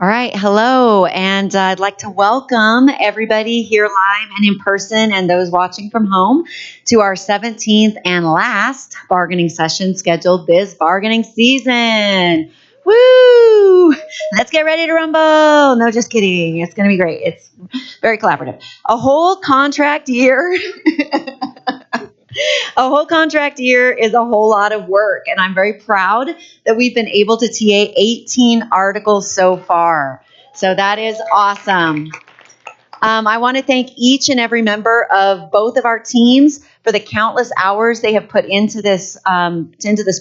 All right, hello, and I'd like to welcome everybody here live and in person and those watching from home to our 17th and last bargaining session scheduled this bargaining season. Woo! Let's get ready to rumble. No, just kidding. It's going to be great. It's very collaborative. A whole contract year. A whole contract year is a whole lot of work, and I'm very proud that we've been able to TA 18 articles so far. So that is awesome. I want to thank each and every member of both of our teams for the countless hours they have put into this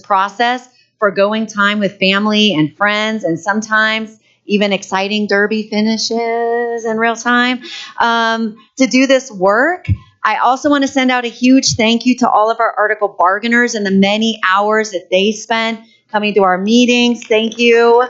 process, forgoing time with family and friends, and sometimes even exciting derby finishes in real time to do this work. I also want to send out a huge thank you to all of our article bargainers and the many hours that they spent coming to our meetings. Thank you.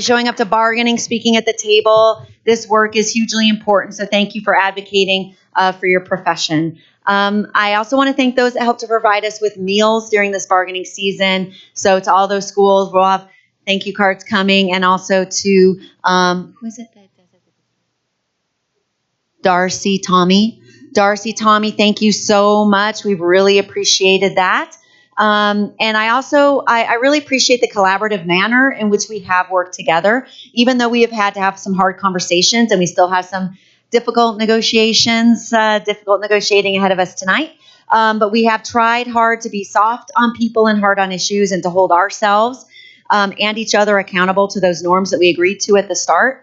Showing up to bargaining, speaking at the table. This work is hugely important, so thank you for advocating for your profession. I also want to thank those that helped to provide us with meals during this bargaining season. So to all those schools, we'll have thank you cards coming, and also to, who is it that does it? Darcy, Tommy, thank you so much. We've really appreciated that. And I really appreciate the collaborative manner in which we have worked together, even though we have had to have some hard conversations and we still have some difficult negotiating ahead of us tonight. But we have tried hard to be soft on people and hard on issues, and to hold ourselves and each other accountable to those norms that we agreed to at the start.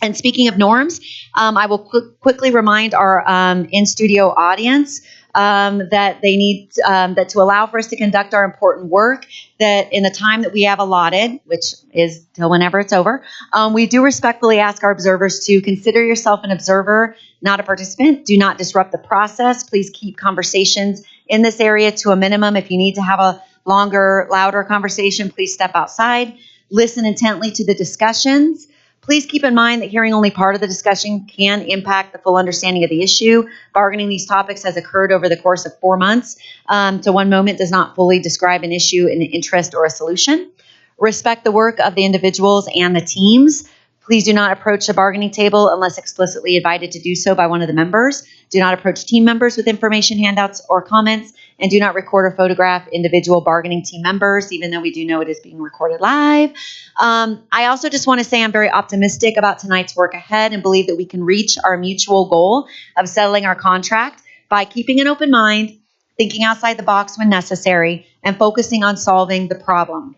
And speaking of norms, I will quickly remind our in-studio audience that they need that to allow for us to conduct our important work, that in the time that we have allotted, which is till whenever it's over, we do respectfully ask our observers to consider yourself an observer, not a participant. Do not disrupt the process. Please keep conversations in this area to a minimum. If you need to have a longer, louder conversation, please step outside. Listen intently to the discussions. Please keep in mind that hearing only part of the discussion can impact the full understanding of the issue. Bargaining these topics has occurred over the course of 4 months, so one moment does not fully describe an issue, an interest, or a solution. Respect the work of the individuals and the teams. Please do not approach the bargaining table unless explicitly invited to do so by one of the members. Do not approach team members with information, handouts, or comments, and do not record or photograph individual bargaining team members, even though we do know it is being recorded live. I also just want to say I'm very optimistic about tonight's work ahead and believe that we can reach our mutual goal of settling our contract by keeping an open mind, thinking outside the box when necessary, and focusing on solving the problem.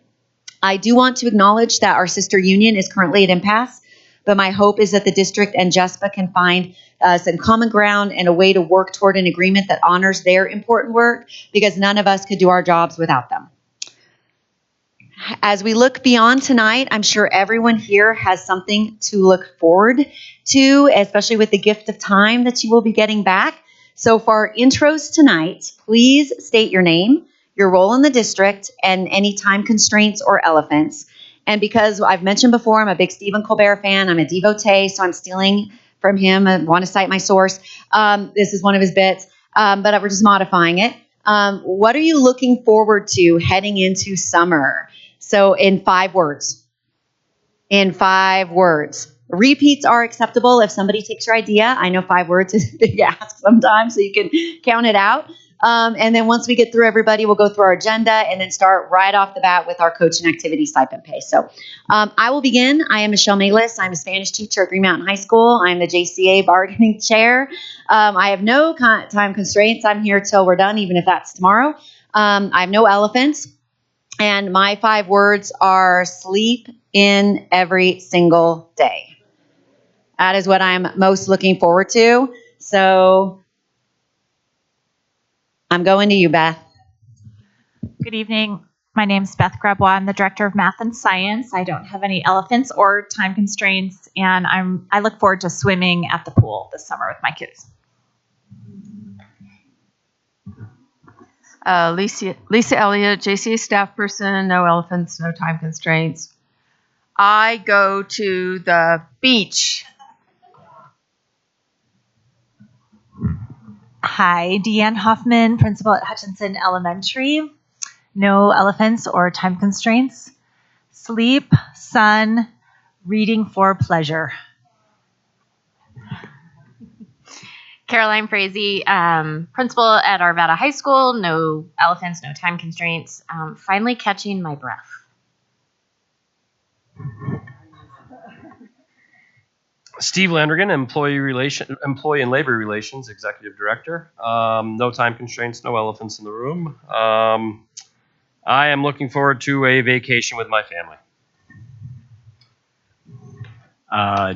I do want to acknowledge that our sister union is currently at impasse, but my hope is that the district and JESPA can find some common ground and a way to work toward an agreement that honors their important work, because none of us could do our jobs without them. As we look beyond tonight, I'm sure everyone here has something to look forward to, especially with the gift of time that you will be getting back. So for our intros tonight, please state your name, your role in the district, and any time constraints or elephants. And because I've mentioned before, I'm a big Stephen Colbert fan, I'm a devotee, so I'm stealing from him. I want to cite my source. This is one of his bits, but we're just modifying it. What are you looking forward to heading into summer? So in 5 words. Repeats are acceptable if somebody takes your idea. I know 5 words is a big ask sometimes, so you can count it out. And then once we get through everybody, we'll go through our agenda and then start right off the bat with our coach and activity stipend pay. So I will begin. I am Michelle Malis. I'm a Spanish teacher at Green Mountain High School. I'm the Jcea bargaining chair. I have no time constraints. I'm here till we're done, even if that's tomorrow. I have no elephants. And my 5 words are sleep in every single day. That is what I'm most looking forward to. So I'm going to you, Beth. Good evening. My name is Beth Grabois. I'm the Director of Math and Science. I don't have any elephants or time constraints, and I look forward to swimming at the pool this summer with my kids. Lisa Elliott, Jcea staff person, no elephants, no time constraints. I go to the beach. Hi, Deanne Hoffman, principal at Hutchinson Elementary. No elephants or time constraints. Sleep, sun, reading for pleasure. Caroline Frazee, principal at Arvada High School. No elephants, no time constraints. Finally catching my breath. Steve Landrigan, Employee and Labor Relations Executive Director. No time constraints, no elephants in the room. I am looking forward to a vacation with my family.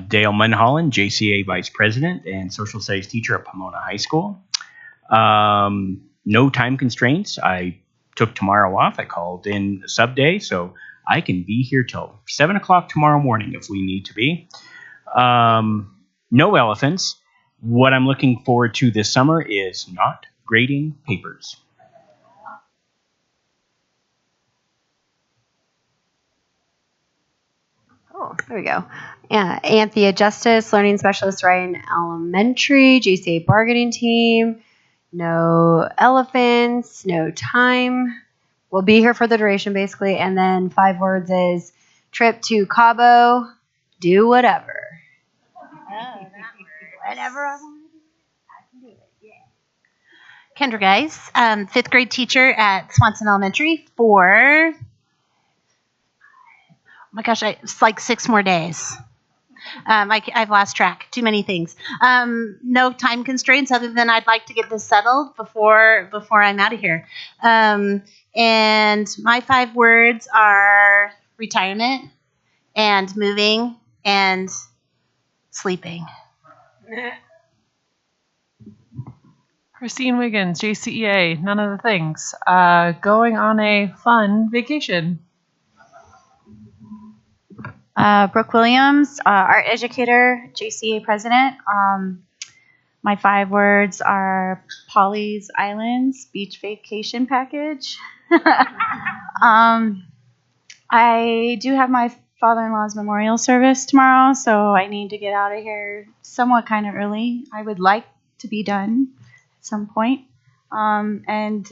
Dale Munholland, Jcea Vice President and Social Studies Teacher at Pomona High School. No time constraints. I took tomorrow off. I called in a sub day, so I can be here till 7 o'clock tomorrow morning if we need to be. No elephants. What I'm looking forward to this summer is not grading papers. Oh, there we go. Yeah, Anthea Justice, Learning Specialist, Ryan Elementary, JCA Bargaining Team. No elephants, no time. We'll be here for the duration, basically. And then 5 words is trip to Cabo, do whatever. Whatever I want to do, I can do it. Yeah. Kendra Geis, 5th grade teacher at Swanson Elementary for, oh my gosh, it's like 6 more days. I've lost track. Too many things. No time constraints other than I'd like to get this settled before I'm out of here. And my 5 words are retirement and moving and sleeping. Christine Wiggins, JCEA, none of the things. Going on a fun vacation. Brooke Williams, art educator, JCA president. My 5 words are Polly's Islands beach vacation package. I do have my father-in-law's memorial service tomorrow, so I need to get out of here somewhat kind of early. I would like to be done at some point, and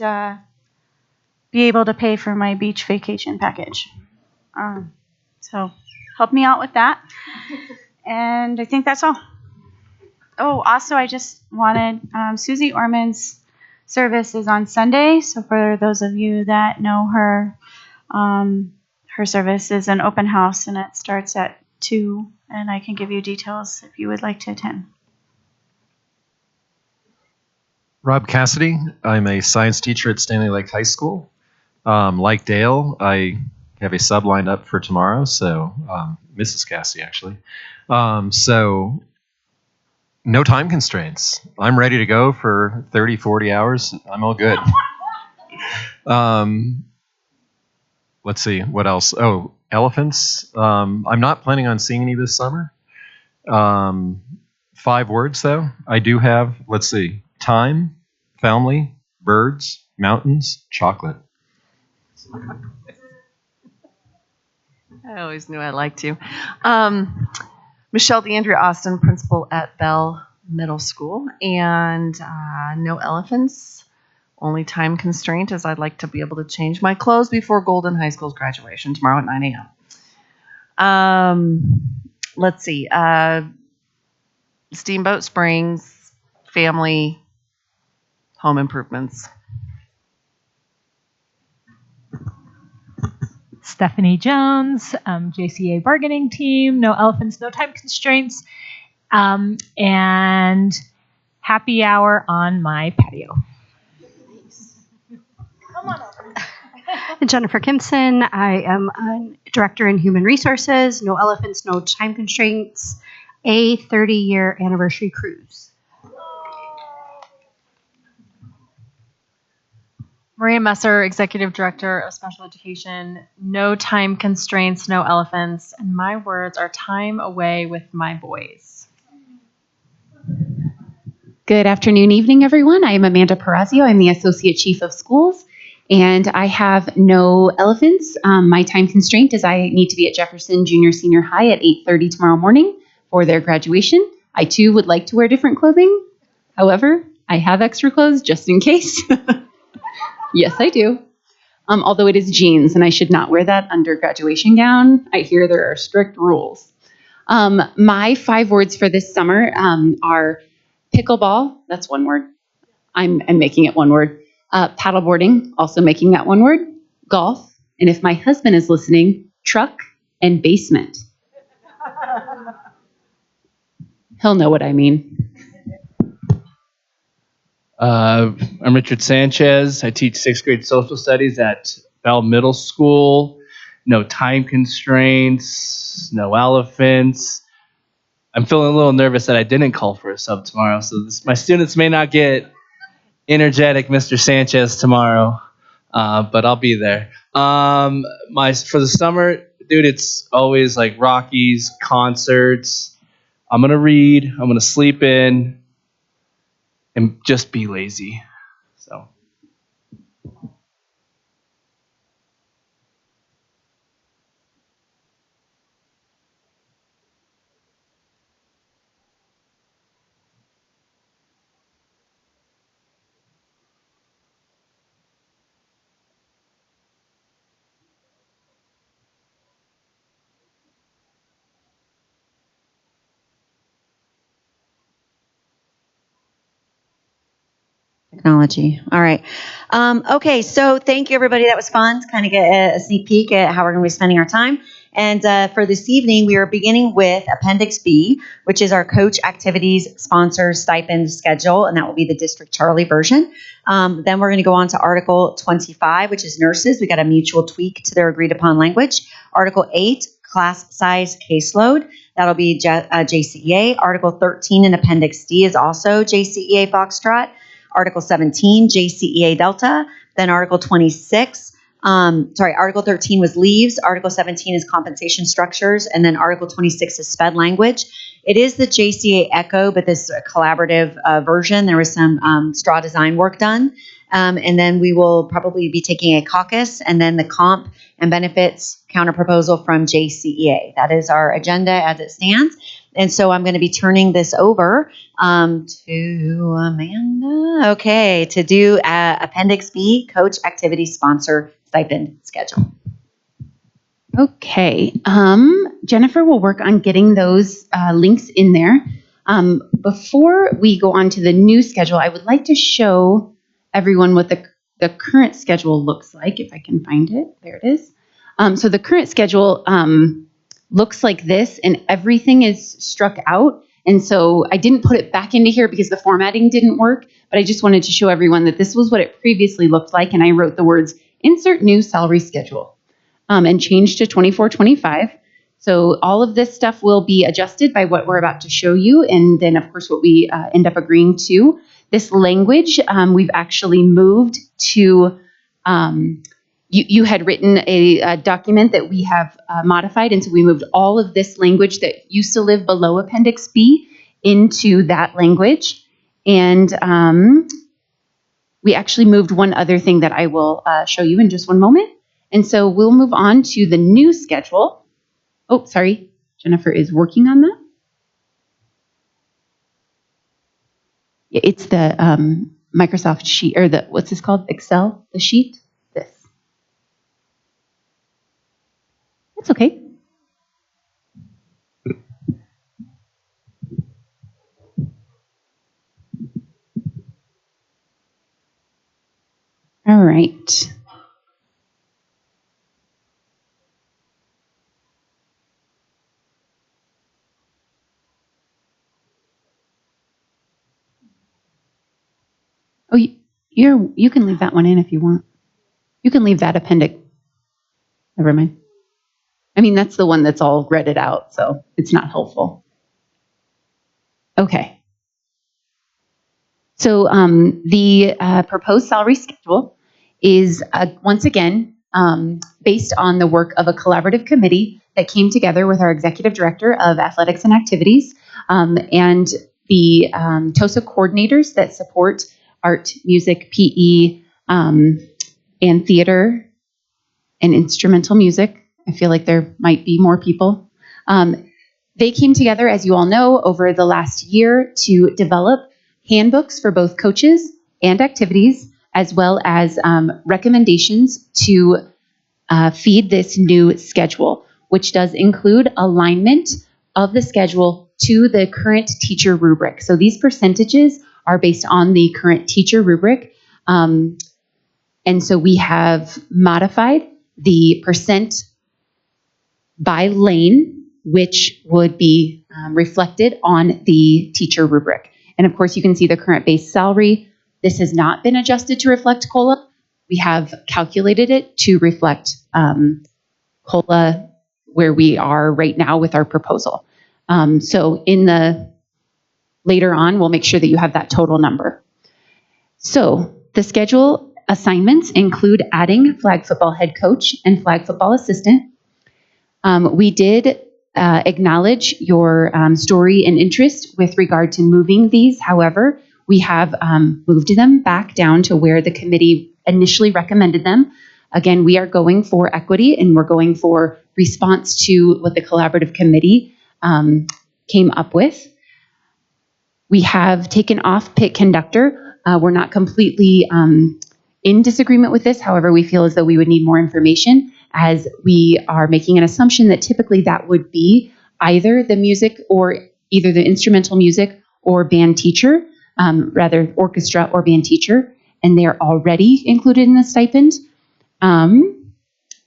be able to pay for my beach vacation package. So help me out with that. And I think that's all. Oh, also, I just wanted Susie Orman's service is on Sunday. So for those of you that know her, her service is an open house and it starts at 2. And I can give you details if you would like to attend. Rob Cassidy. I'm a science teacher at Stanley Lake High School. Like Dale, I have a sub lined up for tomorrow, so Mrs. Cassidy, actually. So no time constraints. I'm ready to go for 30, 40 hours. I'm all good. Let's see, what else? Oh, elephants. I'm not planning on seeing any this summer. 5 words, though. I do have, let's see, time, family, birds, mountains, chocolate. I always knew I liked you. Michelle DeAndrea Austin, principal at Bell Middle School. And no elephants. Only time constraint is I'd like to be able to change my clothes before Golden High School's graduation tomorrow at 9 a.m. Let's see. Steamboat Springs, family, home improvements. Stephanie Jones, JCA bargaining team, no elephants, no time constraints, and happy hour on my patio. Come on over. Jennifer Kimson, I am a director in human resources, no elephants, no time constraints, a 30-year anniversary cruise. Maria Messer, Executive Director of Special Education, no time constraints, no elephants, and my words are time away with my boys. Good afternoon, evening, everyone. I am Amanda Perazio. I'm the Associate Chief of Schools, and I have no elephants. My time constraint is I need to be at Jefferson Junior Senior High at 8:30 tomorrow morning for their graduation. I, too, would like to wear different clothing. However, I have extra clothes just in case. Yes, I do. Although it is jeans, and I should not wear that under graduation gown. I hear there are strict rules. My 5 words for this summer are pickleball. That's one word. I'm making it one word. Paddleboarding, also making that one word. Golf, and if my husband is listening, truck and basement. He'll know what I mean. I'm Richard Sanchez. I teach 6th grade social studies at Bell Middle School. No time constraints, no elephants. I'm feeling a little nervous that I didn't call for a sub tomorrow, so my students may not get energetic Mr. Sanchez tomorrow, but I'll be there. For the summer, dude, it's always like Rockies, concerts. I'm gonna read. I'm gonna sleep in, and just be lazy. So. Technology. All right. Okay, so thank you, everybody. That was fun to kind of get a sneak peek at how we're going to be spending our time. And for this evening, we are beginning with Appendix B, which is our coach activities sponsor stipend schedule, and that will be the District Charlie version. Then we're going to go on to Article 25, which is nurses. We got a mutual tweak to their agreed upon language. Article 8, class size caseload. That'll be JCEA. Article 13 in Appendix D is also JCEA Foxtrot. Article 17, JCEA Delta. Then Article 26, Article 13 was leaves. Article 17 is compensation structures. And then Article 26 is sped language. It is the JCEA Echo, but this collaborative version. There was some straw design work done. And then we will probably be taking a caucus and then the comp and benefits counterproposal from JCEA. That is our agenda as it stands. And so I'm going to be turning this over to Amanda, to do Appendix B, Coach Activity Sponsor Stipend Schedule. Okay. Jennifer will work on getting those links in there. Before we go on to the new schedule, I would like to show everyone what the current schedule looks like, if I can find it. There it is. So the current schedule looks like this, and everything is struck out. And so I didn't put it back into here because the formatting didn't work, but I just wanted to show everyone that this was what it previously looked like. And I wrote the words insert new salary schedule and changed to 24-25. So all of this stuff will be adjusted by what we're about to show you. And then, of course, what we end up agreeing to. This language, we've actually moved to, you had written a document that we have modified. And so we moved all of this language that used to live below Appendix B into that language. And we actually moved one other thing that I will show you in just one moment. And so we'll move on to the new schedule. Oh, sorry. Jennifer is working on that. It's the Microsoft sheet, or the, what's this called? Excel, the sheet? This. That's okay. All right. Oh, you can leave that one in if you want. You can leave that appendix. Never mind. I mean, that's the one that's all read it out, so it's not helpful. Okay. So the proposed salary schedule is, once again, based on the work of a collaborative committee that came together with our executive director of athletics and activities and the TOSA coordinators that support art, music, PE, and theater and instrumental music. I feel like there might be more people. They came together, as you all know, over the last year to develop handbooks for both coaches and activities, as well as recommendations to feed this new schedule, which does include alignment of the schedule to the current teacher rubric. So these percentages are based on the current teacher rubric. And so we have modified the percent by lane, which would be reflected on the teacher rubric. And of course, you can see the current base salary. This has not been adjusted to reflect COLA. We have calculated it to reflect COLA where we are right now with our proposal. So later on, we'll make sure that you have that total number. So the schedule assignments include adding flag football head coach and flag football assistant. We did acknowledge your story and interest with regard to moving these. However, we have moved them back down to where the committee initially recommended them. Again, we are going for equity and we're going for response to what the collaborative committee came up with. We have taken off pit conductor. We're not completely in disagreement with this. However, we feel as though we would need more information, as we are making an assumption that typically that would be either the music or either the instrumental music or band teacher, rather orchestra or band teacher, and they're already included in the stipend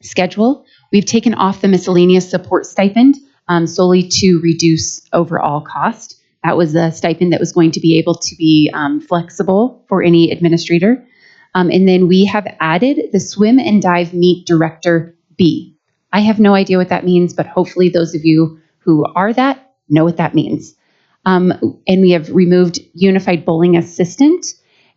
schedule. We've taken off the miscellaneous support stipend solely to reduce overall cost. That was a stipend that was going to be able to be flexible for any administrator. And then we have added the swim and dive meet director B. I have no idea what that means, but hopefully those of you who are that know what that means. And we have removed unified bowling assistant.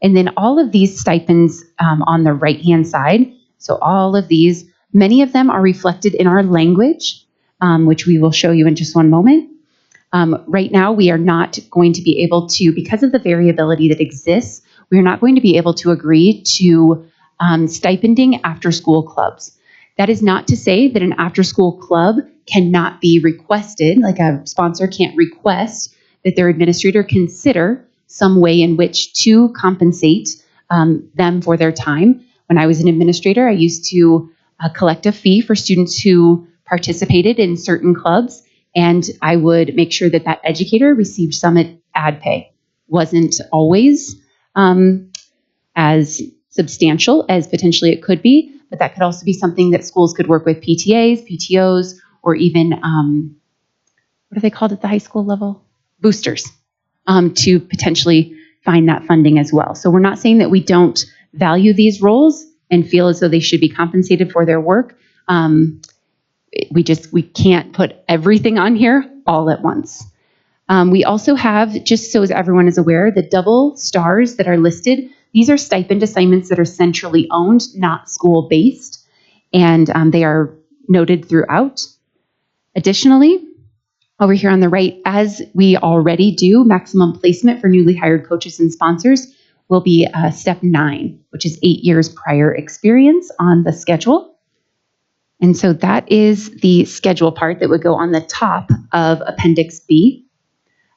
And then all of these stipends on the right-hand side. So all of these, many of them are reflected in our language, which we will show you in just one moment. Right now, we are not going to be able to, because of the variability that exists, we are not going to be able to agree to stipending after-school clubs. That is not to say that an after-school club cannot be requested, like a sponsor can't request that their administrator consider some way in which to compensate them for their time. When I was an administrator, I used to collect a fee for students who participated in certain clubs, and I would make sure that that educator received some ad pay. Wasn't always as substantial as potentially it could be, but that could also be something that schools could work with PTAs, PTOs, or even, what are they called at the high school level? Boosters, to potentially find that funding as well. So we're not saying that we don't value these roles and feel as though they should be compensated for their work. We can't put everything on here all at once. We also have, just so as everyone is aware, the double stars that are listed. These are stipend assignments that are centrally owned, not school-based, and they are noted throughout. Additionally, over here on the right, as we already do, maximum placement for newly hired coaches and sponsors will be step 9, which is 8 years prior experience on the schedule. And so that is the schedule part that would go on the top of Appendix B.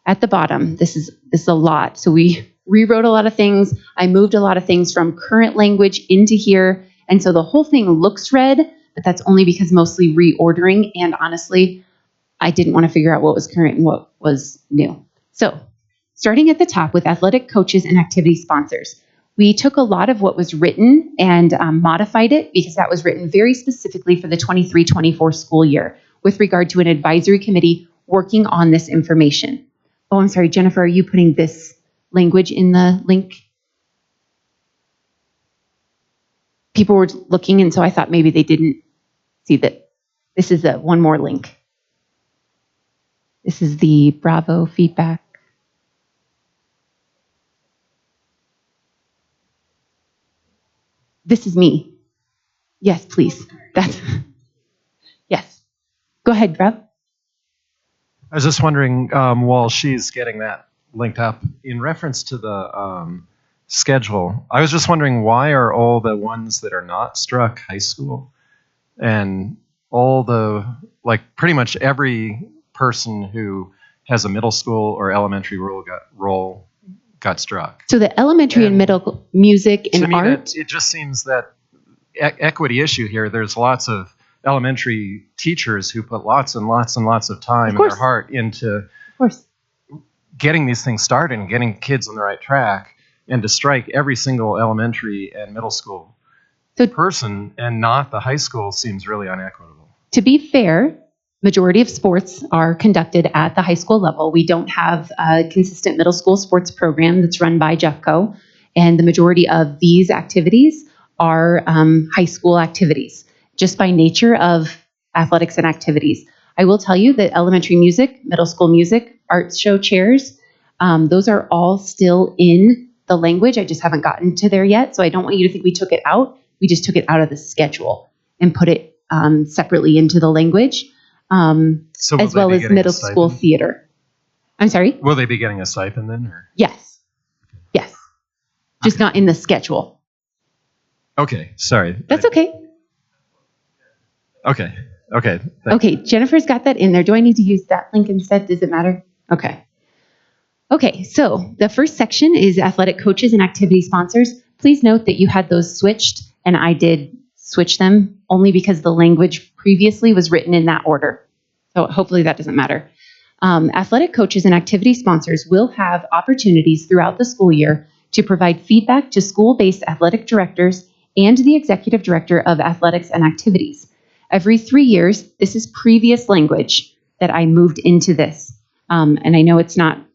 At the bottom, this is a lot. So we rewrote a lot of things. I moved a lot of things from current language into here. And so the whole thing looks red, but that's only because mostly reordering. And honestly, I didn't want to figure out what was current and what was new. So starting at the top with athletic coaches and activity sponsors, we took a lot of what was written and modified it because that was written very specifically for the 23-24 school year with regard to an advisory committee working on this information. Oh, I'm sorry, Jennifer, are you putting this language in the link? People were looking, and so I thought maybe they didn't see that. This is one more link. This is the Bravo feedback. This is me. Yes, please. Yes. Go ahead, Bravo. I was just wondering, while she's getting that linked up, in reference to the schedule, I was just wondering, why are all the ones that are not struck high school? And all the, like, pretty much every person who has a middle school or elementary role got struck. So the elementary and middle music and to me, art. it just seems that equity issue here. There's lots of elementary teachers who put lots and lots and lots of time and their heart into getting these things started and getting kids on the right track, and to strike every single elementary and middle school person and not the high school seems really unequitable. To be fair, majority of sports are conducted at the high school level. We don't have a consistent middle school sports program that's run by Jeffco, and the majority of these activities are high school activities, just by nature of athletics and activities. I will tell you that elementary music, middle school music, arts show chairs, those are all still in the language. I just haven't gotten to there yet, so I don't want you to think we took it out. We just took it out of the schedule and put it separately into the language, as well as middle school theater. I'm sorry? Will they be getting a stipend then? Or? Yes. Yes. Just not in the schedule. Okay, sorry. That's okay. Okay. Okay, Jennifer's got that in there. Do I need to use that link instead? Does it matter? Okay. Okay, so the first section is athletic coaches and activity sponsors. Please note that you had those switched, and I did switch them only because the language previously was written in that order. So hopefully that doesn't matter. Athletic coaches and activity sponsors will have opportunities throughout the school year to provide feedback to school-based athletic directors and the executive director of athletics and activities. Every 3 years, this is previous language that I moved into this. And I know it's not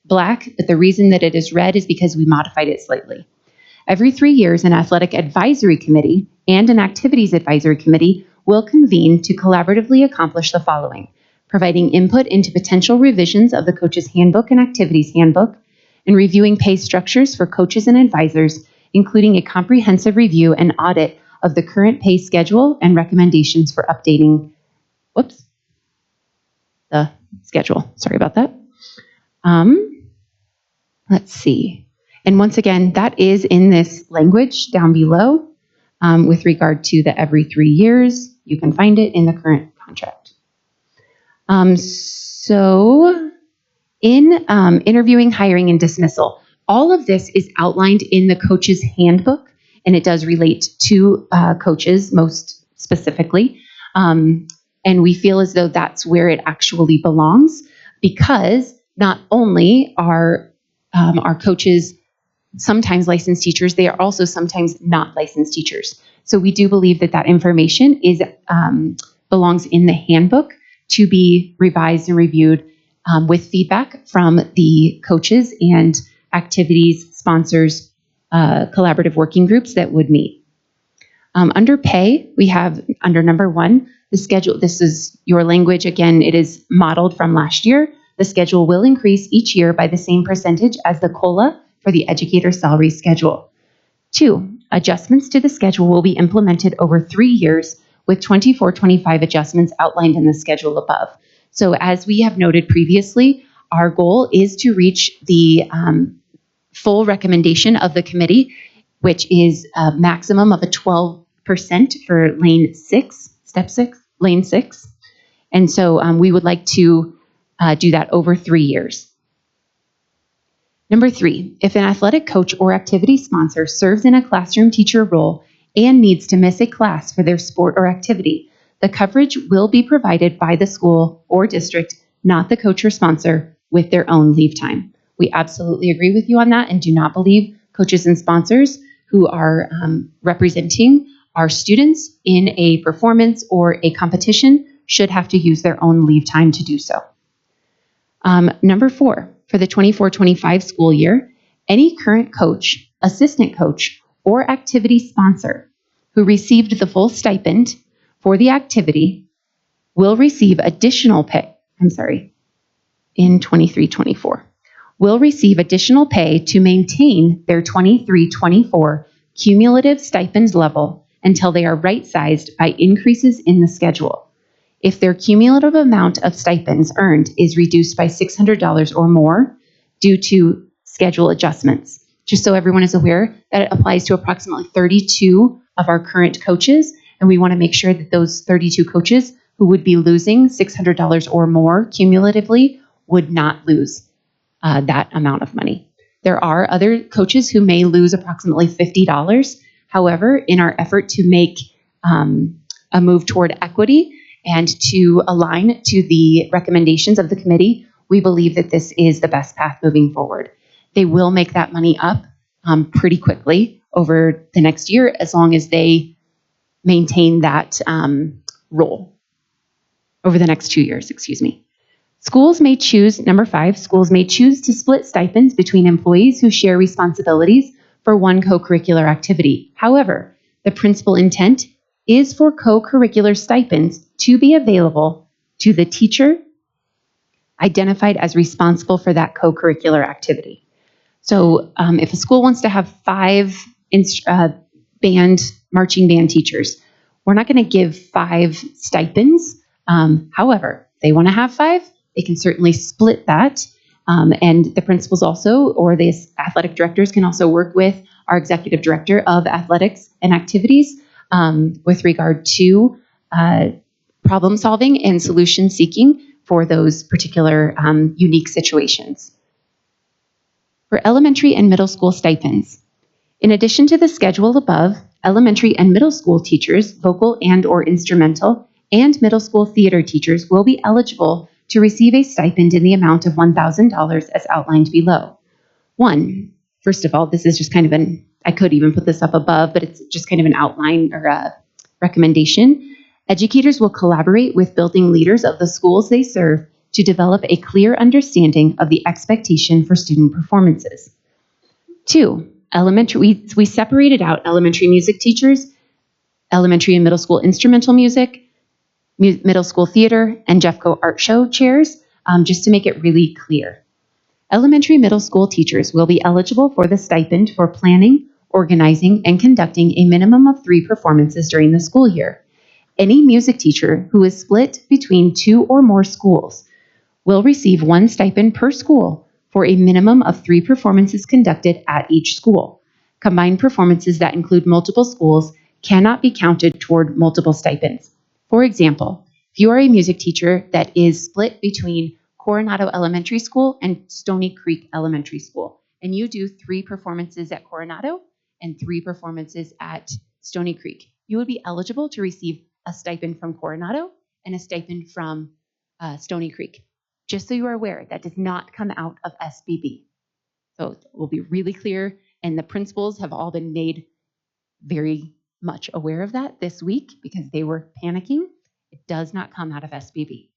black, but the reason that it is red is because we modified it slightly. Every 3 years, an athletic advisory committee and an activities advisory committee will convene to collaboratively accomplish the following: providing input into potential revisions of the coach's handbook and activities handbook, and reviewing pay structures for coaches and advisors, including a comprehensive review and audit of the current pay schedule and recommendations for updating the schedule. Sorry about that. Let's see. And once again, that is in this language down below with regard to the every 3 years. You can find it in the current contract. So in interviewing, hiring, and dismissal, all of this is outlined in the coach's handbook, and it does relate to coaches most specifically. And we feel as though that's where it actually belongs, because not only are our coaches sometimes licensed teachers, they are also sometimes not licensed teachers. So we do believe that that information is belongs in the handbook to be revised and reviewed with feedback from the coaches and activities sponsors, collaborative working groups that would meet. Under pay, we have under number 1, the schedule. This is your language. Again, it is modeled from last year. The schedule will increase each year by the same percentage as the COLA for the educator salary schedule. 2, adjustments to the schedule will be implemented over 3 years with 24-25 adjustments outlined in the schedule above. So as we have noted previously, our goal is to reach the full recommendation of the committee, which is a maximum of a 12% for lane 6, step 6, lane 6. And so we would like to do that over 3 years. Number 3, if an athletic coach or activity sponsor serves in a classroom teacher role and needs to miss a class for their sport or activity, the coverage will be provided by the school or district, not the coach or sponsor, with their own leave time. We absolutely agree with you on that and do not believe coaches and sponsors who are representing our students in a performance or a competition should have to use their own leave time to do so. Number 4, for the 24-25 school year, any current coach, assistant coach, or activity sponsor who received the full stipend for the activity will receive additional pay. In 23-24, will receive additional pay to maintain their 23-24 cumulative stipend level until they are right-sized by increases in the schedule. If their cumulative amount of stipends earned is reduced by $600 or more due to schedule adjustments. Just so everyone is aware, that applies to approximately 32 of our current coaches, and we want to make sure that those 32 coaches who would be losing $600 or more cumulatively would not lose that amount of money. There are other coaches who may lose approximately $50. However, in our effort to make a move toward equity and to align to the recommendations of the committee, we believe that this is the best path moving forward. They will make that money up pretty quickly over the next year as long as they maintain that role over the next 2 years, excuse me. Schools may choose, number 5, schools may choose to split stipends between employees who share responsibilities for one co-curricular activity. However, the principal intent is for co-curricular stipends to be available to the teacher identified as responsible for that co-curricular activity. So if a school wants to have 5 marching band teachers, we're not going to give 5 stipends. However, if they want to have 5, they can certainly split that. And the principals also, or the athletic directors can also work with our executive director of athletics and activities with regard to problem solving and solution seeking for those particular unique situations. For elementary and middle school stipends, in addition to the schedule above, elementary and middle school teachers, vocal and or instrumental, and middle school theater teachers will be eligible to receive a stipend in the amount of $1,000 as outlined below. First of all, this is just kind of I could even put this up above, but it's just kind of an outline or a recommendation. Educators will collaborate with building leaders of the schools they serve to develop a clear understanding of the expectation for student performances. 2, we separated out elementary music teachers, elementary and middle school instrumental music, middle school theater, and Jeffco art show chairs, just to make it really clear. Elementary middle school teachers will be eligible for the stipend for planning, organizing, and conducting a minimum of 3 performances during the school year. Any music teacher who is split between 2 or more schools will receive 1 stipend per school for a minimum of 3 performances conducted at each school. Combined performances that include multiple schools cannot be counted toward multiple stipends. For example, if you are a music teacher that is split between Coronado Elementary School and Stony Creek Elementary School, and you do 3 performances at Coronado and 3 performances at Stony Creek, you would be eligible to receive a stipend from Coronado and a stipend from Stony Creek. Just so you are aware, that does not come out of SBB. So we'll be really clear, and the principals have all been made very much aware of that this week because they were panicking. It does not come out of SBB.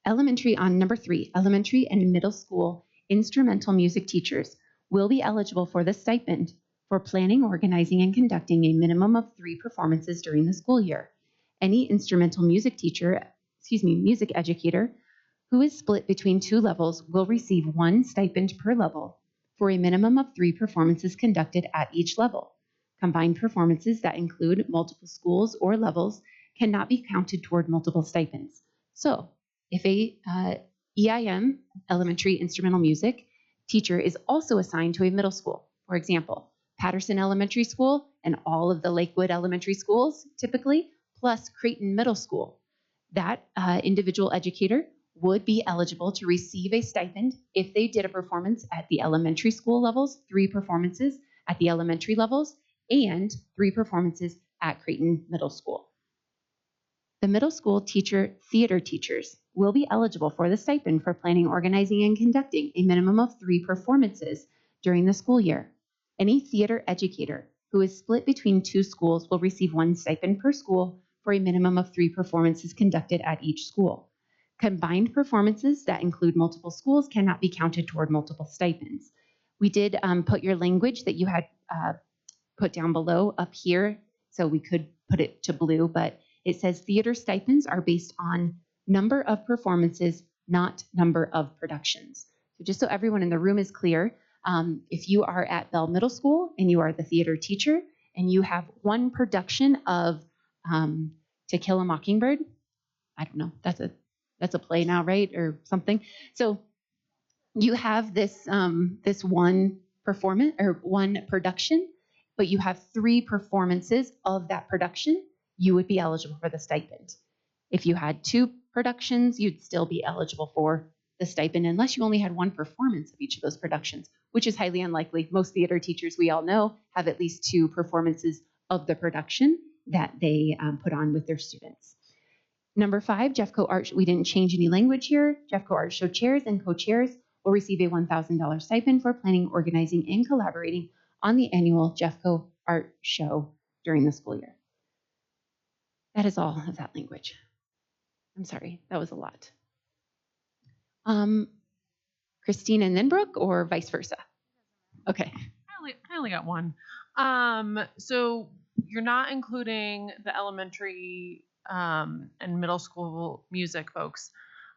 Number 3, elementary and middle school instrumental music teachers will be eligible for the stipend for planning, organizing, and conducting a minimum of 3 performances during the school year. Any instrumental music music educator who is split between 2 levels will receive 1 stipend per level for a minimum of 3 performances conducted at each level. Combined performances that include multiple schools or levels cannot be counted toward multiple stipends. So, if a EIM, elementary instrumental music, teacher is also assigned to a middle school, for example, Patterson Elementary School and all of the Lakewood elementary schools typically, plus Creighton Middle School, that individual educator would be eligible to receive a stipend if they did a performance at the elementary school levels, 3 performances at the elementary levels, and 3 performances at Creighton Middle School. The middle school theater teachers will be eligible for the stipend for planning, organizing, and conducting a minimum of 3 performances during the school year. Any theater educator who is split between 2 schools will receive 1 stipend per school for a minimum of 3 performances conducted at each school. Combined performances that include multiple schools cannot be counted toward multiple stipends. We did put your language that you had put down below up here, so we could put it to blue, but it says theater stipends are based on number of performances, not number of productions. So just so everyone in the room is clear, if you are at Bell Middle School and you are the theater teacher and you have 1 production of To Kill a Mockingbird, I don't know, that's a play now, right, or something. So you have this 1 performance or 1 production, but you have 3 performances of that production, you would be eligible for the stipend. If you had 2 productions, you'd still be eligible for the stipend unless you only had 1 performance of each of those productions, which is highly unlikely. Most theater teachers we all know have at least 2 performances of the production that they put on with their students. Number 5, Jeffco Art. We didn't change any language here. Jeffco Art Show chairs and co-chairs will receive a $1,000 stipend for planning, organizing, and collaborating on the annual Jeffco Art Show during the school year. That is all of that language. I'm sorry, that was a lot. Christine and then Brooke, or vice versa? Okay. I only got one. So you're not including the elementary and middle school music folks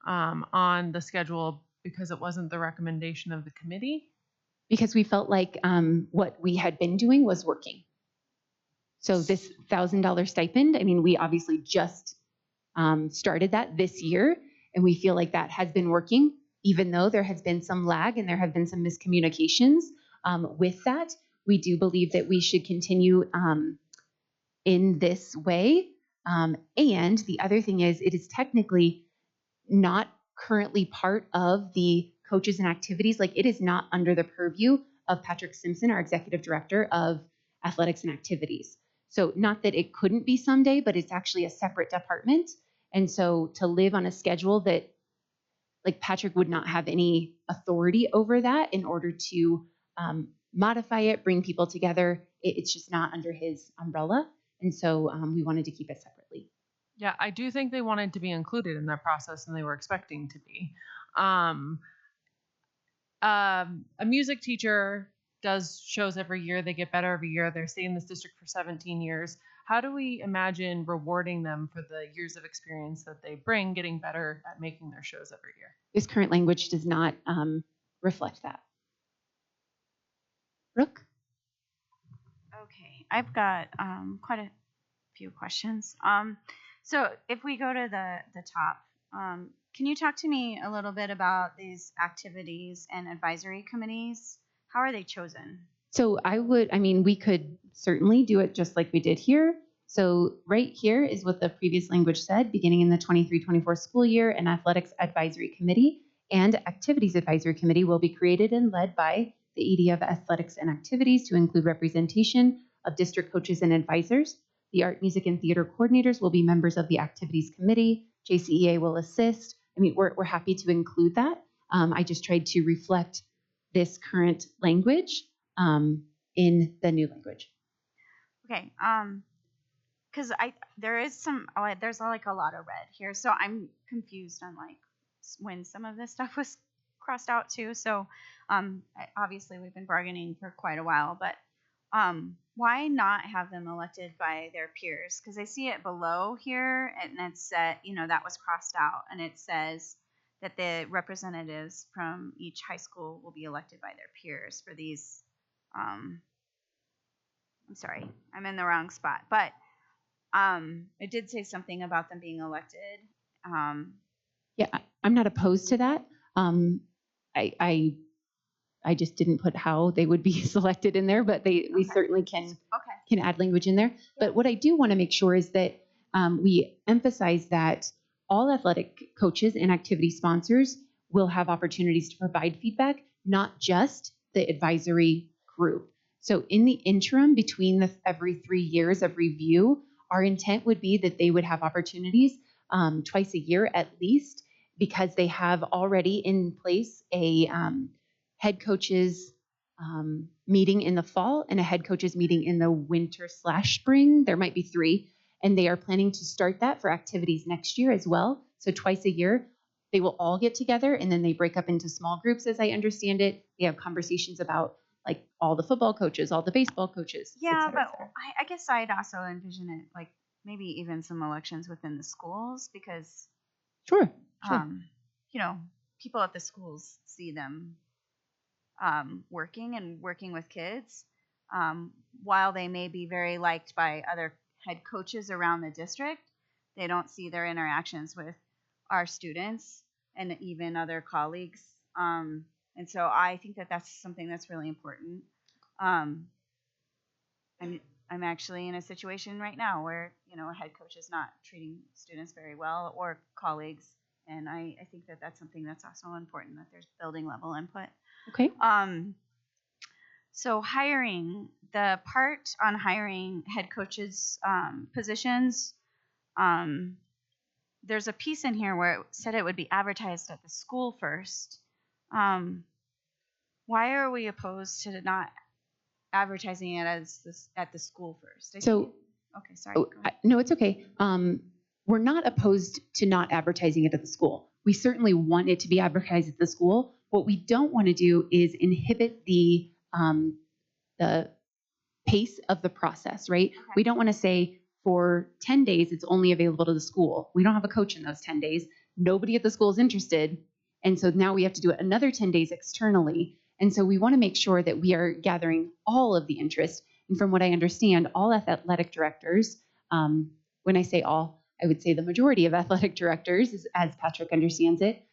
on the schedule because it wasn't the recommendation of the committee? Because we felt like what we had been doing was working. So this $1,000 stipend, I mean, we obviously just started that this year, and we feel like that has been working, even though there has been some lag and there have been some miscommunications with that. We do believe that we should continue in this way. And the other thing is, it is technically not currently part of the coaches and activities. Like, it is not under the purview of Patrick Simpson, our executive director of athletics and activities. So not that it couldn't be someday, but it's actually a separate department. And so to live on a schedule that, like, Patrick would not have any authority over that in order to modify it, bring people together. It's just not under his umbrella. And so we wanted to keep it separately. Yeah, I do think they wanted to be included in that process, and they were expecting to be. A music teacher does shows every year. They get better every year. They're staying in this district for 17 years. How do we imagine rewarding them for the years of experience that they bring, getting better at making their shows every year? This current language does not reflect that. Brooke? Okay, I've got quite a few questions. So if we go to the top, can you talk to me a little bit about these activities and advisory committees? How are they chosen? So we could certainly do it just like we did here. So right here is what the previous language said, beginning in the 23-24 school year, an athletics advisory committee and activities advisory committee will be created and led by the ED of Athletics and Activities to include representation of district coaches and advisors. The art, music, and theater coordinators will be members of the activities committee. JCEA will assist. I mean, we're happy to include that. I just tried to reflect this current language in the new language. Okay, because there's like a lot of red here, so I'm confused on like when some of this stuff was crossed out too. So obviously we've been bargaining for quite a while, but why not have them elected by their peers? Because I see it below here, and it's said, that was crossed out, and it says that the representatives from each high school will be elected by their peers for these. I'm sorry, I'm in the wrong spot, but it did say something about them being elected. Yeah, I'm not opposed to that. I just didn't put how they would be selected in there, but we certainly can add language in there. But what I do want to make sure is that we emphasize that all athletic coaches and activity sponsors will have opportunities to provide feedback, not just the advisory group. So in the interim between every 3 years of review, our intent would be that they would have opportunities twice a year at least, because they have already in place a head coaches meeting in the fall and a head coaches meeting in the winter/spring. There might be 3, and they are planning to start that for activities next year as well. So twice a year, they will all get together, and then they break up into small groups, as I understand it. They have conversations about like all the football coaches, all the baseball coaches. Yeah, et cetera, et but cetera. I guess I'd also envision it like maybe even some elections within the schools, because Sure. People at the schools see them working with kids, while they may be very liked by other head coaches around the district. They don't see their interactions with our students and even other colleagues. And so I think that that's something that's really important. I'm actually in a situation right now where, a head coach is not treating students very well, or colleagues. And I think that that's something that's also important, that there's building level input. Okay. So hiring, the part on hiring head coaches positions, there's a piece in here where it said it would be advertised at the school first. Why are we opposed to not advertising it at the school first? Okay, sorry. Oh, no, it's okay. We're not opposed to not advertising it at the school. We certainly want it to be advertised at the school. What we don't want to do is inhibit the pace of the process, right? Okay. We don't want to say for 10 days it's only available to the school. We don't have a coach in those 10 days. Nobody at the school is interested. And so now we have to do it another 10 days externally. And so we want to make sure that we are gathering all of the interest. And from what I understand, all athletic directors, when I say all, I would say the majority of athletic directors, as Patrick understands it,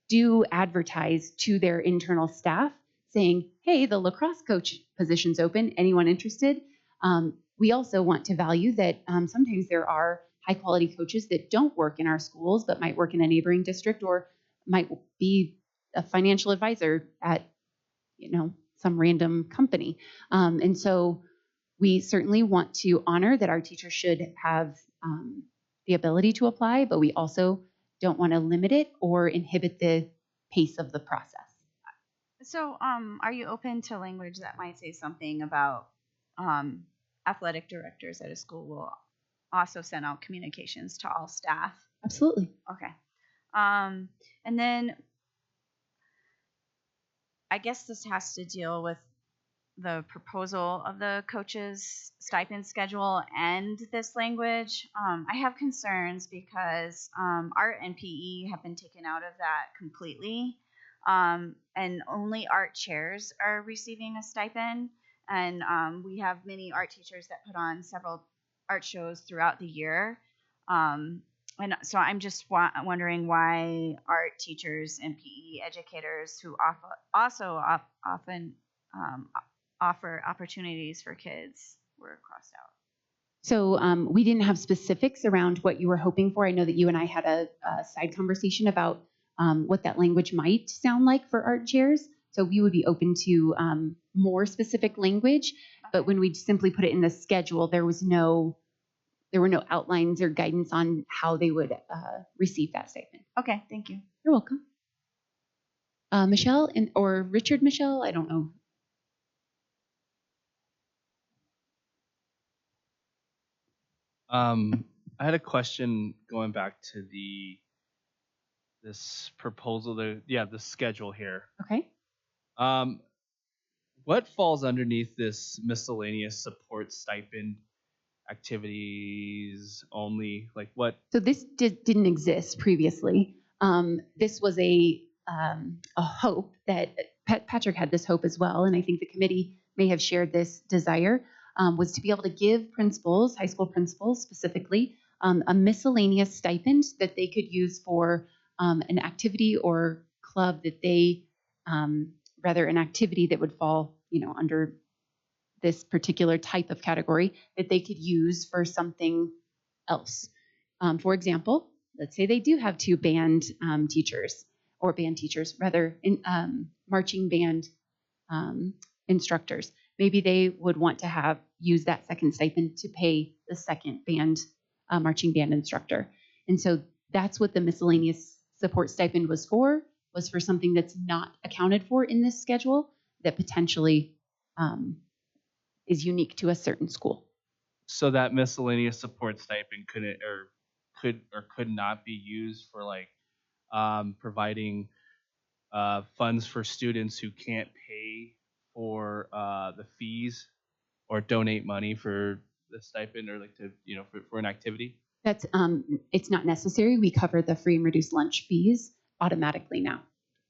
do advertise to their internal staff saying, hey, the lacrosse coach position's open. Anyone interested? We also want to value that sometimes there are high quality coaches that don't work in our schools, but might work in a neighboring district or might be a financial advisor at, some random company. And so we certainly want to honor that our teachers should have the ability to apply, but we also don't want to limit it or inhibit the pace of the process. So, are you open to language that might say something about athletic directors at a school will also send out communications to all staff? Absolutely. Okay. And then I guess this has to deal with the proposal of the coaches' stipend schedule and this language. I have concerns because art and PE have been taken out of that completely. And only art chairs are receiving a stipend. And we have many art teachers that put on several art shows throughout the year. And so I'm just wondering why art teachers and PE educators who often offer opportunities for kids were crossed out. So we didn't have specifics around what you were hoping for. I know that you and I had a side conversation about what that language might sound like for art chairs. So we would be open to more specific language. But when we simply put it in the schedule, there were no outlines or guidance on how they would receive that stipend. Okay, thank you. You're welcome. Michelle or Richard Michelle, I don't know. I had a question going back to this proposal, the schedule here. Okay. What falls underneath this miscellaneous support stipend activities only? Like what? So this didn't exist previously. This was a hope that Patrick had this hope as well, and I think the committee may have shared this desire, was to be able to give principals, high school principals specifically, a miscellaneous stipend that they could use for an activity or club that they, rather an activity that would fall, under this particular type of category that they could use for something else. For example, let's say they do have two band teachers, marching band instructors. Maybe they would want to use that second stipend to pay the second marching band instructor. And so that's what the miscellaneous support stipend was for something that's not accounted for in this schedule that potentially is unique to a certain school. So that miscellaneous support stipend could not be used for providing funds for students who can't pay for the fees or donate money for the stipend or for an activity. That's it's not necessary. We cover the free and reduced lunch fees automatically now.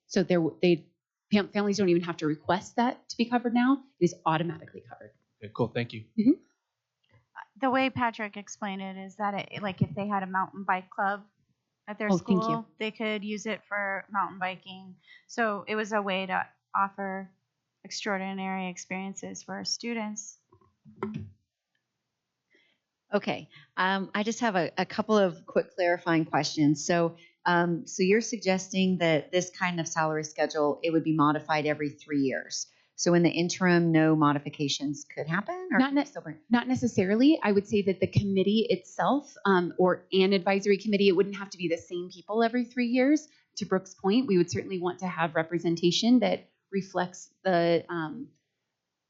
So families don't even have to request that to be covered now. It is automatically covered. Okay, cool. Thank you. Mm-hmm. The way Patrick explained it is that if they had a mountain bike club at their school, they could use it for mountain biking. So it was a way to offer extraordinary experiences for our students. Okay, I just have a couple of quick clarifying questions. So you're suggesting that this kind of salary schedule, it would be modified every 3 years. So in the interim, no modifications could happen? Or Not necessarily. I would say that the committee itself, or an advisory committee, it wouldn't have to be the same people every 3 years. To Brooke's point, we would certainly want to have representation that reflects the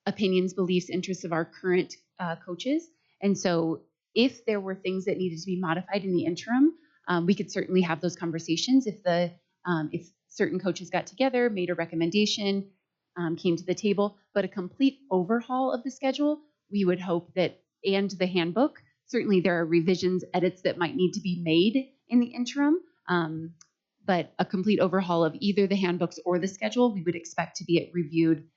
opinions, beliefs, interests of our current coaches. And so if there were things that needed to be modified in the interim, we could certainly have those conversations if certain coaches got together, made a recommendation, came to the table. But a complete overhaul of the schedule, we would hope that, and the handbook, certainly there are revisions, edits that might need to be made in the interim. But a complete overhaul of either the handbooks or the schedule, we would expect to be reviewed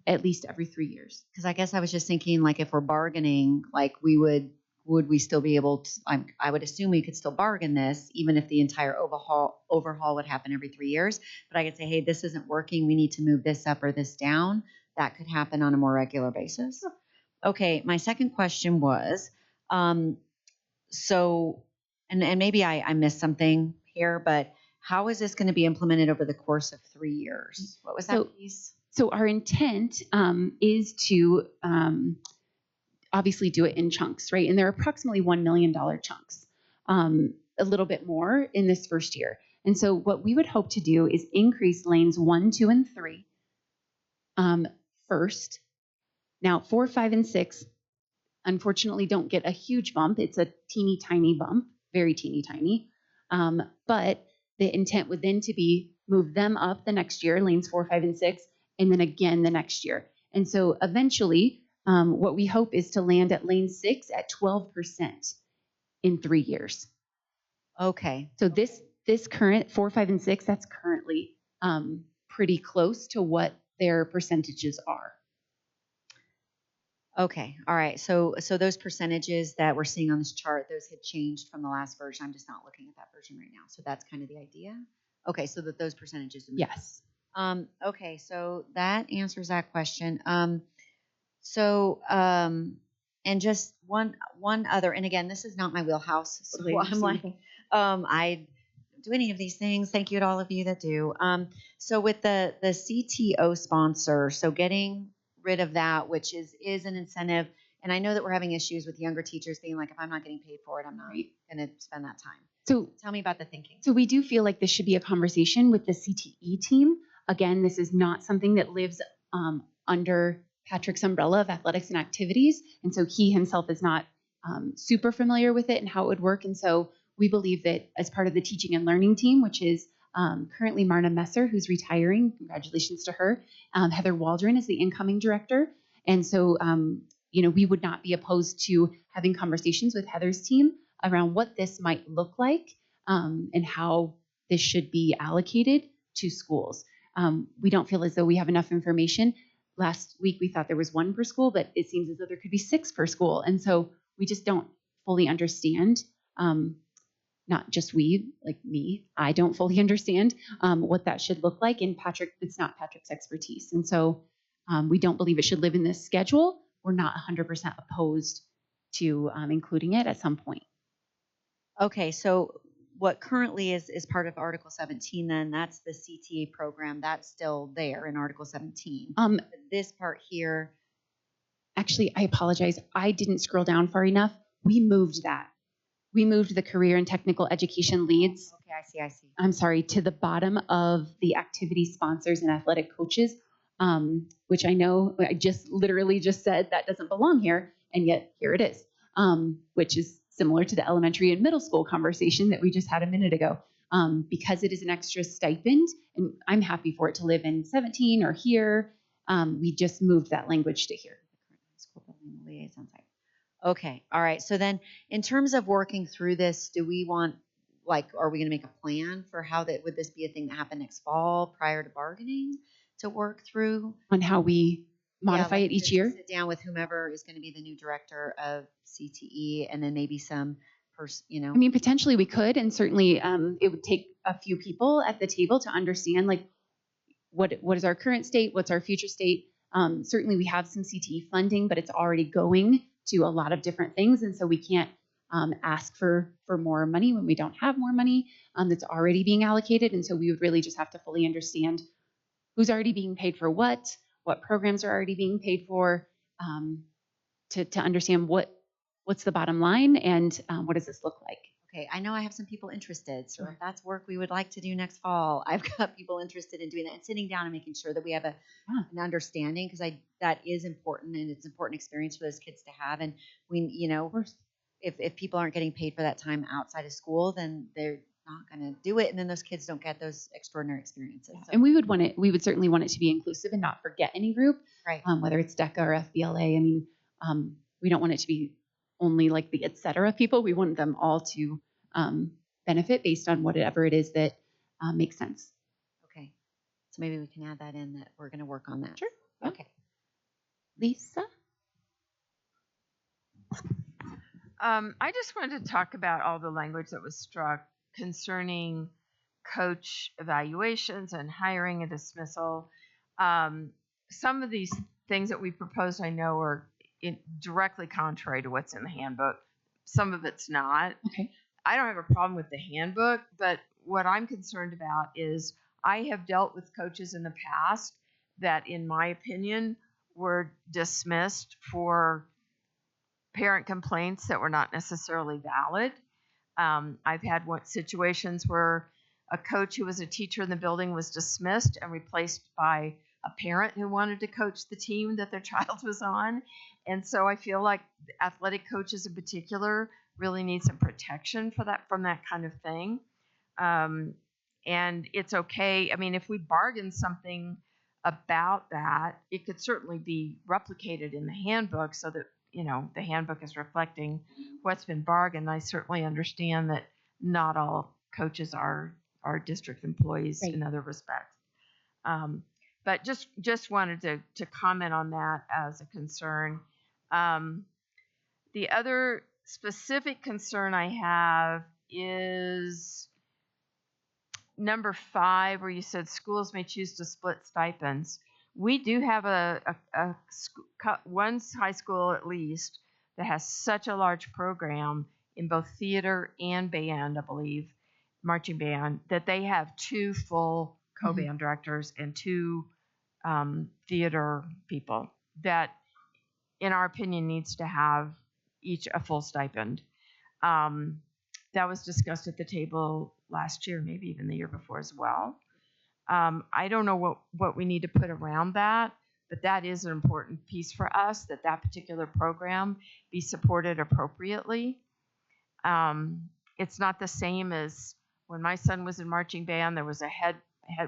at least every 3 years. Because I guess I was just thinking, like, if we're bargaining, like, would we still be able to, I would assume we could still bargain this, even if the entire overhaul would happen every 3 years. But I could say, hey, this isn't working. We need to move this up or this down. That could happen on a more regular basis. Okay, my second question was, so, and maybe I missed something here, but how is this going to be implemented over the course of 3 years? What was that piece? So our intent is to obviously do it in chunks, right? And they're approximately $1 million chunks, a little bit more in this first year. And so what we would hope to do is increase lanes 1, 2, and 3 first. Now 4, 5, and 6, unfortunately, don't get a huge bump. It's a teeny tiny bump, very teeny tiny. But the intent would then to be move them up the next year, lanes 4, 5, and 6, and then again the next year. And so eventually, what we hope is to land at lane 6 at 12% in 3 years. Okay. So this current 4, 5, and 6, that's currently pretty close to what their percentages are. Okay. All right. So those percentages that we're seeing on this chart, those had changed from the last version. I'm just not looking at that version right now. So that's kind of the idea. Okay. So that those percentages. Yes. Okay. So that answers that question. And just one other, and again, this is not my wheelhouse. So I'm like, I don't do any of these things. Thank you to all of you that do. So with the CTO sponsor, so getting rid of that, which is an incentive. And I know that we're having issues with younger teachers being like, if I'm not getting paid for it, I'm not going to spend that time. So tell me about the thinking. So we do feel like this should be a conversation with the CTE team. Again, this is not something that lives under Patrick's umbrella of athletics and activities. And so he himself is not super familiar with it and how it would work. And so we believe that as part of the teaching and learning team, which is currently Marna Messer, who's retiring, congratulations to her. Heather Waldron is the incoming director. And so, we would not be opposed to having conversations with Heather's team around what this might look like and how this should be allocated to schools. We don't feel as though we have enough information. Last week, we thought there was 1 per school, but it seems as though there could be 6 per school. And so we just don't fully understand, not just we, like me, I don't fully understand what that should look like. And it's not Patrick's expertise. And so we don't believe it should live in this schedule. We're not 100% opposed to including it at some point. Okay, so what currently is part of Article 17, then that's the CTA program. That's still there in Article 17. This part here. Actually, I apologize. I didn't scroll down far enough. We moved that. We moved the career and technical education leads. Okay, I see. I'm sorry, to the bottom of the activity sponsors and athletic coaches, which I know I literally just said that doesn't belong here, and yet here it is, which is similar to the elementary and middle school conversation that we just had a minute ago. Because it is an extra stipend, and I'm happy for it to live in 17 or here, we just moved that language to here. School building liaison site. Okay. All right. So then in terms of working through this, do we want, are we going to make a plan for how would this be a thing that happened next fall prior to bargaining to work through? On how we modify it each year? Sit down with whomever is going to be the new director of CTE and then maybe some person, I mean, potentially we could, and certainly it would take a few people at the table to understand, what is our current state? What's our future state? Certainly we have some CTE funding, but it's already going to a lot of different things. And so we can't ask for more money when we don't have more money that's already being allocated. And so we would really just have to fully understand who's already being paid for what what programs are already being paid for, to understand what's the bottom line and what does this look like. Okay, I know I have some people interested, so if that's work we would like to do next fall, I've got people interested in doing that and sitting down and making sure that we have an understanding, because that is important, and it's an important experience for those kids to have. And we, if people aren't getting paid for that time outside of school, then they're not going to do it, and then those kids don't get those extraordinary experiences. So. And we would certainly want it to be inclusive and not forget any group, right? Whether it's DECA or FBLA. I mean, we don't want it to be only like the et cetera people. We want them all to benefit based on whatever it is that makes sense. Okay. So maybe we can add that in, that we're going to work on that. Sure. Yeah. Okay. Lisa? I just wanted to talk about all the language that was struck concerning coach evaluations and hiring and dismissal. Some of these things that we proposed, I know, are directly contrary to what's in the handbook. Some of it's not. Okay. I don't have a problem with the handbook, but what I'm concerned about is I have dealt with coaches in the past that, in my opinion, were dismissed for parent complaints that were not necessarily valid. I've had situations where a coach who was a teacher in the building was dismissed and replaced by a parent who wanted to coach the team that their child was on. And so I feel like athletic coaches in particular really need some protection from that kind of thing. And it's okay. I mean, if we bargain something about that, it could certainly be replicated in the handbook so that, the handbook is reflecting what's been bargained. I certainly understand that not all coaches are district employees in other respects. But just wanted to comment on that as a concern. The other specific concern I have is number 5, where you said schools may choose to split stipends. We do have one high school at least that has such a large program in both theater and band, I believe, marching band, that they have 2 full co-band directors and 2 theater people that, in our opinion, needs to have each a full stipend. That was discussed at the table last year, maybe even the year before as well. I don't know what we need to put around that, but that is an important piece for us, that particular program be supported appropriately. It's not the same as when my son was in marching band. There was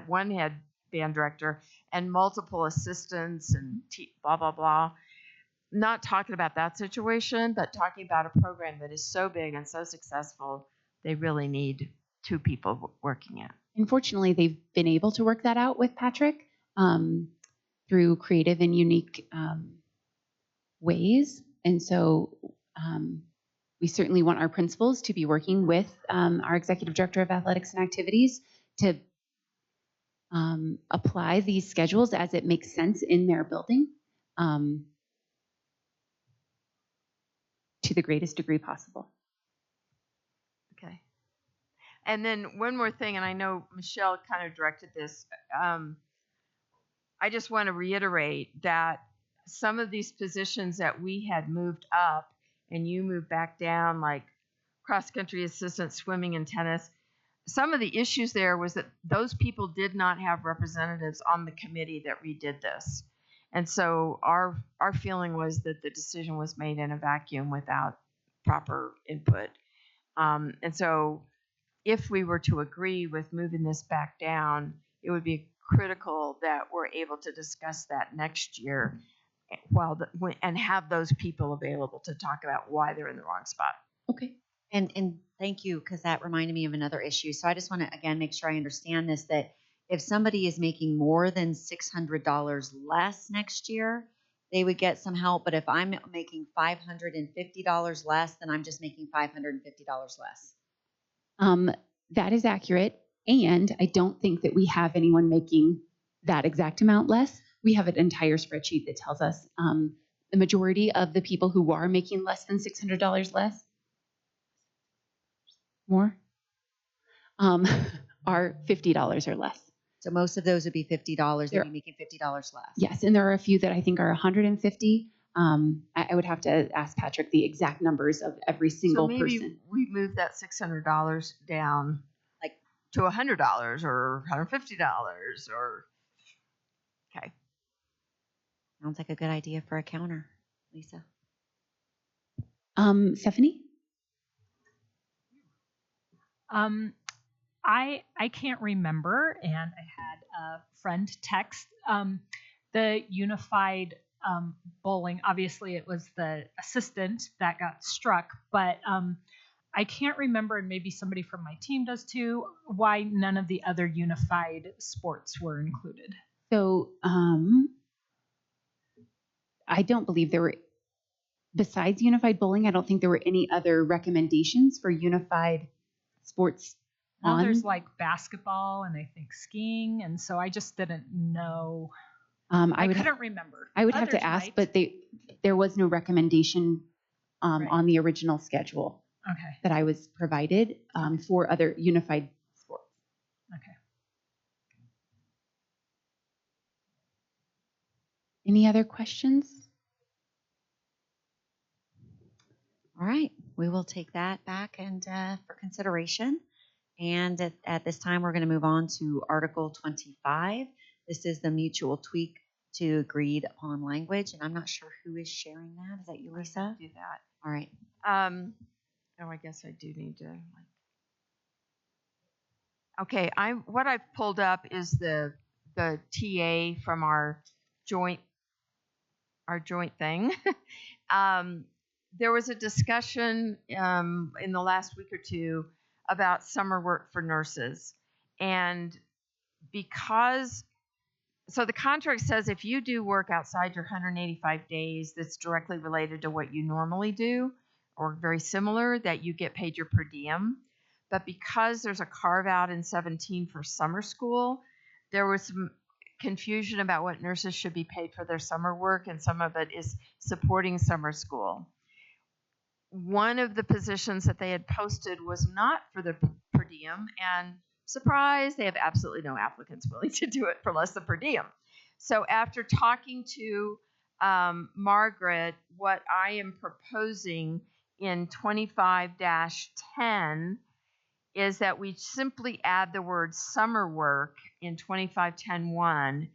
one head band director and multiple assistants and blah, blah, blah. Not talking about that situation, but talking about a program that is so big and so successful, they really need 2 people working it. Unfortunately, they've been able to work that out with Patrick through creative and unique ways. And so we certainly want our principals to be working with our executive director of athletics and activities to apply these schedules as it makes sense in their building to the greatest degree possible. Okay. And then one more thing, and I know Michelle kind of directed this. I just want to reiterate that some of these positions that we had moved up and you moved back down, like cross-country assistant, swimming, and tennis, some of the issues there was that those people did not have representatives on the committee that redid this. And so our feeling was that the decision was made in a vacuum without proper input. And so if we were to agree with moving this back down, it would be critical that we're able to discuss that next year and have those people available to talk about why they're in the wrong spot. Okay. And thank you, because that reminded me of another issue. So I just want to, again, make sure I understand this, that if somebody is making more than $600 less next year, they would get some help. But if I'm making $550 less, then I'm just making $550 less. That is accurate. And I don't think that we have anyone making that exact amount less. We have an entire spreadsheet that tells us the majority of the people who are making less than $600 less, more, are $50 or less. So most of those would be $50. They'd There- be making $50 less. Yes, and there are a few that I think are 150. I would have to ask Patrick the exact numbers of every single So maybe person. we move that $600 down, like to $100 or $150 or. Okay. Sounds like a good idea for a counter, Lisa. Stephanie? I can't remember, and I had a friend text the unified bowling. Obviously, it was the assistant that got struck, but I can't remember, and maybe somebody from my team does too, why none of the other unified sports were included. So I don't believe there were, besides unified bowling, I don't think there were any other recommendations for unified sports. Well, there's like basketball and I think skiing, and so I just didn't know. I couldn't remember. I would have to Others ask, might. but there was no recommendation Right. on the original schedule Okay. that I was provided for other unified sports. Okay. Any other questions? All right, we will take that back and for consideration. And at this time, we're going to move on to Article 25. This is the mutual tweak to agreed upon language, and I'm not sure who is sharing that. Is that you, Lisa? Do that. All right. Oh, I guess I do need to. Okay, what I've pulled up is the TA from our joint thing. There was a discussion in the last week or two about summer work for nurses, and so the contract says if you do work outside your 185 days that's directly related to what you normally do or very similar, that you get paid your per diem. But because there's a carve out in 17 for summer school, there was some confusion about what nurses should be paid for their summer work, and some of it is supporting summer school. One of the positions that they had posted was not for the per diem, and surprise, they have absolutely no applicants willing to do it for less than per diem. So after talking to Margaret, what I am proposing in 25-10 is that we simply add the word summer work in 25-10-1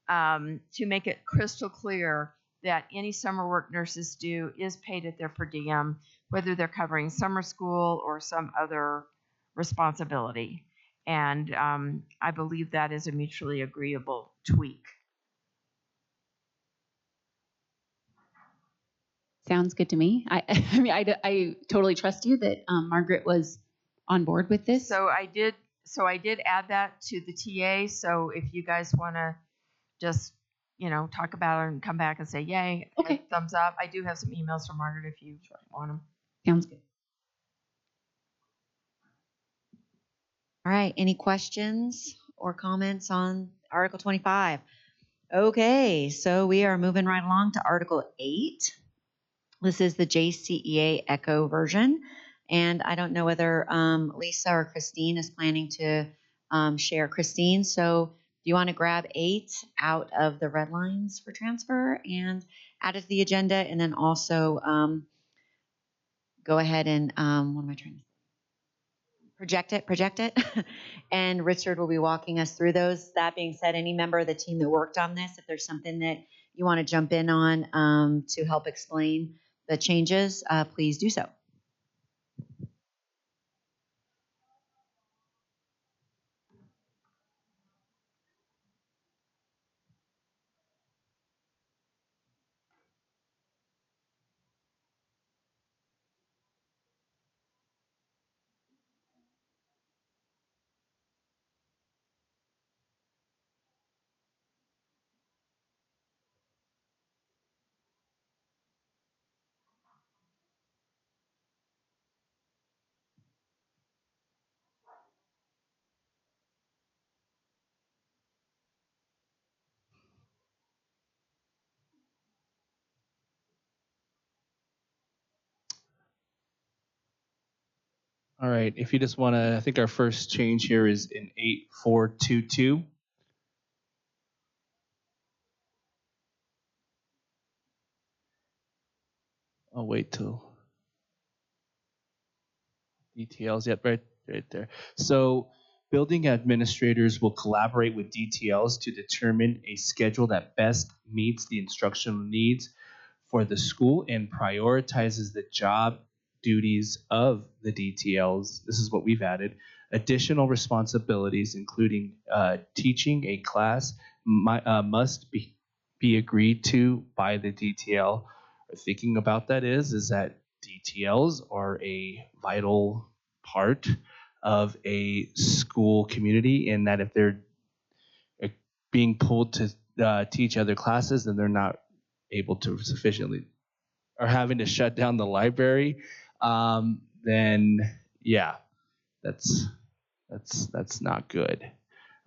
to make it crystal clear that any summer work nurses do is paid at their per diem, whether they're covering summer school or some other responsibility. And I believe that is a mutually agreeable tweak. Sounds good to me. I totally trust you that Margaret was on board with this. So I did add that to the TA. So if you guys want to just talk about it and come back and say yay, okay, thumbs up. I do have some emails from Margaret if you want them. Sounds good. All right, any questions or comments on Article 25? Okay, so we are moving right along to Article 8. This is the JCEA Echo version, and I don't know whether Lisa or Christine is planning to share. Christine, so do you want to grab 8 out of the red lines for transfer and add it to the agenda, and then also go ahead and, what am I trying to say? Project it. And Richard will be walking us through those. That being said, any member of the team that worked on this, if there's something that you want to jump in on to help explain the changes, please do so. All right. If you just want to, I think our first change here is in 8422. I'll wait till details. Yep, right there. So building administrators will collaborate with DTLs to determine a schedule that best meets the instructional needs for the school and prioritizes the job duties of the DTLs. This is what we've added. Additional responsibilities, including teaching a class, must be agreed to by the DTL. Thinking about that is that DTLs are a vital part of a school community, and that if they're being pulled to teach other classes, then they're not able to sufficiently, or having to shut down the library, then yeah, that's not good.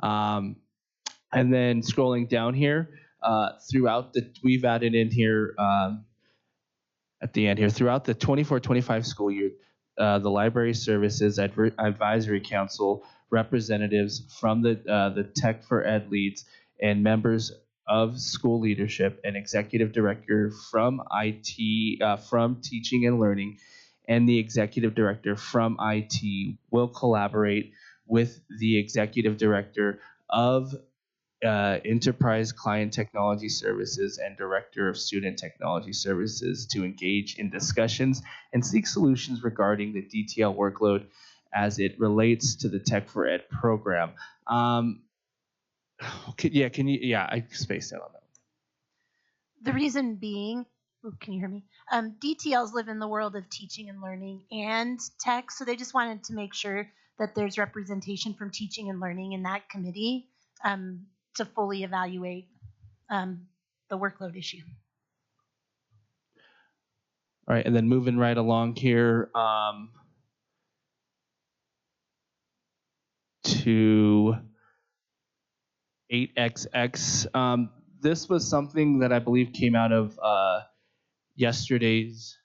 And then scrolling down here, we've added in here at the end here, throughout the 24-25 school year, the Library Services Advisory Council representatives from the Tech for Ed leads and members of school leadership and executive director from IT, from teaching and learning, and the executive director from IT will collaborate with the executive director of Enterprise Client Technology Services and Director of Student Technology Services to engage in discussions and seek solutions regarding the DTL workload as it relates to the Tech for Ed program. I spaced out on that. The reason being, can you hear me? DTLs live in the world of teaching and learning and tech, so they just wanted to make sure that there's representation from teaching and learning in that committee to fully evaluate the workload issue. All right, and then moving right along here to 8XX. This was something that I believe came out of yesterday's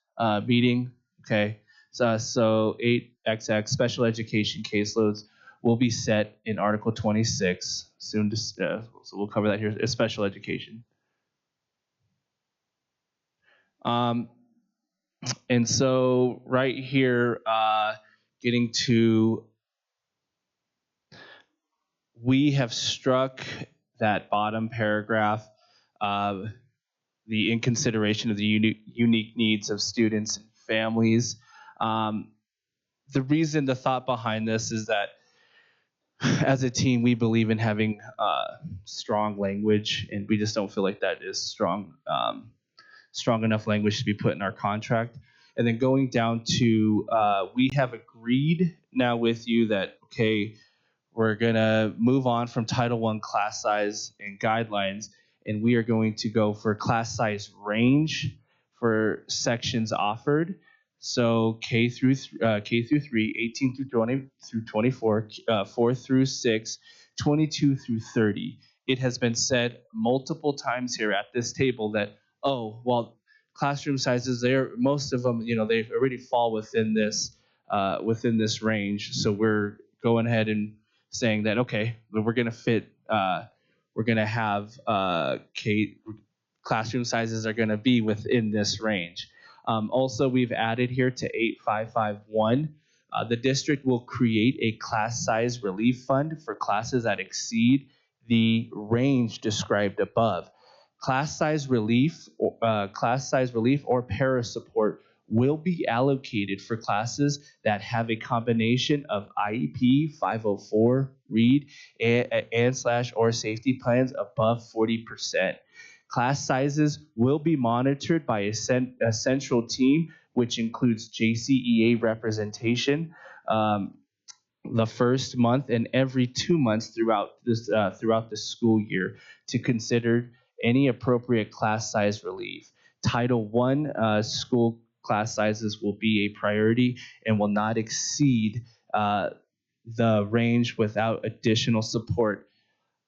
meeting. Okay, so 8XX special education caseloads will be set in Article 26 soon. So we'll cover that here. It's special education. And so right here, getting to, we have struck that bottom paragraph, the in consideration of the unique needs of students and families. The thought behind this is that as a team, we believe in having strong language, and we just don't feel like that is strong enough language to be put in our contract. And then going down to, we have agreed now with you that, okay, we're going to move on from Title I class size and guidelines, and we are going to go for class size range for sections offered. So K through 3, 18 through 20 through 24, 4 through 6, 22 through 30. It has been said multiple times here at this table that, oh, well, classroom sizes, most of them, they already fall within this range. So we're going ahead and saying that, okay, we're going to fit, we're going to have classroom sizes are going to be within this range. Also, we've added here to 8551, the district will create a class size relief fund for classes that exceed the range described above. Class size relief or para support will be allocated for classes that have a combination of IEP 504 read and/or safety plans above 40%. Class sizes will be monitored by a central team, which includes JCEA representation the first month and every 2 months throughout the school year to consider any appropriate class size relief. Title I school class sizes will be a priority and will not exceed the range without additional support.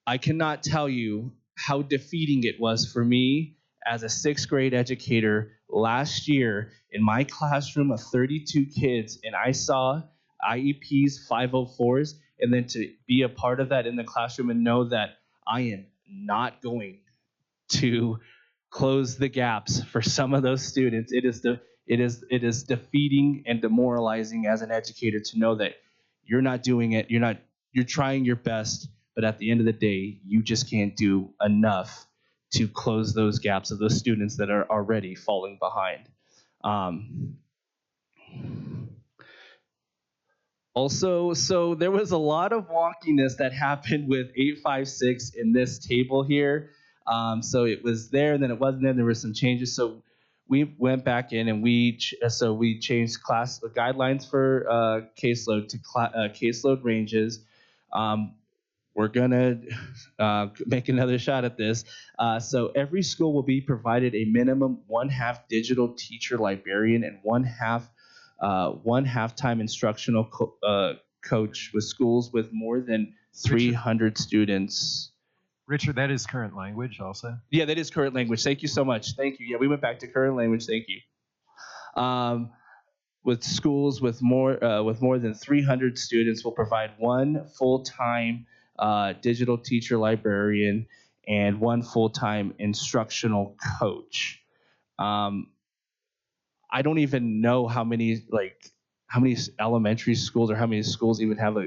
I cannot tell you how defeating it was for me as a 6th grade educator last year in my classroom of 32 kids, and I saw IEPs, 504s, and then to be a part of that in the classroom and know that I am not going to close the gaps for some of those students. It It is defeating and demoralizing as an educator to know that you're not doing it. You're trying your best, but at the end of the day, you just can't do enough to close those gaps of those students that are already falling behind. Also, so there was a lot of wonkiness that happened with 856 in this table here. So it was there, and then it wasn't there. There were some changes. So we went back in and we changed class guidelines for caseload to caseload ranges. We're gonna make another shot at this. So every school will be provided a minimum 1/2 digital teacher librarian and 1/2 half-time instructional coach with schools with more than 300 students. Richard, that is current language also. Yeah, that is current language. Thank you so much. Thank you. Yeah, we went back to current language. Thank you. With schools with more than 300 students, will provide one full-time digital teacher librarian and one full-time instructional coach. I don't even know how many elementary schools or how many schools even have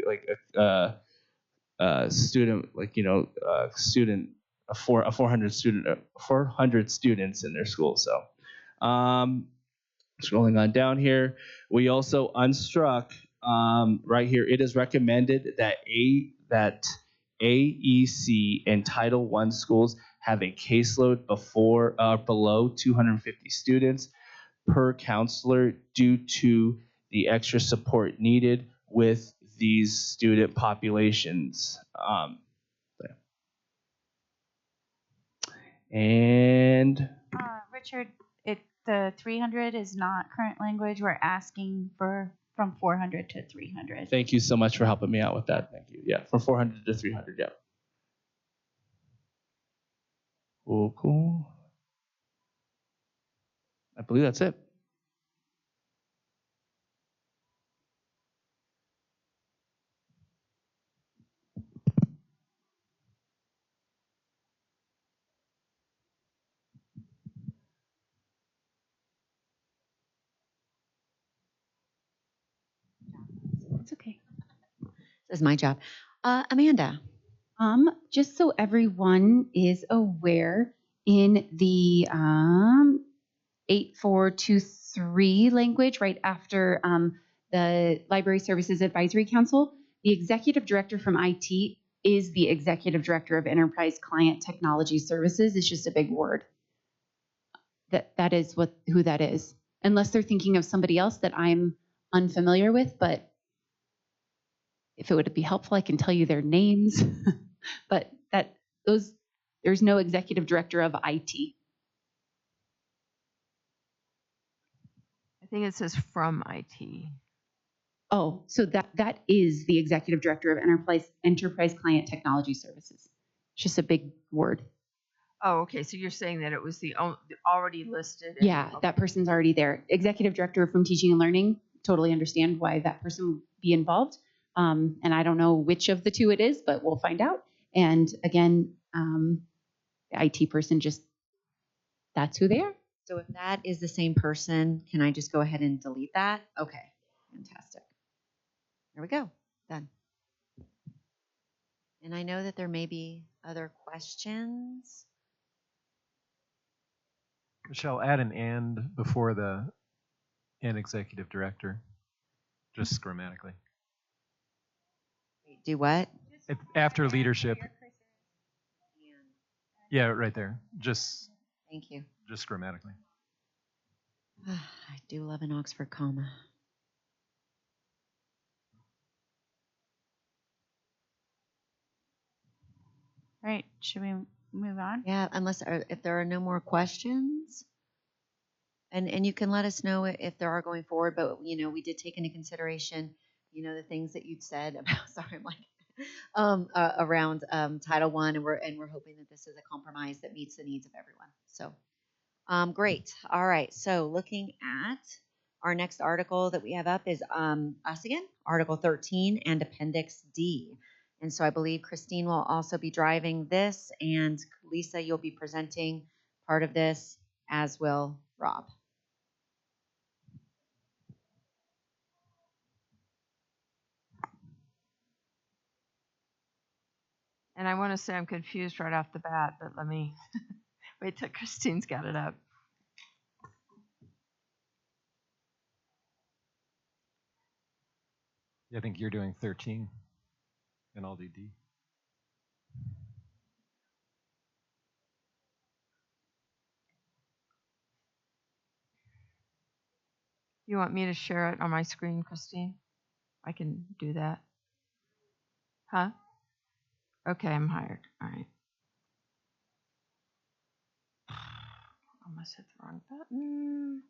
a student student a 400 students in their school. So scrolling on down here, we also unstruck right here. It is recommended that AEC and Title I schools have a caseload below 250 students per counselor due to the extra support needed with these student populations. Richard, the 300 is not current language. We're asking for from 400 to 300. Thank you so much for helping me out with that. Thank you. Yeah, from 400 to 300. Yeah. Cool. I believe that's it. It's okay. This is my job. Amanda. Just so everyone is aware, in the 8423 language, right after the Library Services Advisory Council, the executive director from IT is the executive director of Enterprise Client Technology Services. It's just a big word. That is who that is. Unless they're thinking of somebody else that I'm unfamiliar with, but if it would be helpful, I can tell you their names. But there's no executive director of IT. I think it says from IT. Oh, so that is the executive director of Enterprise Client Technology Services. It's just a big word. Oh, okay. So you're saying that it was the already listed? Yeah, that person's already there. Executive director from Teaching and Learning. Totally understand why that person would be involved. And I don't know which of the two it is, but we'll find out. And again, the IT person that's who they are. So if that is the same person, can I just go ahead and delete that? Okay, fantastic. There we go, done. And I know that there may be other questions. Michelle, add an and before the and executive director, just grammatically. Do what? After leadership. Yeah, right there. Thank you. Just grammatically. I do love an Oxford comma. All right, should we move on? Yeah, if there are no more questions. And you can let us know if there are going forward, but we did take into consideration, the things that you'd said about around Title I, and we're hoping that this is a compromise that meets the needs of everyone. So great. All right. So looking at our next article that we have up is us again, Article 13 and Appendix D. And so I believe Christine will also be driving this, and Lisa, you'll be presenting part of this, as will Rob. And I want to say I'm confused right off the bat, but let me wait till Christine's got it up. Yeah, I think you're doing 13 and I'll do D. You want me to share it on my screen, Christine? I can do that. Huh? Okay, I'm hired. All right. Almost hit the wrong button.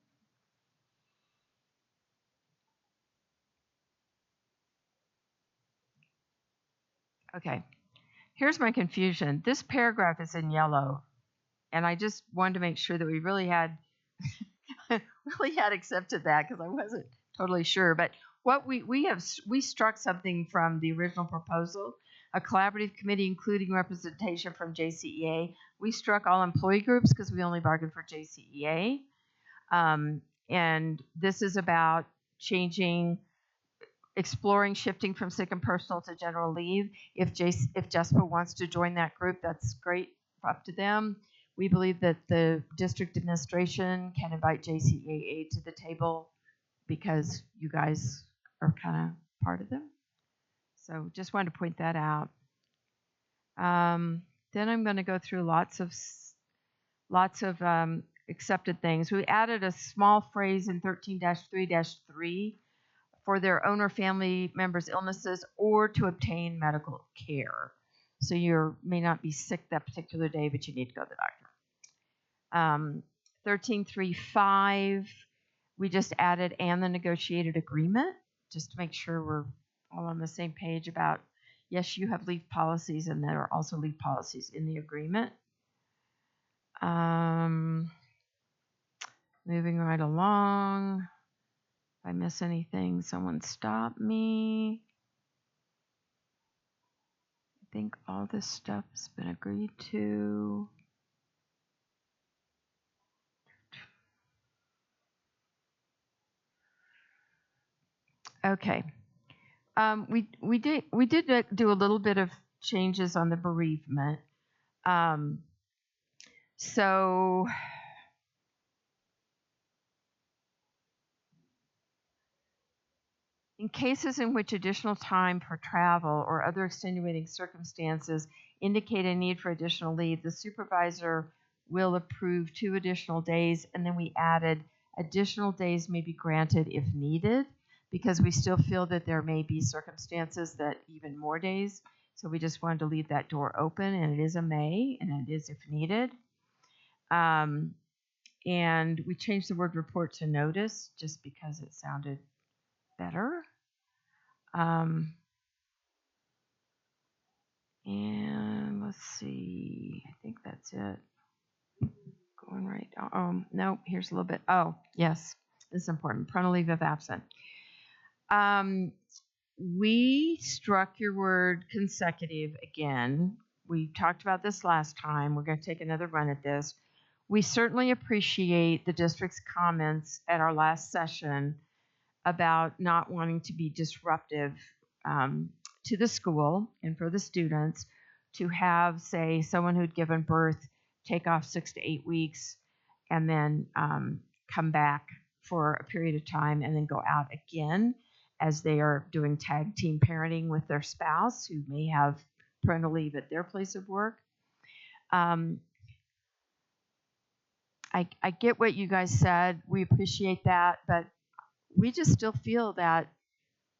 Okay. Here's my confusion. This paragraph is in yellow, and I just wanted to make sure that we really had accepted that because I wasn't totally sure. But what we struck something from the original proposal, a collaborative committee including representation from JCEA. We struck all employee groups because we only bargained for JCEA. And this is about exploring shifting from sick and personal to general leave. If JESPA wants to join that group, that's great, up to them. We believe that the district administration can invite JCEA to the table because you guys are kind of part of them. So just wanted to point that out. Then I'm going to go through lots of accepted things. We added a small phrase in 13-3-3 for their own or family members' illnesses or to obtain medical care. So you may not be sick that particular day, but you need to go to the doctor. 13.3.5, we just added and the negotiated agreement, just to make sure we're all on the same page about, yes, you have leave policies and there are also leave policies in the agreement. Moving right along. If I miss anything, someone stop me. I think all this stuff's been agreed to. Okay. We did do a little bit of changes on the bereavement. So in cases in which additional time for travel or other extenuating circumstances indicate a need for additional leave, the supervisor will approve 2 additional days, and then we added additional days may be granted if needed, because we still feel that there may be circumstances that even more days. So we just wanted to leave that door open, and it is a may, and it is if needed. And we changed the word report to notice just because it sounded better. And let's see, I think that's it. Going right. No, here's a little bit. Oh, yes, this is important. Parental leave if absent. We struck your word consecutive again. We talked about this last time. We're going to take another run at this. We certainly appreciate the district's comments at our last session about not wanting to be disruptive to the school and for the students to have, say, someone who'd given birth take off 6 to 8 weeks and then come back for a period of time and then go out again as they are doing tag team parenting with their spouse who may have parental leave at their place of work. I get what you guys said. We appreciate that, but we just still feel that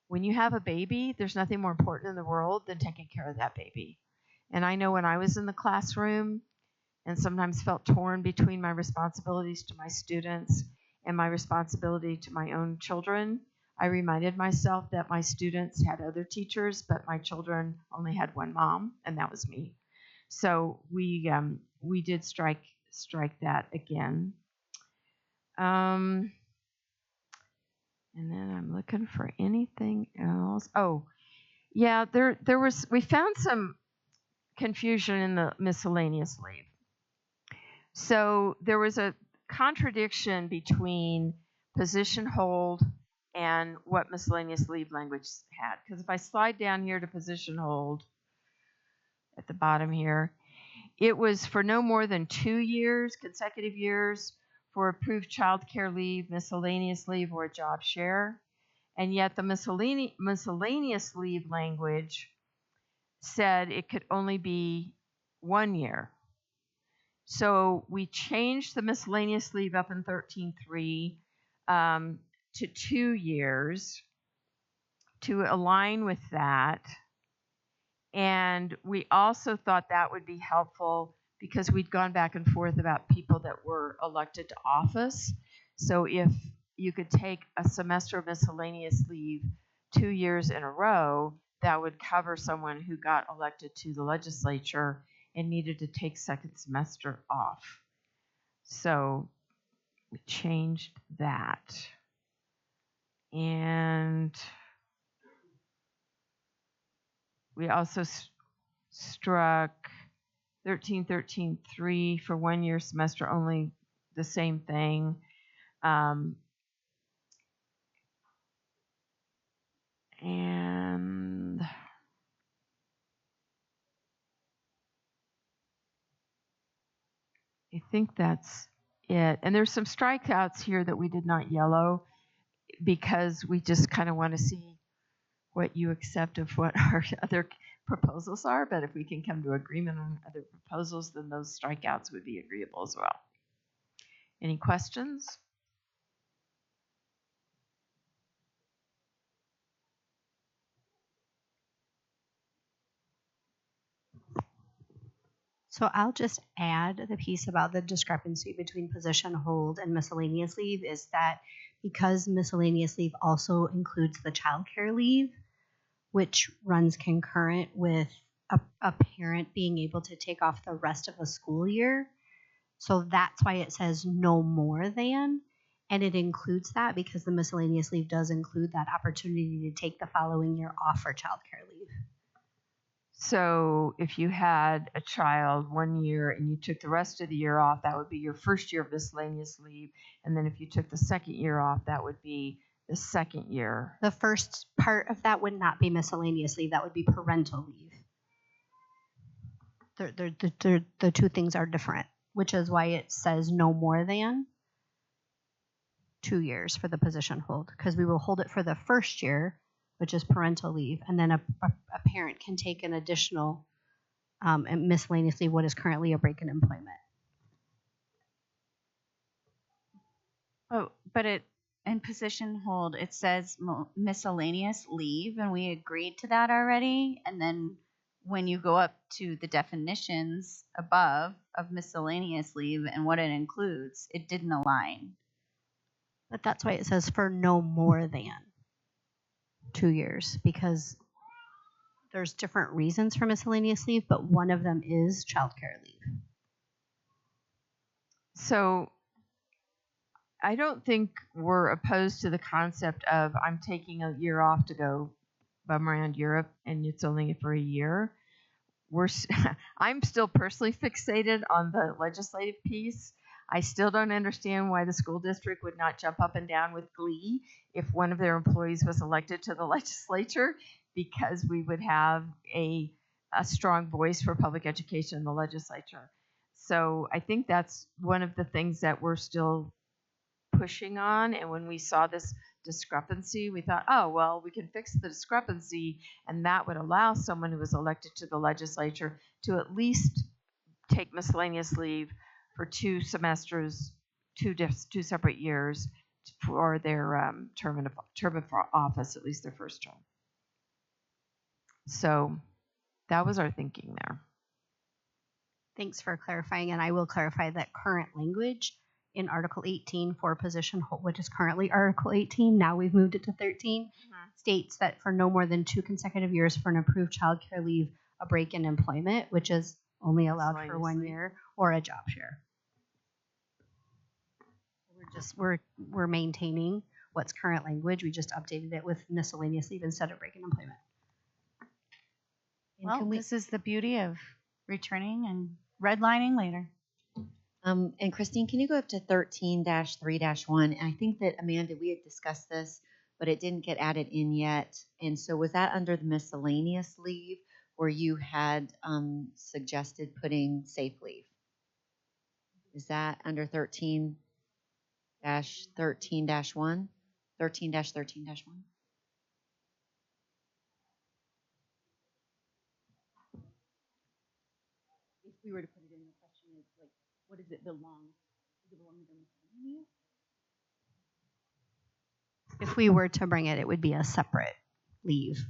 when you have a baby, there's nothing more important in the world than taking care of that baby. And I know when I was in the classroom and sometimes felt torn between my responsibilities to my students and my responsibility to my own children, I reminded myself that my students had other teachers, but my children only had one mom, and that was me. So we did strike that again. And then I'm looking for anything else. Oh, yeah, we found some confusion in the miscellaneous leave. So there was a contradiction between position hold and what miscellaneous leave language had. Because if I slide down here to position hold, at the bottom here. It was for no more than 2 years, consecutive years, for approved child care leave, miscellaneous leave, or a job share. And yet the miscellaneous leave language said it could only be 1 year. So we changed the miscellaneous leave up in 13.3 to 2 years to align with that. And we also thought that would be helpful because we'd gone back and forth about people that were elected to office. So if you could take a semester of miscellaneous leave 2 years in a row, that would cover someone who got elected to the legislature and needed to take second semester off. So we changed that. And we also struck 13.13.3 for 1 year semester only, the same thing. And I think that's it. And there's some strikeouts here that we did not yellow because we just kind of want to see what you accept of what our other proposals are. But if we can come to agreement on other proposals, then those strikeouts would be agreeable as well. Any questions? So I'll just add the piece about the discrepancy between position hold and miscellaneous leave is that because miscellaneous leave also includes the child care leave, which runs concurrent with a parent being able to take off the rest of a school year. So that's why it says no more than, and it includes that because the miscellaneous leave does include that opportunity to take the following year off for child care leave. So if you had a child 1 year and you took the rest of the year off, that would be your first year of miscellaneous leave. And then if you took the second year off, that would be the second year. The first part of that would not be miscellaneous leave. That would be parental leave. The two things are different, which is why it says no more than 2 years for the position hold, because we will hold it for the first year, which is parental leave, and then a parent can take an additional miscellaneous leave, what is currently a break in employment. Oh, but it in position hold it says miscellaneous leave, and we agreed to that already. And then when you go up to the definitions above of miscellaneous leave and what it includes, it didn't align. But that's why it says for no more than 2 years, because there's different reasons for miscellaneous leave, but one of them is childcare leave. So I don't think we're opposed to the concept of I'm taking a year off to go bum around Europe and it's only for a year. I'm still personally fixated on the legislative piece. I still don't understand why the school district would not jump up and down with glee if one of their employees was elected to the legislature, because we would have a strong voice for public education in the legislature. So I think that's one of the things that we're still pushing on. And when we saw this discrepancy, we thought, oh, well, we can fix the discrepancy, and that would allow someone who was elected to the legislature to at least take miscellaneous leave for 2 semesters, two separate years for their term of office, at least their first term. So that was our thinking there. Thanks for clarifying, and I will clarify that current language in Article 18 for position hold, which is currently Article 18, now we've moved it to 13, states that for no more than 2 consecutive years for an approved child care leave, a break in employment, which is only allowed for 1 year, or a job share. We're maintaining what's current language. We just updated it with miscellaneous leave instead of break in employment. Well, this is the beauty of returning and redlining later. And Christine, can you go up to 13-3-1? And I think that, Amanda, we had discussed this, but it didn't get added in yet. And so was that under the miscellaneous leave where you had suggested putting safe leave. Is that under 13-13-1? 13-13-1? If we were to put it in, the question is like, what does it belong? Does it belong under miscellaneous? If we were to bring it, it would be a separate leave,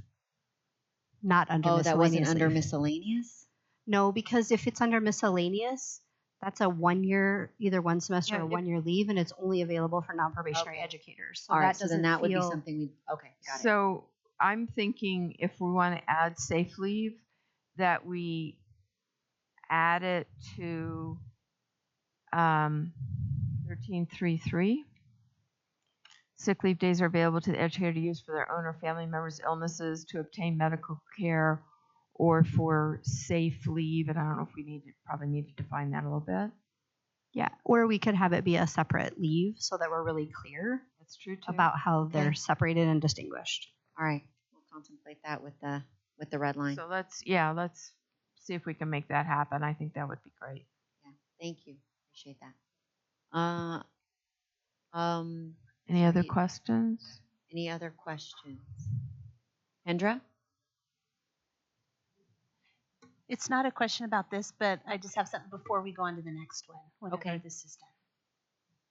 not under Oh, that wasn't miscellaneous under leave. miscellaneous? No, because if it's under miscellaneous, that's a 1 year, either one semester Yeah, or if- 1 year leave, and it's only available for non-probationary Okay. educators. So All right, that so then doesn't that would be feel- something we, okay, got it. So I'm thinking if we want to add safe leave, that we add it to 1333. Sick leave days are available to the educator to use for their own or family members' illnesses, to obtain medical care, or for safe leave. And I don't know if we probably need to define that a little bit. Yeah, or we could have it be a separate leave so that we're really clear That's true too. about how they're Okay. separated and distinguished. All right, we'll contemplate that with the red line. So let's see if we can make that happen. I think that would be great. Yeah, thank you. Appreciate that. Any other you- questions? Any other questions? Kendra? It's not a question about this, but I just have something before we go on to the next one. Whenever Okay. this is done.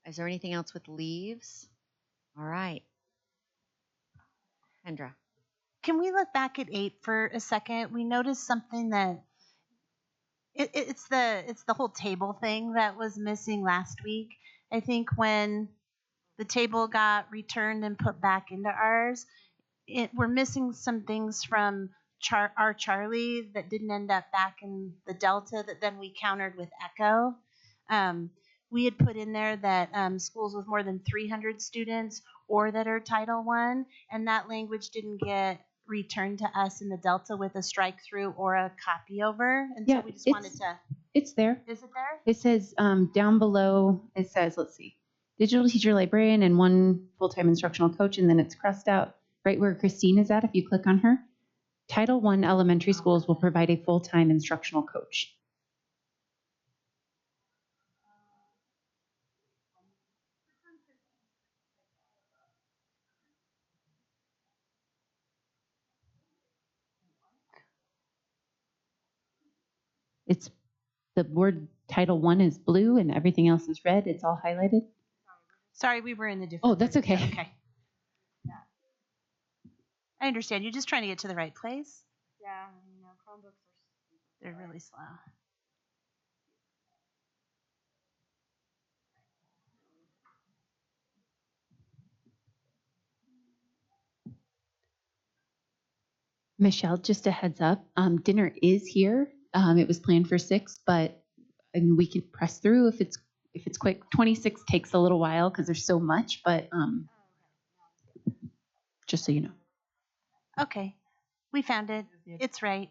Is there anything else with leaves? All right. Kendra? Can we look back at 8 for a second? We noticed something that it's the whole table thing that was missing last week. I think when the table got returned and put back into ours, we're missing some things from our Charlie that didn't end up back in the Delta that then we countered with Echo. We had put in there that schools with more than 300 students or that are Title I, and that language didn't get returned to us in the Delta with a strike through or a copy over. And Yeah, so we just wanted to. It's there. Is it there? It says down below, it says, let's see, digital teacher librarian and 1 full-time instructional coach, and then it's crossed out right where Christine is at. If you click on her, Title I elementary schools will provide a full-time instructional coach. It's the word Title I is blue and everything else is red. It's all highlighted. Sorry, we were in the different. Oh, that's okay. Okay. Yeah. I understand. You're just trying to get to the right place. Yeah, Chromebooks are. They're really slow. Michelle, just a heads up. Dinner is here. It was planned for 6, but I mean, we can press through if it's quick. 26 takes a little while because there's so much, but just so you know. Okay. We found it. It's right.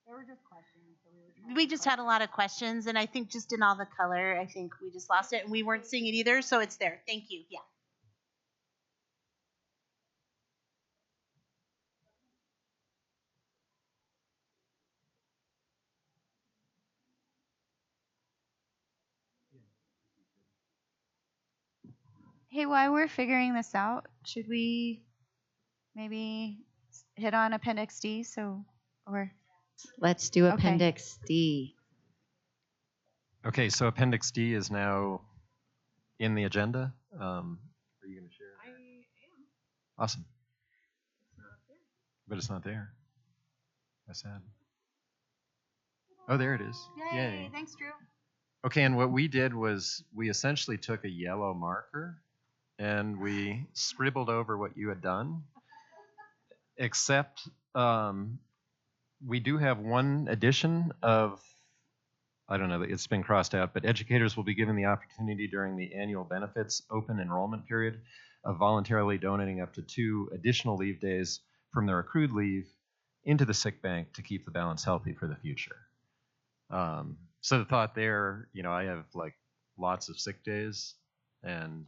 There were just questions, so we were We just had a lot of questions, and I think just in all the color, I think we just lost it, and we weren't seeing it either, so it's there. Thank you. Yeah. Hey, while we're figuring this out, should we maybe hit on Appendix D? Let's do Okay. Appendix D. Okay, so Appendix D is now in the agenda. Are you going to share? I am. Awesome. It's not there. But it's not there. That's sad. Oh, there it is. Yay. Thanks, Drew. Okay, and what we did was we essentially took a yellow marker and we scribbled over what you had done, except we do have one addition of, I don't know, it's been crossed out, but educators will be given the opportunity during the annual benefits open enrollment period of voluntarily donating up to 2 additional leave days from their accrued leave into the sick bank to keep the balance healthy for the future. So the thought there, I have like lots of sick days, and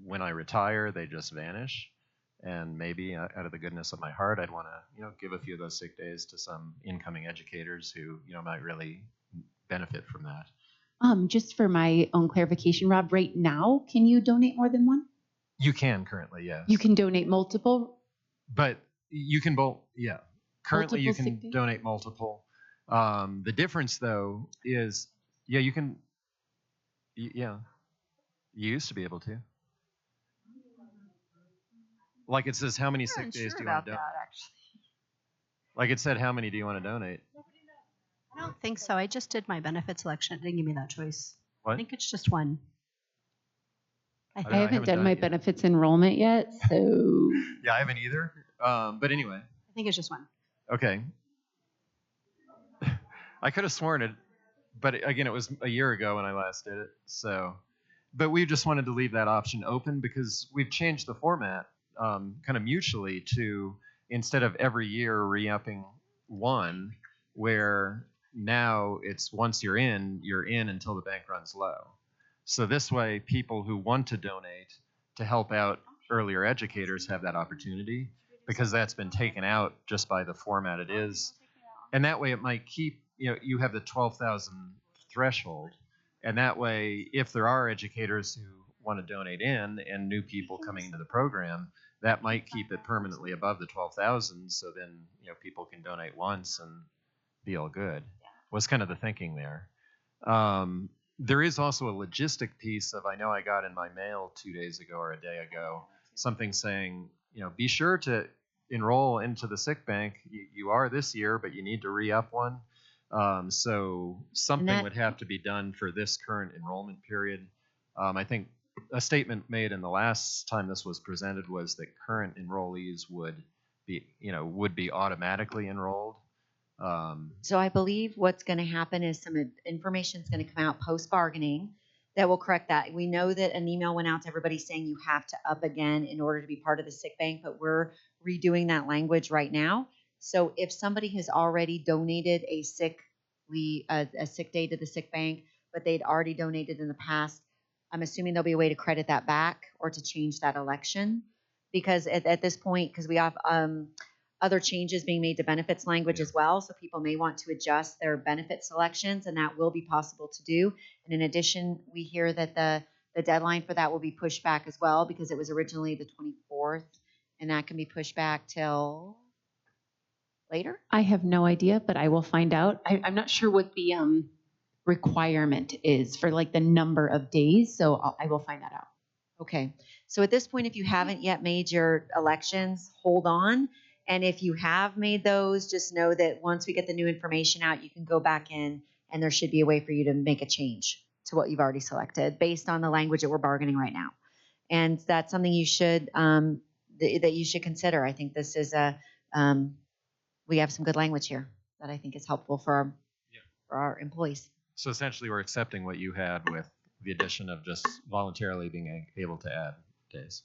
when I retire, they just vanish. And maybe out of the goodness of my heart, I'd want to, give a few of those sick days to some incoming educators who, might really benefit from that. Just for my own clarification, Rob, right now, can you donate more than one? You can currently, yes. You can donate multiple? But you can both, yeah. Currently, you Multiple can sick days? donate multiple. The difference, though, is, you can, yeah. You used to be able to. Like it says, how many sick days do you want to donate? actually. Like it said, how many do you want to donate? I don't think so. I just did my benefit selection. It didn't give me that choice. What? I think it's just one. I haven't done my benefits enrollment yet, so. Yeah, I haven't either. But anyway. I think it's just one. Okay. I could have sworn it, but again, it was a year ago when I last did it. So, but we just wanted to leave that option open because we've changed the format kind of mutually to instead of every year re-upping one, where now it's once you're in until the bank runs low. So this way, people who want to donate to help out earlier educators have that opportunity because that's been taken out just by the format it is. And that way it might keep, you have the 12,000 threshold. And that way, if there are educators who want to donate in and new people coming into the program, that might keep it permanently above the 12,000. So then, people can donate once and be all good. Was kind of the thinking there. There is also a logistic piece of, I know I got in my mail 2 days ago or a day ago, something saying, be sure to enroll into the sick bank. You are this year, but you need to re-up one. So something would have to be done for this current enrollment period. I think a statement made in the last time this was presented was that current enrollees would be automatically enrolled. So I believe what's going to happen is some information is going to come out post-bargaining that will correct that. We know that an email went out to everybody saying you have to up again in order to be part of the sick bank, but we're redoing that language right now. So if somebody has already donated a sick day to the sick bank, but they'd already donated in the past, I'm assuming there'll be a way to credit that back or to change that election. Because at this point, because we have other changes being made to benefits language as well. So people may want to adjust their benefit selections, and that will be possible to do. And in addition, we hear that the deadline for that will be pushed back as well because it was originally the 24th, and that can be pushed back till later. I have no idea, but I will find out. I'm not sure what the requirement is for like the number of days, so I will find that out. Okay. So at this point, if you haven't yet made your elections, hold on. And if you have made those, just know that once we get the new information out, you can go back in and there should be a way for you to make a change to what you've already selected based on the language that we're bargaining right now. And that's something you should, that you should consider. I think this is we have some good language here that I think is helpful for our employees. So essentially we're accepting what you had with the addition of just voluntarily being able to add days.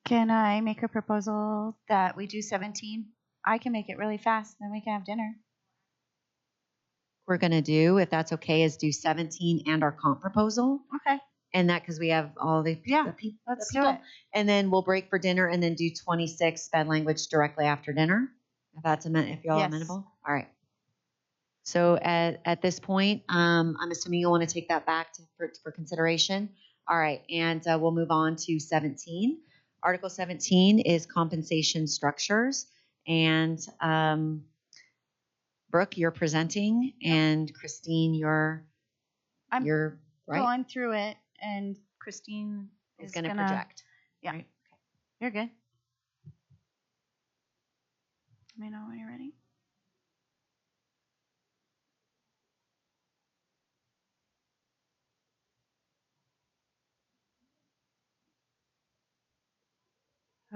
Can I make a proposal that we do 17? I can make it really fast, then we can have dinner. We're going to do, if that's okay, is do 17 and our comp proposal. Okay. And that because we have all the people. Let's do it. And then we'll break for dinner and then do 26 sped language directly after dinner. If that's if you're all amenable. All right. So at this point, I'm assuming you'll want to take that back for consideration. All right. And we'll move on to 17. Article 17 is compensation structures. And Brooke, you're presenting. And Christine, you're right? Going through it. And Christine is going to project. Yeah. Right? Okay. You're good. Let me know when you're ready.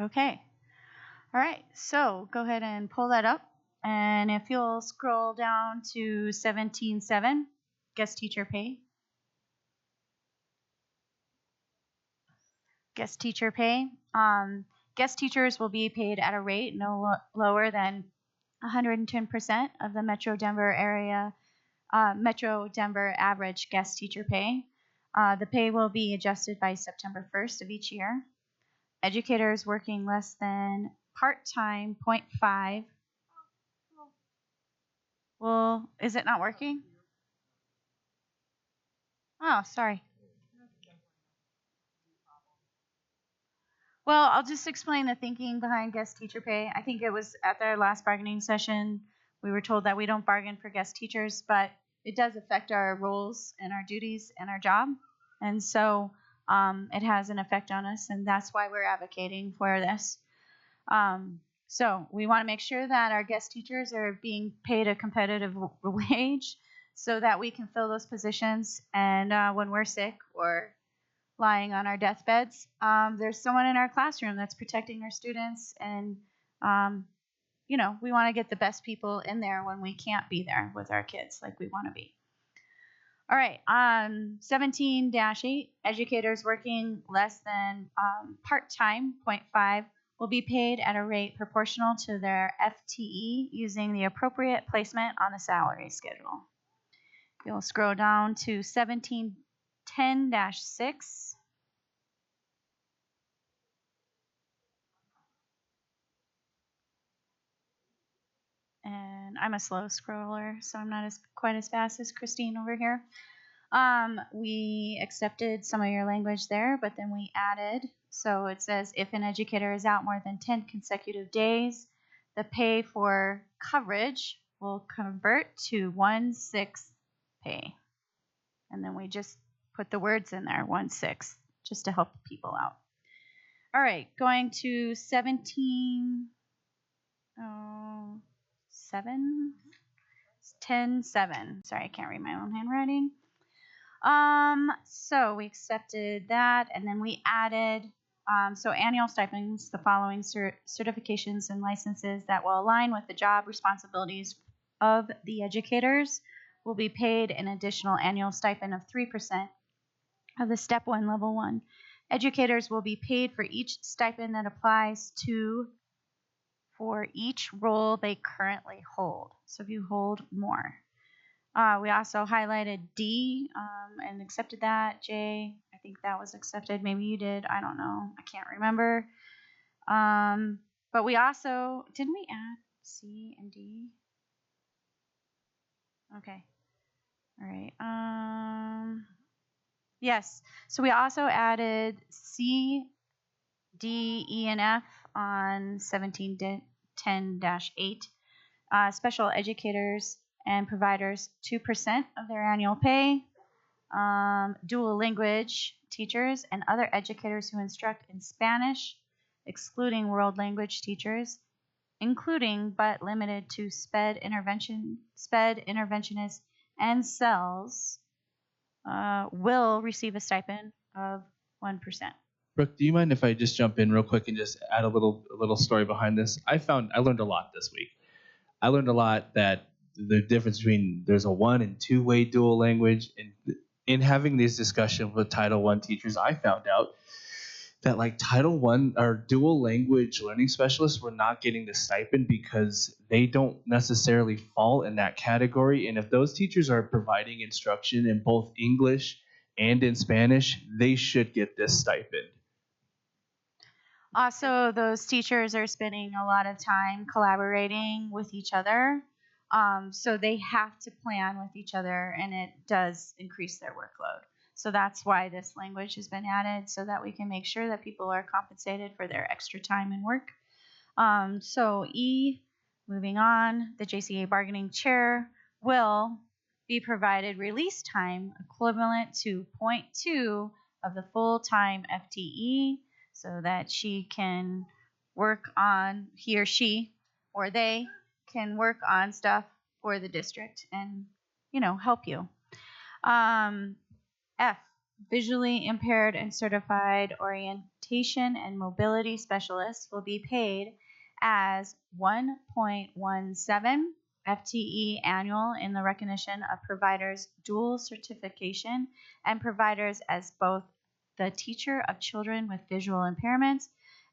Okay. All right. So go ahead and pull that up. And if you'll scroll down to 17.7, guest teacher pay. Guest teacher pay. Guest teachers will be paid at a rate no lower than 110% of the Metro Denver average guest teacher pay. The pay will be adjusted by September 1st of each year. Educators working less than part-time, 0.5. Well, is it not working? Oh, sorry. Well, I'll just explain the thinking behind guest teacher pay. I think it was at their last bargaining session, we were told that we don't bargain for guest teachers, but it does affect our roles and our duties and our job. And so it has an effect on us, and that's why we're advocating for this. So we want to make sure that our guest teachers are being paid a competitive wage so that we can fill those positions. And when we're sick or lying on our deathbeds, there's someone in our classroom that's protecting our students. And, we want to get the best people in there when we can't be there with our kids like we want to be. All right, 17-8, educators working less than part-time, 0.5, will be paid at a rate proportional to their FTE using the appropriate placement on the salary schedule. You'll scroll down to 1710-6. And I'm a slow scroller, so I'm not quite as fast as Christine over here. We accepted some of your language there, but then we added, so it says if an educator is out more than 10 consecutive days, the pay for coverage will convert to 1/6 pay. And then we just put the words in there, 1/6, just to help people out. All right, going to 10-7. Sorry, I can't read my own handwriting. So we accepted that, and then we added so annual stipends, the following certifications and licenses that will align with the job responsibilities of the educators will be paid an additional annual stipend of 3% of the Step 1 Level 1. Educators will be paid for each stipend that applies for each role they currently hold. So if you hold more. We also highlighted D and accepted that. J, I think that was accepted. Maybe you did. I don't know. I can't remember. But we also, didn't we add C and D? Okay. All right. Yes. So we also added C, D, E, and F on 1710-8. Special educators and providers 2% of their annual pay. Dual language teachers and other educators who instruct in Spanish, excluding world language teachers, including but limited to SPED interventionists, and CELS, will receive a stipend of 1%. Brooke, do you mind if I just jump in real quick and just add a little story behind this? I learned a lot this week. I learned a lot that the difference between there's a 1 and 2-way dual language, and in having these discussions with Title I teachers, I found out that like Title I or dual language learning specialists were not getting the stipend because they don't necessarily fall in that category. And if those teachers are providing instruction in both English and in Spanish, they should get this stipend. Also, those teachers are spending a lot of time collaborating with each other. So they have to plan with each other, and it does increase their workload. So that's why this language has been added, so that we can make sure that people are compensated for their extra time and work. So E, moving on, the Jcea bargaining chair will be provided release time equivalent to 0.2 of the full-time FTE, so that he or she or they can work on stuff for the district and, help you. F, visually impaired and certified orientation and mobility specialists will be paid as 1.17 FTE annual in the recognition of providers' dual certification and providers as both the teacher of children with visual impairments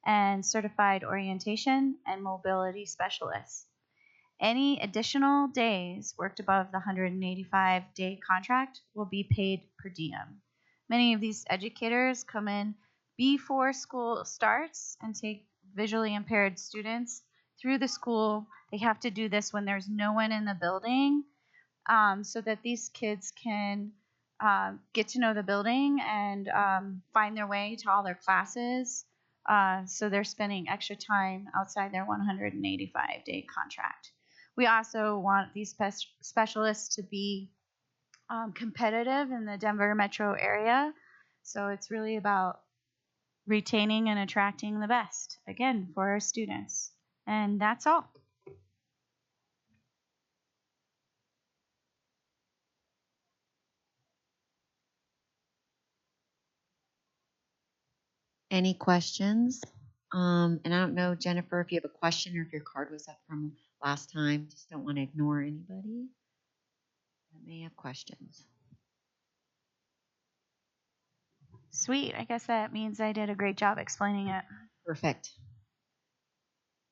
and certified orientation and mobility specialists. Any additional days worked above the 185-day contract will be paid per diem. Many of these educators come in before school starts and take visually impaired students through the school. They have to do this when there's no one in the building, so that these kids can get to know the building and find their way to all their classes. So they're spending extra time outside their 185-day contract. We also want these specialists to be competitive in the Denver metro area. So it's really about retaining and attracting the best, again, for our students. And that's all. Any questions? And I don't know, Jennifer, if you have a question or if your card was up from last time. Just don't want to ignore anybody that may have questions. Sweet. I guess that means I did a great job explaining it. Perfect.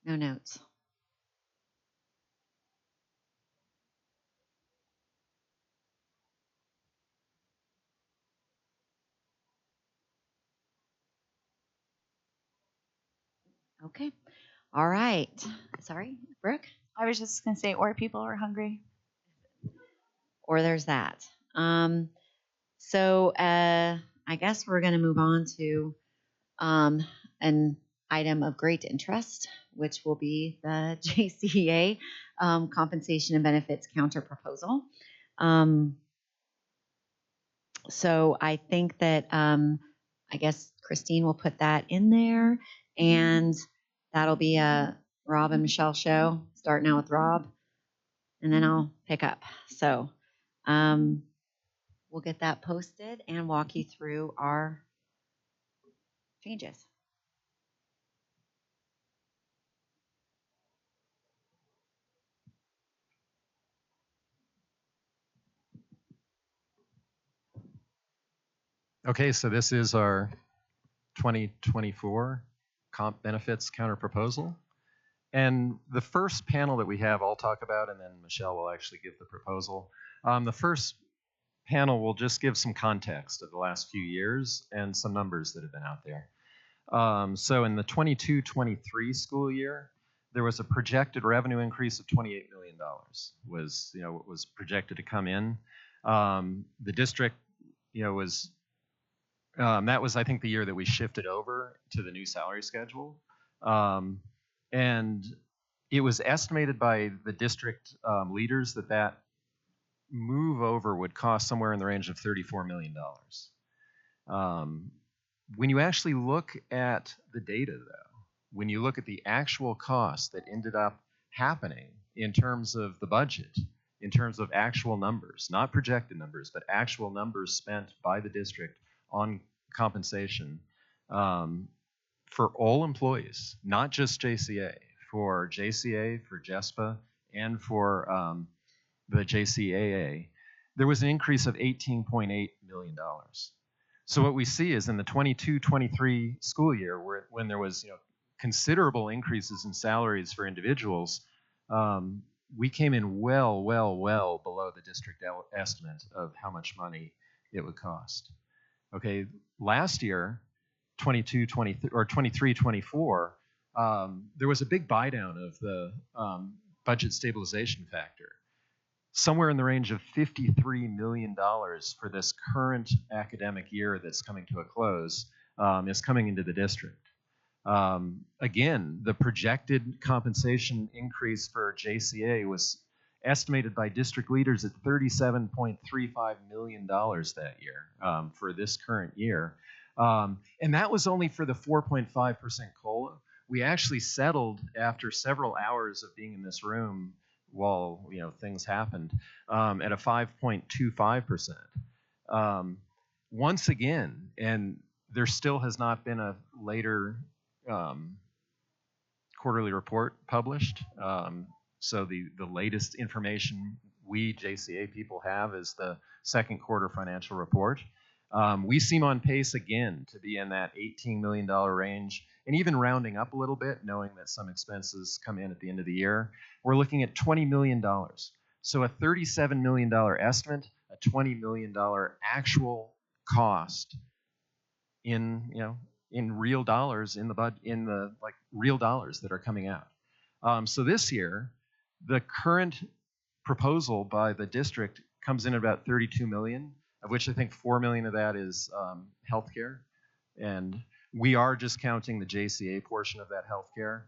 No notes. Okay. All right. Sorry, Brooke? I was just going to say, or people are hungry. Or there's that. So I guess we're going to move on to an item of great interest, which will be the JCEA compensation and benefits counter proposal. So I think that I guess Christine will put that in there, and that'll be a Rob and Michelle show, starting out with Rob, and then I'll pick up. So we'll get that posted and walk you through our changes. Okay, so this is our 2024 comp benefits counter proposal. And the first panel that we have, I'll talk about, and then Michelle will actually give the proposal. The first panel will just give some context of the last few years and some numbers that have been out there. So in the 22-23 school year, there was a projected revenue increase of $28 million was projected to come in. The district, was that was, I think, the year that we shifted over to the new salary schedule. And it was estimated by the district leaders that move over would cost somewhere in the range of $34 million. When you actually look at the data, though, when you look at the actual cost that ended up happening in terms of the budget, in terms of actual numbers, not projected numbers, but actual numbers spent by the district on compensation for all employees, not just JCA, for JCA, for JESPA, and for the JCAA, there was an increase of $18.8 million. So what we see is in the 22-23 school year, when there was considerable increases in salaries for individuals, we came in well below the district estimate of how much money it would cost. Okay, last year, 22-23 or 23-24, there was a big buy down of the budget stabilization factor. Somewhere in the range of $53 million for this current academic year that's coming to a close is coming into the district. Again, the projected compensation increase for JCA was estimated by district leaders at $37.35 million that year for this current year. And that was only for the 4.5% COLA. We actually settled after several hours of being in this room while things happened at a 5.25%. Once again, and there still has not been a later quarterly report published. So the latest information we JCA people have is the second quarter financial report. We seem on pace again to be in that $18 million range, and even rounding up a little bit, knowing that some expenses come in at the end of the year. We're looking at $20 million. So a $37 million estimate, a $20 million actual cost in in real dollars in the like real dollars that are coming out. So this year, the current proposal by the district comes in at about 32 million, of which I think 4 million of that is healthcare, and we are just counting the Jcea portion of that healthcare.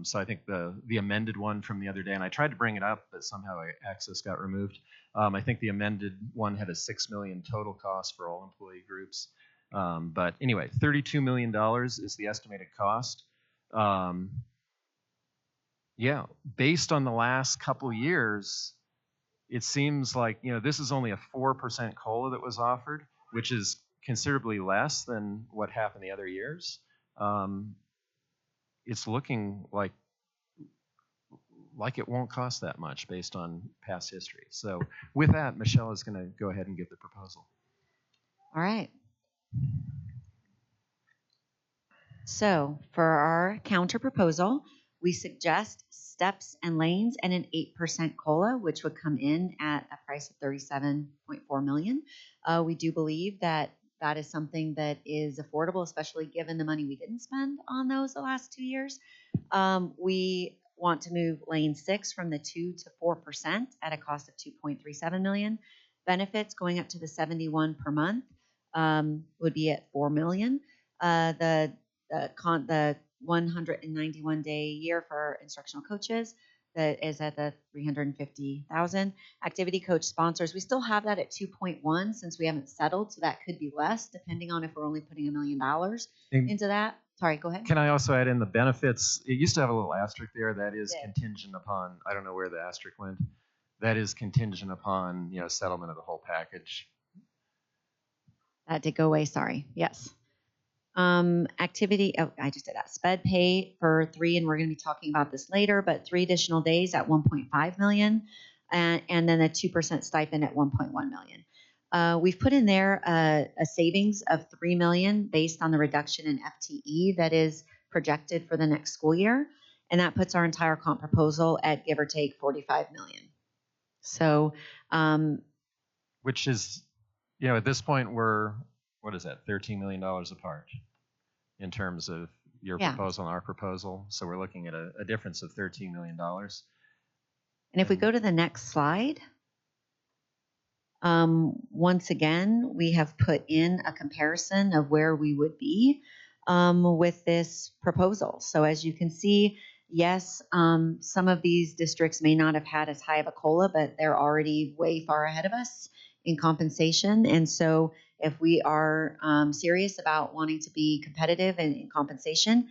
So I think the amended one from the other day, and I tried to bring it up, but somehow access got removed. I think the amended one had a $6 million total cost for all employee groups. But anyway, $32 million is the estimated cost. Yeah, based on the last couple years, it seems like, this is only a 4% COLA that was offered, which is considerably less than what happened the other years. It's looking like it won't cost that much based on past history. So with that, Michelle is going to go ahead and give the proposal. All right. So for our counter proposal, we suggest steps and lanes and an 8% COLA, which would come in at a price of $37.4 million. We do believe that is something that is affordable, especially given the money we didn't spend on those the last 2 years. We want to move lane 6 from the 2 to 4% at a cost of $2.37 million. Benefits going up to the 71 per month would be at $4 million. The 191 day a year for instructional coaches that is at the $350,000. Activity coach sponsors, we still have that at 2.1 since we haven't settled, so that could be less depending on if we're only putting $1 million into that. Sorry, go ahead. Can I also add in the benefits? It used to have a little asterisk there. That is contingent upon, I don't know where the asterisk went. That is contingent upon, settlement of the whole package. That did go away, sorry. Yes. Activity, I just did that. SPED pay for 3, and we're going to be talking about this later, but 3 additional days at $1.5 million, and then a 2% stipend at $1.1 million. We've put in there a savings of $3 million based on the reduction in FTE that is projected for the next school year, and that puts our entire comp proposal at give or take $45 million. So, which is, at this point we're, what is that, $13 million apart in terms of your proposal and our proposal. So we're looking at a difference of $13 million. And if we go to the next slide, once again, we have put in a comparison of where we would be with this proposal. So as you can see, yes, some of these districts may not have had as high of a COLA, but they're already way far ahead of us in compensation. And so if we are serious about wanting to be competitive in compensation,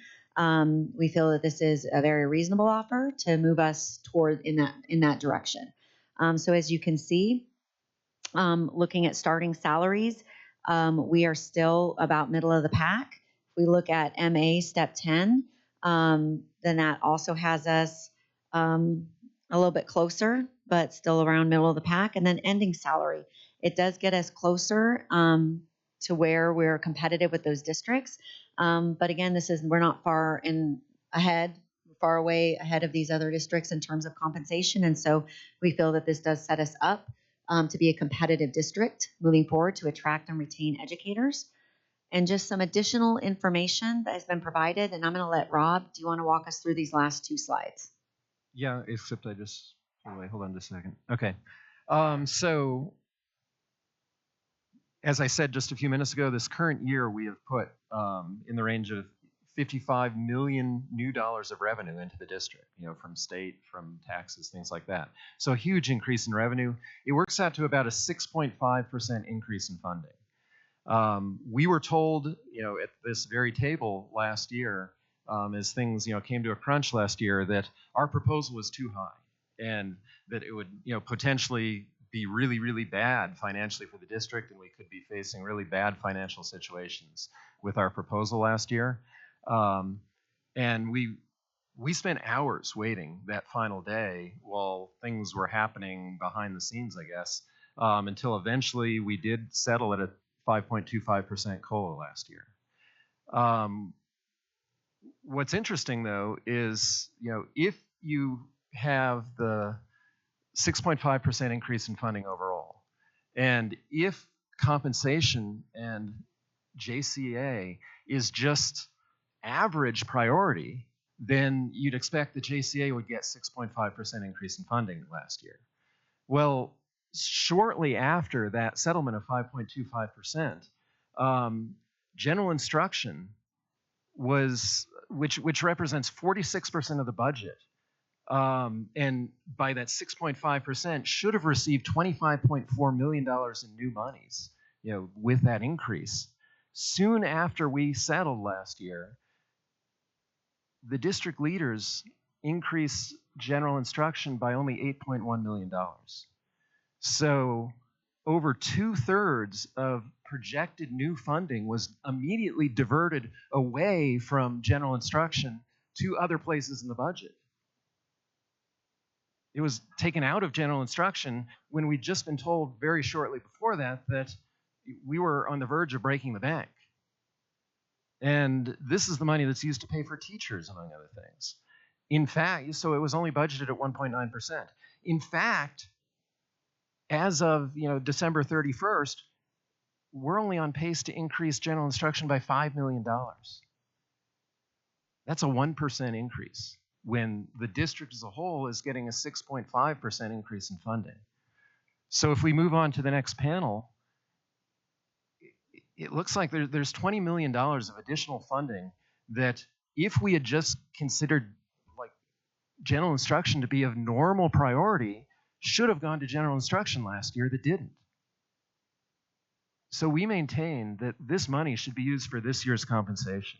we feel that this is a very reasonable offer to move us toward in that direction. So as you can see, looking at starting salaries, we are still about middle of the pack. If we look at MA step 10, then that also has us a little bit closer, but still around middle of the pack. And then ending salary, it does get us closer to where we're competitive with those districts. But again, we're not far away ahead of these other districts in terms of compensation. And so we feel that this does set us up to be a competitive district moving forward to attract and retain educators. And just some additional information that has been provided. And I'm going to let Rob, do you want to walk us through these last 2 slides? Yeah, except hold on just a second. Okay. So as I said just a few minutes ago, this current year we have put in the range of $55 million new dollars of revenue into the district, from state, from taxes, things like that. So a huge increase in revenue. It works out to about a 6.5% increase in funding. We were told, at this very table last year, as things, came to a crunch last year, that our proposal was too high and that it would, potentially be really, really bad financially for the district, and we could be facing really bad financial situations with our proposal last year. And we spent hours waiting that final day while things were happening behind the scenes, I guess, until eventually we did settle at a 5.25% COLA last year. What's interesting, though, is, if you have the 6.5% increase in funding overall, and if compensation and JCA is just average priority, then you'd expect the JCA would get 6.5% increase in funding last year. Well, shortly after that settlement of 5.25%, general instruction was, which represents 46% of the budget, and by that 6.5%, should have received $25.4 million in new monies, with that increase. Soon after we settled last year, the district leaders increased general instruction by only $8.1 million. So over 2/3 of projected new funding was immediately diverted away from general instruction to other places in the budget. It was taken out of general instruction when we'd just been told very shortly before that we were on the verge of breaking the bank. And this is the money that's used to pay for teachers, among other things. In fact, so it was only budgeted at 1.9%. In fact, as of December 31st, we're only on pace to increase general instruction by $5 million. That's a 1% increase when the district as a whole is getting a 6.5% increase in funding. So if we move on to the next panel, it looks like there's $20 million of additional funding that, if we had just considered general instruction to be of normal priority, should have gone to general instruction last year that didn't. So we maintain that this money should be used for this year's compensation.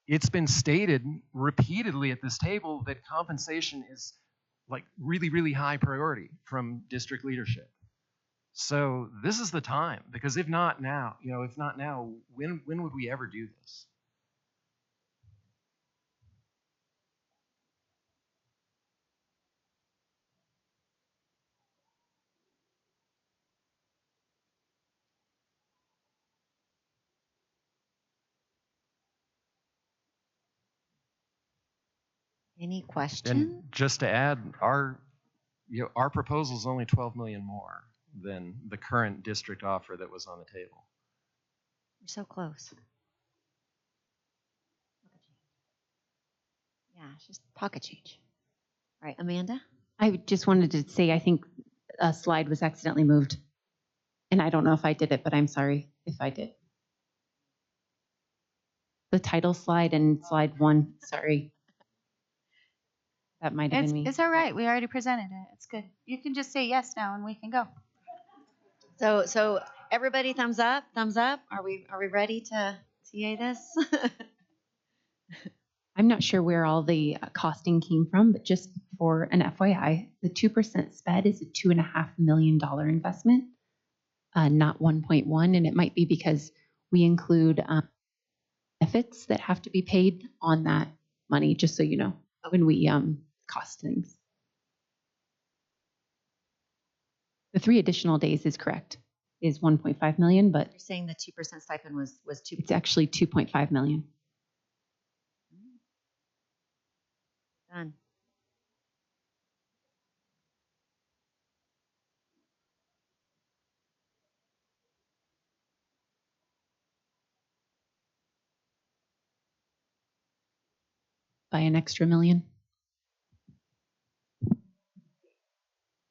It's been stated repeatedly at this table that compensation is really, really high priority from district leadership. So this is the time, because if not now, when would we ever do this? Any questions? And just to add, our proposal is only $12 million more than the current district offer that was on the table. You're so close. Yeah, it's just pocket change. All right, Amanda? I just wanted to say, I think a slide was accidentally moved. And I don't know if I did it, but I'm sorry if I did. The title slide and slide 1, sorry. That might have been me. It's all right. We already presented it. It's good. You can just say yes now and we can go. So everybody, thumbs up, thumbs up. Are we ready to TA this? I'm not sure where all the costing came from, but just for an FYI, the 2% SPED is a $2.5 million investment, not 1.1. And it might be because we include benefits that have to be paid on that money, just so you know, when we cost things. The 3 additional days is correct, is 1.5 million, but You're saying the 2% stipend was 2. it's actually 2.5 million. Done. By an extra million.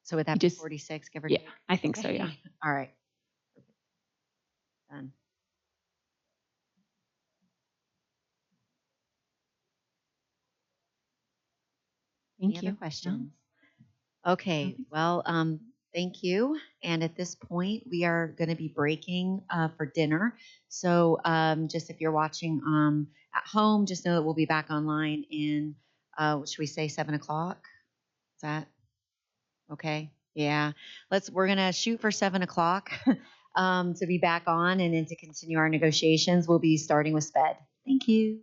So would that be 46, give or take? Yeah, I think so, yeah. All right. Perfect. Done. Thank Any you. other questions? Okay, well, thank you. And at this point, we are going to be breaking for dinner. So just if you're watching at home, just know that we'll be back online in, should we say 7 o'clock? Is that okay? Yeah. We're going to shoot for 7 o'clock to be back on, and then to continue our negotiations, we'll be starting with SPED. Thank you.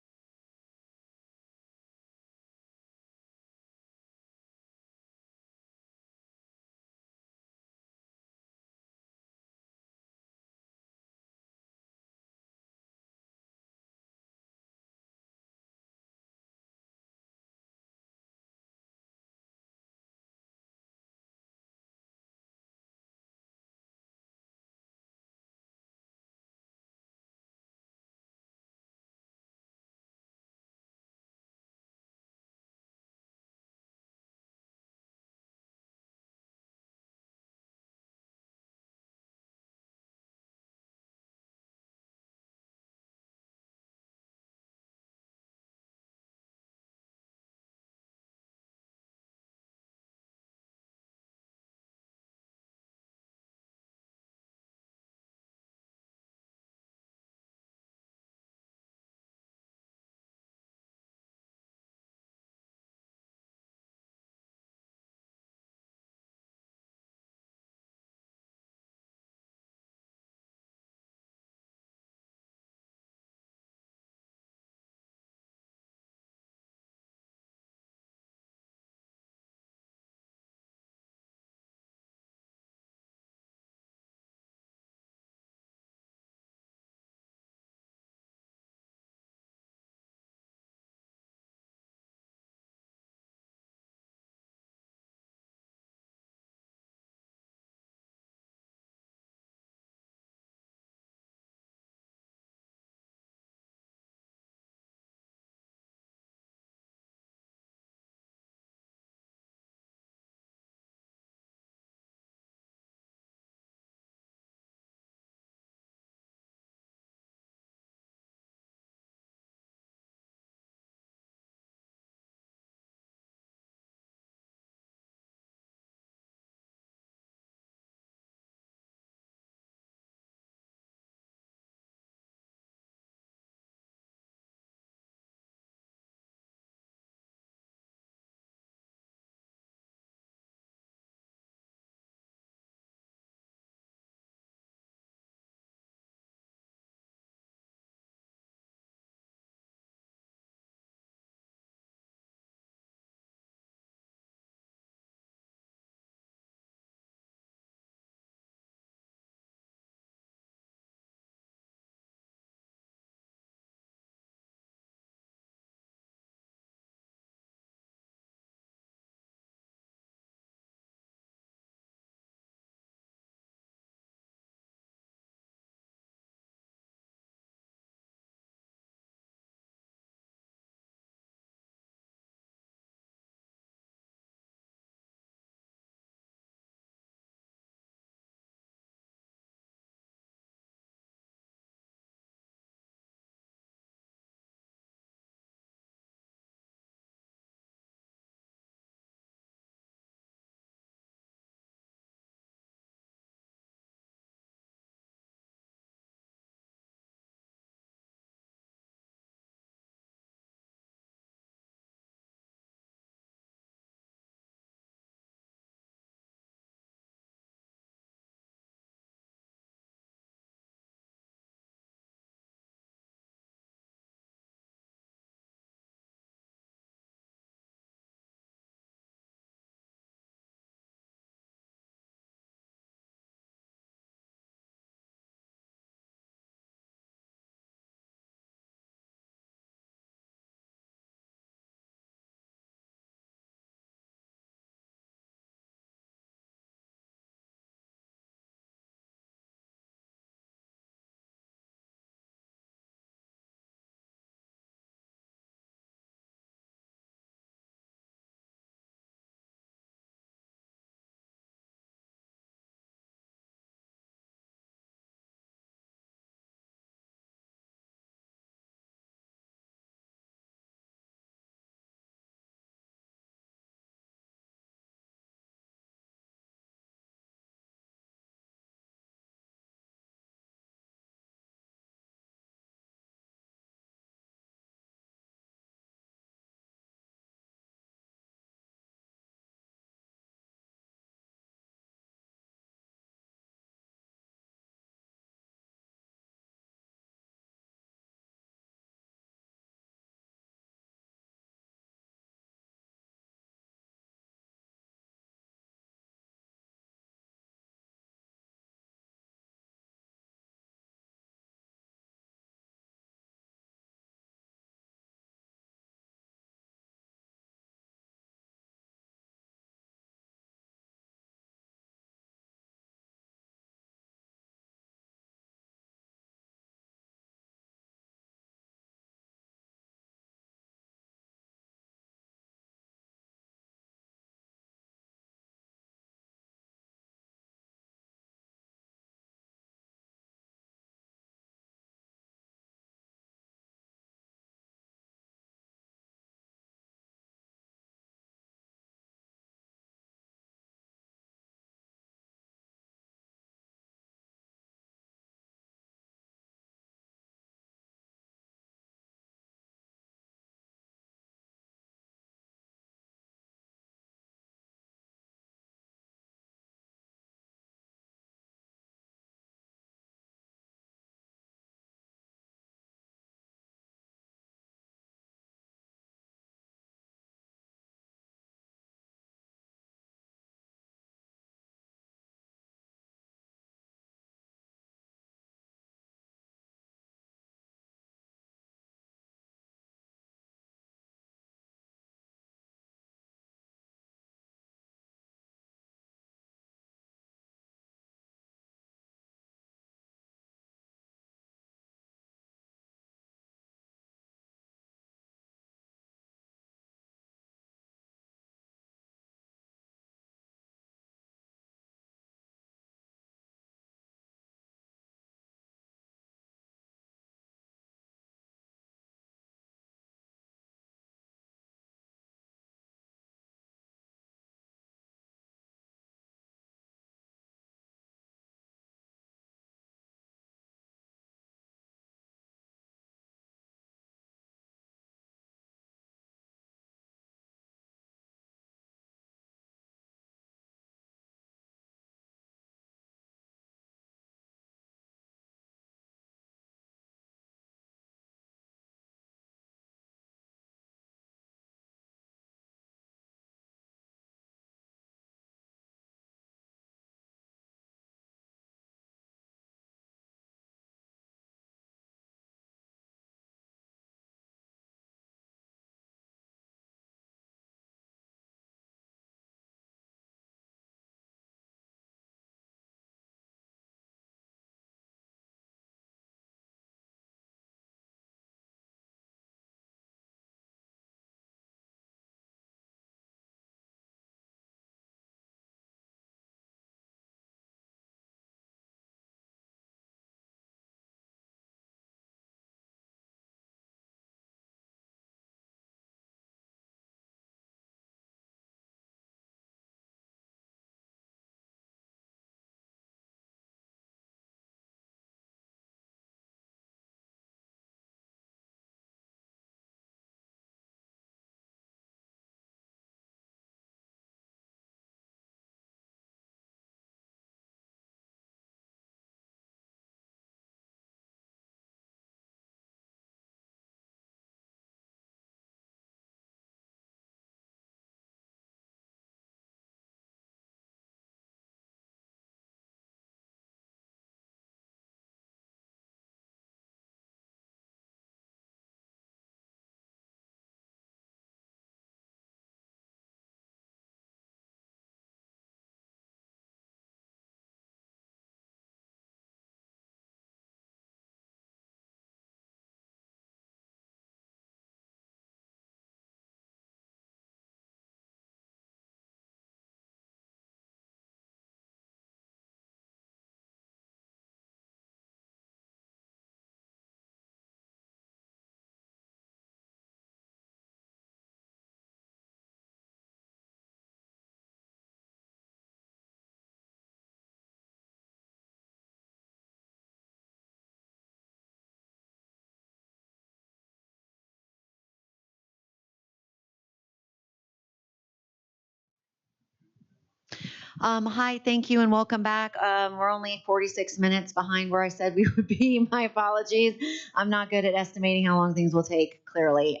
Hi, thank you, and welcome back. We're only 46 minutes behind where I said we would be. My apologies. I'm not good at estimating how long things will take, clearly.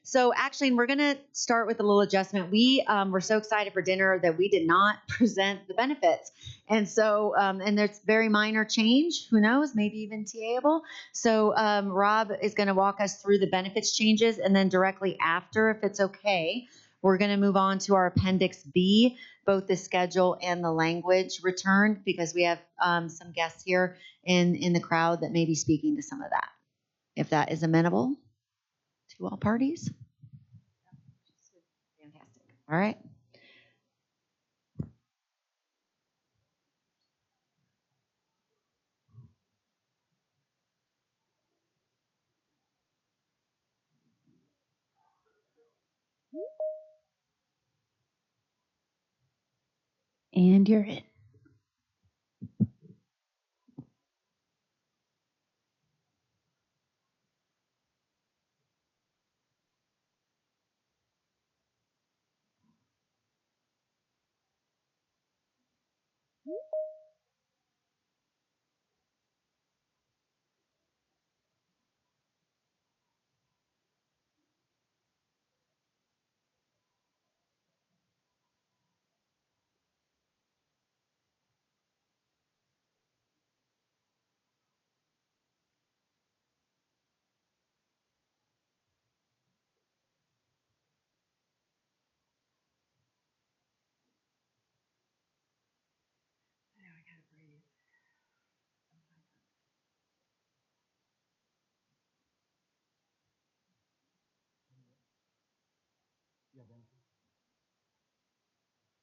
So actually, we're going to start with a little adjustment. We were so excited for dinner that we did not present the benefits. And so, and there's very minor change, who knows, maybe even TAable. So Rob is going to walk us through the benefits changes, and then directly after, if it's okay, we're going to move on to our Appendix B, both the schedule and the language returned, because we have some guests here in the crowd that may be speaking to some of that, if that is amenable to all parties. Fantastic. All right. And you're in.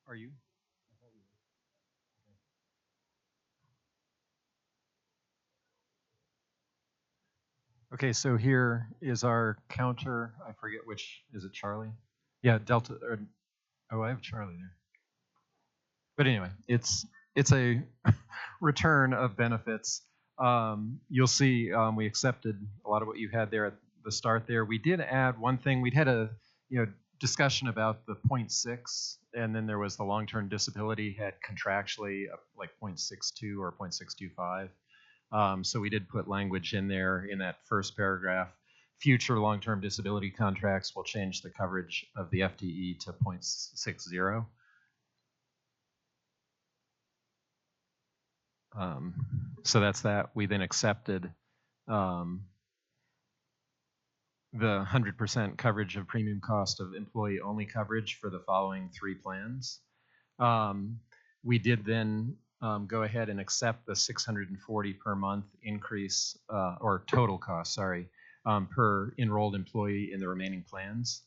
Are you? Okay, so here is our counter. I forget which, is it Charlie? Yeah, Delta, or, oh, I have Charlie there. But anyway, it's a return of benefits. You'll see we accepted a lot of what you had there at the start there. We did add one thing. We'd had a discussion about the 0.6, and then there was the long-term disability had contractually like 0.62 or 0.625. So we did put language in there in that first paragraph. Future long-term disability contracts will change the coverage of the FTE to 0.60. So that's that. We then accepted the 100% coverage of premium cost of employee-only coverage for the following 3 plans. We did then go ahead and accept the $640 per month increase, or total cost, sorry, per enrolled employee in the remaining plans.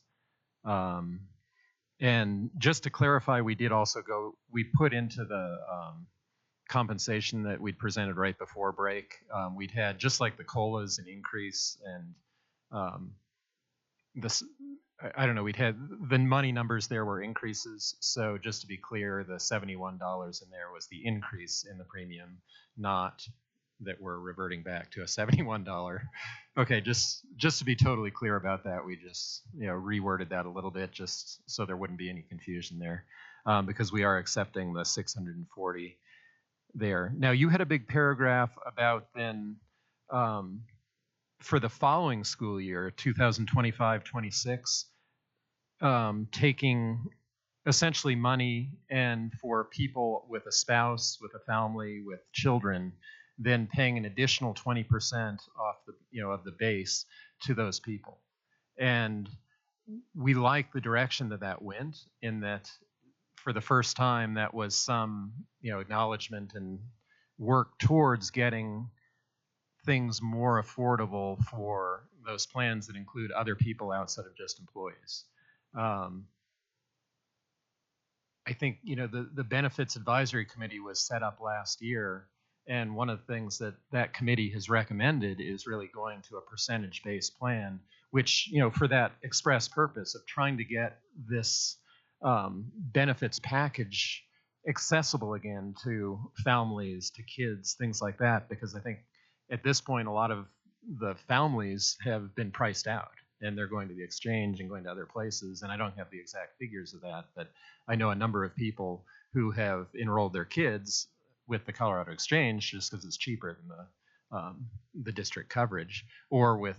And just to clarify, we did also we put into the compensation that we'd presented right before break. We'd had, just like the COLAs, an increase, and this, I don't know, we'd had the money numbers there were increases. So just to be clear, the $71 in there was the increase in the premium, not that we're reverting back to a $71. Okay, just to be totally clear about that, we just reworded that a little bit just so there wouldn't be any confusion there, because we are accepting the $640 there. Now, you had a big paragraph about then for the following school year, 2025-26, taking essentially money, and for people with a spouse, with a family, with children, then paying an additional 20% off the of the base to those people. And we like the direction that went, in that for the first time that was some acknowledgement and work towards getting things more affordable for those plans that include other people outside of just employees. I think the benefits advisory committee was set up last year, and one of the things that committee has recommended is really going to a percentage-based plan, which for that express purpose of trying to get this benefits package accessible again to families, to kids, things like that, because I think at this point a lot of the families have been priced out, and they're going to the exchange and going to other places, and I don't have the exact figures of that, but I know a number of people who have enrolled their kids with the Colorado Exchange just because it's cheaper than the district coverage, or with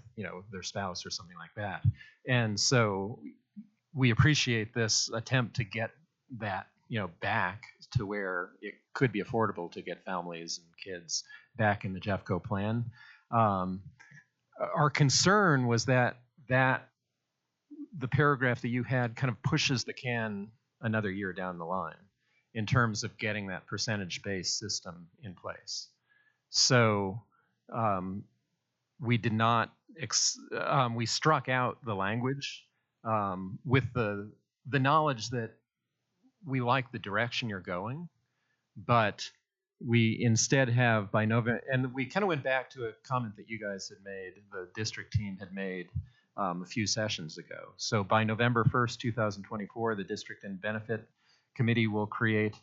their spouse or something like that. And so we appreciate this attempt to get that back to where it could be affordable to get families and kids back in the Jeffco plan. Our concern was that the paragraph that you had kind of pushes the can another year down the line in terms of getting that percentage-based system in place. So we did not, we struck out the language with the knowledge that we like the direction you're going, but we instead have by November, and we kind of went back to a comment that you guys had made, the district team had made a few sessions ago. So by November 1st, 2024, the District and Benefit Committee will create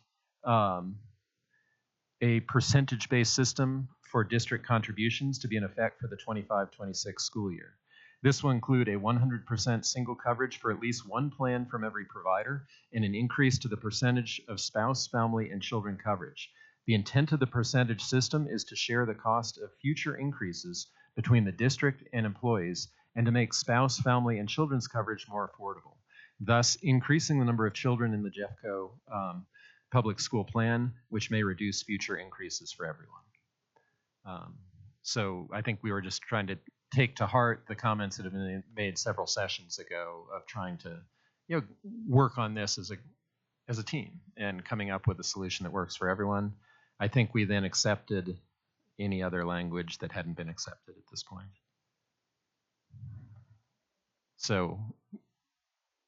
a percentage-based system for district contributions to be in effect for the 25-26 school year. This will include a 100% single coverage for at least one plan from every provider and an increase to the percentage of spouse, family, and children coverage. The intent of the percentage system is to share the cost of future increases between the district and employees and to make spouse, family, and children's coverage more affordable, thus increasing the number of children in the Jeffco public school plan, which may reduce future increases for everyone. So I think we were just trying to take to heart the comments that have been made several sessions ago of trying to work on this as a team and coming up with a solution that works for everyone. I think we then accepted any other language that hadn't been accepted at this point. So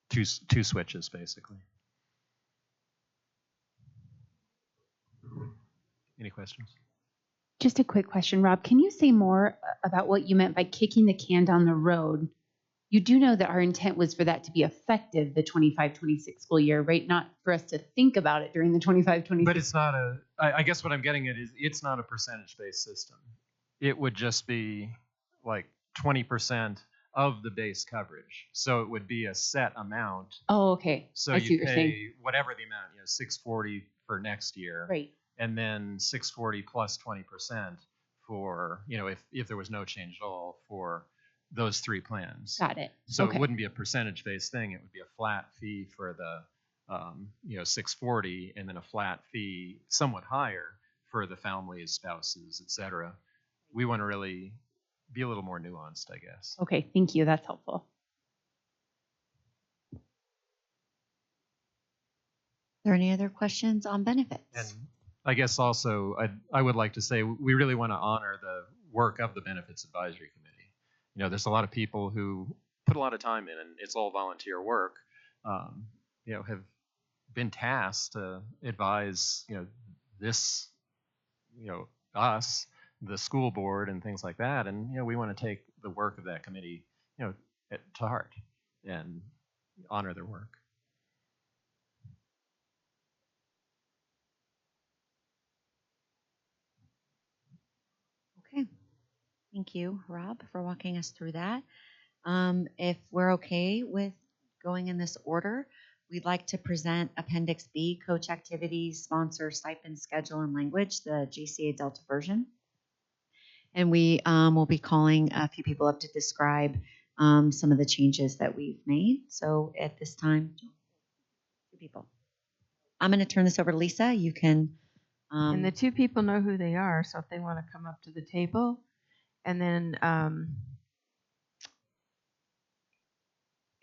two switches, basically. Any questions? Just a quick question, Rob. Can you say more about what you meant by kicking the can down the road? You do know that our intent was for that to be effective the 25-26 school year, right? Not for us to think about it during the 25-26. But it's not I guess what I'm getting at is it's not a percentage-based system. It would just be like 20% of the base coverage. So it would be a set amount. Oh, okay. So I see you what you're pay saying. whatever the amount, $640 for next year. Right. And then $640 plus 20% for, if there was no change at all for those three plans. Got it. So Okay. it wouldn't be a percentage-based thing. It would be a flat fee for the, $640, and then a flat fee, somewhat higher, for the families, spouses, et cetera. We want to really be a little more nuanced, I guess. Okay, thank you. That's helpful. Are there any other questions on benefits? And I guess also I would like to say we really want to honor the work of the Benefits Advisory Committee. There's a lot of people who put a lot of time in, and it's all volunteer work, have been tasked to advise, this, us, the school board and things like that. And, we want to take the work of that committee, to heart and honor their work. Okay. Thank you, Rob, for walking us through that. If we're okay with going in this order, we'd like to present Appendix B, Coach Activities, Sponsor, Stipend, Schedule, and Language, the Jcea Delta version. And we will be calling a few people up to describe some of the changes that we've made. So at this time, two people. I'm going to turn this over to Lisa. You can... and the two people know who they are, so if they want to come up to the table. And then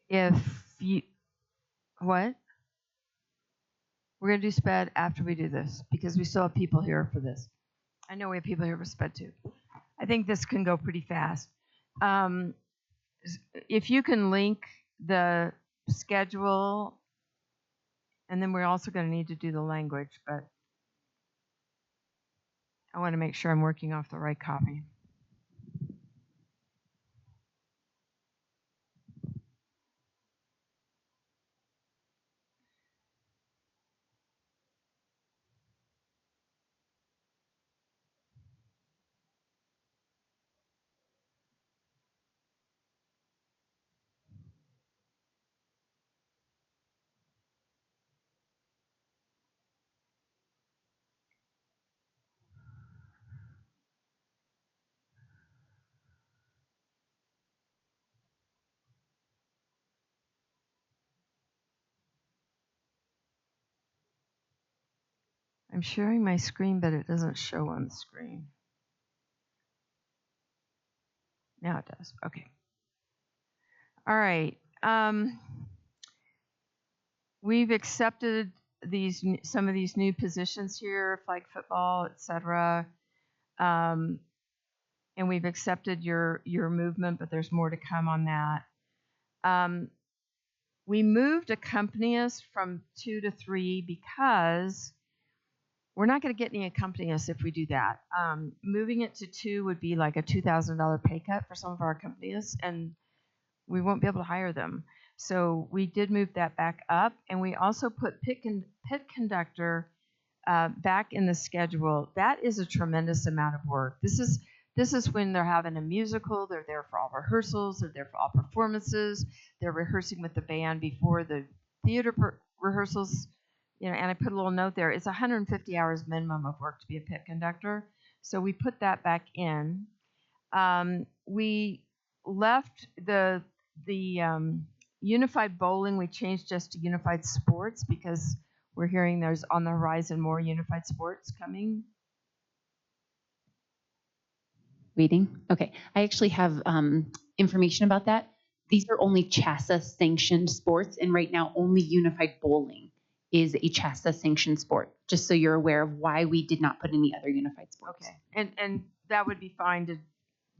if you, what? We're going to do SPED after we do this because we still have people here for this. I know we have people here for SPED too. I think this can go pretty fast. If you can link the schedule, and then we're also going to need to do the language, but I want to make sure I'm working off the right copy. I'm sharing my screen, but it doesn't show on the screen. Now it does. Okay. All right. We've accepted some of these new positions here, flag football, etc. And we've accepted your movement, but there's more to come on that. We moved accompanists from 2 to 3 because we're not going to get any accompanists if we do that. Moving it to 2 would be like a $2,000 pay cut for some of our accompanists, and we won't be able to hire them. So we did move that back up, and we also put pit conductor back in the schedule. That is a tremendous amount of work. This is when they're having a musical. They're there for all rehearsals. They're there for all performances. They're rehearsing with the band before the theater rehearsals. And I put a little note there. It's 150 hours minimum of work to be a pit conductor. So we put that back in. We left the unified bowling. We changed just to unified sports because we're hearing there's on the horizon more unified sports coming. Waiting. Okay. I actually have information about that. These are only JCEA sanctioned sports, and right now only unified bowling is a JCEA sanctioned sport. Just so you're aware of why we did not put any other unified sports. Okay. And that would be fine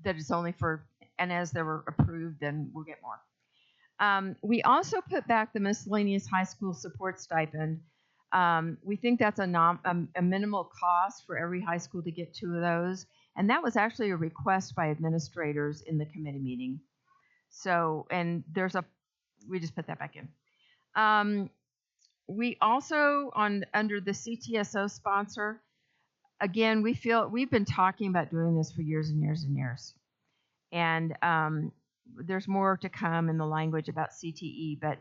that it's only for, and as they were approved, then we'll get more. We also put back the miscellaneous high school support stipend. We think that's a minimal cost for every high school to get 2 of those. And that was actually a request by administrators in the committee meeting. So, and we just put that back in. We also, under the CTSO sponsor, again, we've been talking about doing this for years and years and years. And there's more to come in the language about CTE, but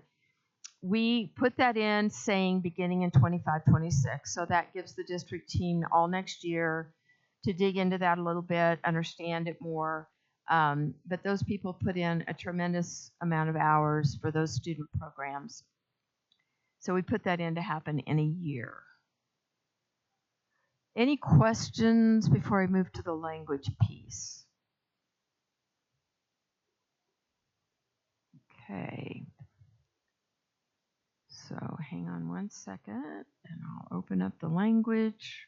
we put that in saying beginning in 25-26. So that gives the district team all next year to dig into that a little bit, understand it more. But those people put in a tremendous amount of hours for those student programs. So we put that in to happen in a year. Any questions before I move to the language piece? Okay. So hang on one second, and I'll open up the language.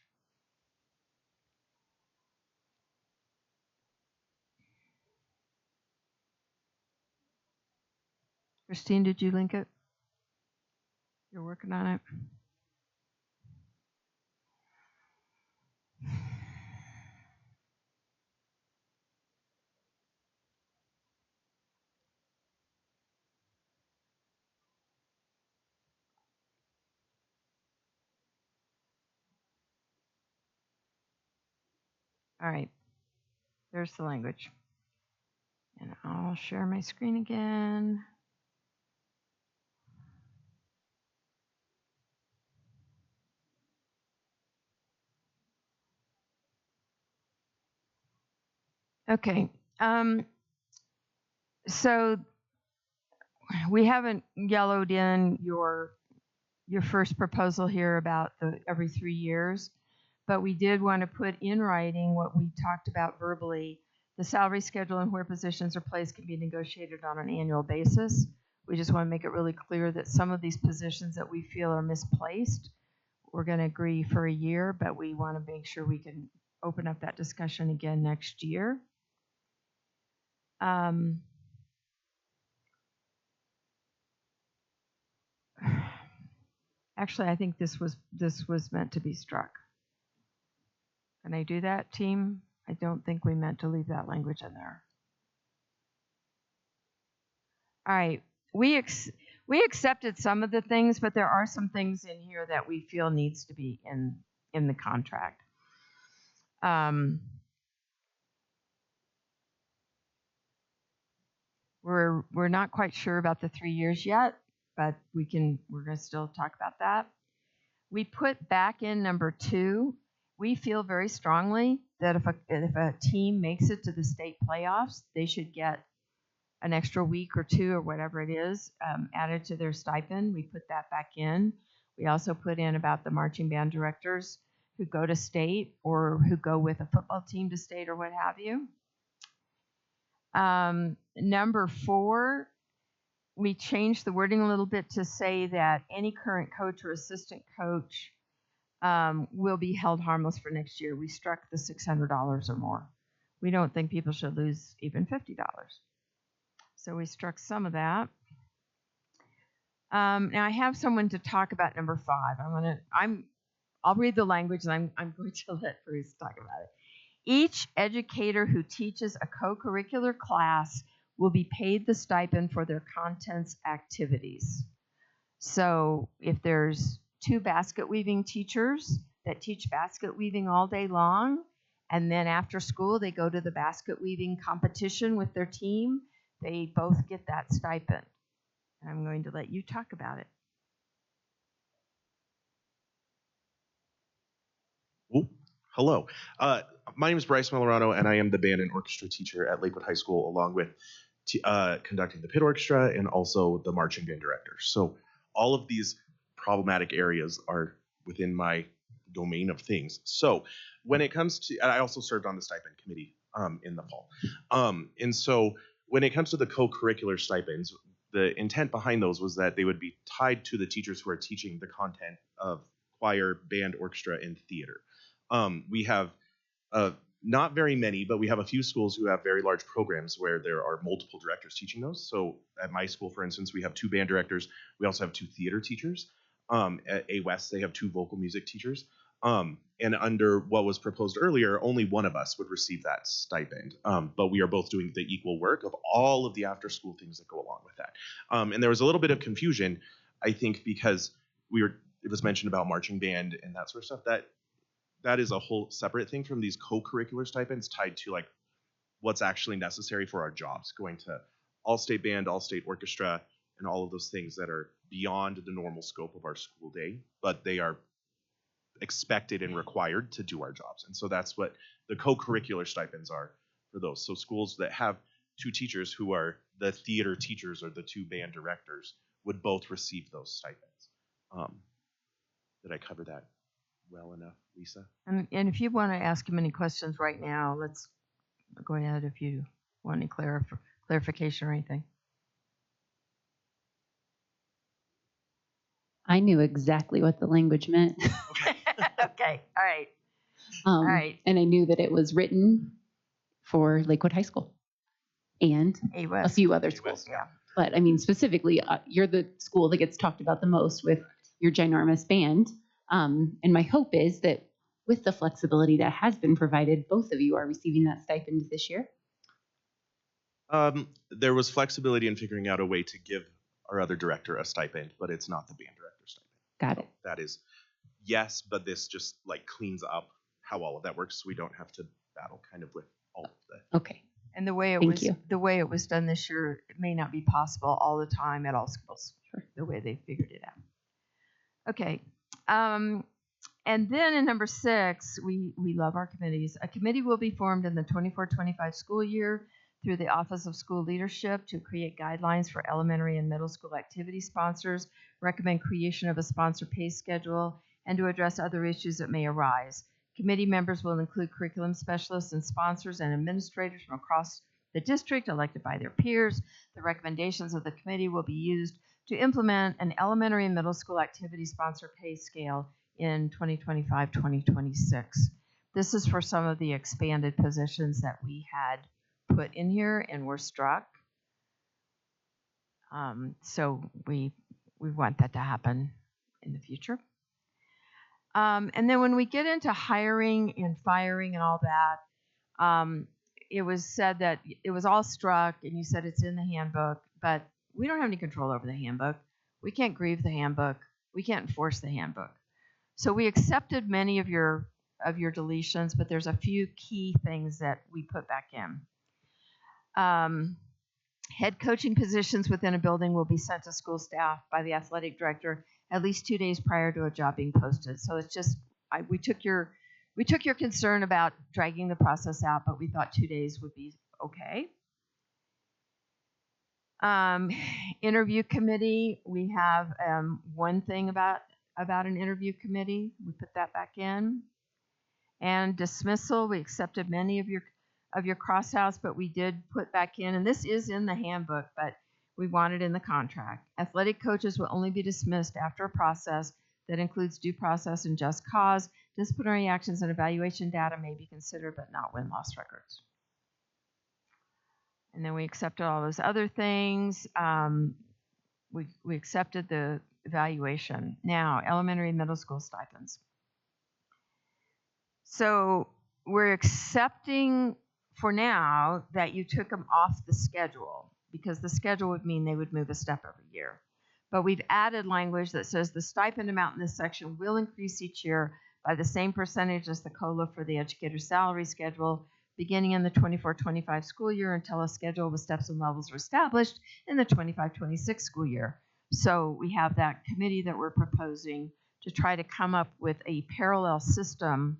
Christine, did you link it? You're working on it? All right. There's the language. And I'll share my screen again. Okay. So we haven't yellowed in your first proposal here about the every 3 years, but we did want to put in writing what we talked about verbally. The salary schedule and where positions are placed can be negotiated on an annual basis. We just want to make it really clear that some of these positions that we feel are misplaced, we're going to agree for a year, but we want to make sure we can open up that discussion again next year. Actually, I think this was meant to be struck. Can I do that, team? I don't think we meant to leave that language in there. All right. We accepted some of the things, but there are some things in here that we feel needs to be in the contract. We're not quite sure about the 3 years yet, but we're going to still talk about that. We put back in number 2. We feel very strongly that if a team makes it to the state playoffs, they should get an extra week or 2 or whatever it is added to their stipend. We put that back in. We also put in about the marching band directors who go to state or who go with a football team to state or what have you. Number 4, we changed the wording a little bit to say that any current coach or assistant coach will be held harmless for next year. We struck the $600 or more. We don't think people should lose even $50. So we struck some of that. Now I have someone to talk about number 5. I'll read the language and I'm going to let Bruce talk about it. Each educator who teaches a co-curricular class will be paid the stipend for their contents activities. So if there's 2 basket weaving teachers that teach basket weaving all day long, and then after school they go to the basket weaving competition with their team, they both get that stipend. And I'm going to let you talk about it. Ooh, hello. My name is Bryce Melorano, and I am the band and orchestra teacher at Lakewood High School, along with conducting the pit orchestra and also the marching band director. So all of these problematic areas are within my domain of things. So when it comes to, and I also served on the stipend committee in the fall. And so when it comes to the co-curricular stipends, the intent behind those was that they would be tied to the teachers who are teaching the content of choir, band, orchestra, and theater. We have not very many, but we have a few schools who have very large programs where there are multiple directors teaching those. So at my school, for instance, we have 2 band directors. We also have 2 theater teachers. At A West, they have 2 vocal music teachers. And under what was proposed earlier, only one of us would receive that stipend. But we are both doing the equal work of all of the after-school things that go along with that. And there was a little bit of confusion, I think, because it was mentioned about marching band and that sort of stuff. That is a whole separate thing from these co-curricular stipends tied to like what's actually necessary for our jobs, going to all-state band, all-state orchestra, and all of those things that are beyond the normal scope of our school day, but they are expected and required to do our jobs. And so that's what the co-curricular stipends are for those. So schools that have 2 teachers who are the theater teachers or the 2 band directors would both receive those stipends. Did I cover that well enough, Lisa? And if you want to ask him any questions right now, let's go ahead if you want any clarification or anything. I knew exactly what the language meant. Okay, all right. All right. And I knew that it was written for Lakewood High School and a few other schools. Yeah. But I mean, specifically, you're the school that gets talked about the most with your ginormous band. And my hope is that with the flexibility that has been provided, both of you are receiving that stipend this year. There was flexibility in figuring out a way to give our other director a stipend, but it's not the band director stipend. Got it. That is, yes, but this just like cleans up how all of that works, so we don't have to battle kind of with all of the. Okay. And the way it was done this year, it may not be possible all the time at all schools. Sure. The way they figured it out. Okay. And then in number 6, we love our committees. A committee will be formed in the 24-25 school year through the Office of School Leadership to create guidelines for elementary and middle school activity sponsors, recommend creation of a sponsor pay schedule, and to address other issues that may arise. Committee members will include curriculum specialists and sponsors and administrators from across the district elected by their peers. The recommendations of the committee will be used to implement an elementary and middle school activity sponsor pay scale in 2025-2026. This is for some of the expanded positions that we had put in here and were struck. So we want that to happen in the future. And then when we get into hiring and firing and all that, it was said that it was all struck, and you said it's in the handbook, but we don't have any control over the handbook. We can't grieve the handbook. We can't enforce the handbook. So we accepted many of your deletions, but there's a few key things that we put back in. Head coaching positions within a building will be sent to school staff by the athletic director at least 2 days prior to a job being posted. So it's just we took your concern about dragging the process out, but we thought 2 days would be okay. Interview committee, we have one thing about an interview committee. We put that back in. And dismissal, we accepted many of your crossouts, but we did put back in, and this is in the handbook, but we want it in the contract. Athletic coaches will only be dismissed after a process that includes due process and just cause. Disciplinary actions and evaluation data may be considered, but not win-loss records. And then we accepted all those other things. We accepted the evaluation. Now, elementary and middle school stipends. So we're accepting for now that you took them off the schedule, because the schedule would mean they would move a step every year. But we've added language that says the stipend amount in this section will increase each year by the same percentage as the COLA for the educator's salary schedule, beginning in the 24-25 school year until a schedule with steps and levels are established in the 25-26 school year. So we have that committee that we're proposing to try to come up with a parallel system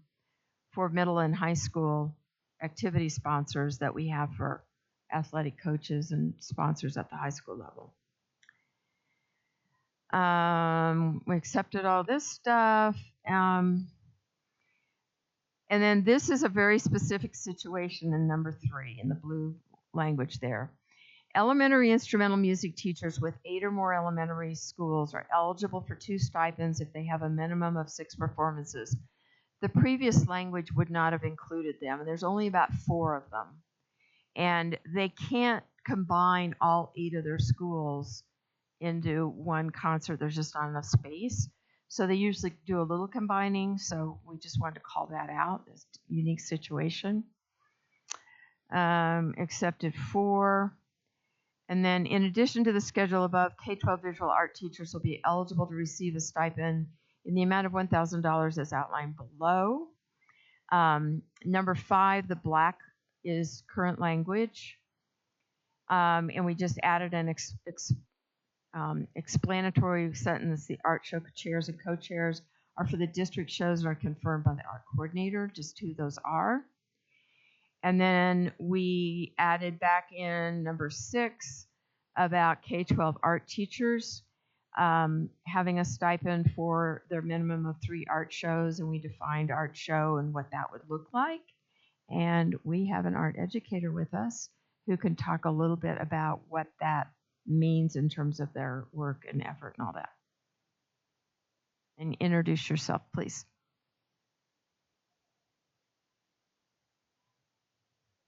for middle and high school activity sponsors that we have for athletic coaches and sponsors at the high school level. We accepted all this stuff. And then this is a very specific situation in number 3 in the blue language there. Elementary instrumental music teachers with 8 or more elementary schools are eligible for 2 stipends if they have a minimum of 6 performances. The previous language would not have included them, and there's only about 4 of them. And they can't combine all 8 of their schools into one concert. There's just not enough space. So they usually do a little combining, so we just wanted to call that out. It's a unique situation. Accepted 4. And then in addition to the schedule above, K-12 visual art teachers will be eligible to receive a stipend in the amount of $1,000 as outlined below. Number 5, the black is current language. And we just added an explanatory sentence. The art show chairs and co-chairs are for the district shows and are confirmed by the art coordinator, just who those are. And then we added back in number 6 about K-12 art teachers having a stipend for their minimum of 3 art shows, and we defined art show and what that would look like. And we have an art educator with us who can talk a little bit about what that means in terms of their work and effort and all that. And introduce yourself, please.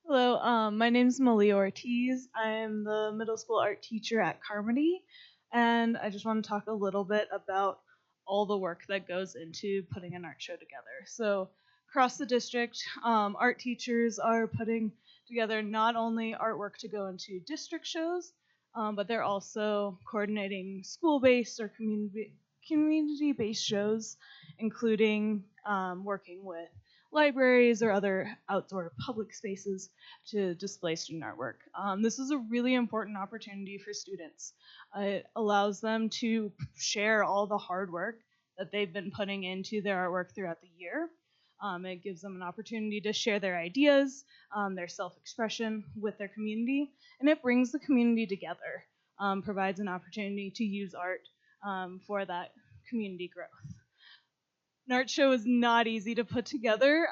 Hello, my name is Malia Ortiz. I am the middle school art teacher at Carmody, and I just want to talk a little bit about all the work that goes into putting an art show together. So across the district, art teachers are putting together not only artwork to go into district shows, but they're also coordinating school-based or community-based shows, including working with libraries or other outdoor public spaces to display student artwork. This is a really important opportunity for students. It allows them to share all the hard work that they've been putting into their artwork throughout the year. It gives them an opportunity to share their ideas, their self-expression with their community, and it brings the community together, provides an opportunity to use art for that community growth. An art show is not easy to put together.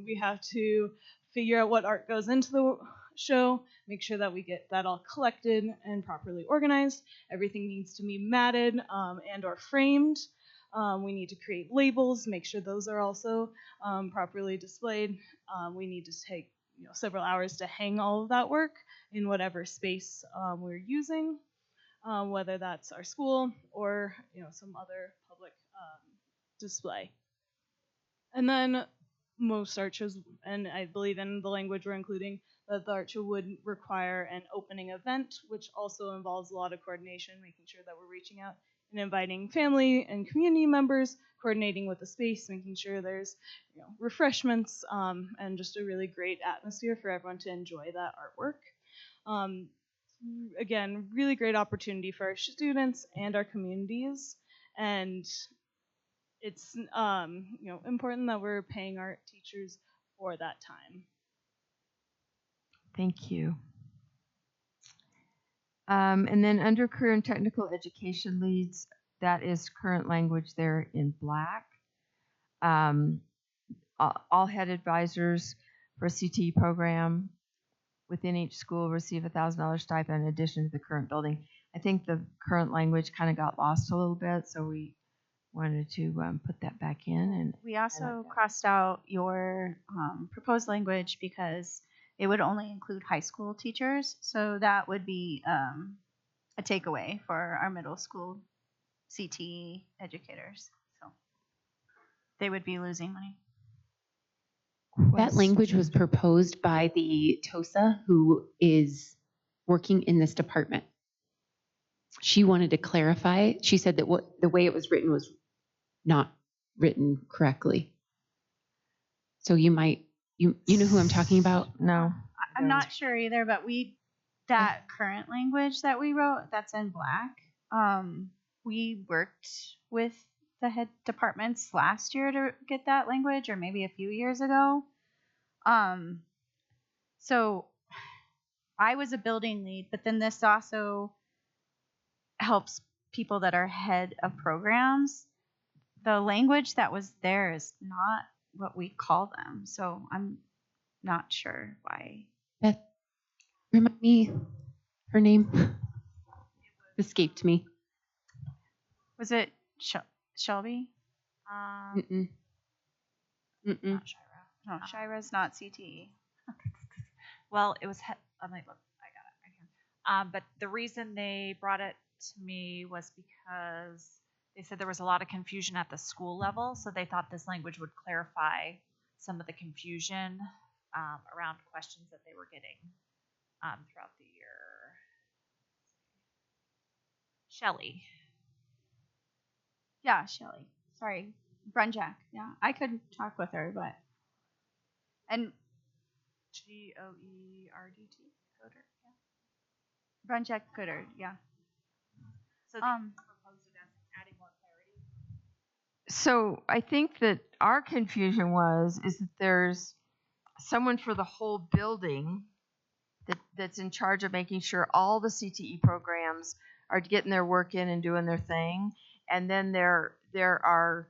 We have to figure out what art goes into the show, make sure that we get that all collected and properly organized. Everything needs to be matted and or framed. We need to create labels, make sure those are also properly displayed. We need to take several hours to hang all of that work in whatever space we're using, whether that's our school or some other public display. And then most art shows, and I believe in the language we're including, that the art show would require an opening event, which also involves a lot of coordination, making sure that we're reaching out and inviting family and community members, coordinating with the space, making sure there's refreshments, and just a really great atmosphere for everyone to enjoy that artwork. Again, really great opportunity for our students and our communities, and it's important that we're paying art teachers for that time. Thank you. And then under career and technical education leads, that is current language there in black. all head advisors for a CTE program within each school receive $1,000 stipend in addition to the current building. I think the current language kind of got lost a little bit, so we wanted to put that back in. And we also crossed out your proposed language because it would only include high school teachers. So that would be a takeaway for our middle school CTE educators. So they would be losing money. That language was proposed by the TOSA who is working in this department. She wanted to clarify. She said that the way it was written was not written correctly. So you might, you know who I'm talking about? No. I'm not sure either, but that current language that we wrote, that's in black. We worked with the head departments last year to get that language, or maybe a few years ago. So I was a building lead, but then this also helps people that are head of programs. The language that was there is not what we call them, so I'm not sure why. Beth, remind me her name. Escaped me. Was it Shelby? Mm-mm. Not Shira. No, Shira's not CTE. Well, it was. Let me look. I got it right here. But the reason they brought it to me was because they said there was a lot of confusion at the school level, so they thought this language would clarify some of the confusion around questions that they were getting throughout the year. Shelley. Yeah, Shelly. Sorry, Brunjack. Yeah, I could talk with her, but and Goerdt. Goddard. Yeah. Brunjack Goddard. Yeah. So they proposed it as adding more clarity. So I think that our confusion is that there's someone for the whole building that's in charge of making sure all the CTE programs are getting their work in and doing their thing, and then there are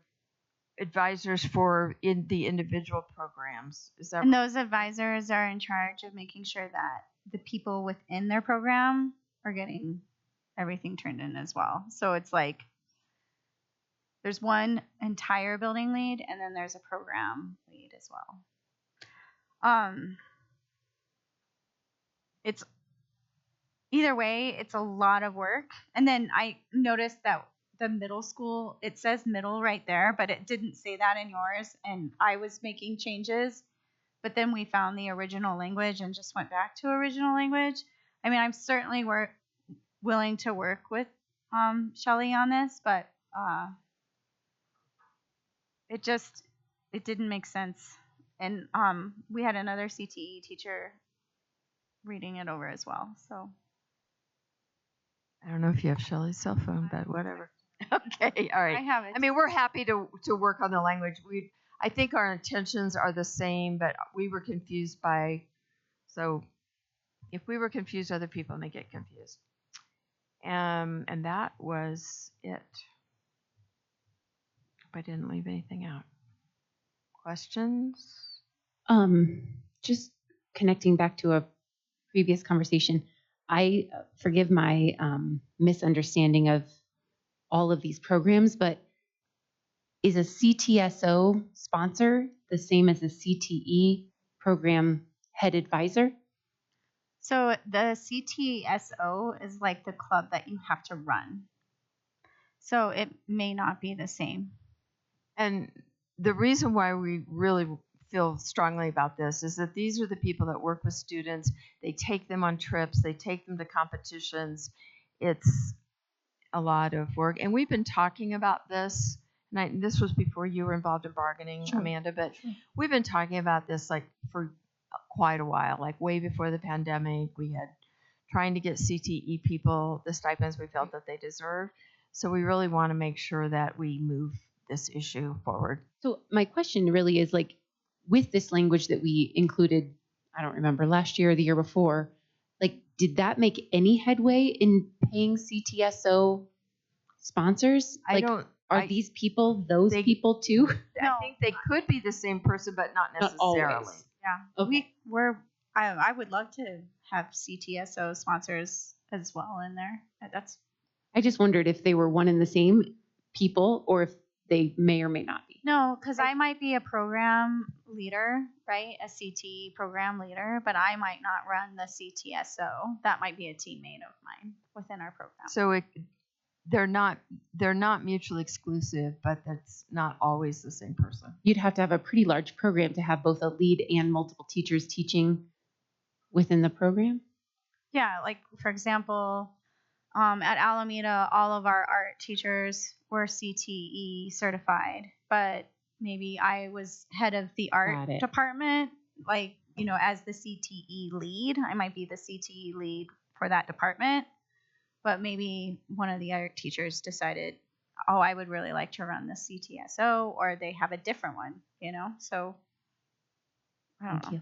advisors for in the individual programs. Is that and those advisors are in charge of making sure that the people within their program are getting everything turned in as well. So it's like there's one entire building lead, and then there's a program lead as well. It's either way, it's a lot of work. And then I noticed that the middle school, it says middle right there, but it didn't say that in yours. And I was making changes, but then we found the original language and just went back to original language. I mean, I'm certainly willing to work with Shelly on this, but it didn't make sense. And we had another CTE teacher reading it over as well. So I don't know if you have Shelly's cell phone, but whatever. Okay, all right. I have it. I mean, we're happy to work on the language. I think our intentions are the same, but we were confused by. So, if we were confused, other people may get confused. And that was it. Hope I didn't leave anything out. Questions? Just connecting back to a previous conversation, I forgive my misunderstanding of all of these programs, but is a CTSO sponsor the same as a CTE program head advisor? So the CTSO is like the club that you have to run. So it may not be the same. And the reason why we really feel strongly about this is that these are the people that work with students. They take them on trips. They take them to competitions. It's a lot of work. And we've been talking about this. And this was before you were involved in bargaining, sure, Amanda, but sure, we've been talking about this like for quite a while, like way before the pandemic. We had trying to get CTE people the stipends we felt that they deserved. So we really want to make sure that we move this issue forward. So my question really is like, with this language that we included, I don't remember, last year or the year before, like, did that make any headway in paying CTSO sponsors? I don't Are these people those people too? I think they could be the same person, but not Not necessarily. always. Yeah. Okay. I would love to have CTSO sponsors as well in there. That's I just wondered if they were one and the same people or if they may or may not be. no, because I might be a program leader, right? A CT program leader, but I might not run the CTSO. That might be a teammate of mine within our program. So they're not mutually exclusive, but that's not always the same person. You'd have to have a pretty large program to have both a lead and multiple teachers teaching within the program. Yeah, like for example, at Alameda, all of our art teachers were CTE certified, but maybe I was head of the Got art it. department, like, as the CTE lead. I might be the CTE lead for that department, but maybe one of the art teachers decided, oh, I would really like to run the CTSO, or they have a different one, So I don't Thank know. you.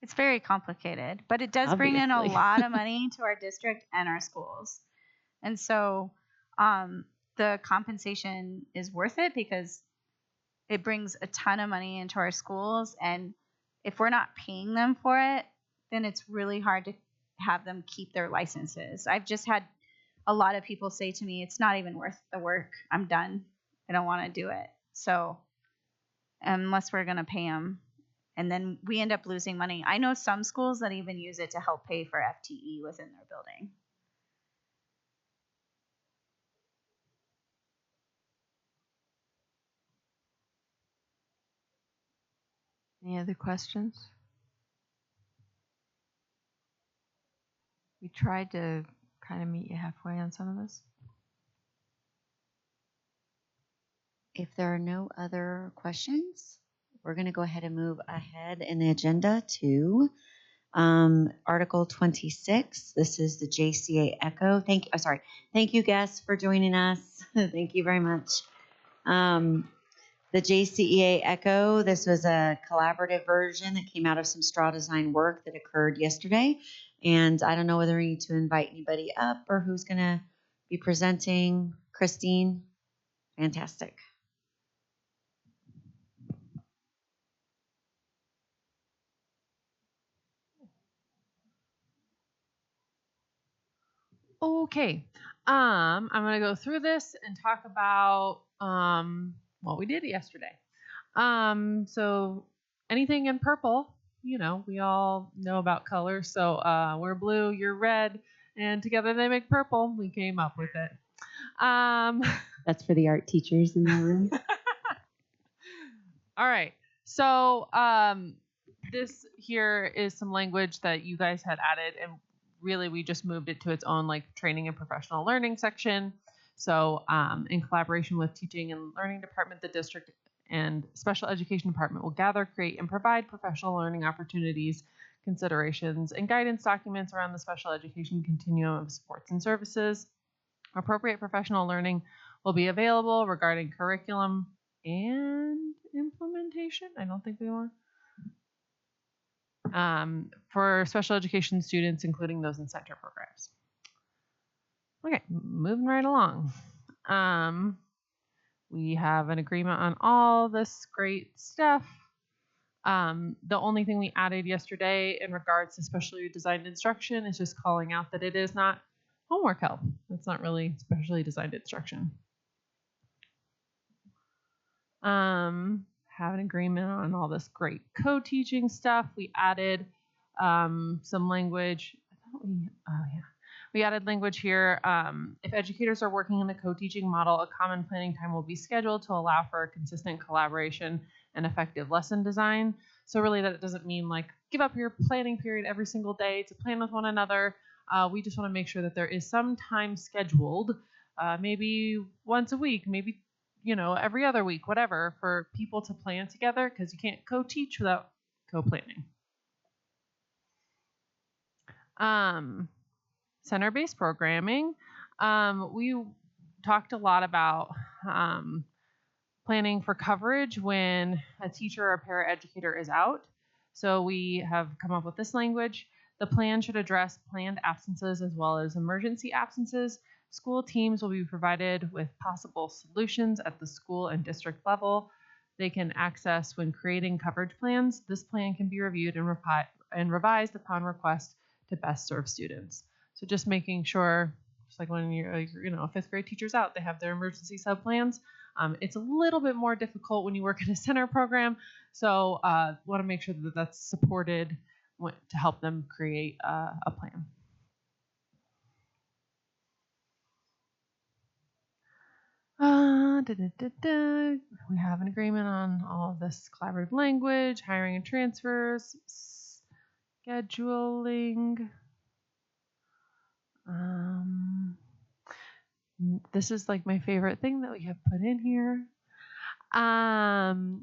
It's very complicated, but it does bring in a Obviously. lot of money to our district and our schools. And so the compensation is worth it because it brings a ton of money into our schools. And if we're not paying them for it, then it's really hard to have them keep their licenses. I've just had a lot of people say to me, it's not even worth the work. I'm done. I don't want to do it. So unless we're going to pay them. And then we end up losing money. I know some schools that even use it to help pay for FTE within their building. Any other questions? We tried to kind of meet you halfway on some of this. If there are no other questions, we're going to go ahead and move ahead in the agenda to Article 26. This is the Jcea Echo. Thank you, guests, for joining us. Thank you very much. The JCEA Echo, this was a collaborative version that came out of some straw design work that occurred yesterday. And I don't know whether we need to invite anybody up or who's going to be presenting. Christine? Fantastic. Okay. I'm going to go through this and talk about what we did yesterday. So anything in purple, we all know about colors. So we're blue, you're red, and together they make purple. We came up with it. That's for the art teachers in the room. All right. So this here is some language that you guys had added, and really we just moved it to its own training and professional learning section. So in collaboration with teaching and learning department, the district and special education department will gather, create, and provide professional learning opportunities, considerations, and guidance documents around the special education continuum of supports and services. Appropriate professional learning will be available regarding curriculum and implementation. I don't think we want for special education students, including those in center programs. Okay, moving right along. We have an agreement on all this great stuff. The only thing we added yesterday in regards to specially designed instruction is just calling out that it is not homework help. It's not really specially designed instruction. Have an agreement on all this great co-teaching stuff. We added some language. We added language here. If educators are working in the co-teaching model, a common planning time will be scheduled to allow for a consistent collaboration and effective lesson design. So really that doesn't mean give up your planning period every single day to plan with one another. We just want to make sure that there is some time scheduled, maybe once a week, maybe every other week, whatever, for people to plan together, because you can't co-teach without co-planning. Center-based programming. We talked a lot about planning for coverage when a teacher or paraeducator is out. So we have come up with this language. The plan should address planned absences as well as emergency absences. School teams will be provided with possible solutions at the school and district level. They can access when creating coverage plans. This plan can be reviewed and revised upon request to best serve students. So just making sure, just like when you're, a fifth grade teacher's out, they have their emergency sub plans. It's a little bit more difficult when you work in a center program. So want to make sure that that's supported to help them create a plan. We have an agreement on all of this collaborative language, hiring and transfers, scheduling. This is like my favorite thing that we have put in here.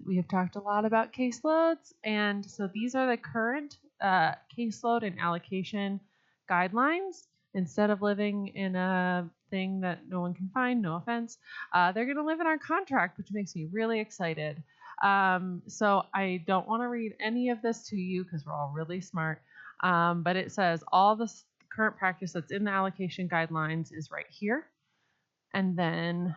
We have talked a lot about caseloads, and so these are the current caseload and allocation guidelines. Instead of living in a thing that no one can find, no offense, they're going to live in our contract, which makes me really excited. So I don't want to read any of this to you because we're all really smart, but it says all the current practice that's in the allocation guidelines is right here. And then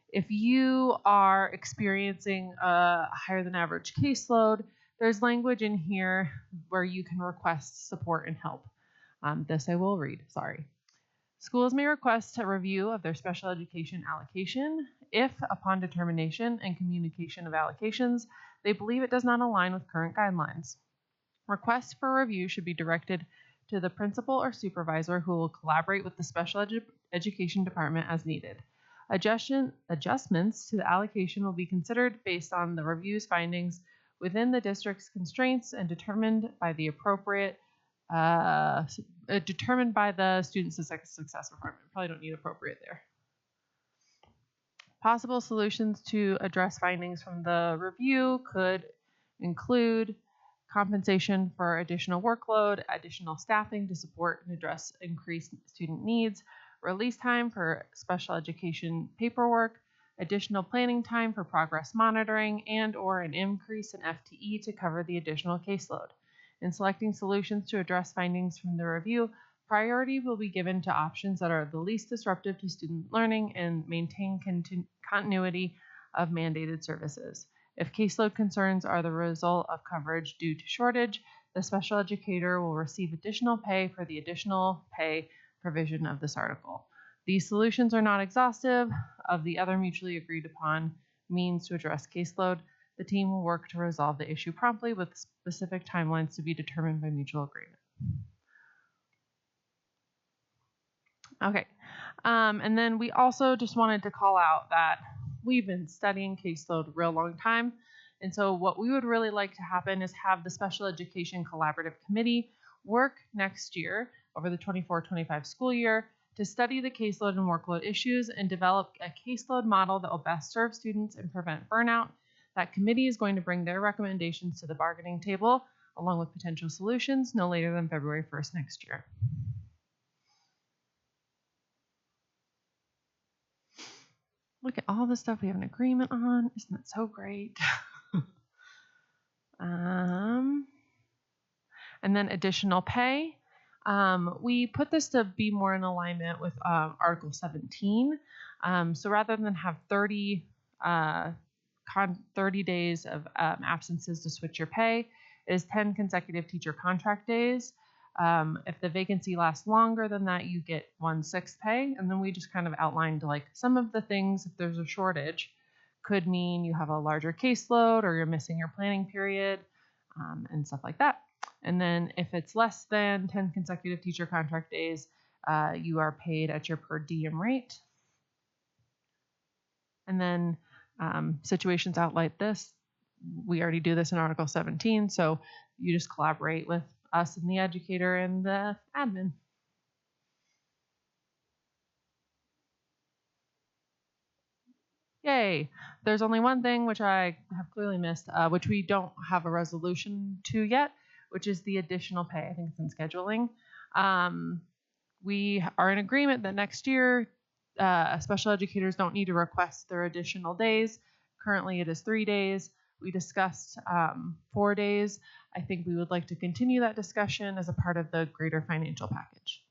if you are experiencing a higher than average caseload, there's language in here where you can request support and help. This I will read, sorry. Schools may request a review of their special education allocation if, upon determination and communication of allocations, they believe it does not align with current guidelines. Requests for review should be directed to the principal or supervisor who will collaborate with the special education department as needed. Adjustments to the allocation will be considered based on the review's findings within the district's constraints and determined by the student success department. Probably don't need appropriate there. Possible solutions to address findings from the review could include compensation for additional workload, additional staffing to support and address increased student needs, release time for special education paperwork, additional planning time for progress monitoring, and/or an increase in FTE to cover the additional caseload. In selecting solutions to address findings from the review, priority will be given to options that are the least disruptive to student learning and maintain continuity of mandated services. If caseload concerns are the result of coverage due to shortage, the special educator will receive additional pay for the additional pay provision of this article. These solutions are not exhaustive of the other mutually agreed upon means to address caseload. The team will work to resolve the issue promptly with specific timelines to be determined by mutual agreement. Okay, and then we also just wanted to call out that we've been studying caseload a real long time. And so what we would really like to happen is have the Special Education Collaborative Committee work next year over the 24-25 school year to study the caseload and workload issues and develop a caseload model that will best serve students and prevent burnout. That committee is going to bring their recommendations to the bargaining table along with potential solutions no later than February 1st next year. Look at all the stuff we have an agreement on. Isn't that so great? And then additional pay. We put this to be more in alignment with Article 17. So rather than have 30 days of absences to switch your pay, it is 10 consecutive teacher contract days. If the vacancy lasts longer than that, you get 1/6 pay. And then we just kind of outlined like some of the things, if there's a shortage, could mean you have a larger caseload or you're missing your planning period and stuff like that. And then if it's less than 10 consecutive teacher contract days, you are paid at your per diem rate. And then situations out like this, we already do this in Article 17, so you just collaborate with us and the educator and the admin. Yay. There's only one thing which I have clearly missed, which we don't have a resolution to yet, which is the additional pay. I think it's in scheduling. We are in agreement that next year, special educators don't need to request their additional days. Currently, it is 3 days. We discussed 4 days. I think we would like to continue that discussion as a part of the greater financial package.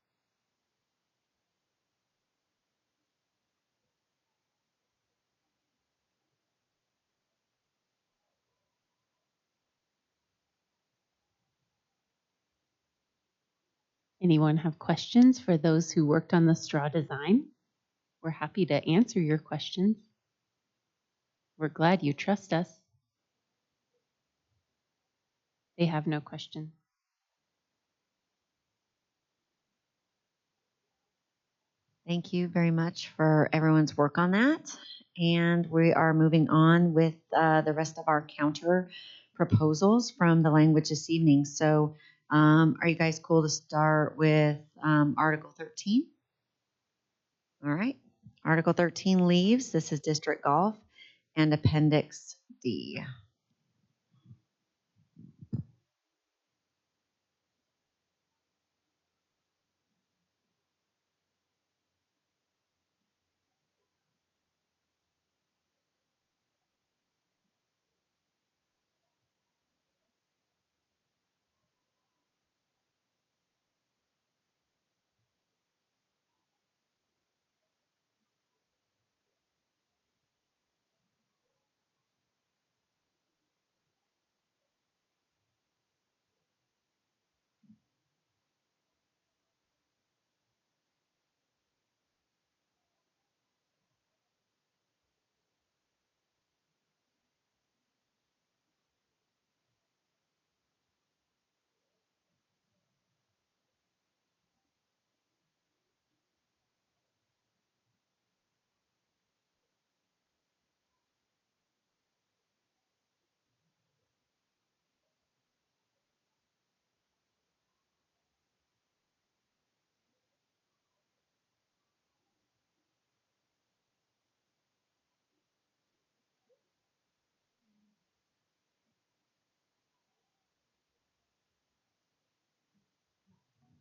Anyone have questions for those who worked on the straw design? We're happy to answer your questions. We're glad you trust us. They have no questions. Thank you very much for everyone's work on that. And we are moving on with the rest of our counter proposals from the language this evening. So are you guys cool to start with Article 13? All right. Article 13 leaves. This is district golf and Appendix D.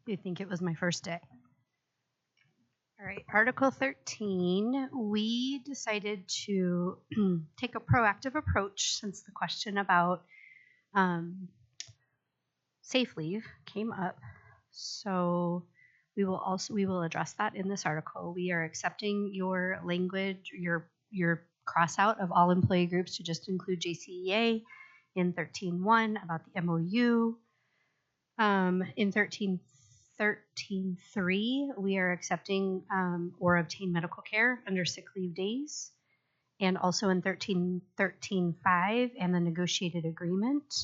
Do you think it was my first day? All right, Article 13, we decided to take a proactive approach since the question about safe leave came up. So we will address that in this article. We are accepting your language, your cross out of all employee groups to just include Jcea in 13.1 about the MOU. In 13.3, we are accepting or obtain medical care under sick leave days. And also in 13.5 and the negotiated agreement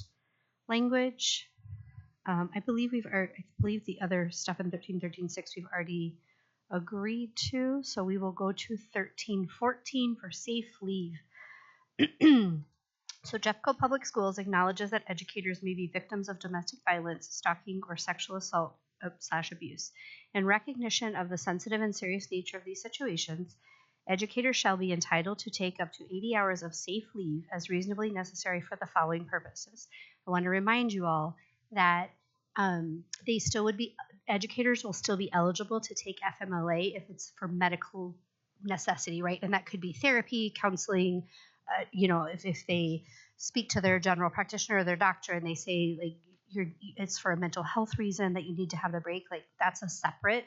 language. I believe the other stuff in 13.6 we've already agreed to. So we will go to 13.14 for safe leave. So Jeffco Public Schools acknowledges that educators may be victims of domestic violence, stalking, or sexual assault / abuse. In recognition of the sensitive and serious nature of these situations, educators shall be entitled to take up to 80 hours of safe leave as reasonably necessary for the following purposes. I want to remind you all that educators will still be eligible to take FMLA if it's for medical necessity, right? And that could be therapy, counseling, if they speak to their general practitioner or their doctor and they say like it's for a mental health reason that you need to have the break, like that's a separate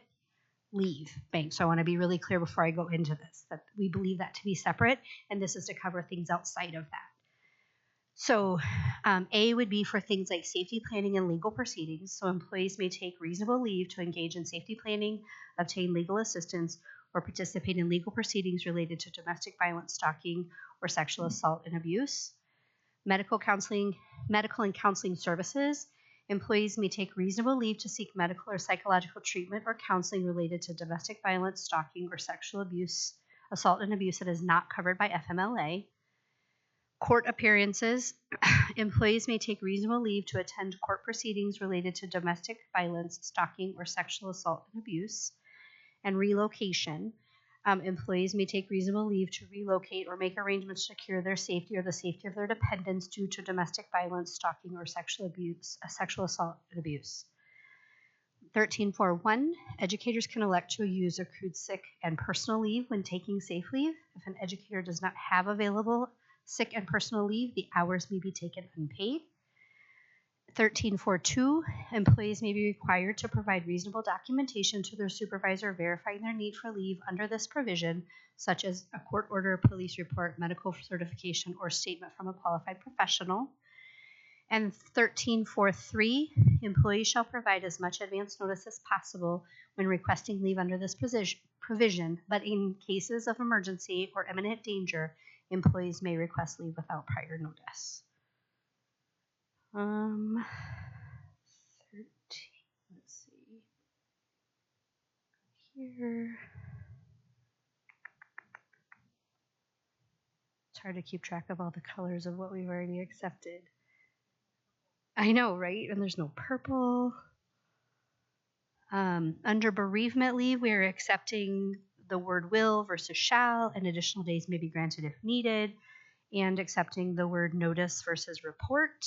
leave bank. So I want to be really clear before I go into this that we believe that to be separate, and this is to cover things outside of that. So A would be for things like safety planning and legal proceedings. So employees may take reasonable leave to engage in safety planning, obtain legal assistance, or participate in legal proceedings related to domestic violence, stalking, or sexual assault and abuse. Medical and counseling services. Employees may take reasonable leave to seek medical or psychological treatment or counseling related to domestic violence, stalking, or sexual abuse, assault and abuse that is not covered by FMLA. Court appearances. Employees may take reasonable leave to attend court proceedings related to domestic violence, stalking, or sexual assault and abuse. And relocation. Employees may take reasonable leave to relocate or make arrangements to secure their safety or the safety of their dependents due to domestic violence, stalking, or sexual assault and abuse. 13.4.1, educators can elect to use accrued sick and personal leave when taking safe leave. If an educator does not have available sick and personal leave, the hours may be taken unpaid. 13.4.2, employees may be required to provide reasonable documentation to their supervisor verifying their need for leave under this provision, such as a court order, police report, medical certification, or statement from a qualified professional. And 13.4.3, employees shall provide as much advance notice as possible when requesting leave under this provision, but in cases of emergency or imminent danger, employees may request leave without prior notice. 13, let's see. Here. It's hard to keep track of all the colors of what we've already accepted. I know, right? And there's no purple. Under bereavement leave, we are accepting the word will versus shall, and additional days may be granted if needed, and accepting the word notice versus report.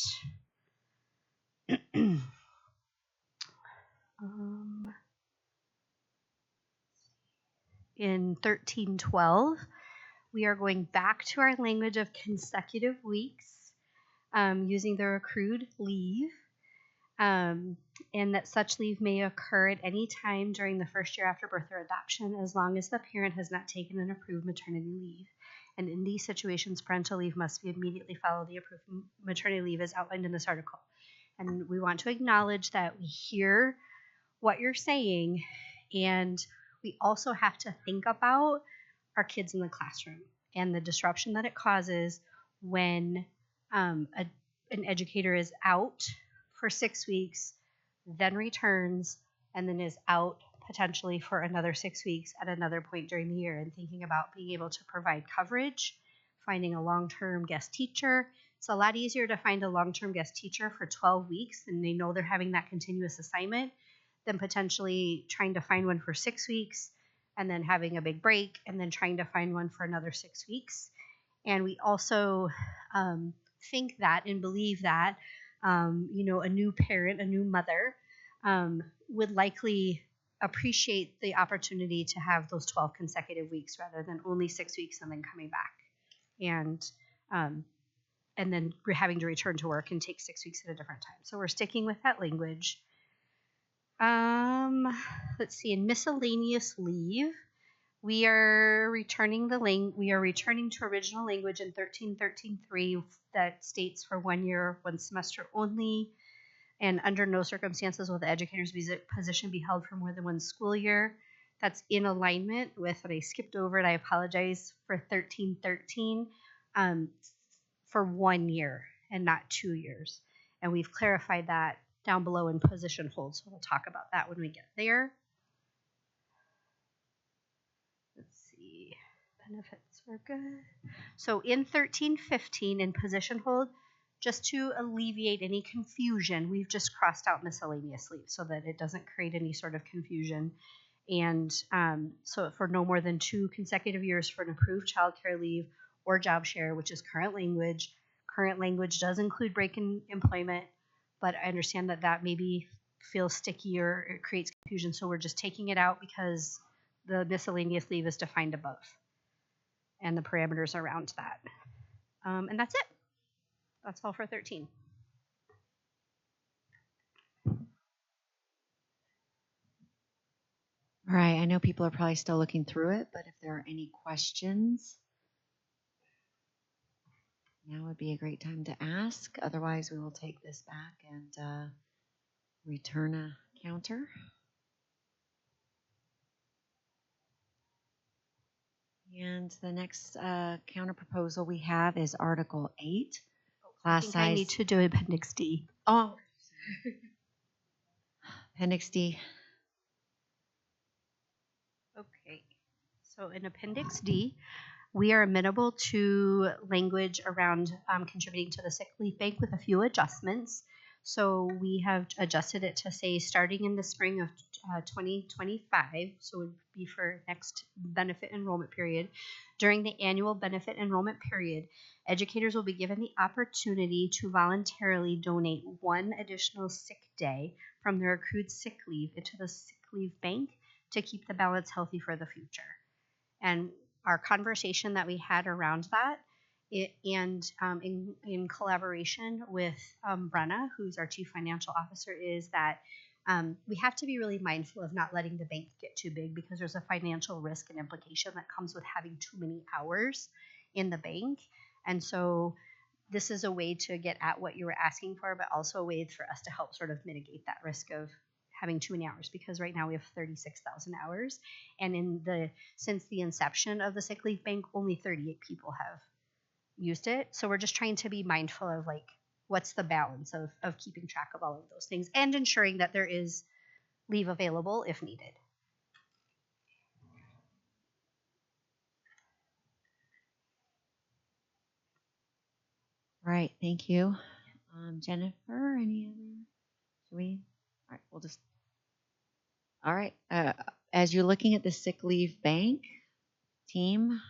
In 13.12, we are going back to our language of consecutive weeks, using their accrued leave, and that such leave may occur at any time during the first year after birth or adoption, as long as the parent has not taken an approved maternity leave. And in these situations, parental leave must be immediately follow the approved maternity leave as outlined in this article. And we want to acknowledge that we hear what you're saying, and we also have to think about our kids in the classroom and the disruption that it causes when an educator is out for 6 weeks, then returns, and then is out potentially for another 6 weeks at another point during the year, and thinking about being able to provide coverage, finding a long-term guest teacher. It's a lot easier to find a long-term guest teacher for 12 weeks and they know they're having that continuous assignment than potentially trying to find one for 6 weeks and then having a big break and then trying to find one for another 6 weeks. And we also think that and believe that, a new parent, a new mother, would likely appreciate the opportunity to have those 12 consecutive weeks rather than only 6 weeks and then coming back. And then having to return to work and take 6 weeks at a different time. So we're sticking with that language. Let's see, in miscellaneous leave, we are returning to original language in 13.13.3 that states for 1 year, 1 semester only, and under no circumstances will the educator's position be held for more than 1 school year. That's in alignment with what I skipped over, and I apologize, for 13.13, for 1 year and not 2 years. And we've clarified that down below in position hold, so we'll talk about that when we get there. Let's see, benefits were good. So in 13.15 in position hold, just to alleviate any confusion, we've just crossed out miscellaneous leave so that it doesn't create any sort of confusion. And so for no more than 2 consecutive years for an approved child care leave or job share, which is current language. Current language does include break in employment, but I understand that maybe feels sticky or it creates confusion. So we're just taking it out because the miscellaneous leave is defined above and the parameters around that. And that's it. That's all for 13. All right, I know people are probably still looking through it, but if there are any questions, now would be a great time to ask. Otherwise, we will take this back and return a counter. And the next counter proposal we have is Article 8. Class size. I need to do Appendix D. Oh, Appendix D. Okay, so in Appendix D, we are amenable to language around contributing to the sick leave bank with a few adjustments. So we have adjusted it to say starting in the spring of 2025, so it would be for next benefit enrollment period. During the annual benefit enrollment period, educators will be given the opportunity to voluntarily donate 1 additional sick day from their accrued sick leave into the sick leave bank to keep the balance healthy for the future. And our conversation that we had around that, in collaboration with Brenna, who's our Chief Financial Officer, is that we have to be really mindful of not letting the bank get too big because there's a financial risk and implication that comes with having too many hours in the bank. And so this is a way to get at what you were asking for, but also a way for us to help sort of mitigate that risk of having too many hours, because right now we have 36,000 hours, and since the inception of the sick leave bank, only 38 people have used it. So we're just trying to be mindful of like what's the balance of keeping track of all of those things and ensuring that there is leave available if needed. All right, thank you. Jennifer, any other? Should we? All right, we'll just. All right. As you're looking at the sick leave bank team,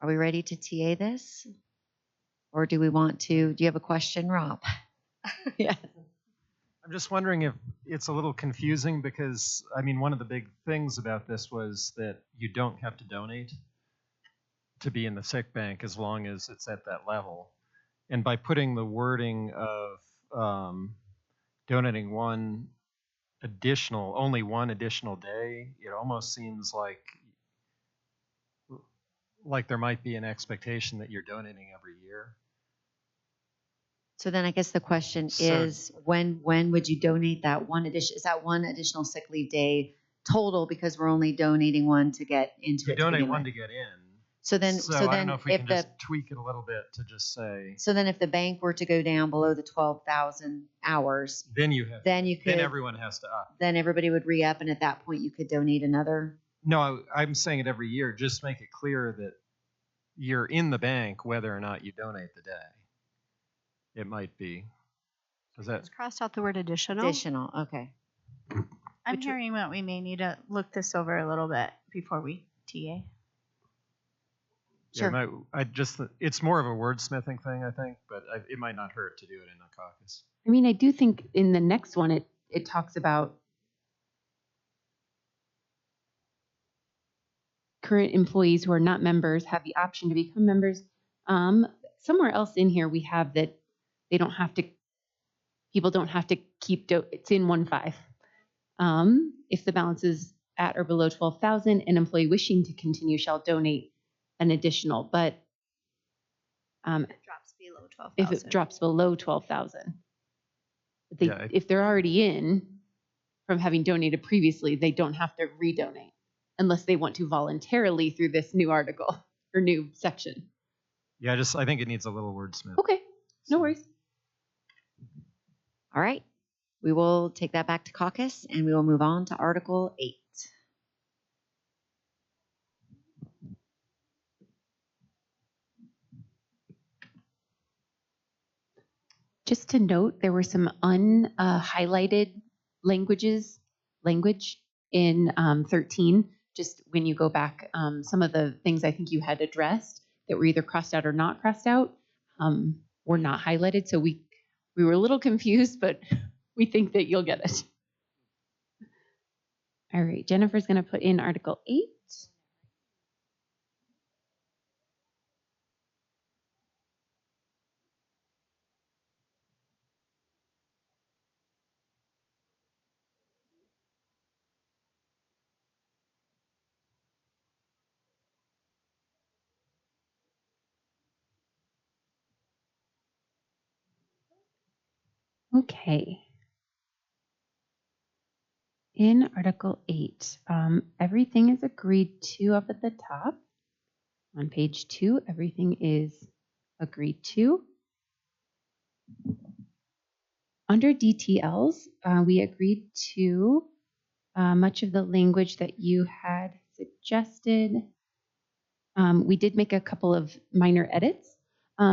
are we ready to TA this? Or do we want to? Do you have a question, Rob? Yeah. I'm just wondering if it's a little confusing because, I mean, one of the big things about this was that you don't have to donate to be in the sick bank as long as it's at that level. And by putting the wording of donating only one additional day, it almost seems like there might be an expectation that you're donating every year. So then I guess the question is, when would you donate that one addition? Is that one additional sick leave day total because we're only donating one to get into You it? donate one to get in. So then, I don't know if we can just tweak it a little bit to just say. So then if the bank were to go down below the 12,000 hours, Then then everyone has to up. Then everybody would re-up, and at that point you could donate another. No, I'm saying it every year. Just make it clear that you're in the bank whether or not you donate the day. It might be. Just crossed out the word additional. Additional, okay. I'm hearing that we may need to look this over a little bit before we TA. Sure. Yeah, it's more of a wordsmithing thing, I think, but it might not hurt to do it in a caucus. I mean, I do think in the next one, it talks about current employees who are not members have the option to become members. Somewhere else in here, we have that people don't have to keep, it's in 1.5. If the balance is at or below 12,000, an employee wishing to continue shall donate an additional, but If it drops below 12,000. if it drops below 12,000, if they're already in from having donated previously, they don't have to redonate unless they want to voluntarily through this new article or new section. Yeah, I think it needs a little wordsmith. Okay, no worries. All right. We will take that back to caucus, and we will move on to Article 8. Just to note, there were some unhighlighted language in 13. Just when you go back, some of the things I think you had addressed that were either crossed out or not crossed out were not highlighted. So we were a little confused, but we think that you'll get it. All right, Jennifer's going to put in Article 8. Okay. In Article 8, everything is agreed to up at the top. On page 2, everything is agreed to. Under DTLs, we agreed to much of the language that you had suggested. We did make a couple of minor edits.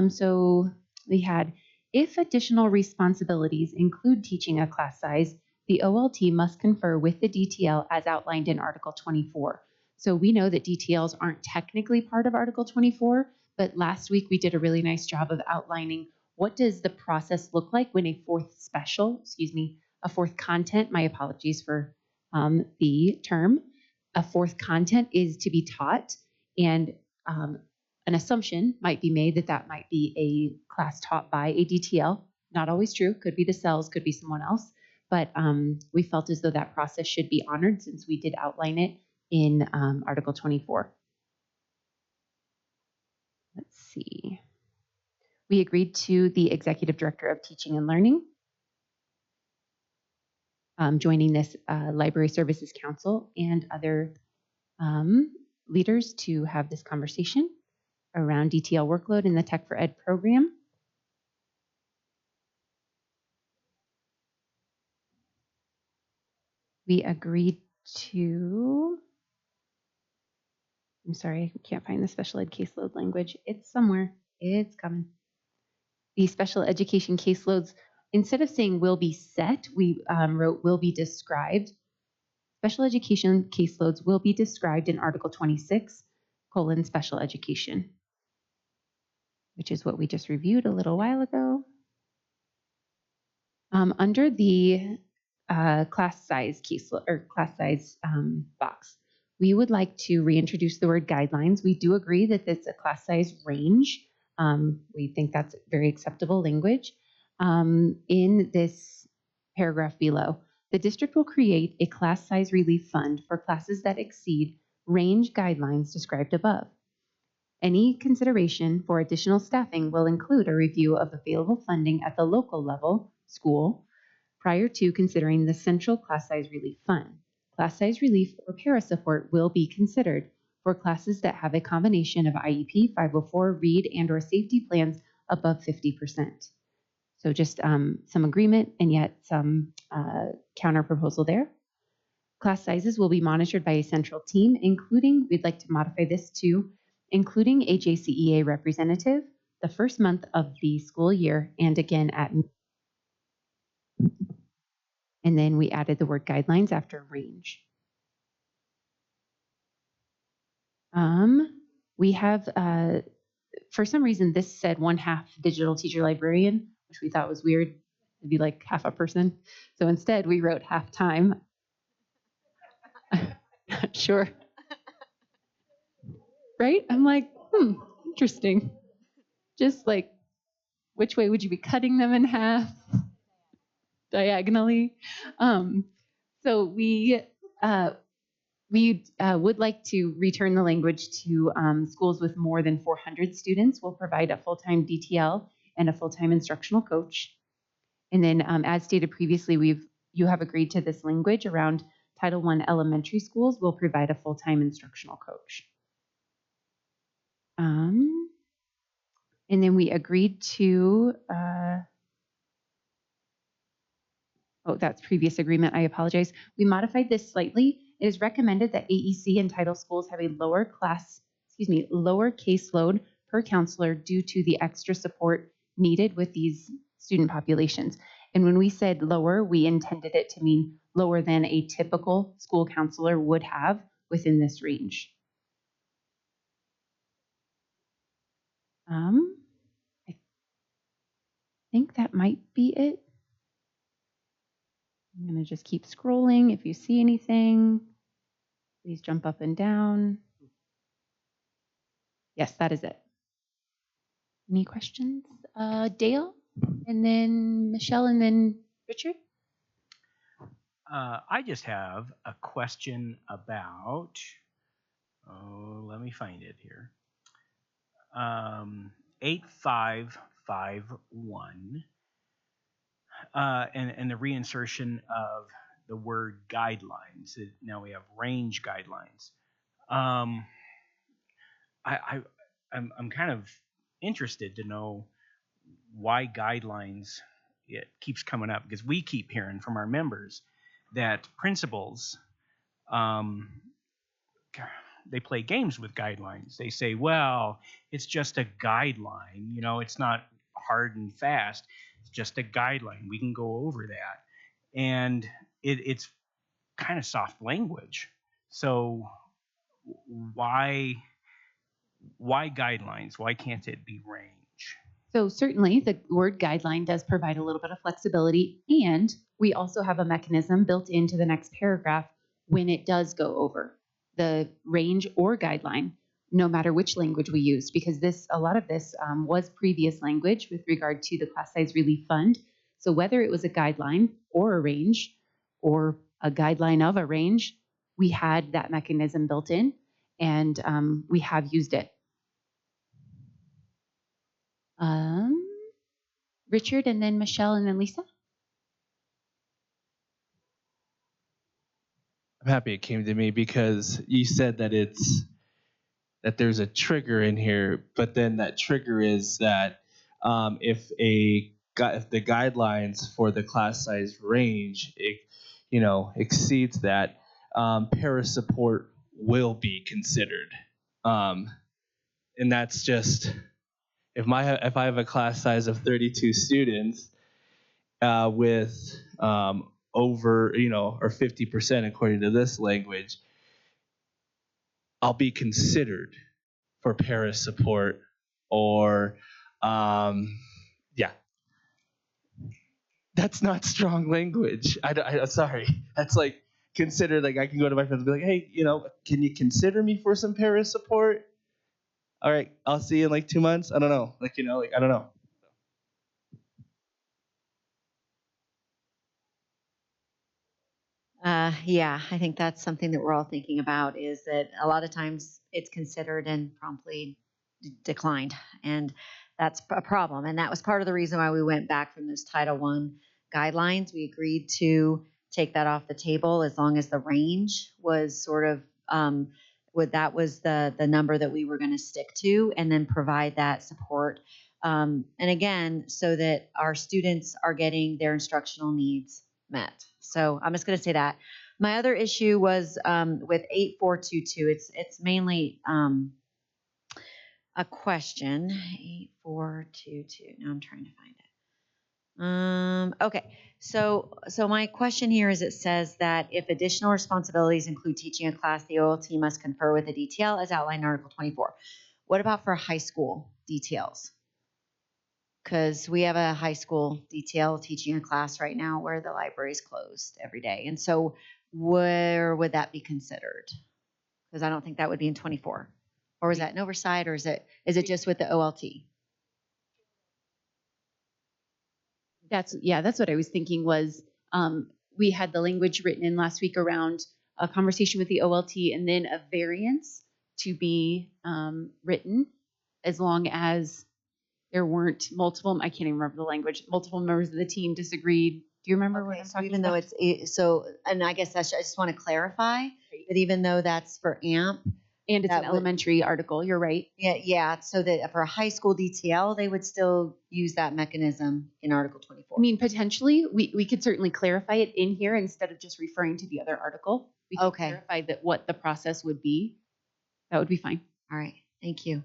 So we had, if additional responsibilities include teaching a class size, the OLT must confer with the DTL as outlined in Article 24. So we know that DTLs aren't technically part of Article 24, but last week we did a really nice job of outlining what does the process look like when a fourth content, my apologies for the term, a fourth content is to be taught, and an assumption might be made that that might be a class taught by a DTL. Not always true, could be the cells, could be someone else, but we felt as though that process should be honored since we did outline it in Article 24. Let's see. We agreed to the Executive Director of Teaching and Learning, joining this Library Services Council and other leaders to have this conversation around DTL workload in the Tech for Ed program. We agreed to, I'm sorry, I can't find the special ed caseload language. It's somewhere. It's coming. The special education caseloads, instead of saying will be set, we wrote will be described. Special education caseloads will be described in Article 26, special education, which is what we just reviewed a little while ago. Under the class size caseload or class size box, we would like to reintroduce the word guidelines. We do agree that it's a class size range. We think that's very acceptable language. In this paragraph below, the district will create a class size relief fund for classes that exceed range guidelines described above. Any consideration for additional staffing will include a review of available funding at the local level, school, prior to considering the central class size relief fund. Class size relief or para support will be considered for classes that have a combination of IEP, 504, READ, and/or safety plans above 50%. So just some agreement and yet some counter proposal there. Class sizes will be monitored by a central team, including, we'd like to modify this to, including a JCEA representative the first month of the school year and again at, and then we added the word guidelines after range. We have, for some reason, this said 1/2 digital teacher librarian, which we thought was weird. It'd be like half a person. So instead, we wrote half time. Sure. Right? I'm like, interesting. Just like, which way would you be cutting them in half? Diagonally. So we would like to return the language to schools with more than 400 students. We'll provide a full-time DTL and a full-time instructional coach. And then as stated previously, you have agreed to this language around Title I elementary schools. We'll provide a full-time instructional coach. And then we agreed to, that's previous agreement, I apologize. We modified this slightly. It is recommended that AEC and title schools have a lower caseload per counselor due to the extra support needed with these student populations. And when we said lower, we intended it to mean lower than a typical school counselor would have within this range. I think that might be it. I'm going to just keep scrolling. If you see anything, please jump up and down. Yes, that is it. Any questions? Dale, and then Michelle, and then Richard? I just have a question about, let me find it here. 8551. And the reinsertion of the word guidelines. Now we have range guidelines. I'm kind of interested to know why guidelines, it keeps coming up, because we keep hearing from our members that principals, they play games with guidelines. They say, well, it's just a guideline, it's not hard and fast. It's just a guideline. We can go over that. And it's kind of soft language. So why guidelines? Why can't it be range? So certainly the word guideline does provide a little bit of flexibility, and we also have a mechanism built into the next paragraph when it does go over the range or guideline, no matter which language we use, because a lot of this was previous language with regard to the class size relief fund. So whether it was a guideline or a range or a guideline of a range, we had that mechanism built in, and we have used it. Richard, and then Michelle, and then Lisa. I'm happy it came to me because you said that there's a trigger in here, but then that trigger is that if the guidelines for the class size range, exceeds that, para support will be considered, and that's just if I have a class size of 32 students with over or 50% according to this language, I'll be considered for para support or yeah. That's not strong language. I'm sorry. That's like consider, like I can go to my friends and be like, hey, can you consider me for some para support? All right, I'll see you in like 2 months. I don't know. I don't know. Yeah, I think that's something that we're all thinking about, is that a lot of times it's considered and promptly declined. And that's a problem. And that was part of the reason why we went back from those Title I guidelines. We agreed to take that off the table as long as the range was sort of that was the number that we were going to stick to, and then provide that support. And again, so that our students are getting their instructional needs met. So I'm just going to say that. My other issue was with 8422. It's mainly a question. 8422. Now I'm trying to find it. Okay. So my question here is, it says that if additional responsibilities include teaching a class, the OLT must confer with the DTL as outlined in Article 24. What about for high school details? Because we have a high school detail teaching a class right now where the library is closed every day. And so where would that be considered? Because I don't think that would be in 24. Or is that an oversight, or is it just with the OLT? That's what I was thinking was we had the language written in last week around a conversation with the OLT and then a variance to be written as long as there weren't multiple, I can't even remember the language, multiple members of the team disagreed. Do you remember what I'm talking Even about? though it's so, and I guess I just want to clarify that even though that's for AMP, and it's an elementary article, you're right. Yeah. So that for a high school DTL, they would still use that mechanism in Article 24. I mean, potentially, we could certainly clarify it in here instead of just referring to the other article. We could clarify that what the process would be. That would be fine. All right. Thank you.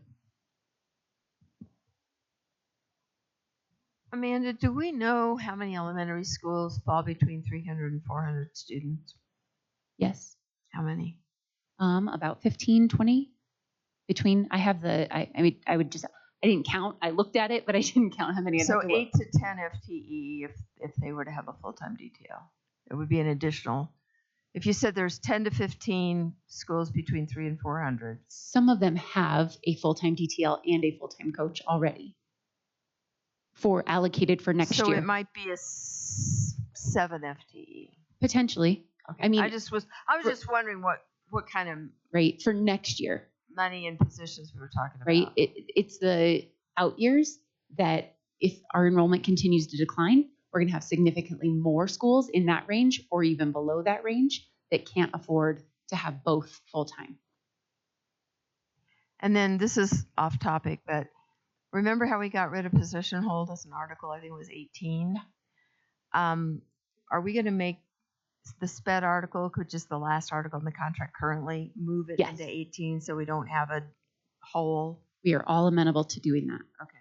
Amanda, do we know how many elementary schools fall between 300 and 400 students? Yes. How many? About 15, 20 between. I have I didn't count. I looked at it, but I didn't count how many. So 8 to 10 FTE if they were to have a full-time detail. It would be an additional. If you said there's 10 to 15 schools between 3 and 400. Some of them have a full-time DTL and a full-time coach already allocated for next year. So it might be a 7 FTE. Potentially. Okay. I mean, I was just wondering what kind of right for next year money and positions we were talking about. Right. It's the out years that if our enrollment continues to decline, we're going to have significantly more schools in that range or even below that range that can't afford to have both full-time. And then this is off topic, but remember how we got rid of position hold as an article? I think it was 18. Are we going to make the SPED article, which is the last article in the contract currently, move it into 18 so we don't have a hole? We are all amenable to doing that. Okay.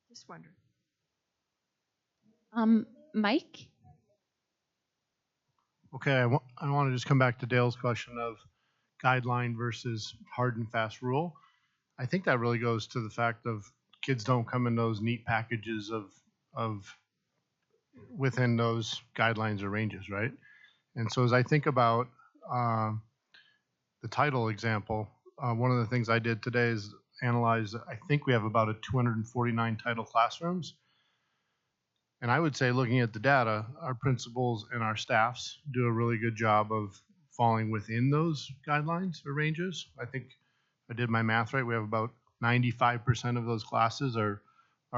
Just wondering. Mike? Okay, I want to just come back to Dale's question of guideline versus hard and fast rule. I think that really goes to the fact of kids don't come in those neat packages of within those guidelines or ranges, right? And so as I think about the title example, one of the things I did today is analyze, I think we have about a 249 title classrooms. And I would say, looking at the data, our principals and our staffs do a really good job of falling within those guidelines or ranges. I think if I did my math right, we have about 95% of those classes are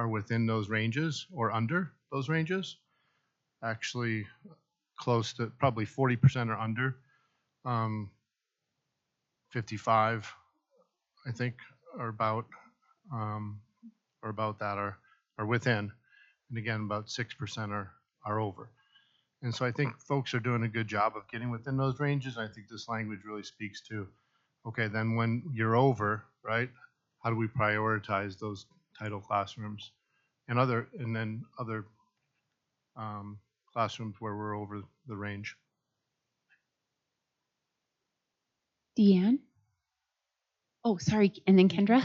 within those ranges or under those ranges. Actually, close to probably 40% are under. 55, I think, are about that are within, and again, about 6% are over. And so I think folks are doing a good job of getting within those ranges. I think this language really speaks to, okay, then when you're over, right, how do we prioritize those title classrooms and other classrooms where we're over the range. Deanne? Oh, sorry. And then Kendra?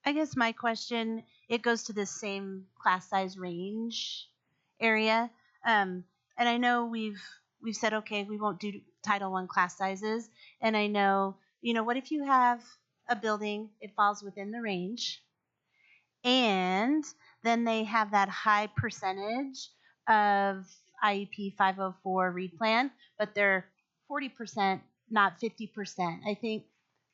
I guess my question, it goes to the same class size range area. And I know we've said, okay, we won't do Title I class sizes. And I know, what if you have a building, it falls within the range, and then they have that high percentage of IEP 504 read plan, but they're 40%, not 50%. I think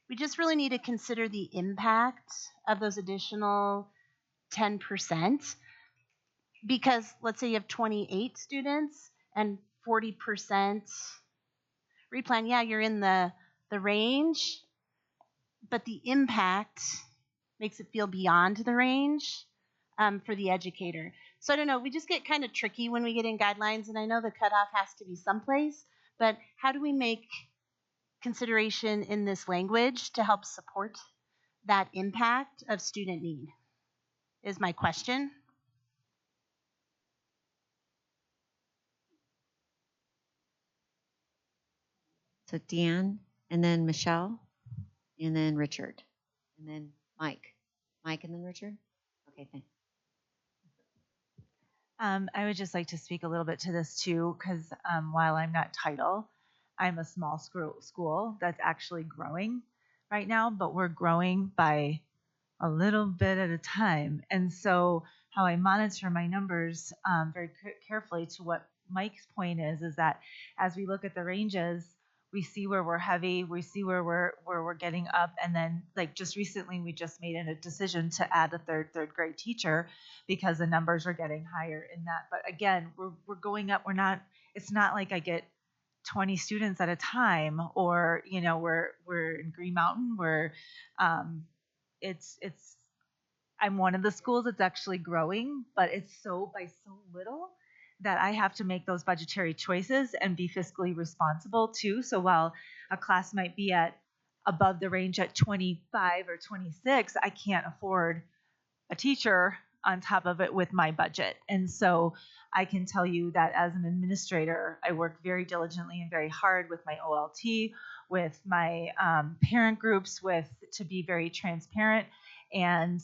we just really need to consider the impact of those additional 10%, because let's say you have 28 students and 40% read plan. Yeah, you're in the range, but the impact makes it feel beyond the range for the educator. So I don't know, we just get kind of tricky when we get in guidelines, and I know the cutoff has to be someplace, but how do we make consideration in this language to help support that impact of student need is my question. So Deanne, and then Michelle, and then Richard, and then Mike. Mike and then Richard? Okay, thanks. I would just like to speak a little bit to this too, because while I'm not title, I'm a small school that's actually growing right now, but we're growing by a little bit at a time. And so how I monitor my numbers very carefully to what Mike's point is that as we look at the ranges, we see where we're heavy, we see where we're getting up, and then like just recently we just made a decision to add a third grade teacher because the numbers are getting higher in that. But again, we're going up. It's not like I get 20 students at a time, or we're in Green Mountain where I'm one of the schools that's actually growing, but it's by so little that I have to make those budgetary choices and be fiscally responsible too. So while a class might be at above the range at 25 or 26, I can't afford a teacher on top of it with my budget. And so I can tell you that as an administrator, I work very diligently and very hard with my OLT, with my parent groups, to be very transparent and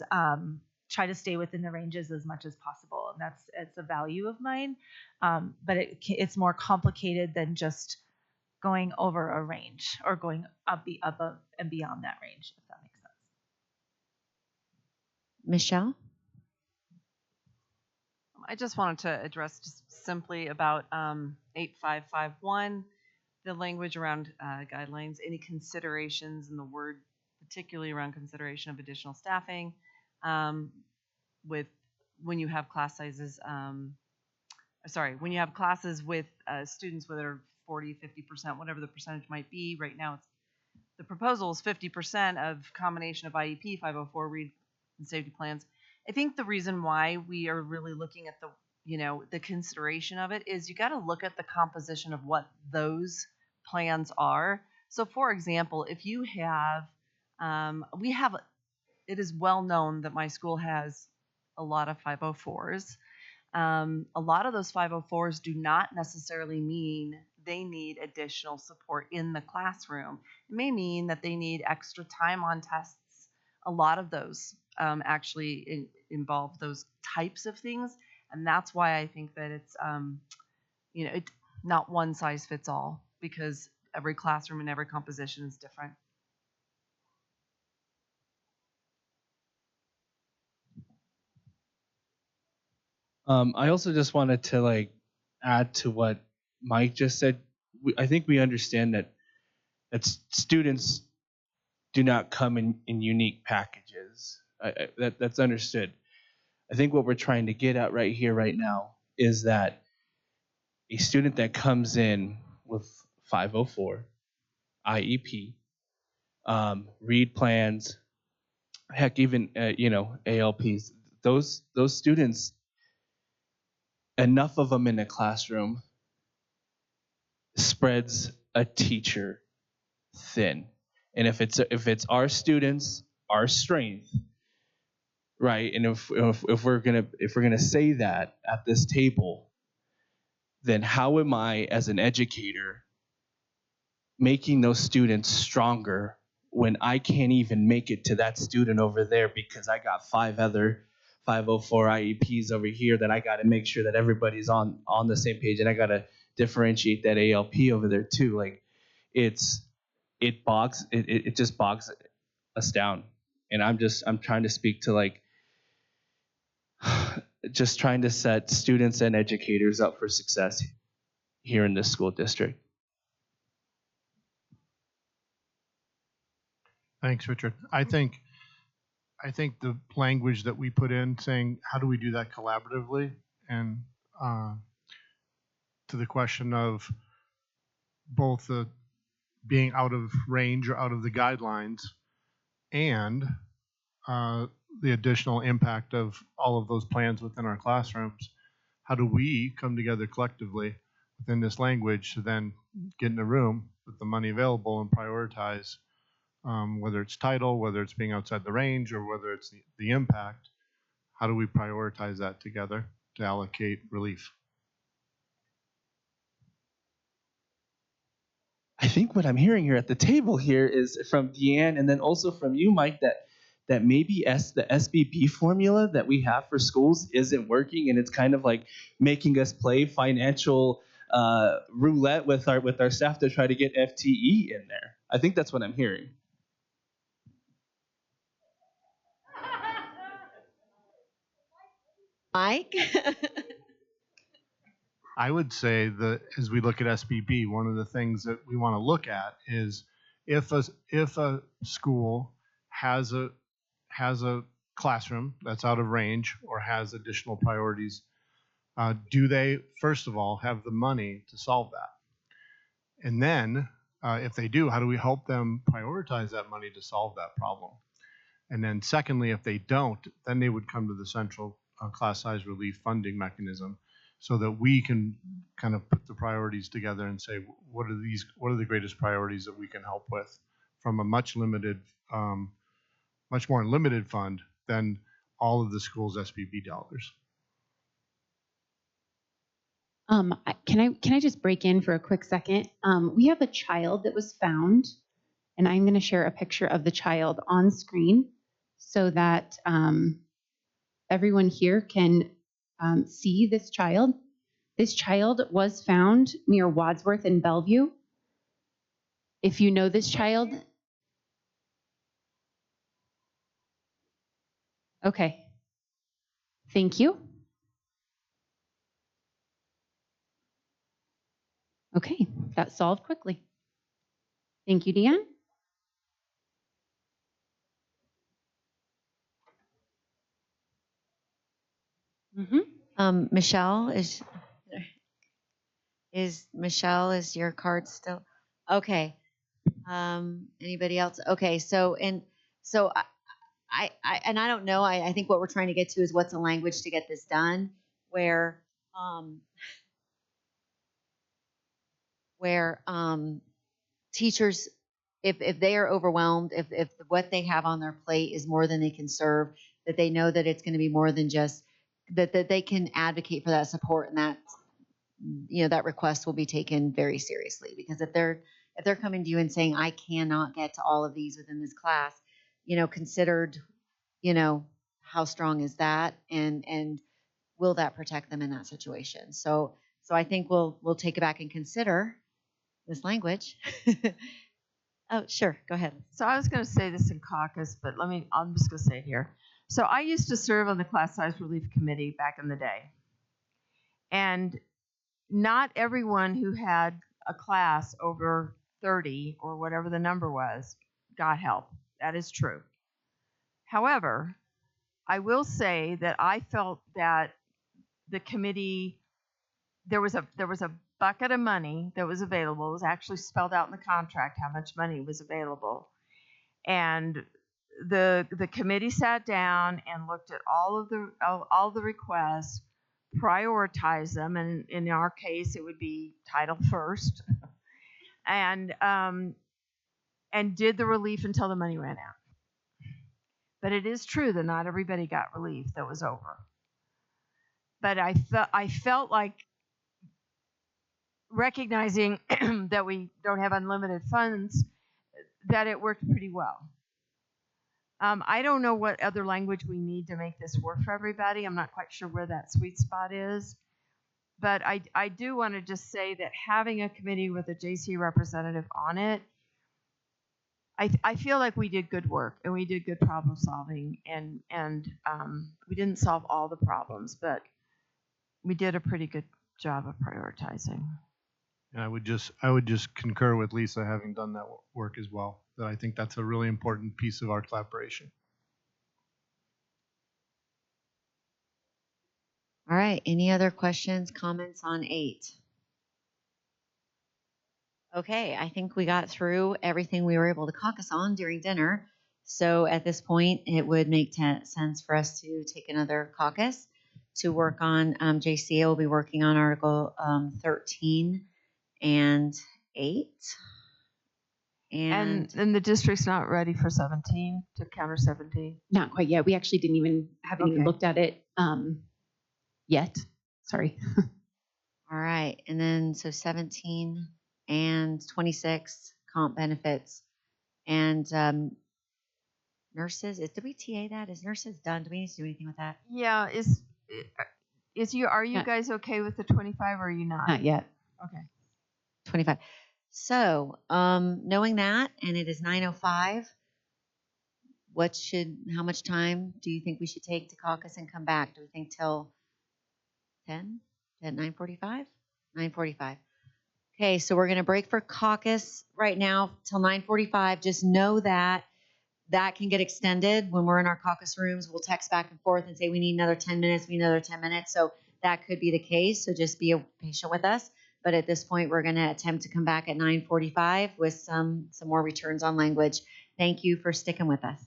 try to stay within the ranges as much as possible. And it's a value of mine. But it's more complicated than just going over a range or going up and beyond that range, if that makes sense. Michelle? I just wanted to address just simply about 8551, the language around guidelines, any considerations in the word, particularly around consideration of additional staffing, with when you have class sizes, when you have classes with students that are 40, 50%, whatever the percentage might be. Right now, the proposal is 50% of combination of IEP, 504 read and safety plans. I think the reason why we are really looking at the consideration of it is you got to look at the composition of what those plans are. So, for example, if you have, it is well known that my school has a lot of 504s. A lot of those 504s do not necessarily mean they need additional support in the classroom. It may mean that they need extra time on tests. A lot of those actually involve those types of things, and that's why I think that it's not one size fits all, because every classroom and every composition is different. I also just wanted to add to what Mike just said. I think we understand that that students do not come in unique packages. That's understood. I think what we're trying to get at right here, right now, is that a student that comes in with 504, IEP, read plans, heck, even ALPs, those students, enough of them in a classroom spreads a teacher thin. And if it's our students, our strength, right? And if we're gonna say that at this table, then how am I, as an educator, making those students stronger when I can't even make it to that student over there because I got 5 other 504 IEPs over here that I got to make sure that everybody's on the same page, and I got to differentiate that ALP over there too. Like it just bogs us down. And I'm trying to speak to, like, just trying to set students and educators up for success here in this school district. Thanks, Richard. I think the language that we put in saying, how do we do that collaboratively? And to the question of both the being out of range or out of the guidelines and the additional impact of all of those plans within our classrooms, how do we come together collectively within this language to then get in a room with the money available and prioritize whether it's title, whether it's being outside the range, or whether it's the impact? How do we prioritize that together to allocate relief? I think what I'm hearing here at the table here is from Deanne, and then also from you, Mike, that maybe the SBB formula that we have for schools isn't working, and it's kind of like making us play financial roulette with our staff to try to get FTE in there. I think that's what I'm hearing. Mike? I would say that as we look at SBB, one of the things that we want to look at is if a school has a classroom that's out of range or has additional priorities, do they first of all have the money to solve that? And then if they do, how do we help them prioritize that money to solve that problem? And then secondly, if they don't, then they would come to the central class size relief funding mechanism so that we can kind of put the priorities together and say, what are the greatest priorities that we can help with from a much more limited fund than all of the school's SBB dollars. Can I just break in for a quick second? We have a child that was found, and I'm going to share a picture of the child on screen so that everyone here can see this child. This child was found near Wadsworth and Bellevue. If you know this child. Okay. Thank you. Okay, that solved quickly. Thank you, Deanne. Michelle, is your card still? Okay. Anybody else? Okay, so I don't know. I think what we're trying to get to is what's the language to get this done, where teachers, if they are overwhelmed, if what they have on their plate is more than they can serve, that they know that it's going to be more than just that they can advocate for that support, and that that request will be taken very seriously. Because if they're coming to you and saying, I cannot get to all of these within this class, considered, how strong is that, and will that protect them in that situation? So I think we'll take it back and consider this language. Oh, sure. Go ahead. So I was going to say this in caucus, but I'm just going to say it here. So I used to serve on the class size relief committee back in the day. And not everyone who had a class over 30 or whatever the number was, got help. That is true. However, I will say that I felt that the committee, there was a bucket of money that was available. It was actually spelled out in the contract how much money was available. And the committee sat down and looked at all the requests, prioritized them, and in our case it would be title first, and did the relief until the money ran out. But it is true that not everybody got relief that was over. But I felt like, recognizing that we don't have unlimited funds, that it worked pretty well. I don't know what other language we need to make this work for everybody. I'm not quite sure where that sweet spot is. But I do want to just say that having a committee with a Jcea representative on it, I feel like we did good work and we did good problem solving, and we didn't solve all the problems, but we did a pretty good job of prioritizing. And I would just concur with Lisa, having done that work as well, that I think that's a really important piece of our collaboration. All right. Any other questions, comments on 8? Okay. I think we got through everything we were able to caucus on during dinner. So at this point, it would make sense for us to take another caucus to work on. Jcea will be working on Article 13 and 8. And the district's not ready for 17, to counter 17? Not quite yet. We actually didn't even even looked at it yet. Sorry. All right. And then so 17 and 26 comp benefits and nurses. Did we TA that? Is nurses done? Do we need to do anything with that? Yeah. Are you guys okay with the 25 or are you not? Not yet. Okay. 25. So, knowing that, and it is 9:05, how much time do you think we should take to caucus and come back? Do we think till 10? At 9:45? 9:45. Okay, so we're going to break for caucus right now till 9:45. Just know that can get extended when we're in our caucus rooms. We'll text back and forth and say we need another 10 minutes, we need another 10 minutes. So that could be the case. So just be patient with us. But at this point, we're going to attempt to come back at 9:45 with some more returns on language. Thank you for sticking with us.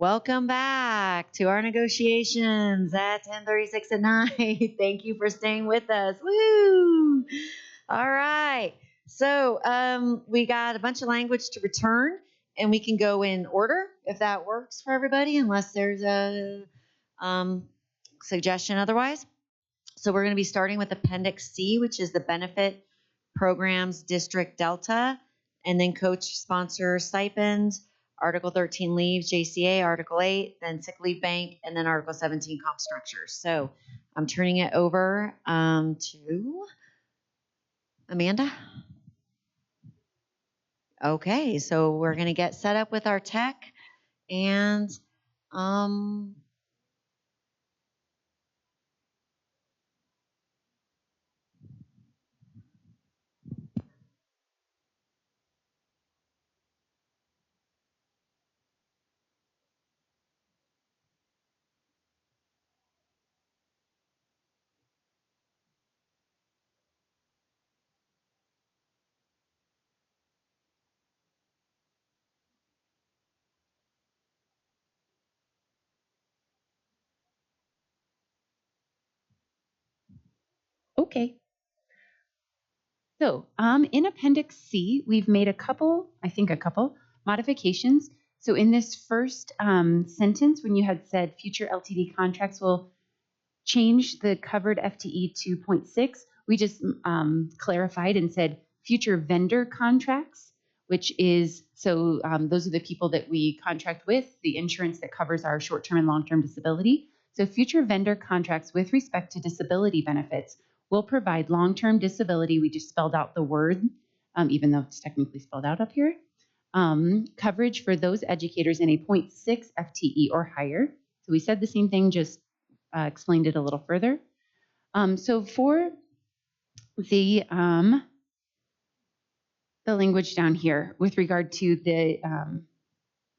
Welcome back to our negotiations at 10:36 at night. Thank you for staying with us. Woo! All right. So we got a bunch of language to return, and we can go in order if that works for everybody, unless there's a suggestion otherwise. So we're going to be starting with Appendix C, which is the Benefit Programs District Delta, and then coach sponsor stipends, Article 13 leaves, Jcea, Article 8, then sick leave bank, and then Article 17 comp structures. So I'm turning it over to Amanda. Okay, so we're going to get set up with our tech, and Okay. So in Appendix C, we've made a couple modifications. So in this first sentence, when you had said future LTD contracts will change the covered FTE to 0.6, we just clarified and said future vendor contracts, which is, so those are the people that we contract with, the insurance that covers our short-term and long-term disability. So future vendor contracts with respect to disability benefits will provide long-term disability. We just spelled out the word, even though it's technically spelled out up here. Coverage for those educators in a 0.6 FTE or higher. So we said the same thing, just explained it a little further. So for the language down here with regard to the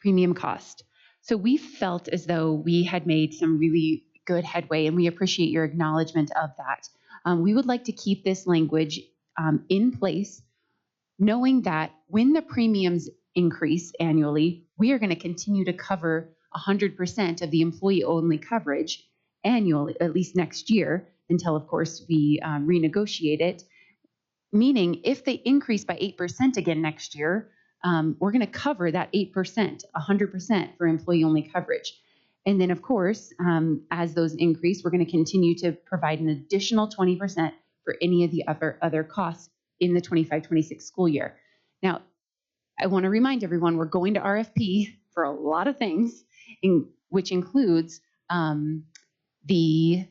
premium cost. So we felt as though we had made some really good headway, and we appreciate your acknowledgement of that. We would like to keep this language in place, knowing that when the premiums increase annually, we are going to continue to cover 100% of the employee-only coverage annually, at least next year, until, of course, we renegotiate it. Meaning, if they increase by 8% again next year, we're going to cover that 8%, 100% for employee-only coverage. And then, of course, as those increase, we're going to continue to provide an additional 20% for any of the other costs in the 25-26 school year. Now, I want to remind everyone, we're going to RFP for a lot of things, which includes the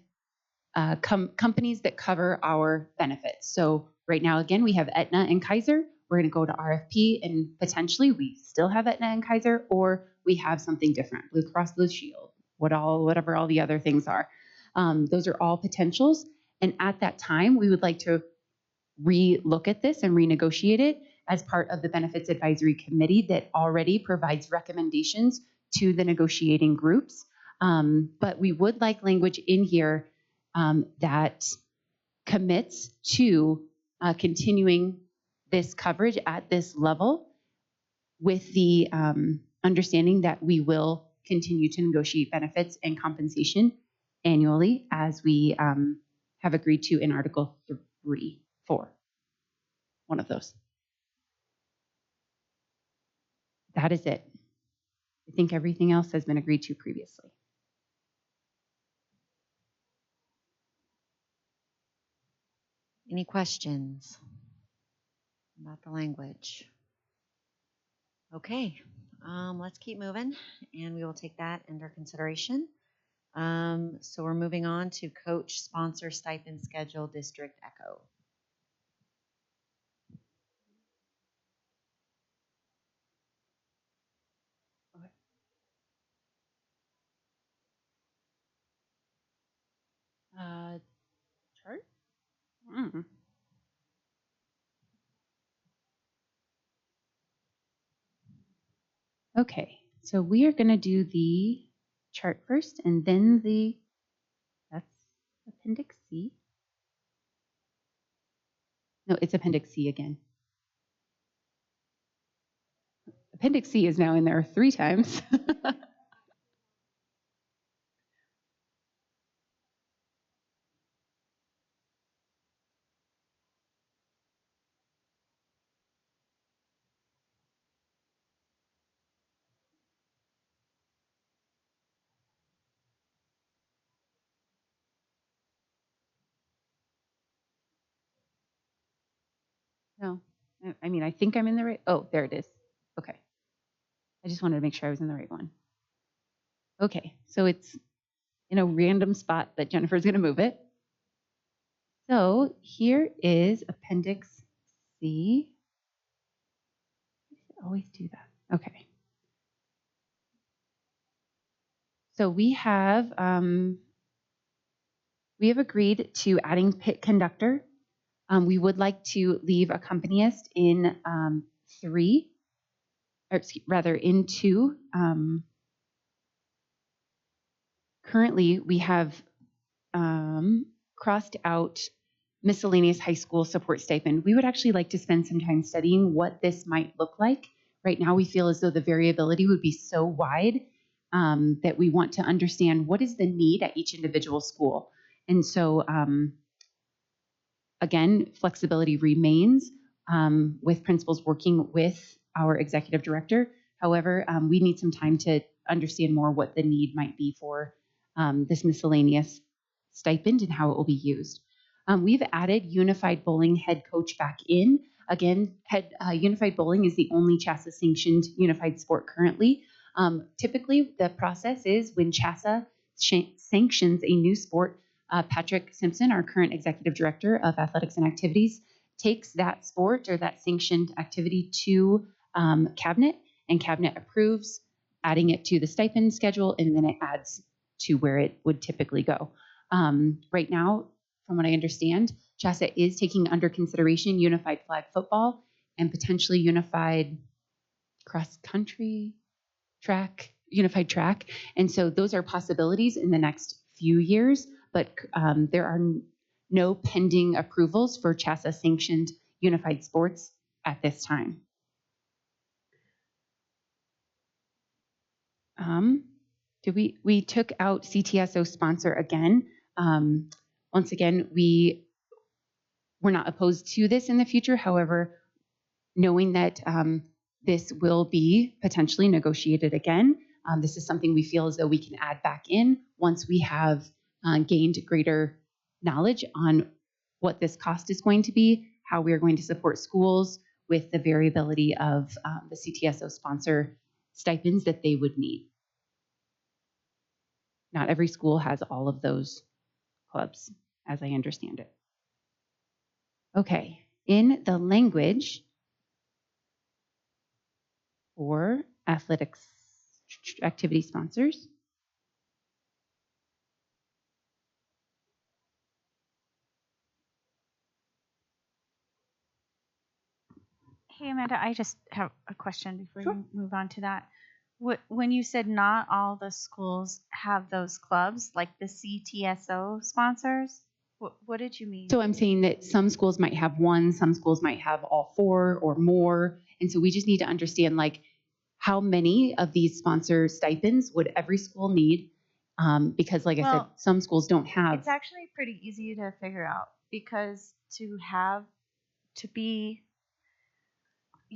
companies that cover our benefits. So right now, again, we have Aetna and Kaiser. We're going to go to RFP, and potentially we still have Aetna and Kaiser, or we have something different, Blue Cross Blue Shield, whatever all the other things are. Those are all potentials. And at that time, we would like to re-look at this and renegotiate it as part of the Benefits Advisory Committee that already provides recommendations to the negotiating groups. But we would like language in here that commits to continuing this coverage at this level, with the understanding that we will continue to negotiate benefits and compensation annually, as we have agreed to in Article 4, one of those. That is it. I think everything else has been agreed to previously. Any questions about the language? Okay, let's keep moving, and we will take that under consideration. So we're moving on to coach sponsor stipend schedule district echo. Chart? Okay, so we are going to do the chart first, and then that's Appendix C. No, it's Appendix C again. Appendix C is now in there 3 times. No, I mean, I think I'm in the right. Oh, there it is. Okay. I just wanted to make sure I was in the right one. Okay, so it's in a random spot that Jennifer's going to move it. So here is Appendix C. Why does it always do that? Okay. So we have agreed to adding pit conductor. We would like to leave accompanist in 3, or rather in 2. Currently, we have crossed out miscellaneous high school support stipend. We would actually like to spend some time studying what this might look like. Right now, we feel as though the variability would be so wide that we want to understand what is the need at each individual school. And so, again, flexibility remains with principals working with our executive director. However, we need some time to understand more what the need might be for this miscellaneous stipend and how it will be used. We've added Unified Bowling head coach back in. Again, Unified Bowling is the only CHASA sanctioned unified sport currently. Typically, the process is when CHASA sanctions a new sport, Patrick Simpson, our current executive director of athletics and activities, takes that sport or that sanctioned activity to cabinet, and cabinet approves, adding it to the stipend schedule, and then it adds to where it would typically go. Right now, from what I understand, CHASA is taking under consideration unified flag football and potentially unified cross country track, unified track. And so those are possibilities in the next few years, but there are no pending approvals for CHASA sanctioned unified sports at this time. We took out CTSO sponsor again. Once again, we're not opposed to this in the future. However, knowing that this will be potentially negotiated again, this is something we feel as though we can add back in once we have gained greater knowledge on what this cost is going to be, how we are going to support schools with the variability of the CTSO sponsor stipends that they would need. Not every school has all of those clubs, as I understand it. Okay, in the language for athletics activity sponsors, Hey, Amanda, I just have a question before you move on to that. When you said not all the schools have those clubs, like the CTSO sponsors, what did you mean? so I'm saying that some schools might have one, some schools might have all 4 or more. And so we just need to understand like how many of these sponsor stipends would every school need? Because like I said, some schools don't have. It's actually pretty easy to figure out because you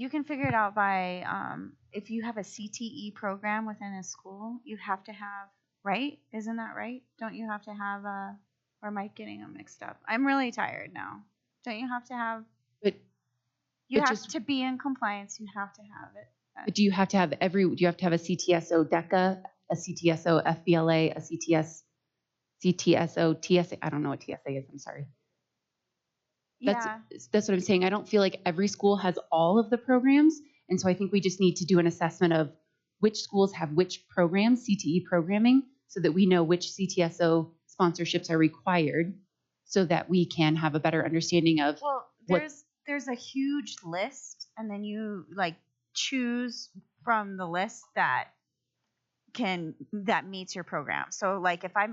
can figure it out by if you have a CTE program within a school, you have to have, right? Isn't that right? Don't you have to have or am I getting them mixed up? I'm really tired now. Don't you have to have, you have to be in compliance, you have to have it. But do you have to have do you have to have a CTSO DECA, a CTSO FBLA, a CTSO TSA? I don't know what TSA is, I'm sorry. That's what I'm saying. I don't feel like every school has all of the programs. And so I think we just need to do an assessment of which schools have which programs, CTE programming, so that we know which CTSO sponsorships are required so that we can have a better understanding of there's a huge list and then you like choose from the list that meets your program. So like if I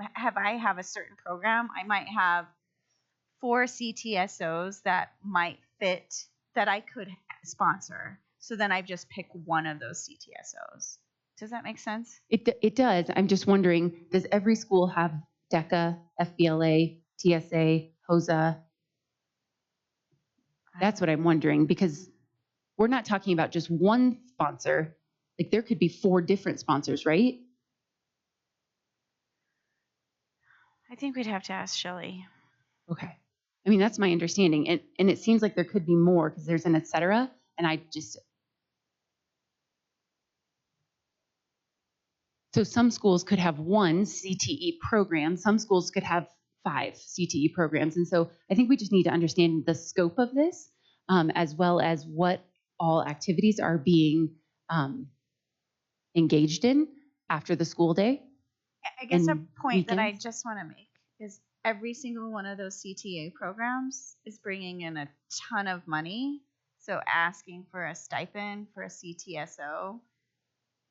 have a certain program, I might have 4 CTSOs that might fit that I could sponsor. So then I just pick one of those CTSOs. Does that make sense? It does. I'm just wondering, does every school have DECA, FBLA, TSA, HOSA? That's what I'm wondering, because we're not talking about just one sponsor. Like there could be 4 different sponsors, right? I think we'd have to ask Shelly. Okay. I mean, that's my understanding. And it seems like there could be more because there's an et cetera. And so some schools could have one CTE program. Some schools could have 5 CTE programs. And so I think we just need to understand the scope of this, as well as what all activities are being engaged in after the school day. I guess a and point that I weekends. just want to make is every single one of those CTA programs is bringing in a ton of money. So asking for a stipend for a CTSO,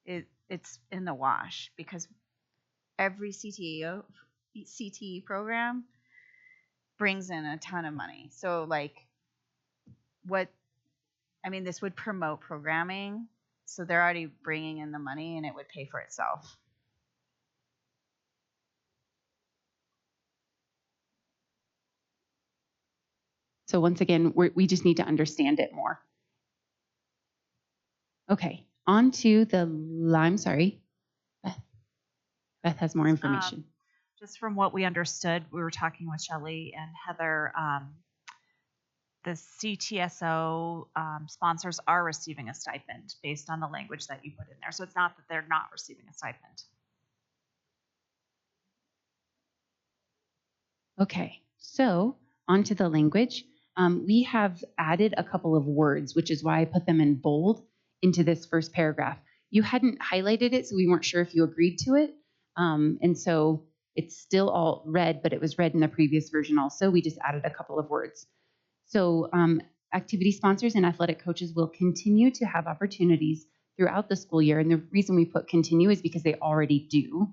it's in the wash because every CTE program brings in a ton of money. So like this would promote programming. So they're already bringing in the money and it would pay for itself. So once again, we just need to understand it more. Okay, on to I'm sorry. Beth has more information. Just from what we understood, we were talking with Shelley and Heather. The CTSO sponsors are receiving a stipend based on the language that you put in there. So it's not that they're not receiving a stipend. Okay, so onto the language. We have added a couple of words, which is why I put them in bold into this first paragraph. You hadn't highlighted it, so we weren't sure if you agreed to it. And so it's still all red, but it was red in the previous version also. We just added a couple of words. So activity sponsors and athletic coaches will continue to have opportunities throughout the school year. And the reason we put continue is because they already do,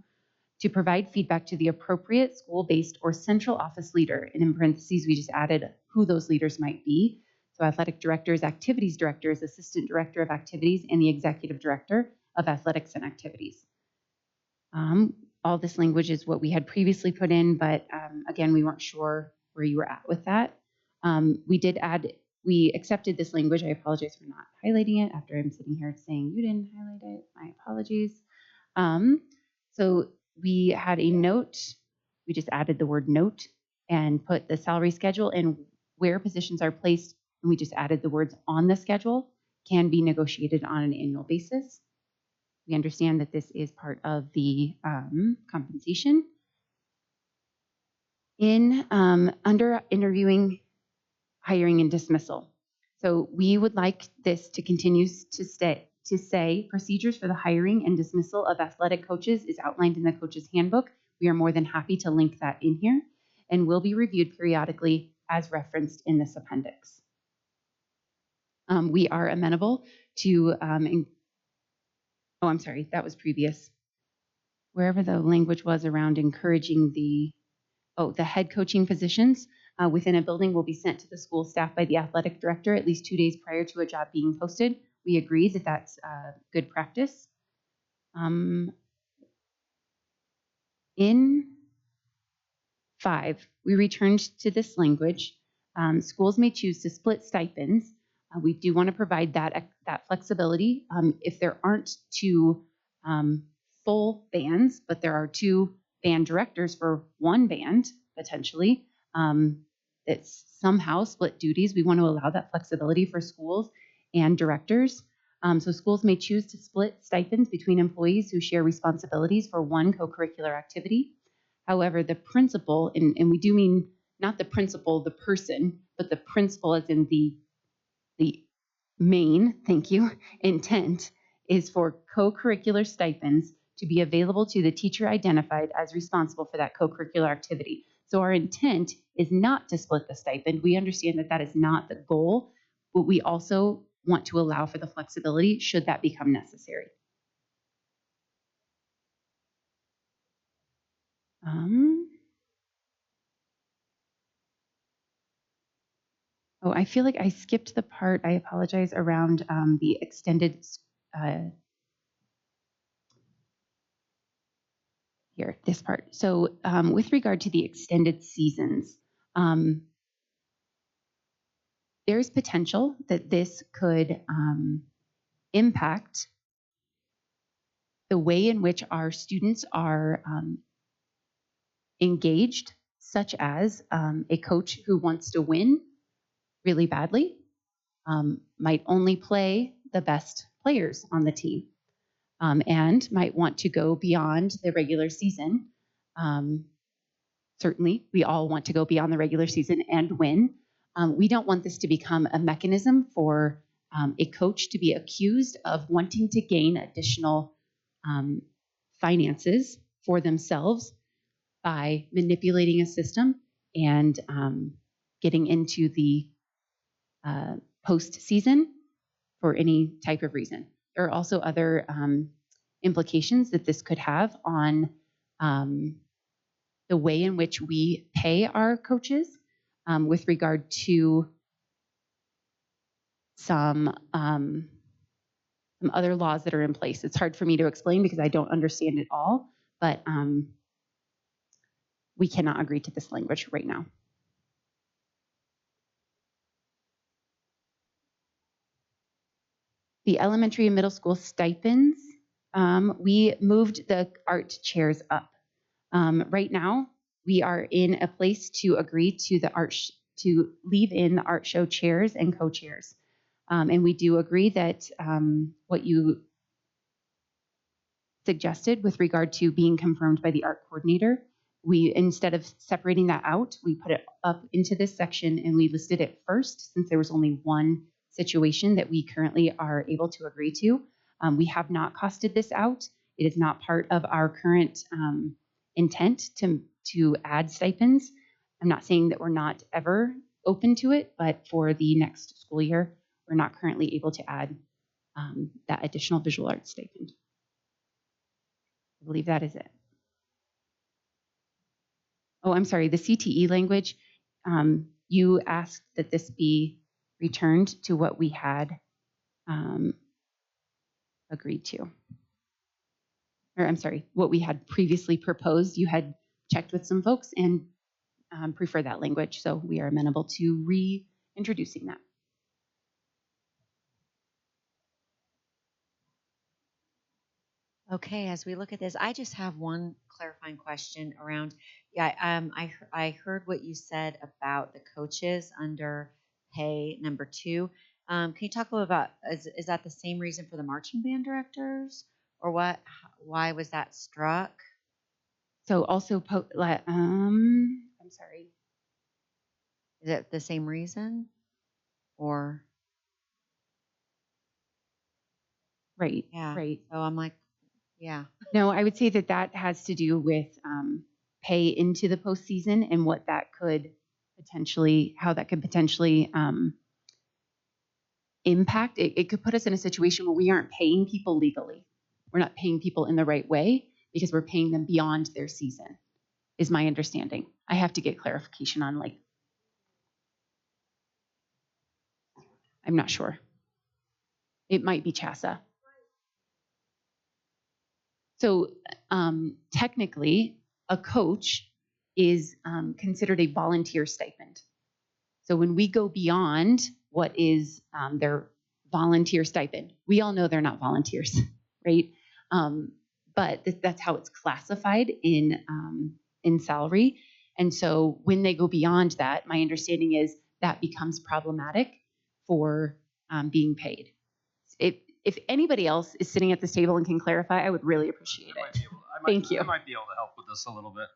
to provide feedback to the appropriate school-based or central office leader. And in parentheses, we just added who those leaders might be. So athletic directors, activities directors, assistant director of activities, and the executive director of athletics and activities. All this language is what we had previously put in, but again, we weren't sure where you were at with that. We accepted this language. I apologize for not highlighting it after I'm sitting here saying you didn't highlight it. My apologies. So we had a note. We just added the word note and put the salary schedule and where positions are placed. And we just added the words on the schedule can be negotiated on an annual basis. We understand that this is part of the compensation. Under interviewing, hiring, and dismissal. So we would like this to continue to say procedures for the hiring and dismissal of athletic coaches is outlined in the coach's handbook. We are more than happy to link that in here and will be reviewed periodically as referenced in this appendix. We are amenable to, I'm sorry, that was previous. Wherever the language was around encouraging the head coaching positions within a building will be sent to the school staff by the athletic director at least 2 days prior to a job being posted. We agree that that's good practice. In 5, we returned to this language. Schools may choose to split stipends. We do want to provide that flexibility. If there aren't 2 full bands, but there are 2 band directors for 1 band, potentially, that somehow split duties, we want to allow that flexibility for schools and directors. So schools may choose to split stipends between employees who share responsibilities for 1 co-curricular activity. However, the principal, and we do mean not the principal, the person, but the principal as in the main, thank you, intent is for co-curricular stipends to be available to the teacher identified as responsible for that co-curricular activity. So our intent is not to split the stipend. We understand that that is not the goal, but we also want to allow for the flexibility should that become necessary. I feel like I skipped the part, I apologize, around the extended, here, this part. So with regard to the extended seasons, there's potential that this could impact the way in which our students are engaged such as a coach who wants to win really badly might only play the best players on the team and might want to go beyond the regular season. Certainly, we all want to go beyond the regular season and win. We don't want this to become a mechanism for a coach to be accused of wanting to gain additional finances for themselves by manipulating a system and getting into the postseason for any type of reason. There are also other implications that this could have on the way in which we pay our coaches with regard to some other laws that are in place. It's hard for me to explain because I don't understand it all, but we cannot agree to this language right now. The elementary and middle school stipends, we moved the art chairs up. Right now, we are in a place to agree to to leave in the art show chairs and co-chairs. And we do agree that what you suggested with regard to being confirmed by the art coordinator, we, instead of separating that out, we put it up into this section and we listed it first since there was only one situation that we currently are able to agree to. We have not costed this out. It is not part of our current intent to add stipends. I'm not saying that we're not ever open to it, but for the next school year, we're not currently able to add that additional visual arts stipend. I believe that is it. Oh, I'm sorry, the CTE language, you asked that this be returned to what we had agreed to. Or I'm sorry, what we had previously proposed. You had checked with some folks and prefer that language, so we are amenable to reintroducing that. Okay, as we look at this, I just have one clarifying question around, I heard what you said about the coaches under pay number 2. Can you talk a little about, is that the same reason for the marching band directors? Or why was that struck? So also, I'm sorry. Is it the same reason? Or? Right, Yeah. right. So I'm like, yeah. No, I would say that that has to do with pay into the postseason and what that could potentially, how that could potentially impact. It could put us in a situation where we aren't paying people legally. We're not paying people in the right way because we're paying them beyond their season, is my understanding. I have to get clarification on, like, I'm not sure. It might be Jcea. So technically, a coach is considered a volunteer stipend. So when we go beyond what is their volunteer stipend, we all know they're not volunteers, right? But that's how it's classified in salary. And so when they go beyond that, my understanding is that becomes problematic for being paid. If anybody else is sitting at this table and can clarify, I would really appreciate it. Thank you. I might be able to help with this a little bit.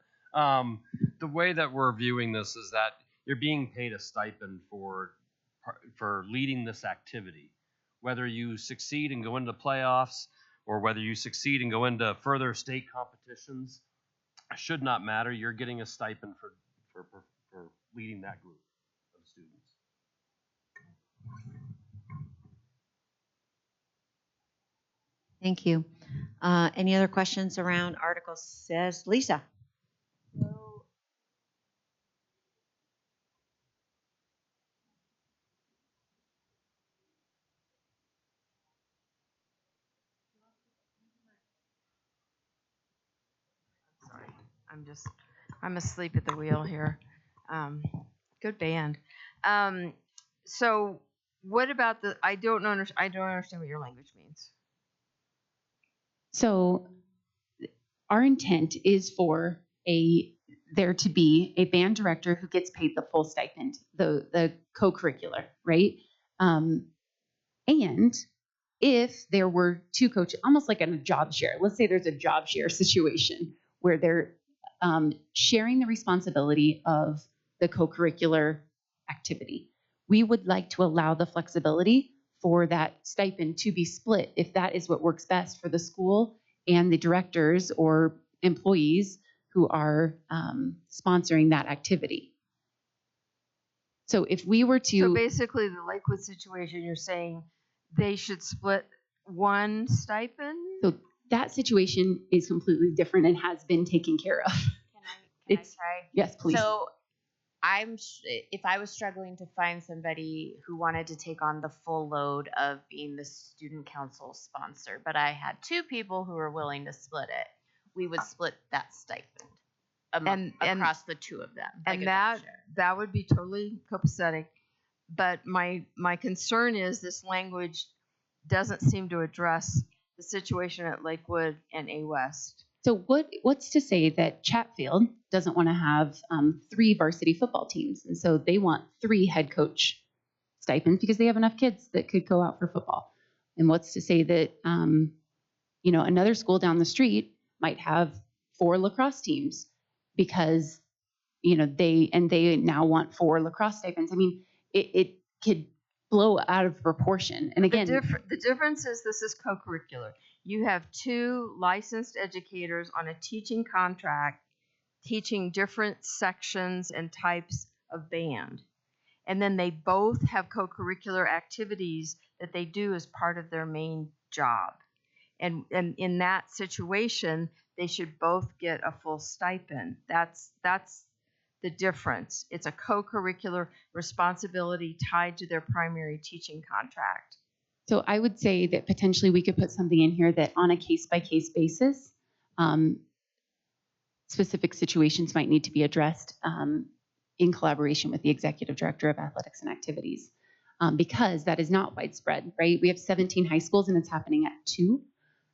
The way that we're viewing this is that you're being paid a stipend for leading this activity. Whether you succeed and go into playoffs or whether you succeed and go into further state competitions, should not matter. You're getting a stipend for leading that group of students. Thank you. Any other questions around Article 6? Lisa? Sorry, I'm asleep at the wheel here. Good band. So what about I don't understand what your language means. So our intent is for there to be a band director who gets paid the full stipend, the co-curricular, right? And if there were two coaches, almost like in a job share, let's say there's a job share situation where they're sharing the responsibility of the co-curricular activity. We would like to allow the flexibility for that stipend to be split if that is what works best for the school and the directors or employees who are sponsoring that activity. So if we were to... So basically the Lakewood situation, you're saying they should split one stipend? So that situation is completely different and has been taken care of. Can I try? Yes, please. So if I was struggling to find somebody who wanted to take on the full load of being the student council sponsor, but I had two people who were willing to split it, we would split that stipend across the two of them. And that would be totally copacetic. But my concern is this language doesn't seem to address the situation at Lakewood and A West. So what's to say that Chatfield doesn't want to have 3 varsity football teams, and so they want 3 head coach stipends because they have enough kids that could go out for football? And what's to say that another school down the street might have 4 lacrosse teams because they now want 4 lacrosse stipends? I mean, it could blow out of proportion. And again, the difference is this is co-curricular. You have 2 licensed educators on a teaching contract teaching different sections and types of band. And then they both have co-curricular activities that they do as part of their main job. And in that situation, they should both get a full stipend. That's the difference. It's a co-curricular responsibility tied to their primary teaching contract. So I would say that potentially we could put something in here that on a case-by-case basis, specific situations might need to be addressed in collaboration with the Executive Director of Athletics and Activities, because that is not widespread, right? We have 17 high schools and it's happening at 2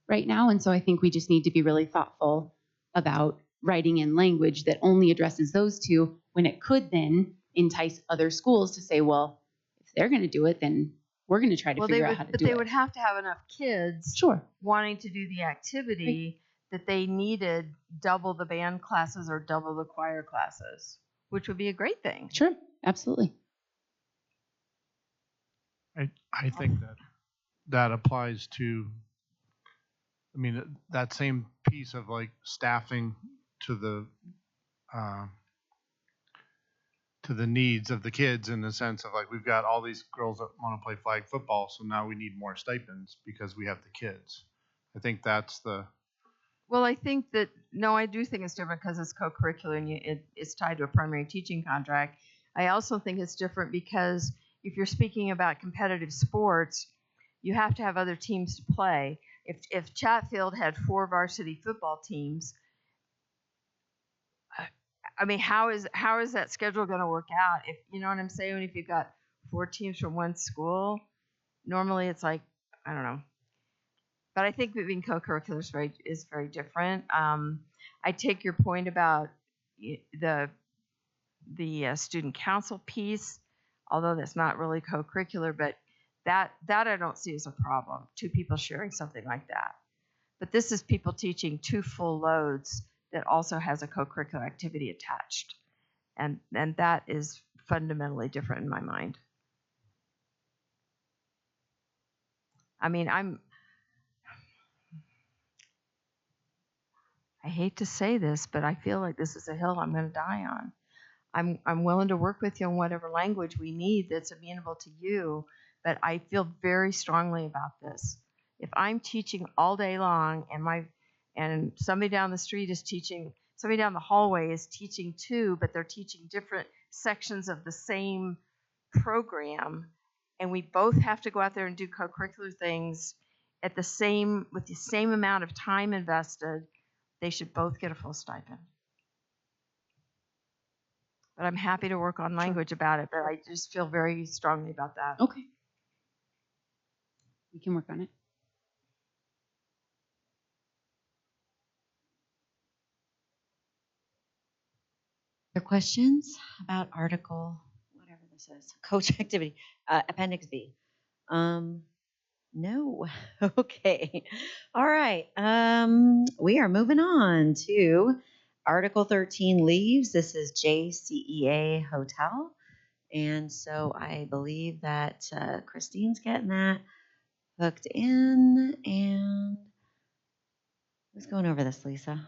right now. And so I think we just need to be really thoughtful about writing in language that only addresses those 2 when it could then entice other schools to say, well, if they're going to do it, then we're going to try to figure out how to do it. But they would have to have enough kids wanting to do the activity that they needed double the band classes or double the choir classes, which would be a great thing. Sure, absolutely. I think that applies to, that same piece of like staffing to the needs of the kids, in the sense of like, we've got all these girls that want to play flag football, so now we need more stipends because we have the kids. I think that's the... Well, I think that, no, I do think it's different because it's co-curricular and it's tied to a primary teaching contract. I also think it's different because if you're speaking about competitive sports, you have to have other teams to play. If Chatfield had 4 varsity football teams, I mean, how is that schedule going to work out? If you know what I'm saying, if you've got 4 teams from one school, normally it's like, I don't know. But I think being co-curricular is very different. I take your point about the student council piece, although that's not really co-curricular, but that I don't see as a problem. 2 people sharing something like that. But this is people teaching 2 full loads that also has a co-curricular activity attached. And that is fundamentally different in my mind. I mean, I hate to say this, but I feel like this is a hill I'm going to die on. I'm willing to work with you on whatever language we need that's amenable to you, but I feel very strongly about this. If I'm teaching all day long and somebody down the street is teaching, somebody down the hallway is teaching too, but they're teaching different sections of the same program, and we both have to go out there and do co-curricular things with the same amount of time invested, they should both get a full stipend. But I'm happy to work on language about it, but I just feel very strongly about that. Okay. We can work on it. Other questions about article, whatever this is, coach activity, appendix B? No. Okay. All right. We are moving on to Article 13 leaves. This is JCEA Hotel. And so I believe that Christine's getting that hooked in. And who's going over this, Lisa?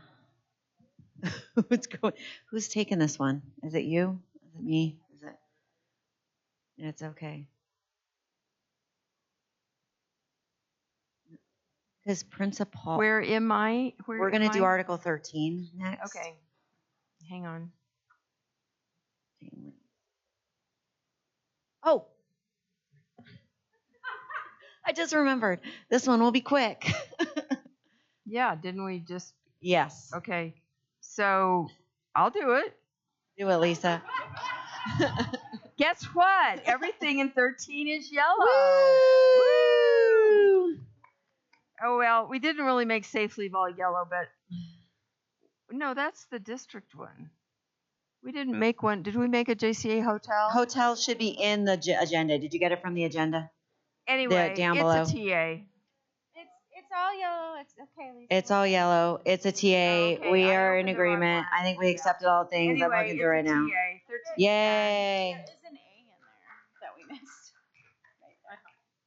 Who's taking this one? Is it you? Is it me? Is it? It's okay. Because principal. Where am I? We're going to do Article 13 next. Okay. Hang on. Oh, I just remembered. This one will be quick. Yeah, didn't we just? Yes. Okay. So I'll do it. Do it, Lisa. Guess what? Everything in 13 is yellow. Woo! Oh, well, we didn't really make safe leave all yellow, but no, that's the district one. We didn't make one. Did we make a JCA hotel? Hotel should be in the agenda. Did you get it from the agenda? Anyway, down below. it's a TA. It's all yellow. It's okay, Lisa. It's all yellow. It's a TA. Okay, We I are in opened the wrong agreement. one. I think we accepted all things. Anyway, I'm looking through right it's a now. TA. 13. Yay. There is an A in there that we missed. Right.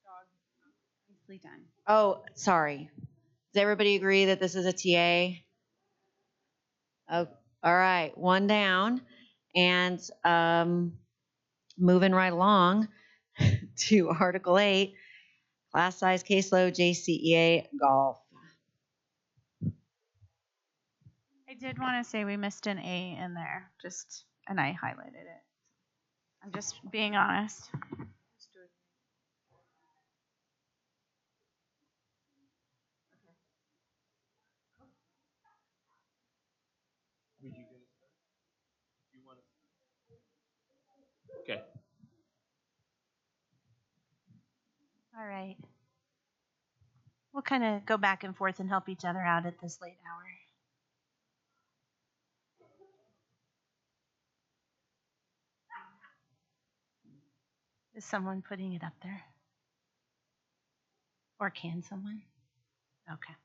Dog. Nicely done. Oh, sorry. Does everybody agree that this is a TA? Oh, all right. One down. And moving right along to Article 8, class size caseload, JCEA golf. I did want to say we missed an A in there, and I highlighted it. I'm just being honest. Okay. All right. We'll kind of go back and forth and help each other out at this late hour. Is someone putting it up there? Or can someone? Okay.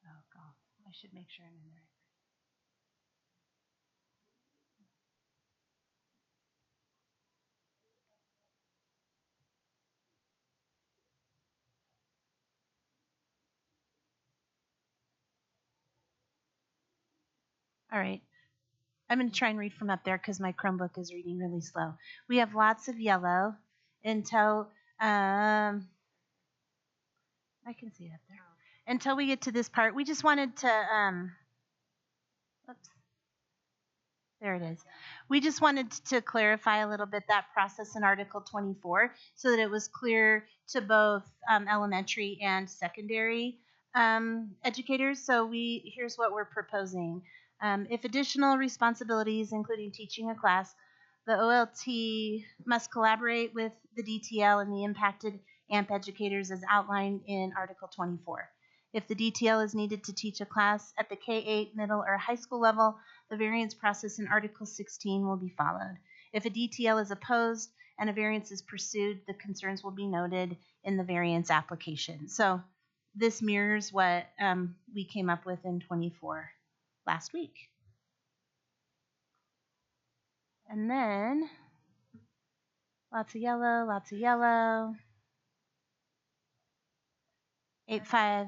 Oh, God. I should make sure I'm in the right. All right. I'm going to try and read from up there because my Chromebook is reading really slow. We have lots of yellow until I can see it up there. Until we get to this part, we just wanted to oops. There it is. We just wanted to clarify a little bit that process in Article 24 so that it was clear to both elementary and secondary educators. So here's what we're proposing. If additional responsibilities, including teaching a class, the OLT must collaborate with the DTL and the impacted AMP educators as outlined in Article 24. If the DTL is needed to teach a class at the K-8, middle, or high school level, the variance process in Article 16 will be followed. If a DTL is opposed and a variance is pursued, the concerns will be noted in the variance application. So this mirrors what we came up with in 24 last week. And then lots of yellow, lots of yellow. 855.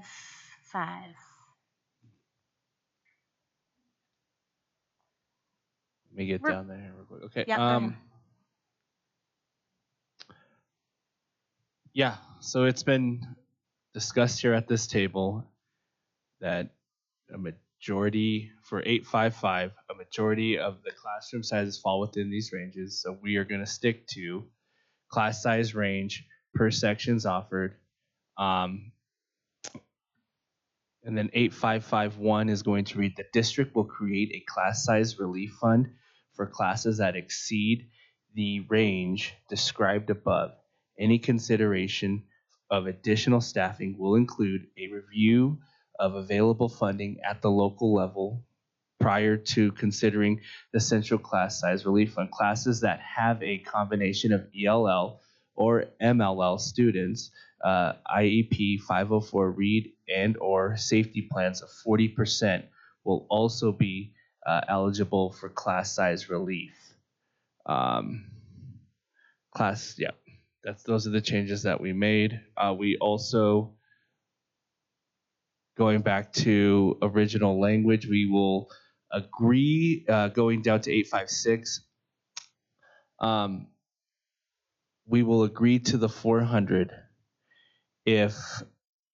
Let me get down there real quick. Okay. Yep, go ahead. Yeah, so it's been discussed here at this table that a majority for 855, a majority of the classroom sizes fall within these ranges. So we are going to stick to class size range per sections offered. And then 8551 is going to read, the district will create a class size relief fund for classes that exceed the range described above. Any consideration of additional staffing will include a review of available funding at the local level prior to considering the central class size relief fund. Classes that have a combination of ELL or MLL students, IEP 504 read and or safety plans of 40% will also be eligible for class size relief. Those are the changes that we made. We also, going back to original language, we will agree, going down to 856, we will agree to the 400 if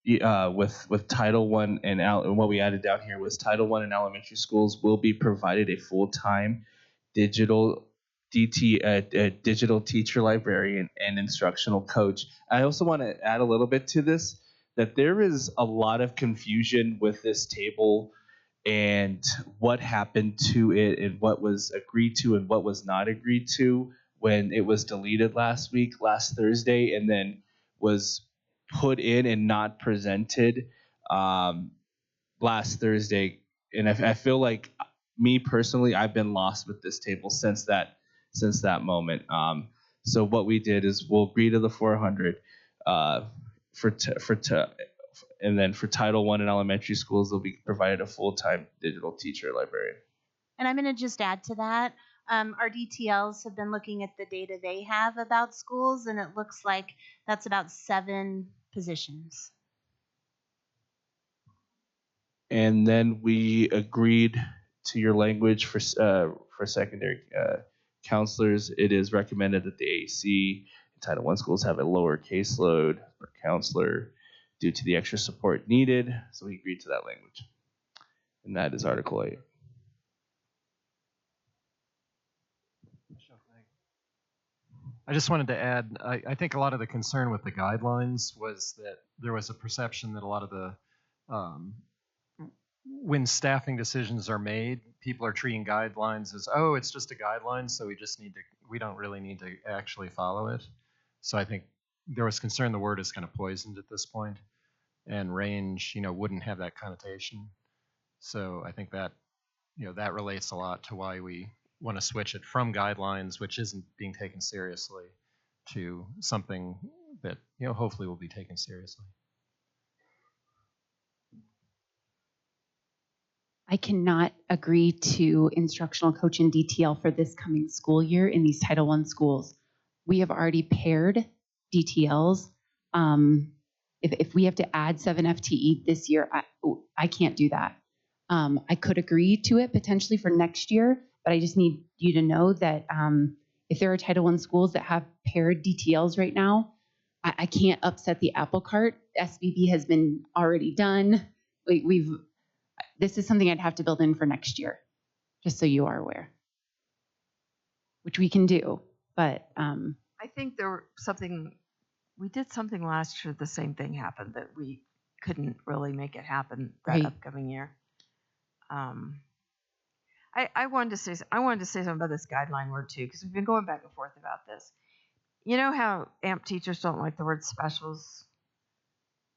with Title I and what we added down here was Title I in elementary schools will be provided a full-time digital digital teacher librarian and instructional coach. I also want to add a little bit to this, that there is a lot of confusion with this table and what happened to it and what was agreed to and what was not agreed to when it was deleted last Thursday, and then was put in and not presented last Thursday. And I feel like, me personally, I've been lost with this table since that moment. So what we did is we'll agree to the 400 and then for Title I in elementary schools, they'll be provided a full-time digital teacher librarian. And I'm going to just add to that. Our DTLs have been looking at the data they have about schools, and it looks like that's about 7 positions. And then we agreed to your language for secondary counselors. It is recommended that the AAC in Title I schools have a lower caseload per counselor due to the extra support needed. So we agreed to that language. And that is Article 8. I just wanted to add, I think a lot of the concern with the guidelines was that there was a perception that a lot of the, when staffing decisions are made, people are treating guidelines as, oh, it's just a guideline, so we don't really need to actually follow it. So I think there was concern the word is kind of poisoned at this point, and range, wouldn't have that connotation. So I think that, that relates a lot to why we want to switch it from guidelines, which isn't being taken seriously, to something that, hopefully will be taken seriously. I cannot agree to instructional coach and DTL for this coming school year in these Title I schools. We have already paired DTLs. If we have to add 7 FTE this year, I can't do that. I could agree to it potentially for next year, but I just need you to know that if there are Title I schools that have paired DTLs right now, I can't upset the apple cart. SBB has been already done. This is something I'd have to build in for next year, just so you are aware, which we can do. But I think we did something last year, the same thing happened, that we couldn't really make it happen that upcoming year. I wanted to say something about this guideline word too, because we've been going back and forth about this. You know how AMP teachers don't like the word specials?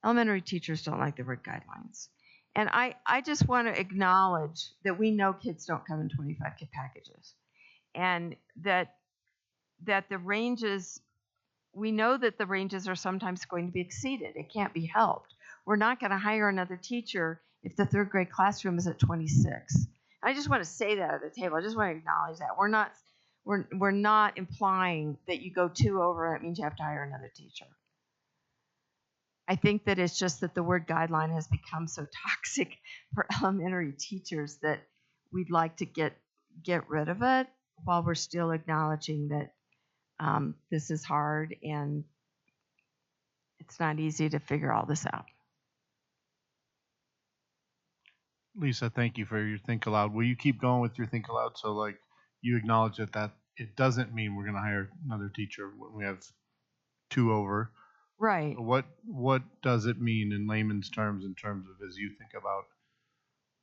Elementary teachers don't like the word guidelines. And I just want to acknowledge that we know kids don't come in 25 kid packages, and that the ranges, we know that the ranges are sometimes going to be exceeded. It can't be helped. We're not going to hire another teacher if the third grade classroom is at 26. I just want to say that at the table. I just want to acknowledge that. We're not implying that you go 2 over and it means you have to hire another teacher. I think that it's just that the word guideline has become so toxic for elementary teachers that we'd like to get rid of it, while we're still acknowledging that this is hard and it's not easy to figure all this out. Lisa, thank you for your think aloud. Will you keep going with your think aloud? So like you acknowledge that it doesn't mean we're going to hire another teacher when we have 2 over. Right. What does it mean in layman's terms, in terms of as you think about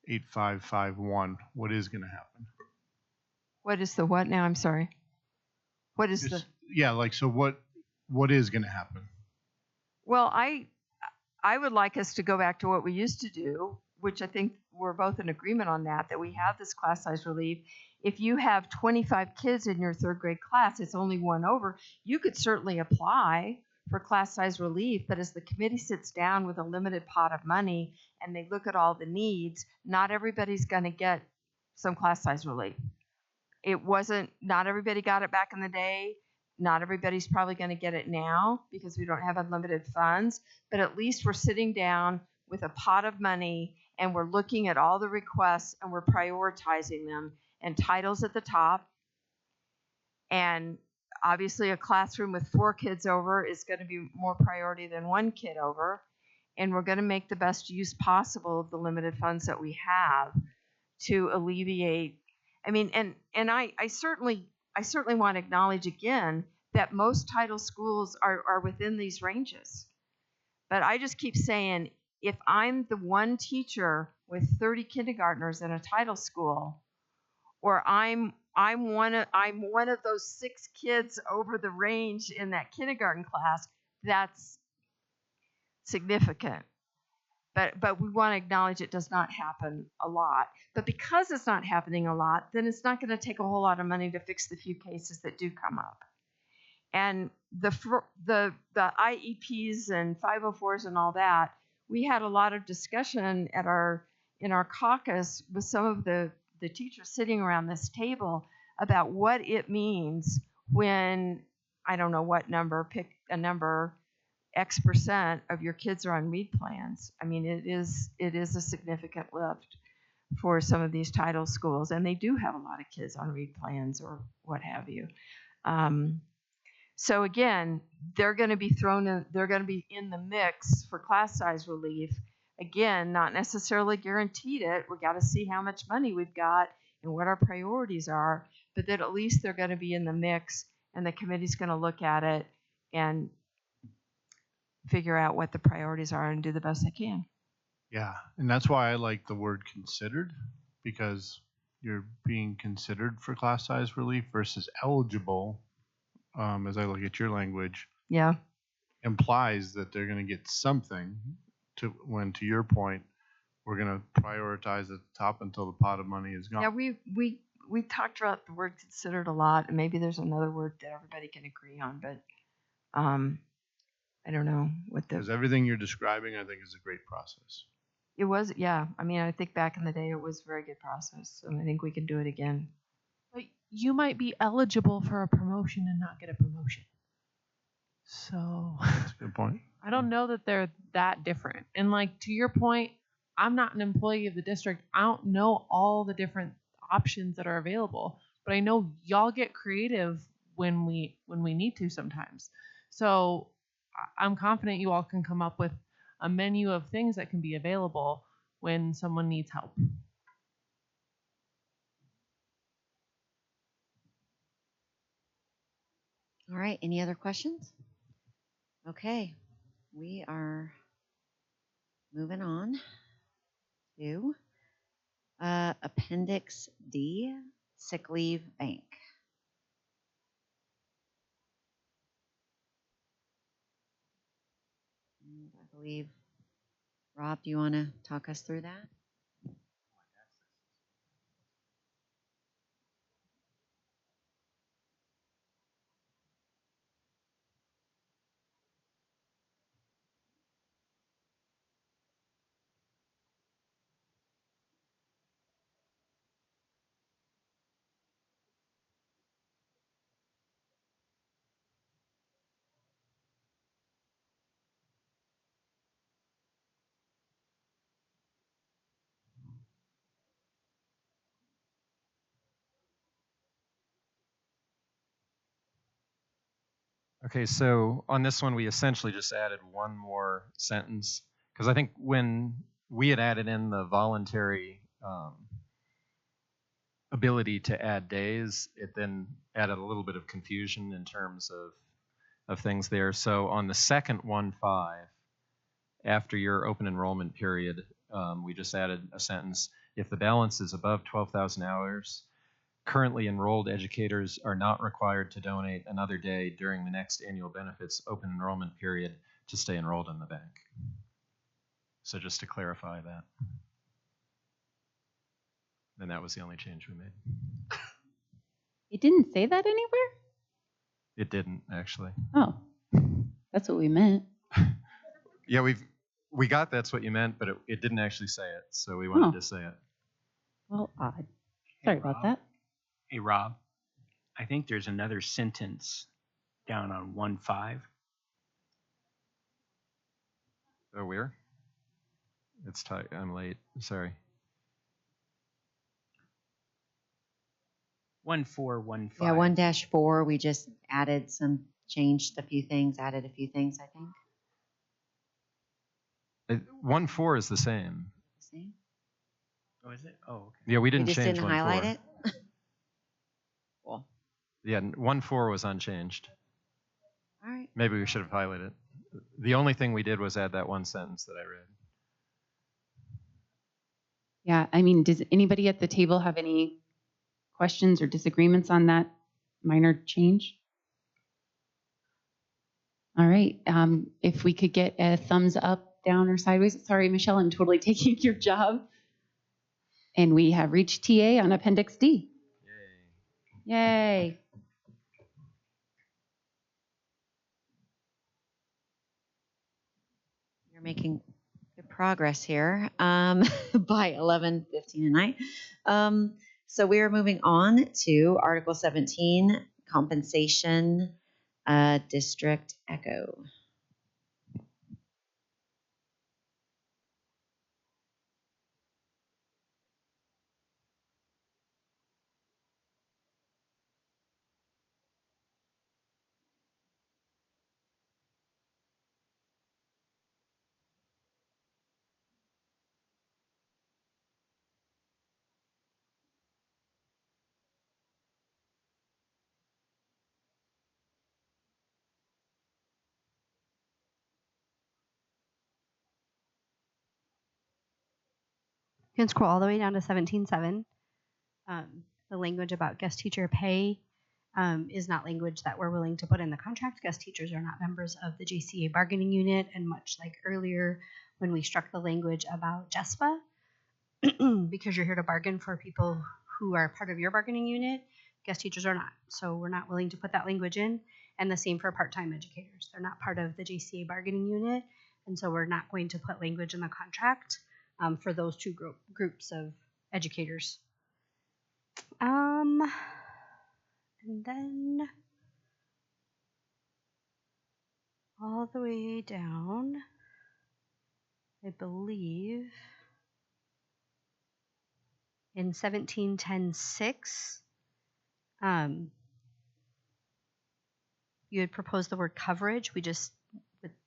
8551, what is going to happen? What is the what now? I'm sorry. What is so what is going to happen? Well, I would like us to go back to what we used to do, which I think we're both in agreement on that we have this class size relief. If you have 25 kids in your third grade class, it's only one over, you could certainly apply for class size relief, but as the committee sits down with a limited pot of money and they look at all the needs, not everybody's going to get some class size relief. Not everybody got it back in the day. Not everybody's probably going to get it now because we don't have unlimited funds, but at least we're sitting down with a pot of money and we're looking at all the requests and we're prioritizing them, and titles at the top. And obviously a classroom with 4 kids over is going to be more priority than 1 kid over. And we're going to make the best use possible of the limited funds that we have to alleviate. I mean, and I certainly want to acknowledge again that most title schools are within these ranges. But I just keep saying, if I'm the one teacher with 30 kindergartners in a title school, or I'm one of those 6 kids over the range in that kindergarten class, that's significant. But we want to acknowledge it does not happen a lot. But because it's not happening a lot, then it's not going to take a whole lot of money to fix the few cases that do come up. And the IEPs and 504s and all that, we had a lot of discussion in our caucus with some of the teachers sitting around this table about what it means when, I don't know what number, pick a number, X% of your kids are on read plans. I mean, it is a significant lift for some of these title schools, and they do have a lot of kids on read plans or what have you. So again, they're going to be they're going to be in the mix for class size relief. Again, not necessarily guaranteed it. We got to see how much money we've got and what our priorities are, but that at least they're going to be in the mix, and the committee's going to look at it and figure out what the priorities are and do the best they can. Yeah, and that's why I like the word considered, because you're being considered for class size relief versus eligible, as I look at your language. Yeah. Implies that they're going to get something to your point, we're going to prioritize at the top until the pot of money is gone. Yeah, we talked about the word considered a lot, and maybe there's another word that everybody can agree on, but I don't know what Because everything you're describing, I think, is a great process. It was, yeah. I mean, I think back in the day, it was a very good process, and I think we can do it again. But you might be eligible for a promotion and not get a promotion. So that's a good point. I don't know that they're that different. And like to your point, I'm not an employee of the district. I don't know all the different options that are available, but I know y'all get creative when we need to sometimes. So I'm confident you all can come up with a menu of things that can be available when someone needs help. All right. Any other questions? Okay. We are moving on to Appendix D, Sick Leave Bank. And I believe, Rob, do you want to talk us through that? Okay, so on this one, we essentially just added one more sentence, because I think when we had added in the voluntary ability to add days, it then added a little bit of confusion in terms of things there. So on the second 1.5, after your open enrollment period, we just added a sentence: if the balance is above 12,000 hours, currently enrolled educators are not required to donate another day during the next annual benefits open enrollment period to stay enrolled in the bank. So just to clarify that. And that was the only change we made. It didn't say that anywhere? It didn't, actually. Oh, that's what we meant. Yeah, we got that's what you meant, but it didn't actually say it, so we wanted to say it. Well, odd. Sorry about that. Hey, Rob, I think there's another sentence down on 1.5. Oh, where? It's tight. I'm late. Sorry. 1.4.1.5. Yeah, 1-4, we just changed a few things, added a few things, I think. 1.4 is the same. See? Oh, is it? Oh, okay. Yeah, we didn't just change didn't 1.4. highlight it? Cool. Yeah, 1.4 was unchanged. All right. Maybe we should have highlighted it. The only thing we did was add that one sentence that I read. Yeah, I mean, does anybody at the table have any questions or disagreements on that minor change? All right. If we could get a thumbs up, down, or sideways. Sorry, Michelle, I'm totally taking your job. And we have reached TA on Appendix D. Yay. You're making good progress here by 11:15 tonight. So we are moving on to Article 17, Compensation District Echo. You can scroll all the way down to 17.7. The language about guest teacher pay is not language that we're willing to put in the contract. Guest teachers are not members of the Jcea bargaining unit, and much like earlier when we struck the language about JESPA, because you're here to bargain for people who are part of your bargaining unit, guest teachers are not. So we're not willing to put that language in, and the same for part-time educators. They're not part of the Jcea bargaining unit, and so we're not going to put language in the contract for those two groups of educators. And then all the way down, I believe, in 17.10.6, you had proposed the word coverage.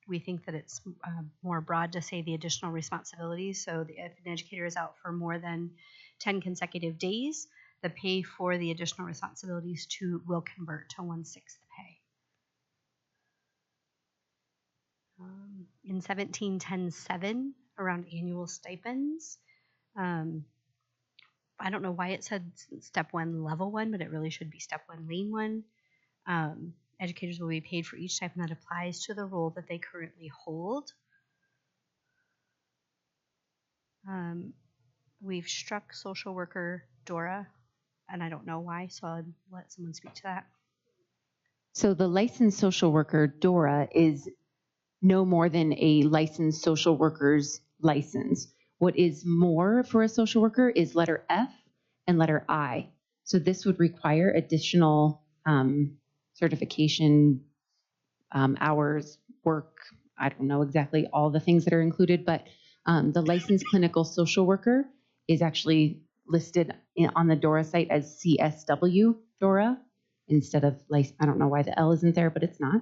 We think that it's more broad to say the additional responsibilities. So if an educator is out for more than 10 consecutive days, the pay for the additional responsibilities will convert to 1/6 pay. In 17.10.7, around annual stipends, I don't know why it said step 1, level 1, but it really should be step 1, lane 1. Educators will be paid for each stipend that applies to the role that they currently hold. We've struck social worker Dora, and I don't know why, so I'll let someone speak to that. So the licensed social worker, Dora, is no more than a licensed social worker's license. What is more for a social worker is letter F and letter I. So this would require additional certification, hours, work. I don't know exactly all the things that are included, but the licensed clinical social worker is actually listed on the DORA site as CSW DORA instead of, I don't know why the L isn't there, but it's not.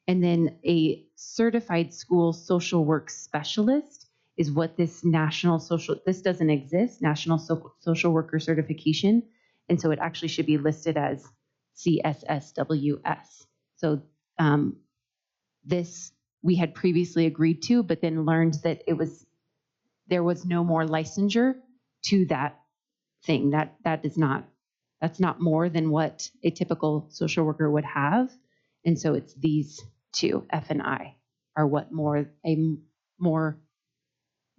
And then a certified school social work specialist is what this this doesn't exist, national social worker certification. And so it actually should be listed as CSSWS. So this we had previously agreed to, but then learned that there was no more licensure to that thing. That's not more than what a typical social worker would have. And so it's these two, F and I. are what more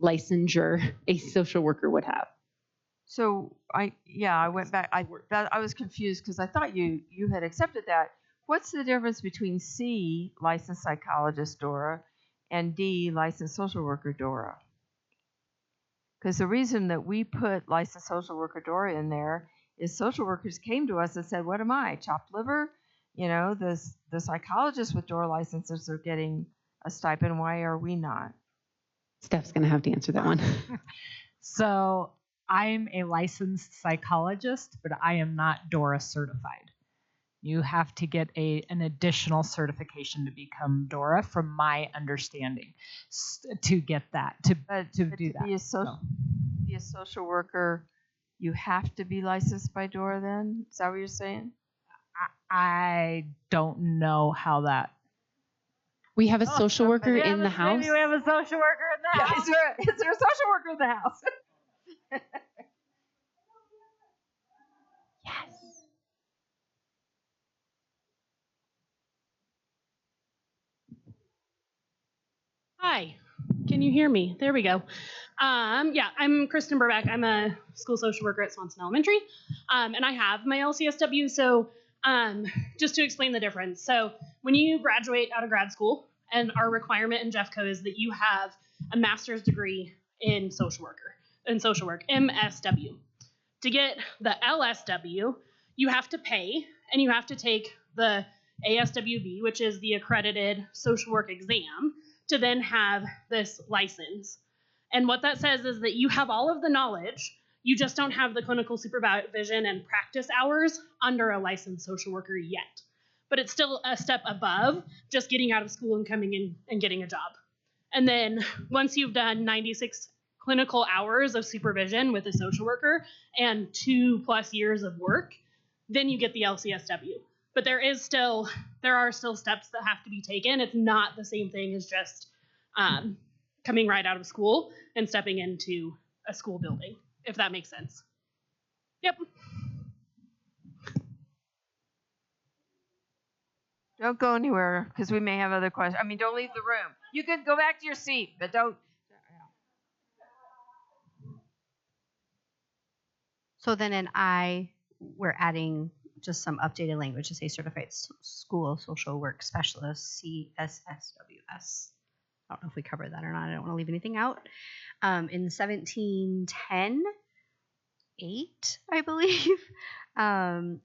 licensure a social worker would have. So I went back. I was confused because I thought you had accepted that. What's the difference between C, licensed psychologist Dora, and D, licensed social worker Dora? Because the reason that we put licensed social worker Dora in there is social workers came to us and said, "What am I, chopped liver?" The psychologists with Dora licenses are getting a stipend. Why are we not? Steph's going to have to answer that one. So I'm a licensed psychologist, but I am not DORA certified. You have to get an additional certification to become DORA, from my understanding, to get that, to do that. Be a social worker, you have to be licensed by DORA then? Is that what you're saying? I don't know how that. We have a social worker in the house. Maybe we have a social worker in the house. Is there a social worker in the house? Yes. Hi, can you hear me? There we go. I'm Kristen Burback. I'm a school social worker at Swanson Elementary, and I have my LCSW. So just to explain the difference. So when you graduate out of grad school, and our requirement in Jeffco is that you have a master's degree in social work, MSW. To get the LSW, you have to pay, and you have to take the ASWB, which is the accredited social work exam, to then have this license. And what that says is that you have all of the knowledge, you just don't have the clinical supervision and practice hours under a licensed social worker yet. But it's still a step above just getting out of school and coming in and getting a job. And then once you've done 96 clinical hours of supervision with a social worker and 2+ years of work, then you get the LCSW. But there are still steps that have to be taken. It's not the same thing as just coming right out of school and stepping into a school building, if that makes sense. Yep. Don't go anywhere because we may have other questions. I mean, don't leave the room. You can go back to your seat, but don't. So then in I, we're adding just some updated language to say certified school social work specialist, CSSWS. I don't know if we covered that or not. I don't want to leave anything out. In 1710, 8, I believe,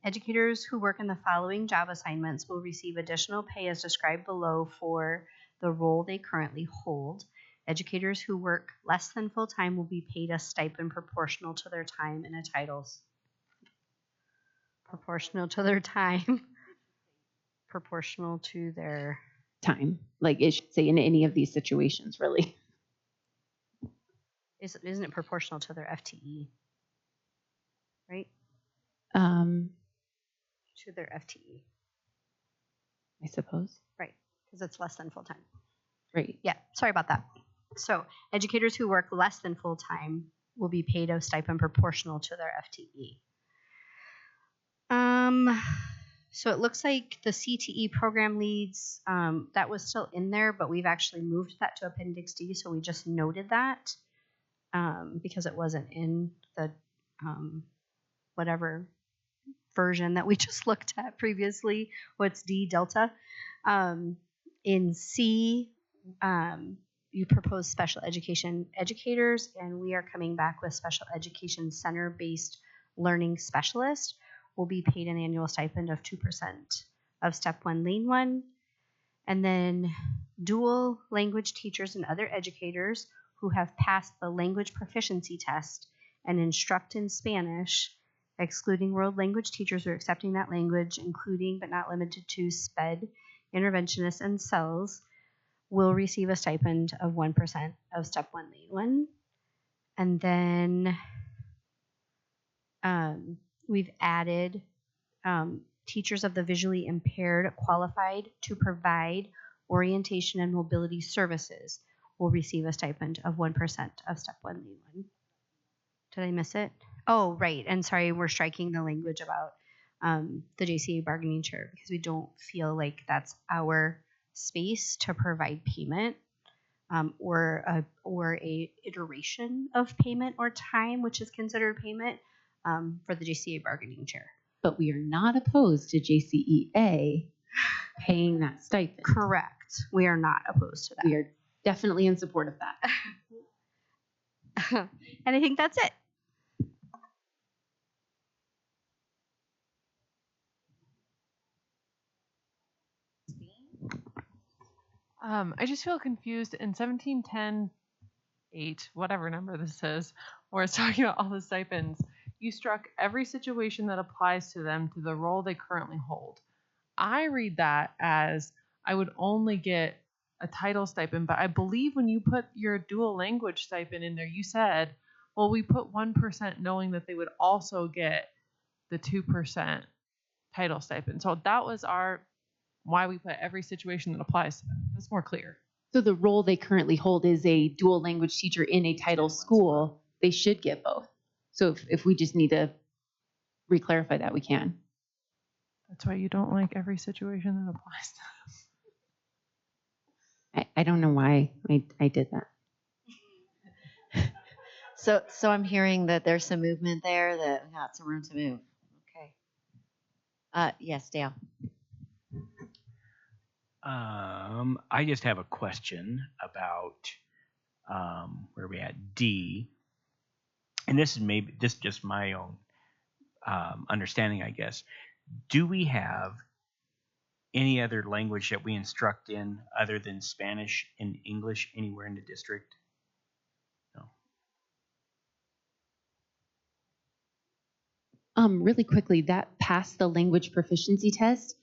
educators who work in the following job assignments will receive additional pay as described below for the role they currently hold. Educators who work less than full-time will be paid a stipend proportional to their time and a titles. Proportional to their time. Proportional to their time. Like it should say in any of these situations, really. Isn't it proportional to their FTE? Right? To their FTE. I suppose. Right, because it's less than full-time. Right. Yeah, sorry about that. So educators who work less than full-time will be paid a stipend proportional to their FTE. So it looks like the CTE program leads, that was still in there, but we've actually moved that to Appendix D, so we just noted that because it wasn't in the whatever version that we just looked at previously. What's D, Delta? In C, you propose special education educators, and we are coming back with special education center-based learning specialist. Will be paid an annual stipend of 2% of Step 1, Lane 1. And then dual language teachers and other educators who have passed the language proficiency test and instruct in Spanish, excluding world language teachers who are accepting that language, including but not limited to SPED, interventionists, and CELS, will receive a stipend of 1% of Step 1, Lane 1. And then we've added teachers of the visually impaired qualified to provide orientation and mobility services will receive a stipend of 1% of Step 1, Lane 1. Did I miss it? Oh, right. And sorry, we're striking the language about the Jcea bargaining chair because we don't feel like that's our space to provide payment or a iteration of payment or time, which is considered payment for the JCA bargaining chair. But we are not opposed to JCEA paying that stipend. Correct. We are not opposed to that. We are definitely in support of that. And I think that's it. I just feel confused in 1710-8, whatever number this is, where it's talking about all the stipends. You struck every situation that applies to them to the role they currently hold. I read that as I would only get a title stipend, but I believe when you put your dual language stipend in there, you said, well, we put 1% knowing that they would also get the 2% title stipend. So that was why we put every situation that applies to them. That's more clear. So the role they currently hold is a dual language teacher in a title school. They should get both. So if we just need to re-clarify that, we can. That's why you don't like every situation that applies to them. I don't know why I did that. So I'm hearing that there's some movement there, that we got some room to move. Okay. Yes, Dale. I just have a question about where we at D, and this is just my own understanding, I guess. Do we have any other language that we instruct in other than Spanish and English anywhere in the district? No. Really quickly, that passed the language proficiency test.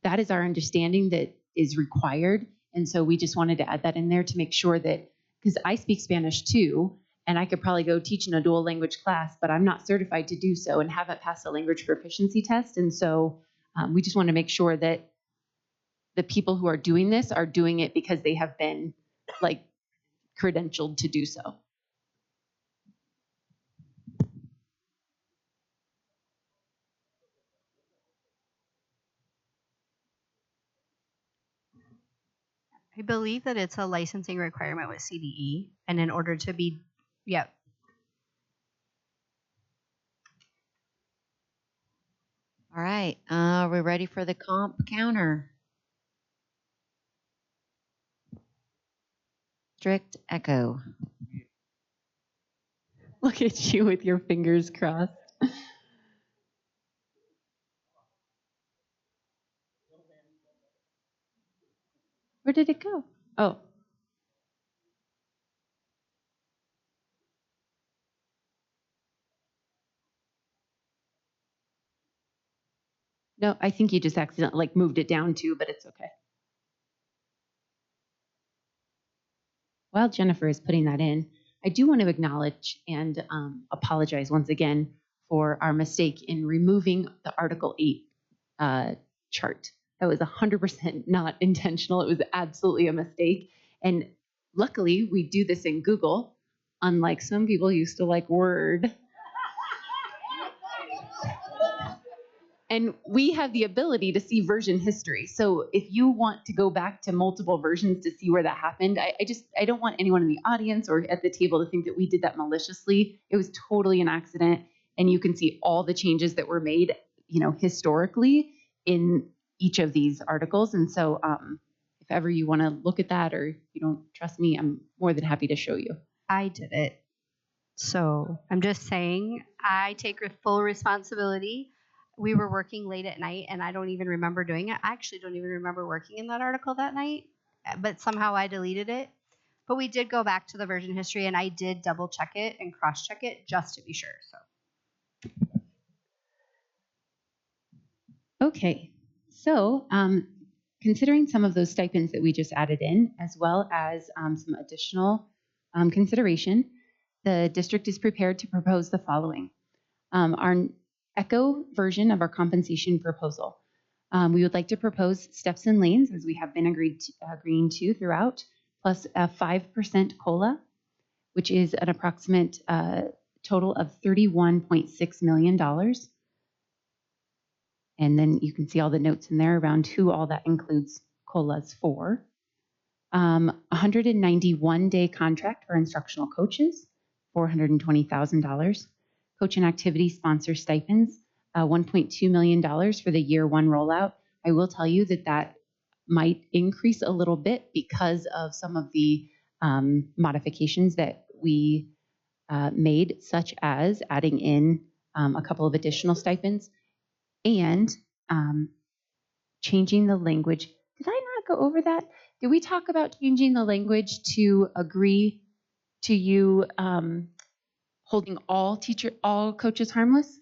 That is our understanding that is required. And so we just wanted to add that in there to make sure that, because I speak Spanish too, and I could probably go teach in a dual language class, but I'm not certified to do so and haven't passed the language proficiency test. And so we just want to make sure that the people who are doing this are doing it because they have been like credentialed to do so. I believe that it's a licensing requirement with CDE, and in order to be, yep. All right. Are we ready for the comp counter? Strict echo. Look at you with your fingers crossed. Where did it go? Oh. No, I think you just accidentally moved it down too, but it's okay. While Jennifer is putting that in, I do want to acknowledge and apologize once again for our mistake in removing the Article 8 chart. That was 100% not intentional. It was absolutely a mistake. And luckily, we do this in Google, unlike some people used to like Word. And we have the ability to see version history. So if you want to go back to multiple versions to see where that happened, I don't want anyone in the audience or at the table to think that we did that maliciously. It was totally an accident. And you can see all the changes that were made, historically in each of these articles. And so if ever you want to look at that or you don't trust me, I'm more than happy to show you. I did it. So I'm just saying, I take full responsibility. We were working late at night, and I don't even remember doing it. I actually don't even remember working in that article that night, but somehow I deleted it. But we did go back to the version history, and I did double check it and cross check it just to be sure. So. Okay, so considering some of those stipends that we just added in, as well as some additional consideration, the district is prepared to propose the following. Our ECHO version of our compensation proposal. We would like to propose steps and lanes, as we have been agreeing to throughout, plus a 5% COLA, which is an approximate total of $31.6 million. And then you can see all the notes in there around who all that includes COLAs for 191-day contract for instructional coaches, $420,000. Coach and activity sponsor stipends, $1.2 million for the year one rollout. I will tell you that that might increase a little bit because of some of the modifications that we made, such as adding in a couple of additional stipends and changing the language. Did I not go over that? Did we talk about changing the language to agree to you holding all coaches harmless?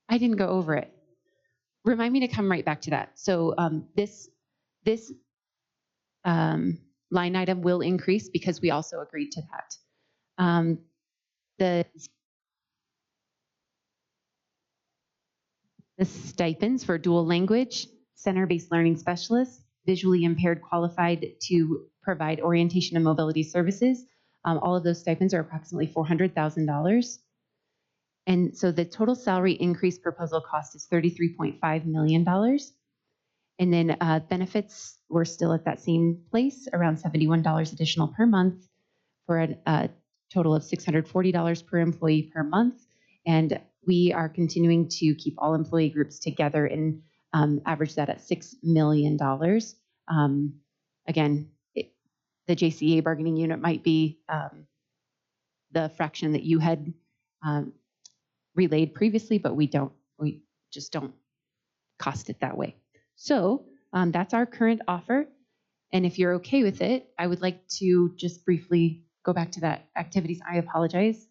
I didn't go over it. Remind me to come right back to that. So this line item will increase because we also agreed to that. The stipends for dual language, center-based learning specialists, visually impaired qualified to provide orientation and mobility services. All of those stipends are approximately $400,000. And so the total salary increase proposal cost is $33.5 million. And then benefits were still at that same place, around $71 additional per month for a total of $640 per employee per month. And we are continuing to keep all employee groups together and average that at $6 million. Again, the Jcea bargaining unit might be the fraction that you had relayed previously, but we just don't cost it that way. So that's our current offer. And if you're okay with it, I would like to just briefly go back to that activities. I apologize.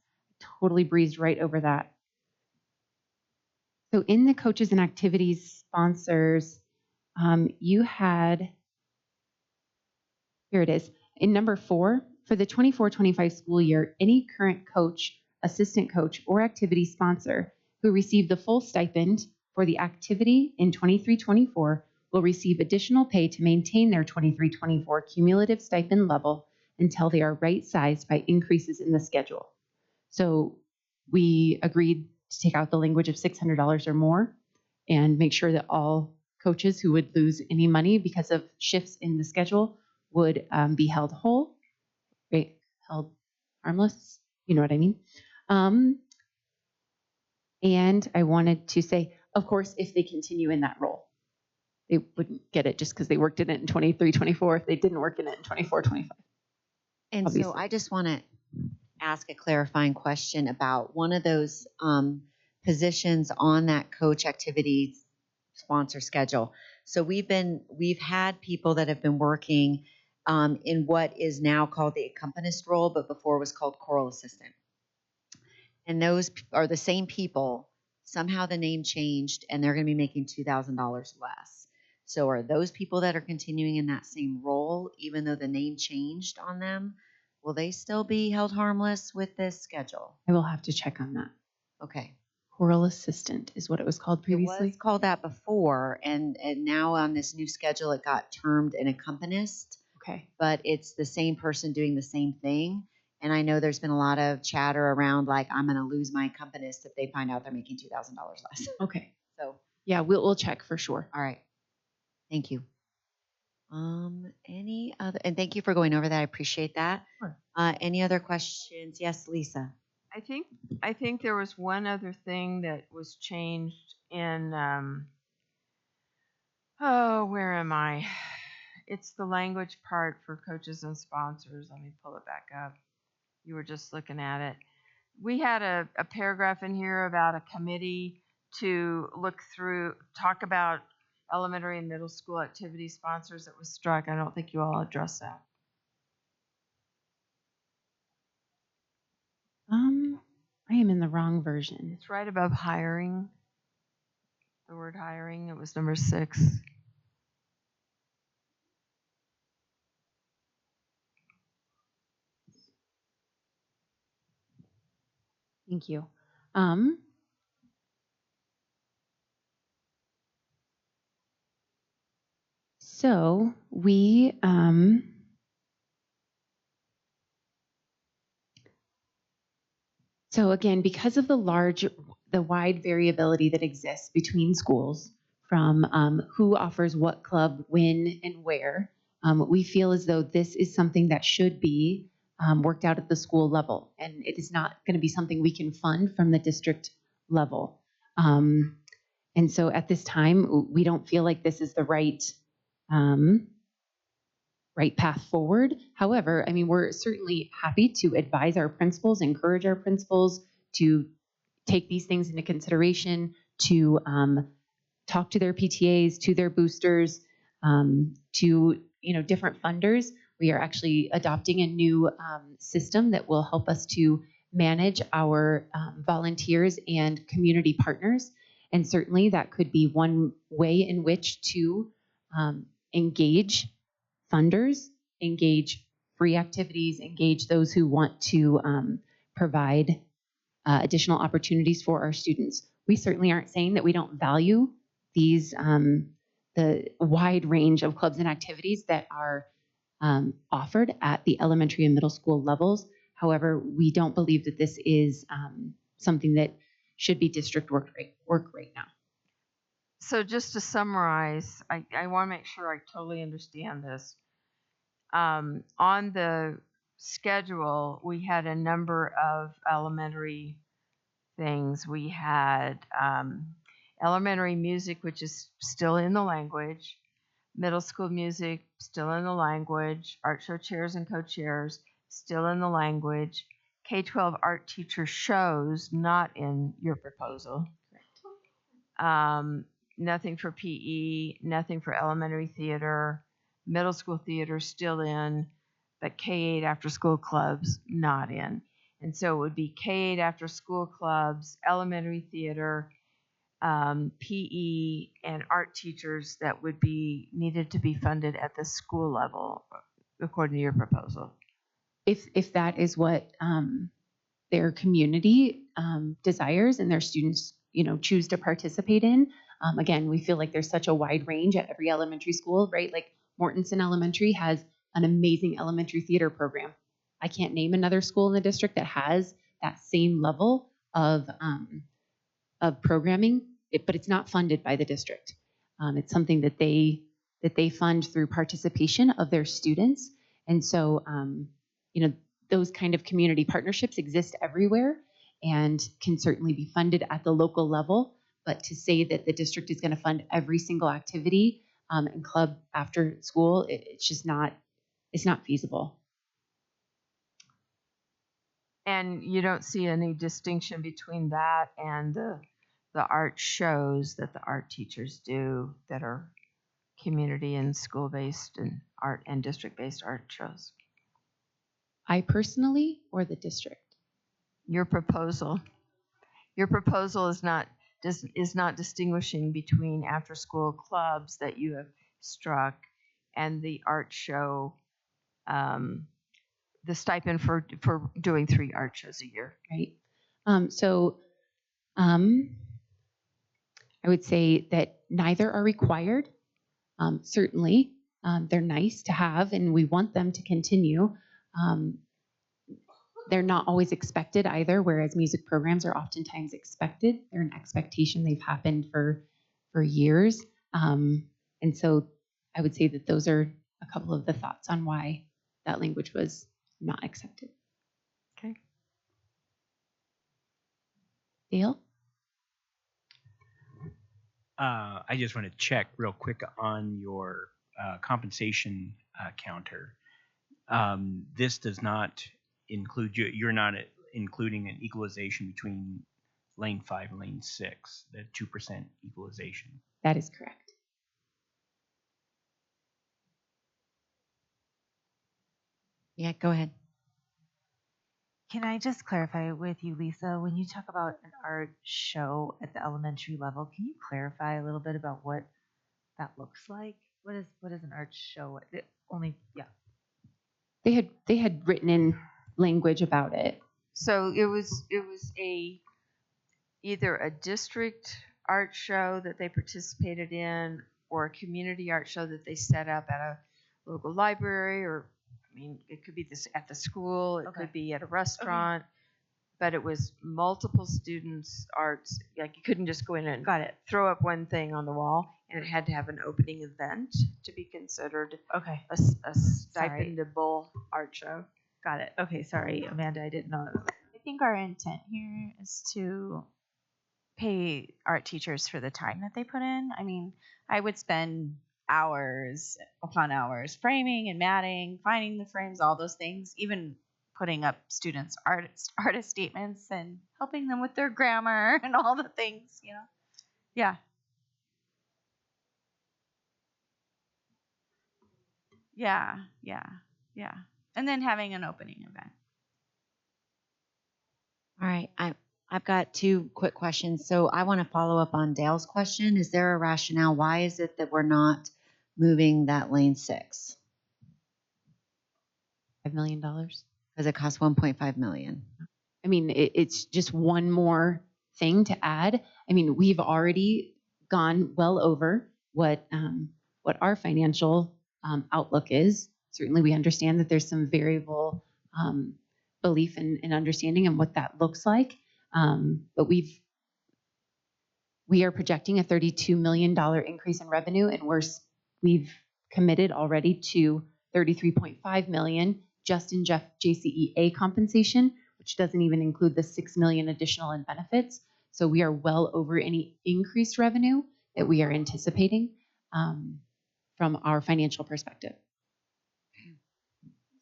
Totally breezed right over that. So in the coaches and activities sponsors, you had, here it is, in number 4, for the 24-25 school year, any current coach, assistant coach, or activity sponsor who received the full stipend for the activity in 23-24 will receive additional pay to maintain their 23-24 cumulative stipend level until they are right-sized by increases in the schedule. So we agreed to take out the language of $600 or more and make sure that all coaches who would lose any money because of shifts in the schedule would be held whole, right? Held harmless, you know what I mean? And I wanted to say, of course, if they continue in that role, they wouldn't get it just because they worked in it in 23-24 if they didn't work in it in 24-25. And Obviously. so I just want to ask a clarifying question about one of those positions on that coach activities sponsor schedule. So we've had people that have been working in what is now called the accompanist role, but before was called choral assistant. And those are the same people. Somehow the name changed, and they're going to be making $2,000 less. So are those people that are continuing in that same role, even though the name changed on them, will they still be held harmless with this schedule? I will have to check on that. Okay. Choral assistant is what it was called previously. It was called that before, and now on this new schedule, it got termed an accompanist. Okay. But it's the same person doing the same thing. And I know there's been a lot of chatter around, like, I'm going to lose my accompanist if they find out they're making $2,000 less. Okay. So yeah, we'll check for sure. All right. Thank you. Any other? And thank you for going over that. I appreciate that. Sure. Any other questions? Yes, Lisa. I think there was one other thing that was changed in where am I? It's the language part for coaches and sponsors. Let me pull it back up. You were just looking at it. We had a paragraph in here about a committee to talk about elementary and middle school activity sponsors that was struck. I don't think you all addressed that. I am in the wrong version. It's right above hiring. The word hiring, it was number 6. Thank you. So we so again, because of the wide variability that exists between schools from who offers what club, when, and where. We feel as though this is something that should be worked out at the school level, and it is not going to be something we can fund from the district level. And so at this time, we don't feel like this is the right path forward. However, I mean, we're certainly happy to advise our principals, encourage our principals to take these things into consideration, to talk to their PTAs, to their boosters, to different funders. We are actually adopting a new system that will help us to manage our volunteers and community partners. And certainly that could be one way in which to engage funders, engage free activities, engage those who want to provide additional opportunities for our students. We certainly aren't saying that we don't value these the wide range of clubs and activities that are offered at the elementary and middle school levels. However, we don't believe that this is something that should be district work right now. So just to summarize, I want to make sure I totally understand this. On the schedule, we had a number of elementary things. We had elementary music, which is still in the language, middle school music, still in the language, art show chairs and co-chairs, still in the language, K-12 art teacher shows, not in your proposal. Nothing for PE, nothing for elementary theater, middle school theater still in, but K-8 after school clubs not in. And so it would be K-8 after school clubs, elementary theater, PE, and art teachers that would be needed to be funded at the school level, according to your proposal. If that is what their community desires and their students, choose to participate in. Again, we feel like there's such a wide range at every elementary school, right? Like Mortensen Elementary has an amazing elementary theater program. I can't name another school in the district that has that same level of programming, but it's not funded by the district. It's something that they fund through participation of their students. And so, those kind of community partnerships exist everywhere and can certainly be funded at the local level. But to say that the district is going to fund every single activity and club after school, it's just not feasible. And you don't see any distinction between that and the art shows that the art teachers do that are community and school-based and art and district-based art shows? I personally or the district? Your proposal. Your proposal is not distinguishing between after-school clubs that you have struck and the art show, the stipend for doing 3 art shows a year. Right. I would say that neither are required. Certainly, they're nice to have, and we want them to continue. They're not always expected either, whereas music programs are oftentimes expected. They're an expectation. They've happened for years. And so I would say that those are a couple of the thoughts on why that language was not accepted. Okay. Dale? I just want to check real quick on your compensation counter. This does not include you're not including an equalization between lane 5 and lane 6, the 2% equalization. That is correct. Yeah, go ahead. Can I just clarify with you, Lisa, when you talk about an art show at the elementary level, can you clarify a little bit about what that looks like? What is an art show? They had written in language about it. So it was either a district art show that they participated in or a community art show that they set up at a local library, or I mean, it could be this at the school, it could be at a restaurant. but it was multiple students arts. Like you couldn't just go in and throw up one thing on the wall, and it had to have an opening event to be considered Okay. a stipendable art show. Got it. Okay. Sorry, Amanda. I didn't know. I think our intent here is to pay art teachers for the time that they put in. I mean, I would spend hours upon hours framing and matting, finding the frames, all those things, even putting up students' artist statements and helping them with their grammar and all the things, you know. Yeah. Yeah. And then having an opening event. All right, I've got two quick questions. So I want to follow up on Dale's question. Is there a rationale? Why is it that we're not moving that lane 6? $5 million. Because it costs 1.5 million. I mean, it's just one more thing to add. I mean, we've already gone well over what our financial outlook is. Certainly, we understand that there's some variable belief and understanding and what that looks like. But we are projecting a $32 million increase in revenue, and we've committed already to $33.5 million just in Jcea compensation, which doesn't even include the $6 million additional in benefits. So we are well over any increased revenue that we are anticipating from our financial perspective.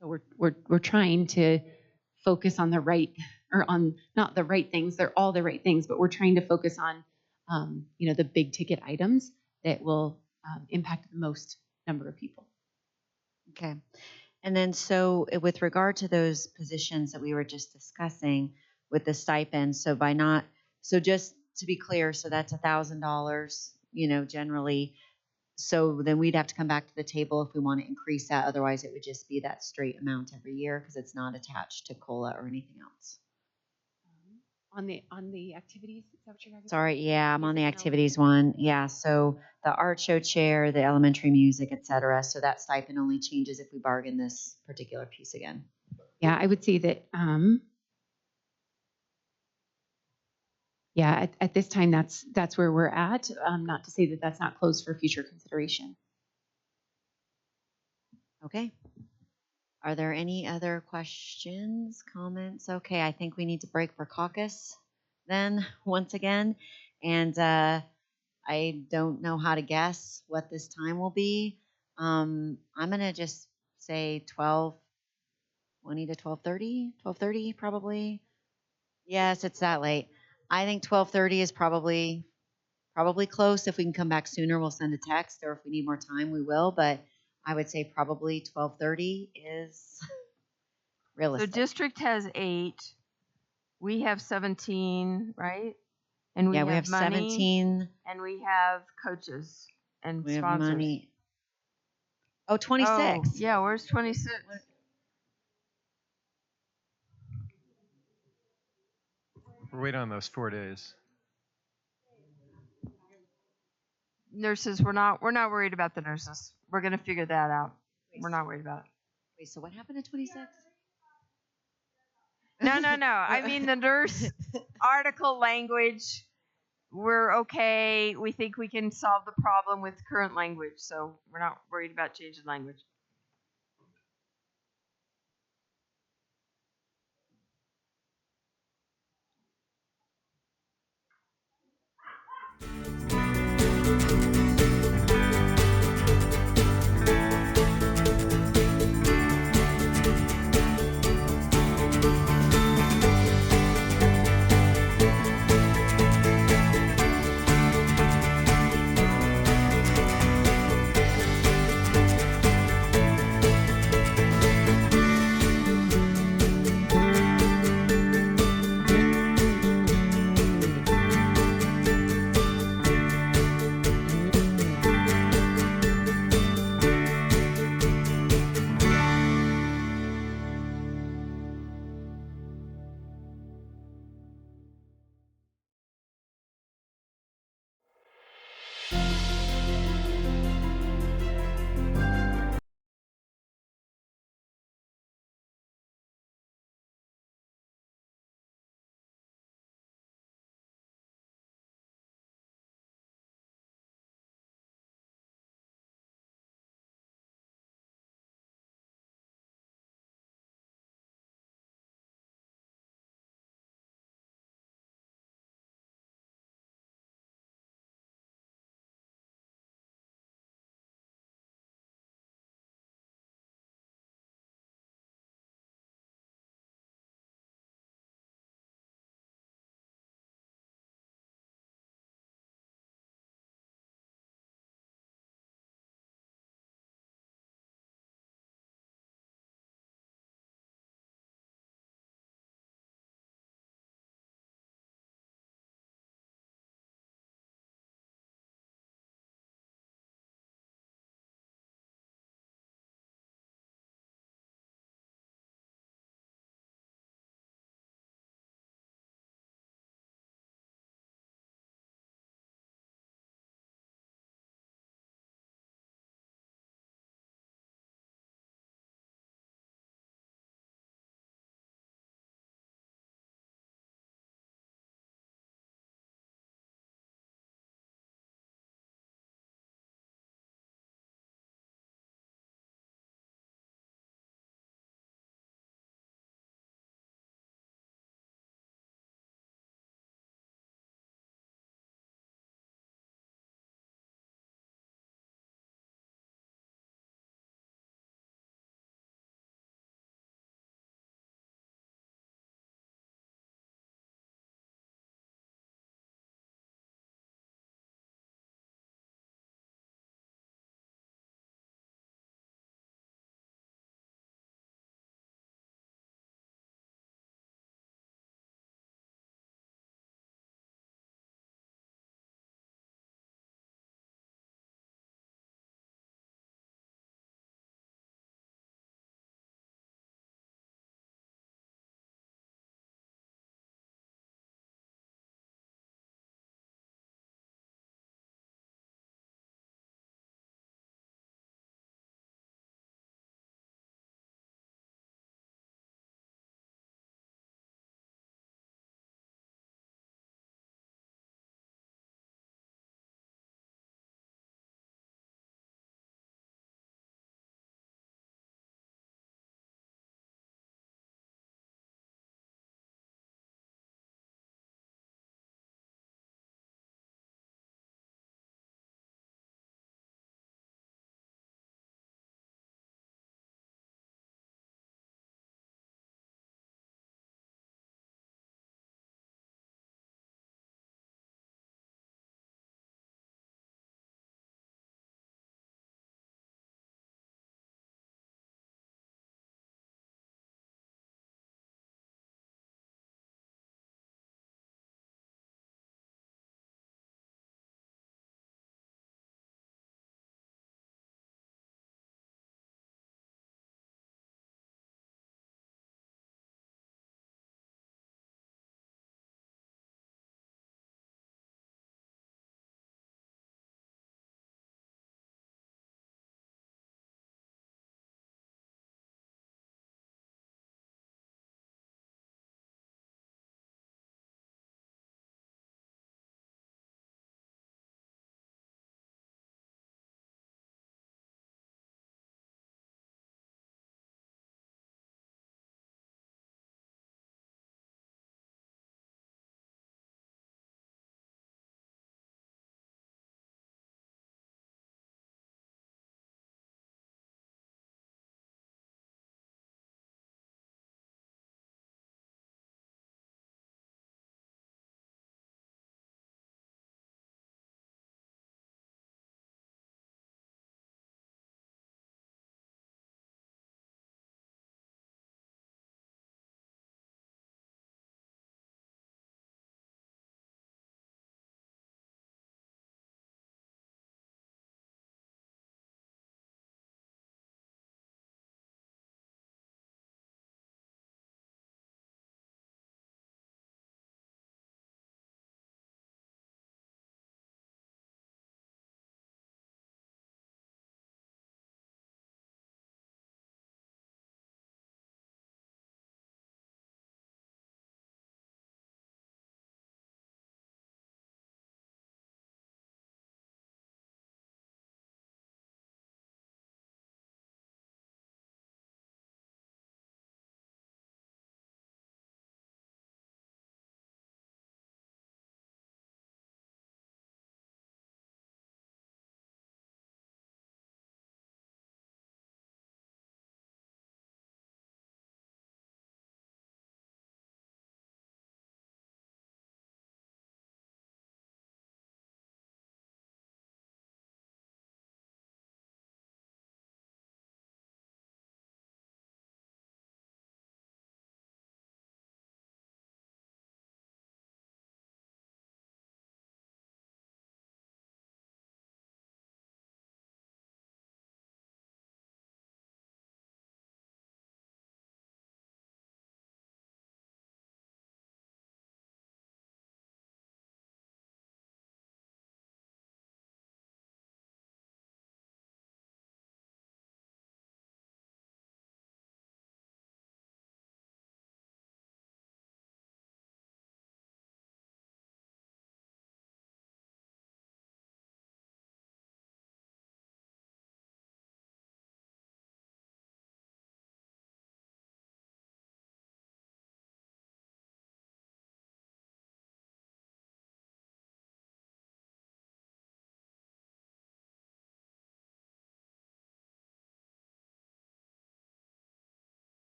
So we're trying to focus on the right, or on not the right things. They're all the right things, but we're trying to focus on the big ticket items that will impact the most number of people. Okay. And then so with regard to those positions that we were just discussing with the stipend, so just to be clear, so that's $1,000, generally. So then we'd have to come back to the table if we want to increase that. Otherwise, it would just be that straight amount every year because it's not attached to COLA or anything else. On the activities, is that what you're talking about? Sorry, yeah, I'm on the activities one. Yeah, so the art show chair, the elementary music, etc. So that stipend only changes if we bargain this particular piece again. Yeah, I would say that. At this time, that's where we're at. Not to say that that's not closed for future consideration. Okay. Are there any other questions, comments? Okay, I think we need to break for caucus then once again. And I don't know how to guess what this time will be. I'm going to just say 12:20 to 12:30, 12:30 probably. Yes, it's that late. I think 12:30 is probably close. If we can come back sooner, we'll send a text, or if we need more time, we will. But I would say probably 12:30 is realistic. So district has 8. We have 17, right? And we have money, 17. And we have coaches and We have sponsors. money. Oh, 26. Oh, yeah, where's 26? We're waiting on those 4 days. Nurses, we're not worried about the nurses. We're gonna figure that out. We're not worried about it. Wait, so what happened to 26? No. I mean the nurse article language. We're okay. We think we can solve the problem with current language, so we're not worried about changing language.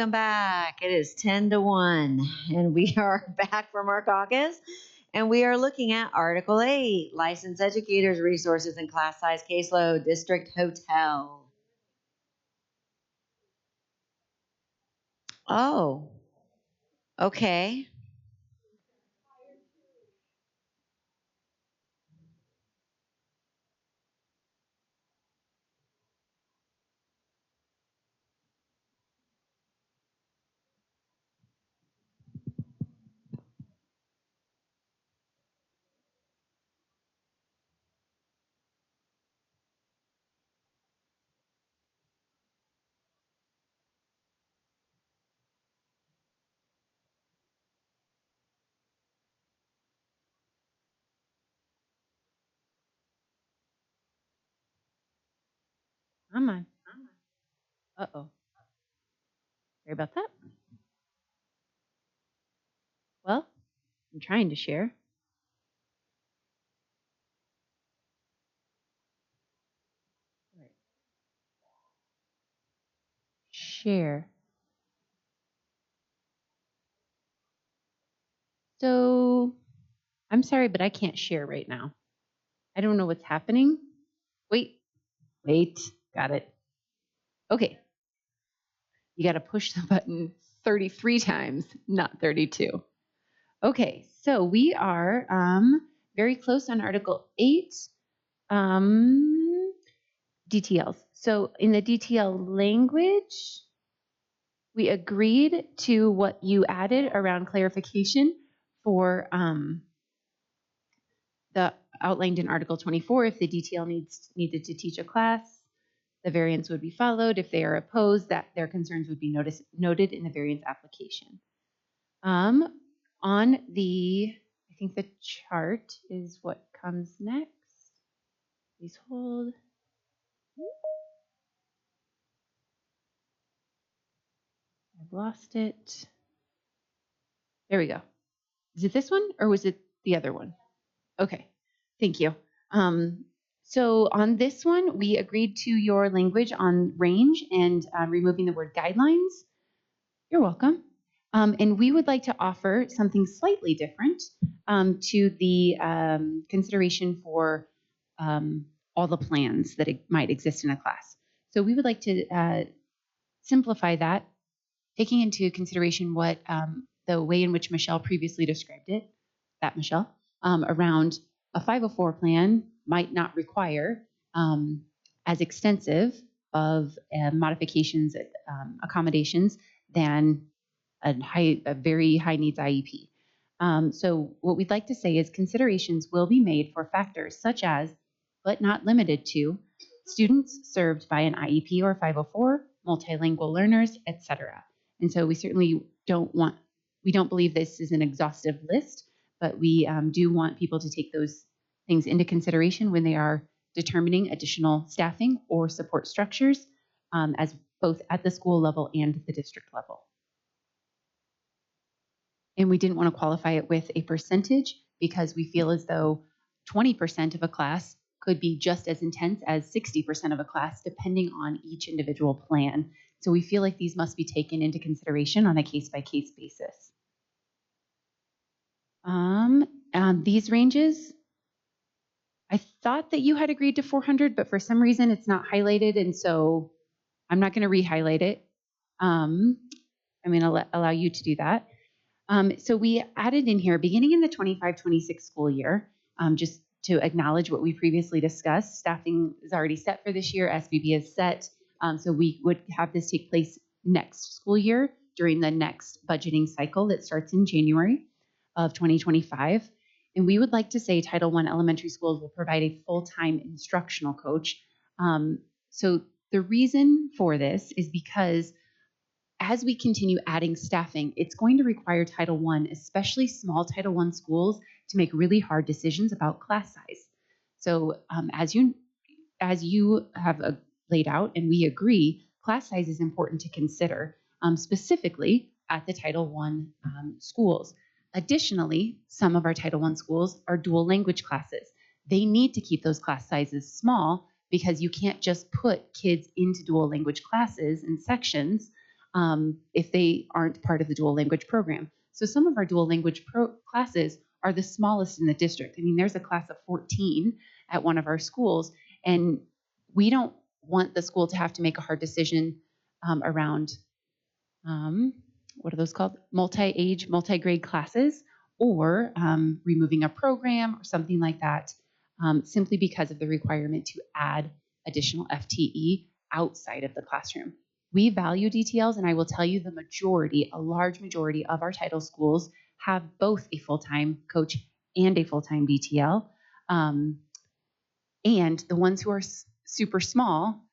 Welcome back. It is 10-1, and we are back from our caucus, and we are looking at Article 8, Licensed Educators, Resources, and Class Size Caseload, District Hotel. Oh, okay. Come on. Uh-oh. Sorry about that. Well, I'm trying to share. Share. So, I'm sorry, but I can't share right now. I don't know what's happening. Wait. Got it. Okay. You got to push the button 33 times, not 32. Okay, so we are very close on Article 8, DTLs. So in the DTL language, we agreed to what you added around clarification for the outlined in Article 24. If the DTL needed to teach a class, the variance would be followed. If they are opposed, that their concerns would be noted in the variance application. On the, I think the chart is what comes next. Please hold. I've lost it. There we go. Is it this one or was it the other one? Okay, thank you. So on this one, we agreed to your language on range and removing the word guidelines. You're welcome. And we would like to offer something slightly different to the consideration for all the plans that might exist in a class. So we would like to simplify that, taking into consideration what the way in which Michelle previously described it, around a 504 plan might not require as extensive of modifications, accommodations than a very high needs IEP. So what we'd like to say is considerations will be made for factors such as, but not limited to, students served by an IEP or 504, multilingual learners, etc. And so we certainly don't believe this is an exhaustive list, but we do want people to take those things into consideration when they are determining additional staffing or support structures, as both at the school level and the district level. And we didn't want to qualify it with a percentage because we feel as though 20% of a class could be just as intense as 60% of a class, depending on each individual plan. So we feel like these must be taken into consideration on a case-by-case basis. These ranges, I thought that you had agreed to 400, but for some reason it's not highlighted, and so I'm not going to re-highlight it. I'm going to allow you to do that. So we added in here, beginning in the 25-26 school year, just to acknowledge what we previously discussed. Staffing is already set for this year. SBB is set. So we would have this take place next school year during the next budgeting cycle that starts in January of 2025. And we would like to say Title I elementary schools will provide a full-time instructional coach. So the reason for this is because as we continue adding staffing, it's going to require Title I, especially small Title I schools, to make really hard decisions about class size. So as you have laid out, and we agree, class size is important to consider, specifically at the Title I schools. Additionally, some of our Title I schools are dual language classes. They need to keep those class sizes small because you can't just put kids into dual language classes and sections if they aren't part of the dual language program. So some of our dual language classes are the smallest in the district. I mean, there's a class of 14 at one of our schools, and we don't want the school to have to make a hard decision around what are those called? Multi-age, multi-grade classes, or removing a program or something like that, simply because of the requirement to add additional FTE outside of the classroom. We value DTLs, and I will tell you the majority, a large majority of our title schools have both a full-time coach and a full-time DTL. And the ones who are super small,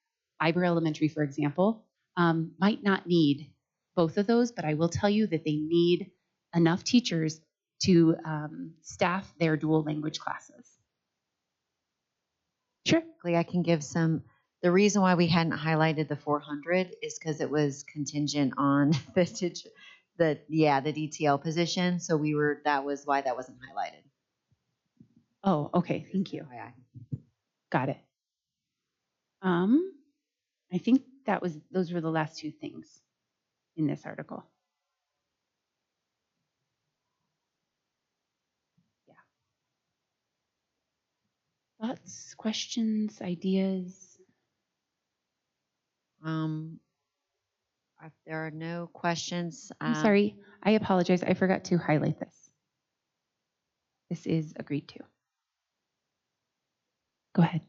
Iber Elementary, for example, might not need both of those, but I will tell you that they need enough teachers to staff their dual language classes. Sure. I can give some. The reason why we hadn't highlighted the 400 is because it was contingent on the DTL position. So that was why that wasn't highlighted. Oh, okay. Thank you. Got it. I think those were the last two things in this article. Yeah. Thoughts, questions, ideas? If there are no questions. I'm sorry. I apologize. I forgot to highlight this. This is agreed to. Go ahead.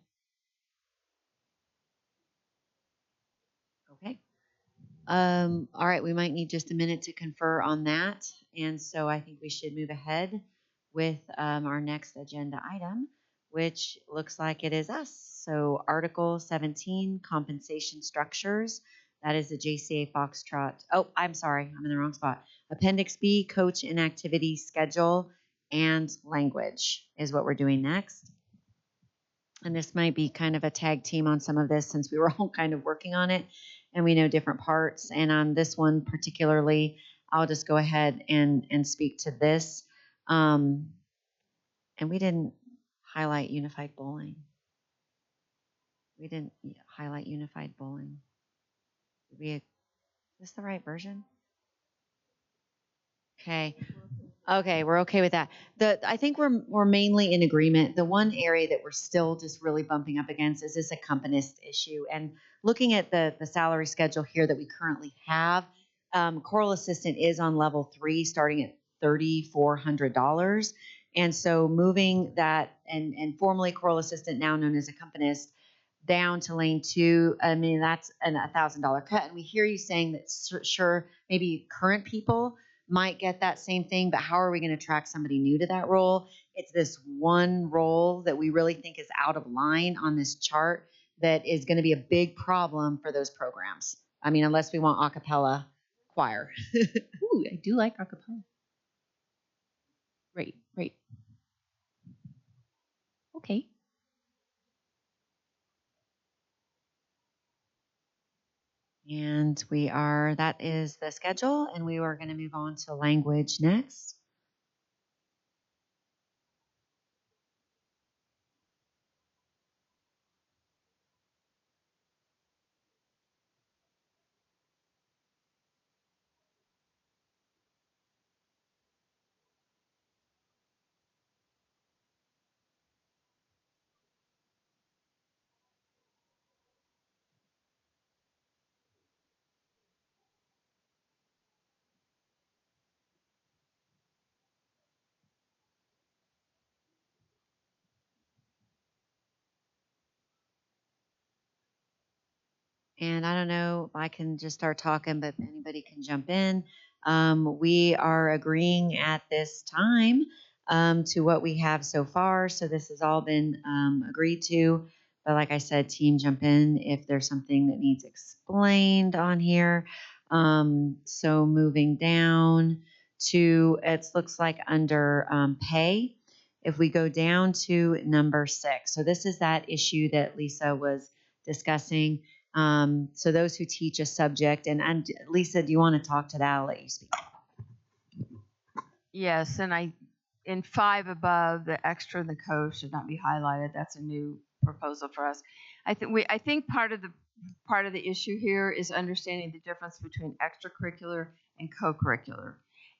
Okay. All right. We might need just a minute to confer on that. And so I think we should move ahead with our next agenda item, which looks like it is us. So Article 17, compensation structures. That is the Jcea Foxtrot. Oh, I'm sorry. I'm in the wrong spot. Appendix B, coach and activity schedule and language is what we're doing next. And this might be kind of a tag team on some of this since we were all kind of working on it and we know different parts. And on this one particularly, I'll just go ahead and speak to this. And we didn't highlight unified bowling. We didn't highlight unified bowling. Is this the right version? Okay. Okay, we're okay with that. I think we're mainly in agreement. The one area that we're still just really bumping up against is this accompanist issue. And looking at the salary schedule here that we currently have, choral assistant is on level 3, starting at $3,400. And so moving that and formerly choral assistant, now known as accompanist, down to lane 2, I mean, that's a $1,000 cut. And we hear you saying that sure, maybe current people might get that same thing, but how are we going to attract somebody new to that role? It's this one role that we really think is out of line on this chart that is going to be a big problem for those programs. I mean, unless we want a cappella choir. Ooh, I do like a cappella. Great. Okay. And that is the schedule, and we are going to move on to language next. And I don't know if I can just start talking, but anybody can jump in. We are agreeing at this time to what we have so far. So this has all been agreed to. But like I said, team, jump in if there's something that needs explained on here. So moving down to, it looks like under pay. If we go down to number 6. So this is that issue that Lisa was discussing. So those who teach a subject, and Lisa, do you want to talk to that? I'll let you speak. Yes, and in 5 above, the extra and the coach should not be highlighted. That's a new proposal for us. I think part of part of the issue here is understanding the difference between extracurricular and co-curricular.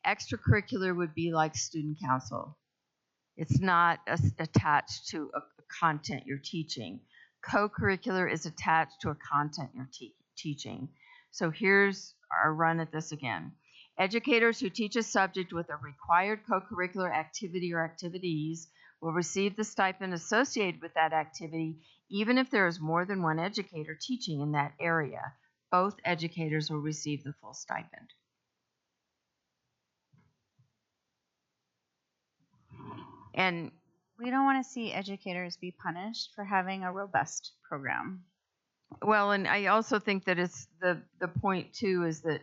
Extracurricular would be like student council. It's not attached to a content you're teaching. Co-curricular is attached to a content you're teaching. So here's our run at this again. Educators who teach a subject with a required co-curricular activity or activities will receive the stipend associated with that activity, even if there is more than one educator teaching in that area. Both educators will receive the full stipend. And we don't want to see educators be punished for having a robust program. Well, and I also think that it's the point too is that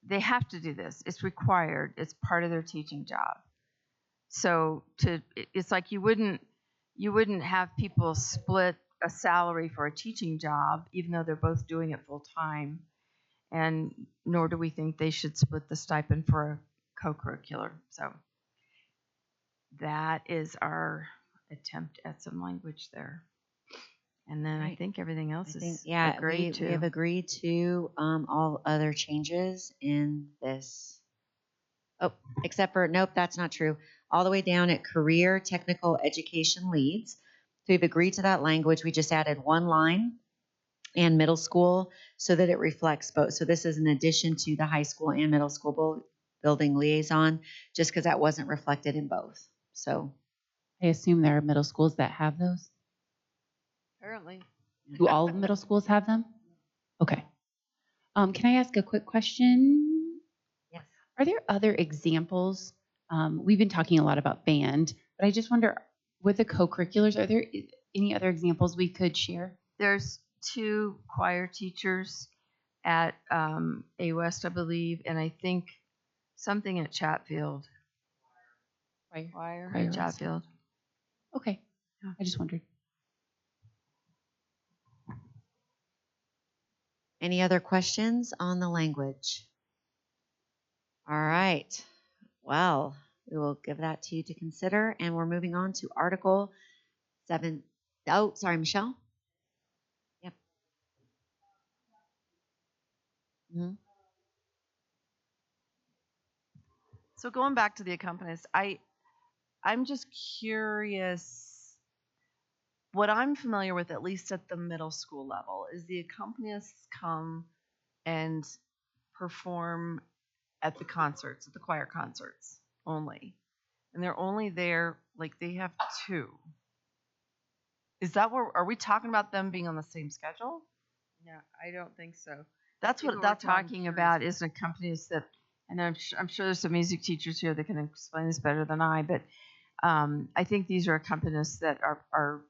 they have to do this. It's required. It's part of their teaching job. So it's like you wouldn't have people split a salary for a teaching job, even though they're both doing it full time. And nor do we think they should split the stipend for a co-curricular. So that is our attempt at some language there. And then I think everything else is agreed to. We have agreed to all other changes in this. Oh, except for, nope, that's not true. All the way down at career technical education leads. So we've agreed to that language. We just added one line and middle school so that it reflects both. So this is in addition to the high school and middle school building liaison, just because that wasn't reflected in both. So I assume there are middle schools that have those. Apparently. Do all the middle schools have them? Okay. Can I ask a quick question? Yes. Are there other examples? We've been talking a lot about band, but I just wonder, with the co-curriculars, are there any other examples we could share? There's 2 choir teachers at A West, I believe, and I think something at Chatfield. Choir at Chatfield. Okay. I just wondered. Any other questions on the language? All right. Well, we will give that to you to consider. And we're moving on to Article 7. Oh, sorry, Michelle. Yep. Mm-hmm. So going back to the accompanist, I'm just curious. What I'm familiar with, at least at the middle school level, is the accompanists come and perform at the concerts, at the choir concerts only. And they're only there, like they have 2. Is that what, are we talking about them being on the same schedule? No, I don't think so. That's what we're talking about is an accompanist that, and I'm sure there's some music teachers here that can explain this better than I, but I think these are accompanists that are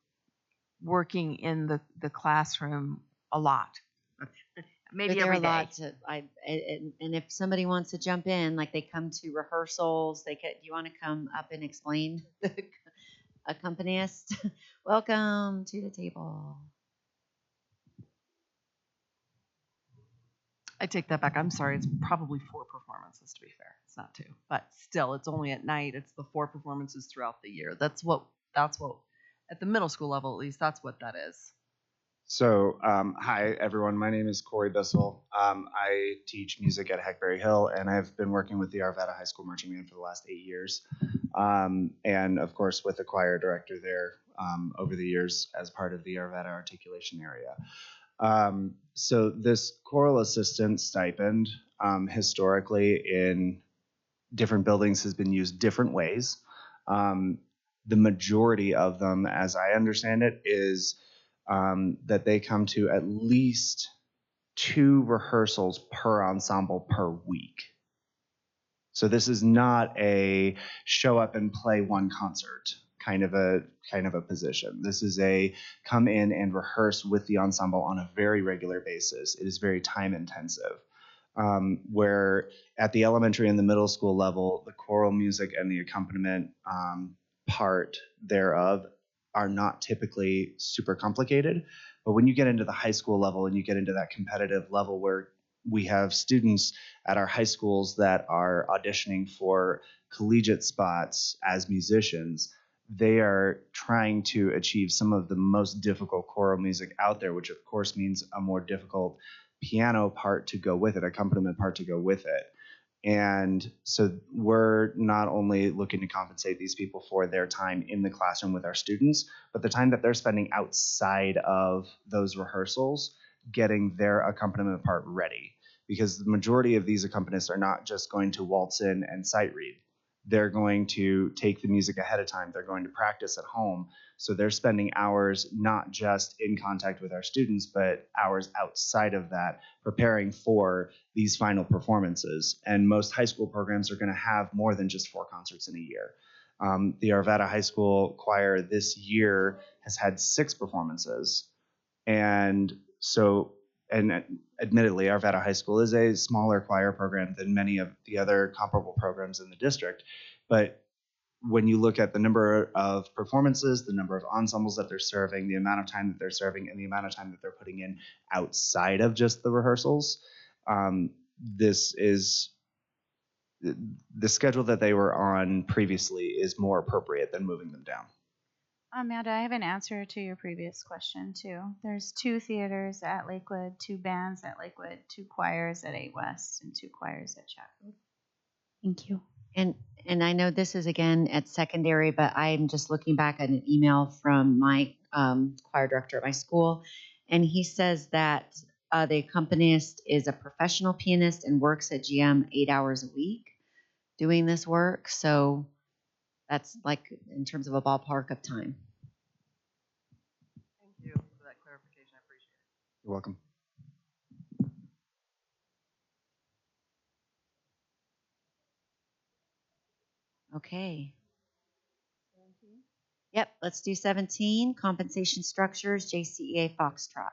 working in the classroom a lot. Maybe every day. And if somebody wants to jump in, like they come to rehearsals, do you want to come up and explain the accompanist? Welcome to the table. I take that back. I'm sorry. It's probably 4 performances, to be fair. It's not 2. But still, it's only at night. It's the 4 performances throughout the year. That's what, at the middle school level, at least, that's what that is. So, hi, everyone. My name is Corey Bissell. I teach music at Hackberry Hill, and I've been working with the Arvada High School Marching Band for the last 8 years. And, of course, with the choir director there over the years as part of the Arvada articulation area. So this choral assistant stipend historically in different buildings has been used different ways. The majority of them, as I understand it, is that they come to at least 2 rehearsals per ensemble per week. So this is not a show up and play one concert kind of a position. This is a come in and rehearse with the ensemble on a very regular basis. It is very time intensive. Where at the elementary and the middle school level, the choral music and the accompaniment part thereof are not typically super complicated. But when you get into the high school level and you get into that competitive level where we have students at our high schools that are auditioning for collegiate spots as musicians, they are trying to achieve some of the most difficult choral music out there, which of course means a more difficult piano part to go with it, accompaniment part to go with it. And so we're not only looking to compensate these people for their time in the classroom with our students, but the time that they're spending outside of those rehearsals getting their accompaniment part ready. Because the majority of these accompanists are not just going to waltz in and sight read. They're going to take the music ahead of time. They're going to practice at home. So they're spending hours not just in contact with our students, but hours outside of that, preparing for these final performances. And most high school programs are going to have more than just 4 concerts in a year. The Arvada High School choir this year has had 6 performances. And so, and admittedly, Arvada High School is a smaller choir program than many of the other comparable programs in the district. But when you look at the number of performances, the number of ensembles that they're serving, the amount of time that they're serving, and the amount of time that they're putting in outside of just the rehearsals, this is the schedule that they were on previously is more appropriate than moving them down. Amanda, I have an answer to your previous question too. There's 2 theaters at Lakewood, 2 bands at Lakewood, 2 choirs at 8 West, and 2 choirs at Chatwood. Thank you. And I know this is again at secondary, but I'm just looking back at an email from my choir director at my school, and he says that the accompanist is a professional pianist and works at GM 8 hours a week doing this work. So that's like in terms of a ballpark of time. Thank you for that clarification. I appreciate it. You're welcome. Okay. Yep, let's do 17, compensation structures, JCEA Foxtrot.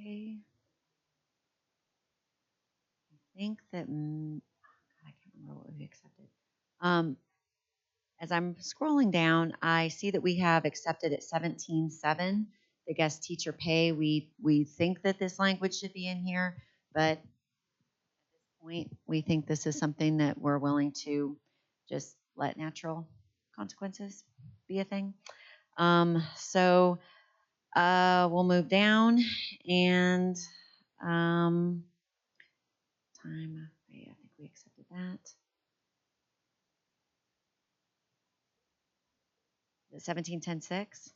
Okay. I think that, I can't remember what we accepted. As I'm scrolling down, I see that we have accepted at 17.7, the guest teacher pay. We think that this language should be in here, but at this point, we think this is something that we're willing to just let natural consequences be a thing. So we'll move down and time. I think we accepted that. The 17.10.6.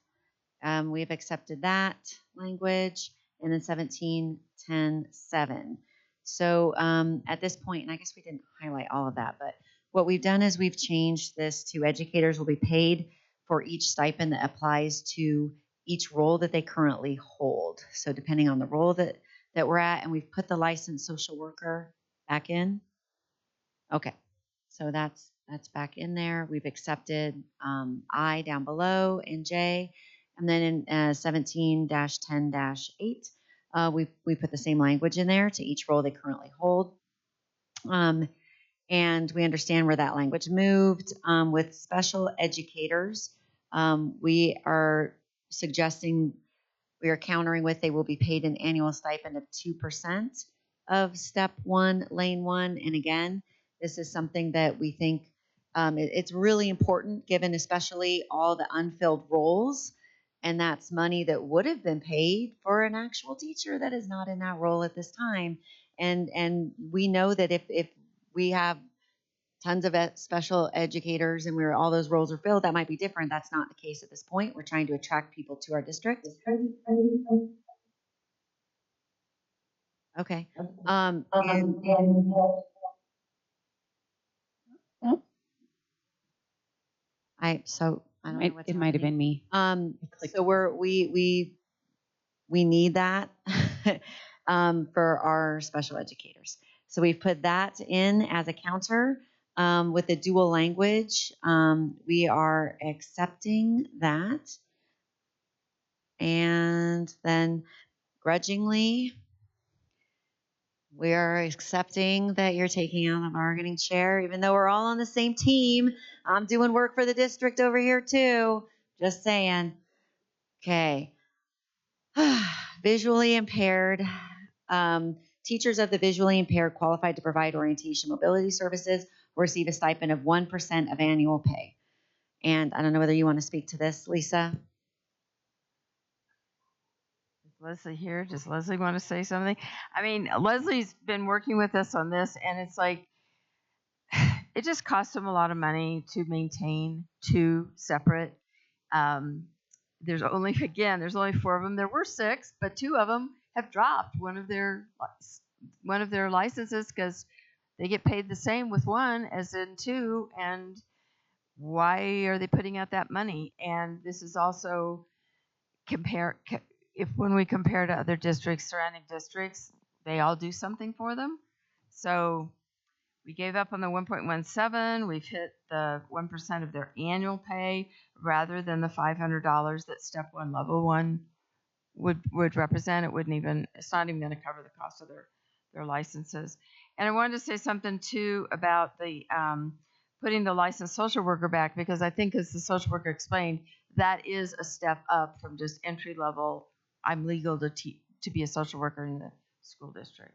We've accepted that language, and then 17.10.7. So at this point, and I guess we didn't highlight all of that, but what we've done is we've changed this to educators will be paid for each stipend that applies to each role that they currently hold. So depending on the role that we're at, and we've put the licensed social worker back in. Okay, so that's back in there. We've accepted I down below in J, and then in 17-10-8, we put the same language in there to each role they currently hold. And we understand where that language moved. With special educators, we are suggesting, we are countering with they will be paid an annual stipend of 2% of step 1, lane 1. And again, this is something that we think it's really important given especially all the unfilled roles. And that's money that would have been paid for an actual teacher that is not in that role at this time. And we know that if we have tons of special educators and all those roles are filled, that might be different. That's not the case at this point. We're trying to attract people to our district. Okay. I don't know what's it might have been me. So we need that for our special educators. So we've put that in as a counter with the dual language. We are accepting that. And And then grudgingly, we are accepting that you're taking on the bargaining chair, even though we're all on the same team. I'm doing work for the district over here too. Just saying. Okay. Visually impaired. Teachers of the visually impaired qualified to provide orientation mobility services will receive a stipend of 1% of annual pay. And I don't know whether you want to speak to this, Lisa. Is Leslie here? Does Leslie want to say something? I mean, Leslie's been working with us on this, and it's like, it just costs them a lot of money to maintain two separate. There's only 4 of them. There were 6, but 2 of them have dropped one of their licenses because they get paid the same with one as in 2. And why are they putting out that money? And this is also when we compare to other districts, surrounding districts, they all do something for them. So we gave up on the 1.17. We've hit the 1% of their annual pay rather than the $500 that step 1, level 1 would represent. It's not even going to cover the cost of their licenses. And I wanted to say something too about the putting the licensed social worker back, because I think, as the social worker explained, that is a step up from just entry level. I'm legal to be a social worker in the school district.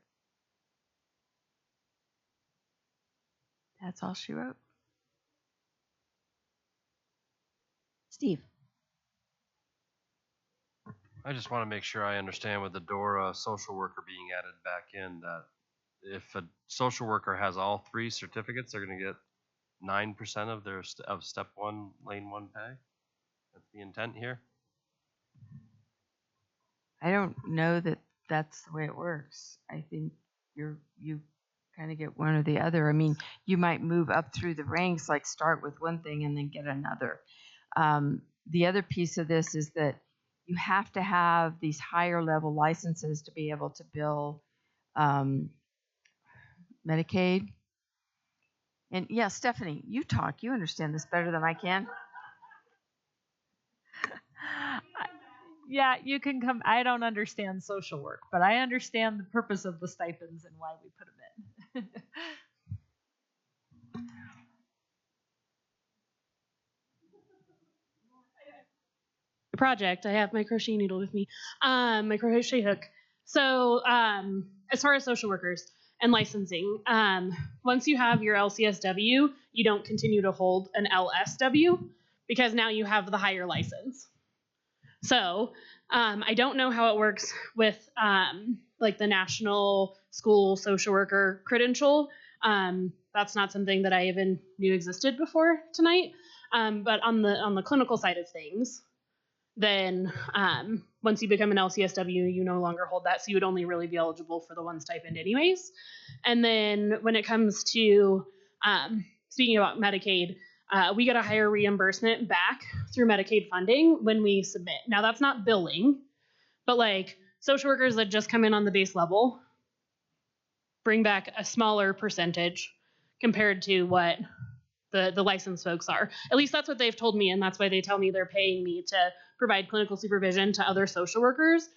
That's all she wrote. Steve. I just want to make sure I understand with the DORA social worker being added back in, that if a social worker has all 3 certificates, they're going to get 9% of their of step 1, lane 1 pay. That's the intent here. I don't know that that's the way it works. I think you kind of get one or the other. I mean, you might move up through the ranks, like start with one thing and then get another. The other piece of this is that you have to have these higher level licenses to be able to bill Medicaid. And yeah, Stephanie, you talk. You understand this better than I can. Yeah, you can come. I don't understand social work, but I understand the purpose of the stipends and why we put them in. Project. I have my crochet needle with me, my crochet hook. So as far as social workers and licensing, once you have your LCSW, you don't continue to hold an LSW because now you have the higher license. So I don't know how it works with like the National School Social Worker credential. That's not something that I even knew existed before tonight. But on the clinical side of things, then once you become an LCSW, you no longer hold that. So you would only really be eligible for the one stipend anyways. And then when it comes to speaking about Medicaid, we get a higher reimbursement back through Medicaid funding when we submit. Now, that's not billing, but like social workers that just come in on the base level bring back a smaller percentage compared to what the licensed folks are. At least that's what they've told me, and that's why they tell me they're paying me to provide clinical supervision to other social workers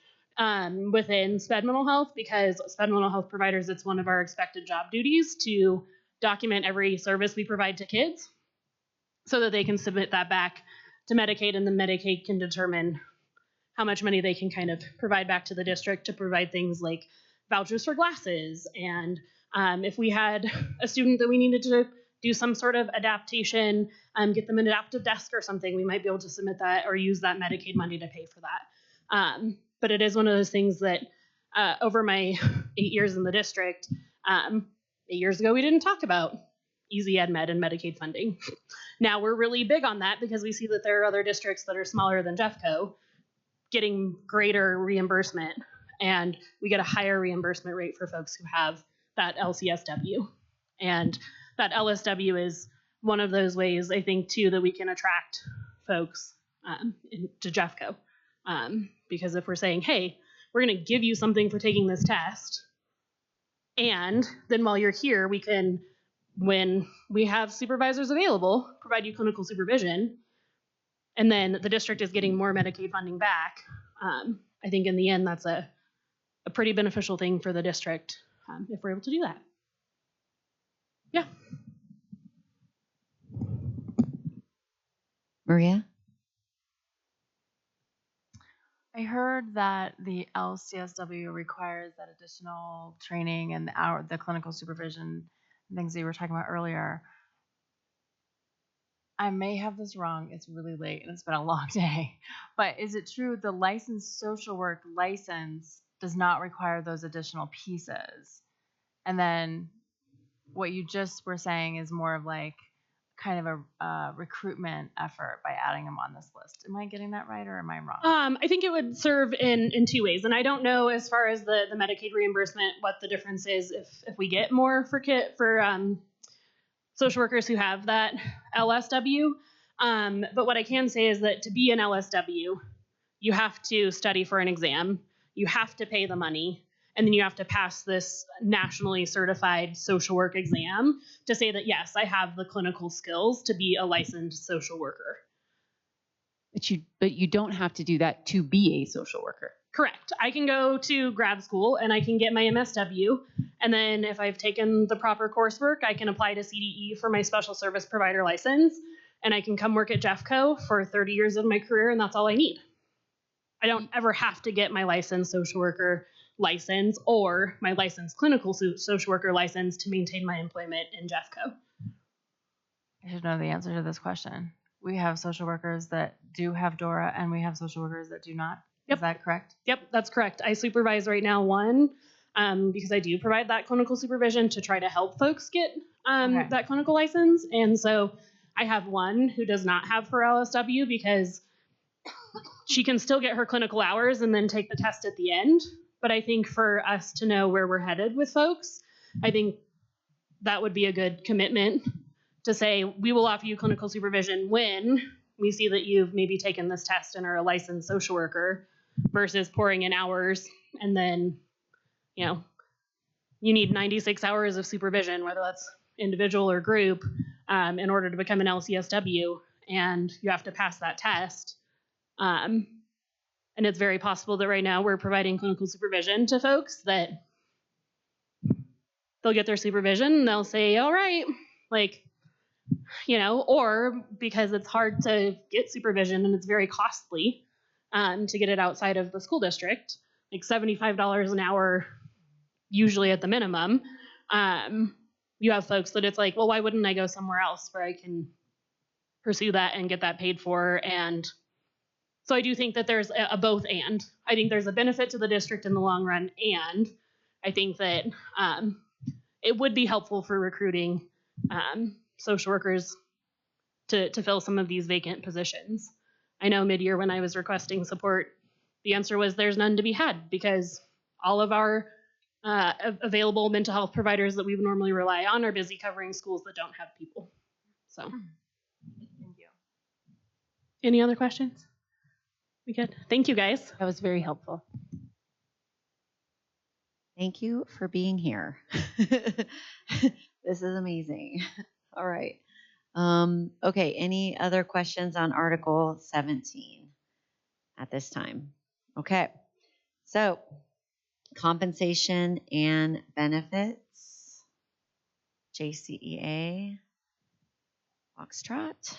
within SPED mental health, because SPED mental health providers, it's one of our expected job duties to document every service we provide to kids so that they can submit that back to Medicaid, and then Medicaid can determine how much money they can kind of provide back to the district to provide things like vouchers for glasses. And if we had a student that we needed to do some sort of adaptation, get them an adaptive desk or something, we might be able to submit that or use that Medicaid money to pay for that. But it is one of those things that over my 8 years in the district, 8 years ago, we didn't talk about easy ed med and Medicaid funding. Now we're really big on that because we see that there are other districts that are smaller than Jeffco getting greater reimbursement, and we get a higher reimbursement rate for folks who have that LCSW. And that LSW is one of those ways, I think, too, that we can attract folks to Jeffco. Because if we're saying, hey, we're going to give you something for taking this test, and then while you're here, we can, when we have supervisors available, provide you clinical supervision, and then the district is getting more Medicaid funding back, I think in the end, that's a pretty beneficial thing for the district if we're able to do that. Yeah. Maria? I heard that the LCSW requires that additional training and the clinical supervision and things that you were talking about earlier. I may have this wrong. It's really late and it's been a long day. But is it true the licensed social work license does not require those additional pieces? And then what you just were saying is more of like kind of a recruitment effort by adding them on this list. Am I getting that right or am I wrong? I think it would serve in two ways. And I don't know as far as the Medicaid reimbursement what the difference is if we get more for social workers who have that LSW. But what I can say is that to be an LSW, you have to study for an exam, you have to pay the money, and then you have to pass this nationally certified social work exam to say that, yes, I have the clinical skills to be a licensed social worker. But you don't have to do that to be a social worker. Correct. I can go to grad school and I can get my MSW. And then if I've taken the proper coursework, I can apply to CDE for my special service provider license. And I can come work at Jeffco for 30 years of my career, and that's all I need. I don't ever have to get my licensed social worker license or my licensed clinical social worker license to maintain my employment in Jeffco. I should know the answer to this question. We have social workers that do have DORA and we have social workers that do not. Yep. Is that correct? Yep, that's correct. I supervise right now one because I do provide that clinical supervision to try to help folks get that clinical license. And so I have one who does not have her LSW because she can still get her clinical hours and then take the test at the end. But I think for us to know where we're headed with folks, I think that would be a good commitment to say, we will offer you clinical supervision when we see that you've maybe taken this test and are a licensed social worker versus pouring in hours and then, you need 96 hours of supervision, whether that's individual or group, in order to become an LCSW, and you have to pass that test. And it's very possible that right now we're providing clinical supervision to folks that they'll get their supervision and they'll say, all right, or because it's hard to get supervision and it's very costly to get it outside of the school district, like $75 an hour, usually at the minimum. You have folks that it's like, well, why wouldn't I go somewhere else where I can pursue that and get that paid for? And so I do think that there's a both and. I think there's a benefit to the district in the long run, and I think that it would be helpful for recruiting social workers to fill some of these vacant positions. I know mid-year when I was requesting support, the answer was there's none to be had because all of our available mental health providers that we would normally rely on are busy covering schools that don't have people. So, Thank you. Any other questions? We good? Thank you, guys. That was very helpful. Thank you for being here. This is amazing. All right. Okay, any other questions on Article 17 at this time? Okay, so compensation and benefits, JCEA, Foxtrot.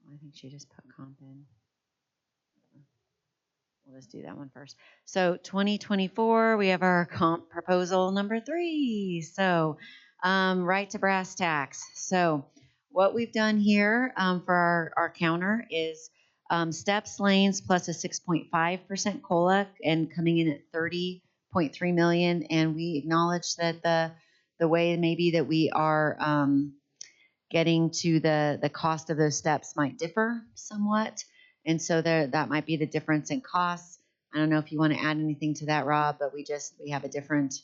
I think she just put comp in. We'll just do that one first. So 2024, we have our comp proposal number 3. So right to brass tacks. So what we've done here for our counter is steps lanes plus a 6.5% COLA and coming in at $30.3 million. And we acknowledge that the way maybe that we are getting to the cost of those steps might differ somewhat. And so that might be the difference in costs. I don't know if you want to add anything to that, Rob, but we have a different,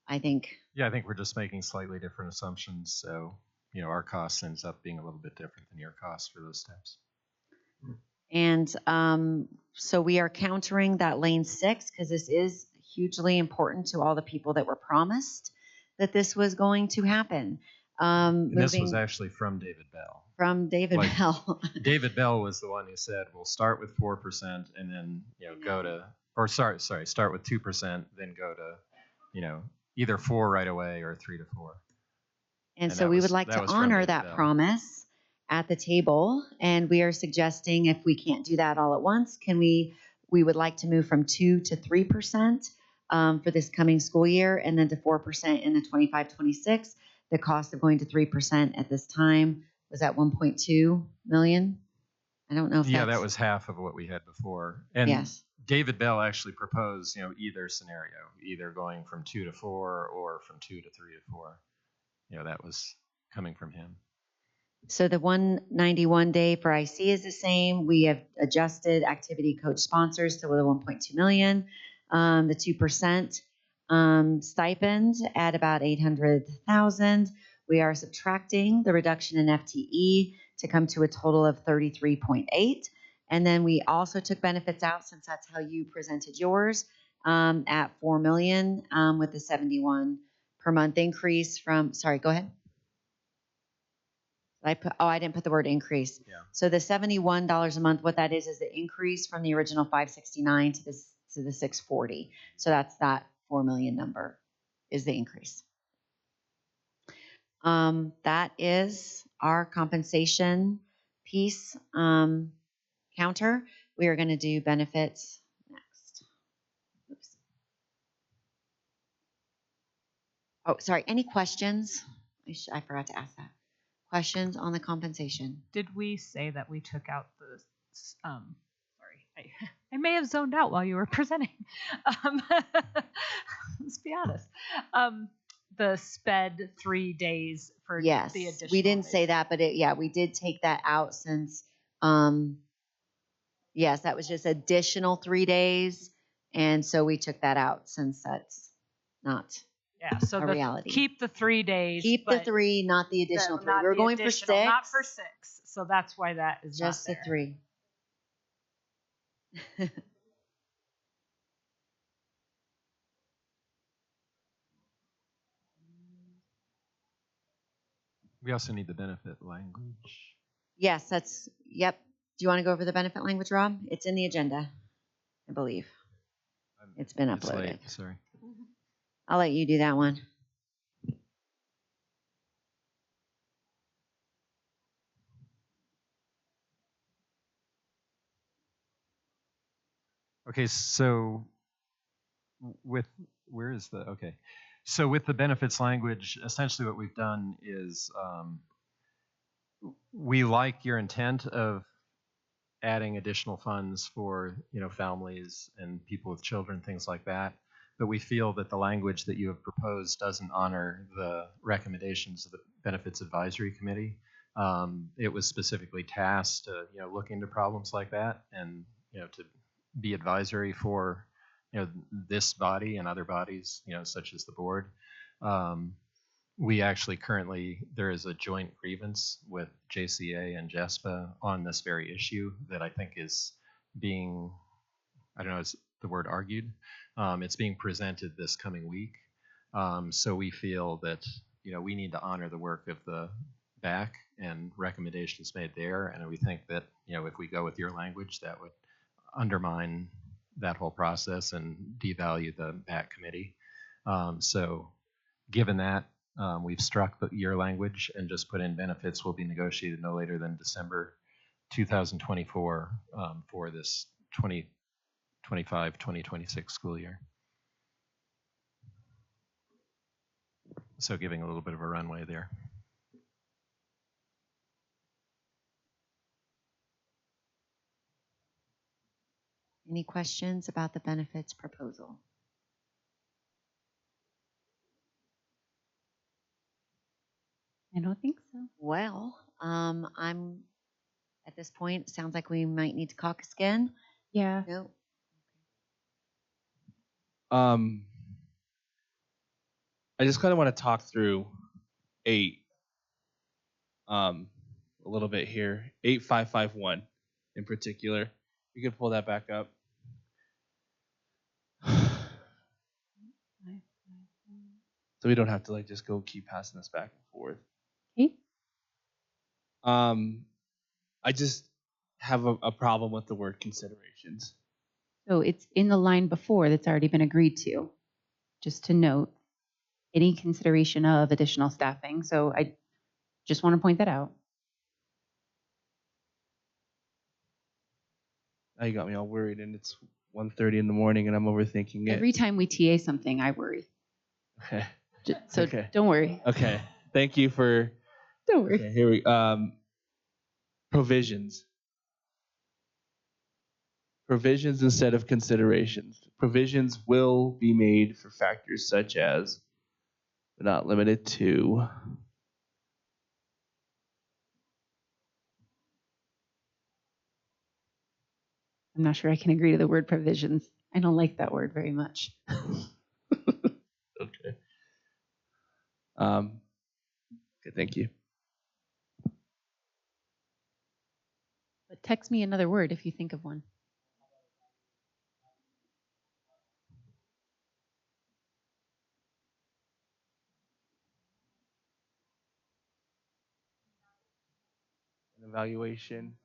I think. Yeah, I think we're just making slightly different assumptions. So, our cost ends up being a little bit different than your cost for those steps. And so we are countering that lane 6 because this is hugely important to all the people that were promised that this was going to happen. And this was Moving actually from David Bell. from David Like, Bell. David Bell was the one who said, we'll start with 4% and then, start with 2%, then go to, either 4 right away or 3 to 4. And so we would like to honor that promise at the table. And we are suggesting if we can't do that all at once, we would like to move from 2 to 3% for this coming school year, and then to 4% in the 25-26. The cost of going to 3% at this time was at 1.2 million. I don't know if that was half of what we had before. And yes. David Bell actually proposed, either scenario, either going from 2 to 4 or from 2 to 3 to 4. That was coming from him. So the 191 day for IC is the same. We have adjusted activity coach sponsors to the 1.2 million. The 2% stipend at about 800,000. We are subtracting the reduction in FTE to come to a total of 33.8. And then we also took benefits out, since that's how you presented yours, at 4 million with the 71 per month increase from. Sorry, go ahead. I didn't put the word increase. Yeah. So the $71 a month, what that is the increase from the original 569 to the 640. So that's that 4 million number is the increase. That is our compensation piece counter. We are going to do benefits next. Oops. Oh, sorry. Any questions? I forgot to ask that. Questions on the compensation? Did we say that we took out the? Sorry, I may have zoned out while you were presenting. Let's be honest. The sped 3 days for the additional. We didn't say that, but we did take that out since. Yes, that was just additional 3 days, and so we took that out since that's not. Yeah, so a reality. Keep the 3 days. Keep the 3, not the additional 3. We're going for 6. Not for 6. So that's why that is just not the 3. We also need the benefit language. Yes, yep. Do you want to go over the benefit language, Rob? It's in the agenda, I believe. It's been uploaded. Late, sorry. I'll let you do that one. Okay, so with the benefits language, essentially what we've done is we like your intent of adding additional funds for families and people with children, things like that. But we feel that the language that you have proposed doesn't honor the recommendations of the Benefits Advisory Committee. It was specifically tasked to look into problems like that and to be advisory for this body and other bodies such as the board. We actually there is a joint grievance with Jcea and JESPA on this very issue that I think is being, I don't know, is the word argued? It's being presented this coming week. So we feel that we need to honor the work of the BAC and recommendations made there, and we think that if we go with your language, that would undermine that whole process and devalue the BAC committee. So given that, we've struck your language and just put in benefits will be negotiated no later than December 2024 for this 2025-2026 school year. So giving a little bit of a runway there. Any questions about the benefits proposal? I don't think so. Well, I'm at this point, it sounds like we might need to caucus again. Yeah. No. I just kind of want to talk through 8 a little bit here. 8551 in particular. You could pull that back up. so we don't have to like just go keep passing this back and forth. Okay. I just have a problem with the word considerations. So it's in the line before that's already been agreed to. Just to note, any consideration of additional staffing. So I just want to point that out. Now you got me all worried, and it's 1:30 in the morning, and I'm overthinking it. Every time we TA something, I worry. Okay. So Okay. don't worry. Okay. Thank you for. Don't worry. Okay, here we provisions. Provisions instead of considerations. Provisions will be made for factors such as, but not limited to. I'm not sure I can agree to the word provisions. I don't like that word very much. Okay. Okay, thank you. But text me another word if you think of one. An evaluation.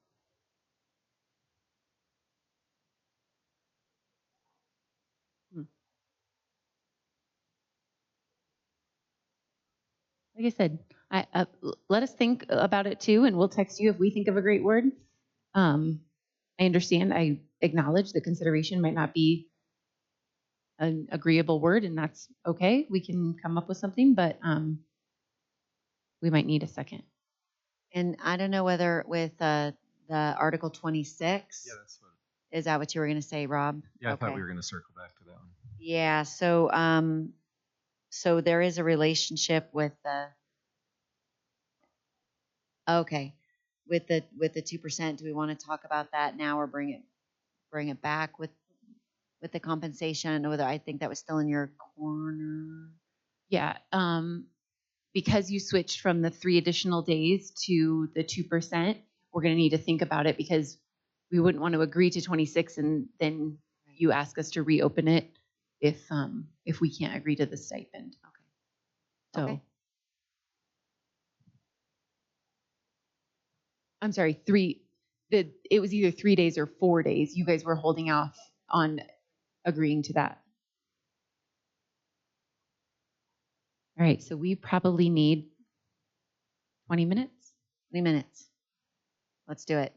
Like I said, let us think about it too, and we'll text you if we think of a great word. I understand, I acknowledge the consideration might not be an agreeable word, and that's okay. We can come up with something, but we might need a second. And I don't know whether with the Article 26. Yeah, that's what. Is that what you were going to say, Rob? Yeah, I Okay. thought we were going to circle back to that one. Yeah. So there is a relationship with the. Okay, with the 2%. Do we want to talk about that now or bring it back with the compensation? Or whether I think that was still in your corner. Yeah, because you switched from the 3 additional days to the 2%, we're going to need to think about it because we wouldn't want to agree to 26 and then you ask us to reopen it if we can't agree to the stipend. Okay. So, Okay. I'm sorry, it was either 3 days or 4 days. You guys were holding off on agreeing to that. All right, so we probably need 20 minutes. 20 minutes. Let's do it.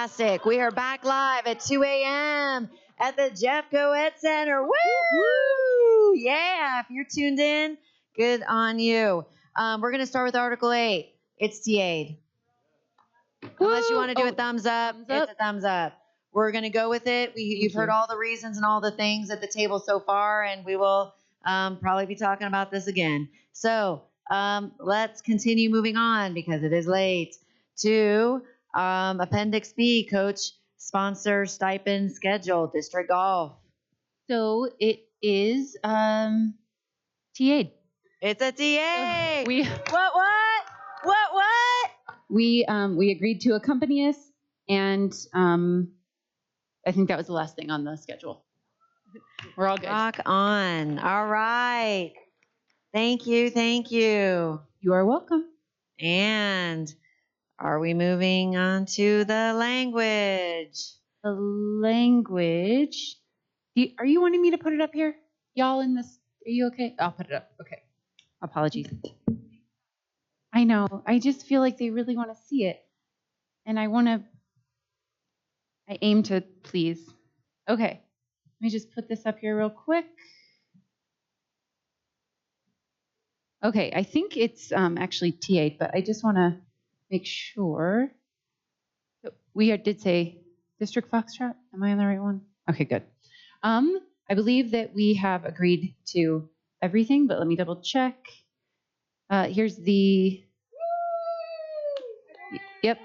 Fantastic. We are back live at 2 a.m. at the Jeffco Ed Center. Woo! Yeah, if you're tuned in, good on you. We're going to start with Article 8. It's TA'd. Unless you want to do a thumbs up, it's a thumbs up. We're going to go with it. You've heard all the reasons and all the things at the table so far, and we will probably be talking about this again. So let's continue moving on because it is late to Appendix B, Coach Sponsor Stipend Schedule, District Golf. So it is TA'd. It's a TA. We What? We agreed to accompany us, and I think that was the last thing on the schedule. We're all good. Rock on. All right. Thank you. You are welcome. And are we moving on to the language? The language. Are you wanting me to put it up here? Y'all in this? Are you okay? I'll put it up. Okay. Apologies. I know. I just feel like they really want to see it. And I aim to please. Okay. Let me just put this up here real quick. Okay. I think it's actually T8, but I just want to make sure. We did say District Foxtrot. Am I on the right one? Okay, good. I believe that we have agreed to everything, but let me double check. Here's the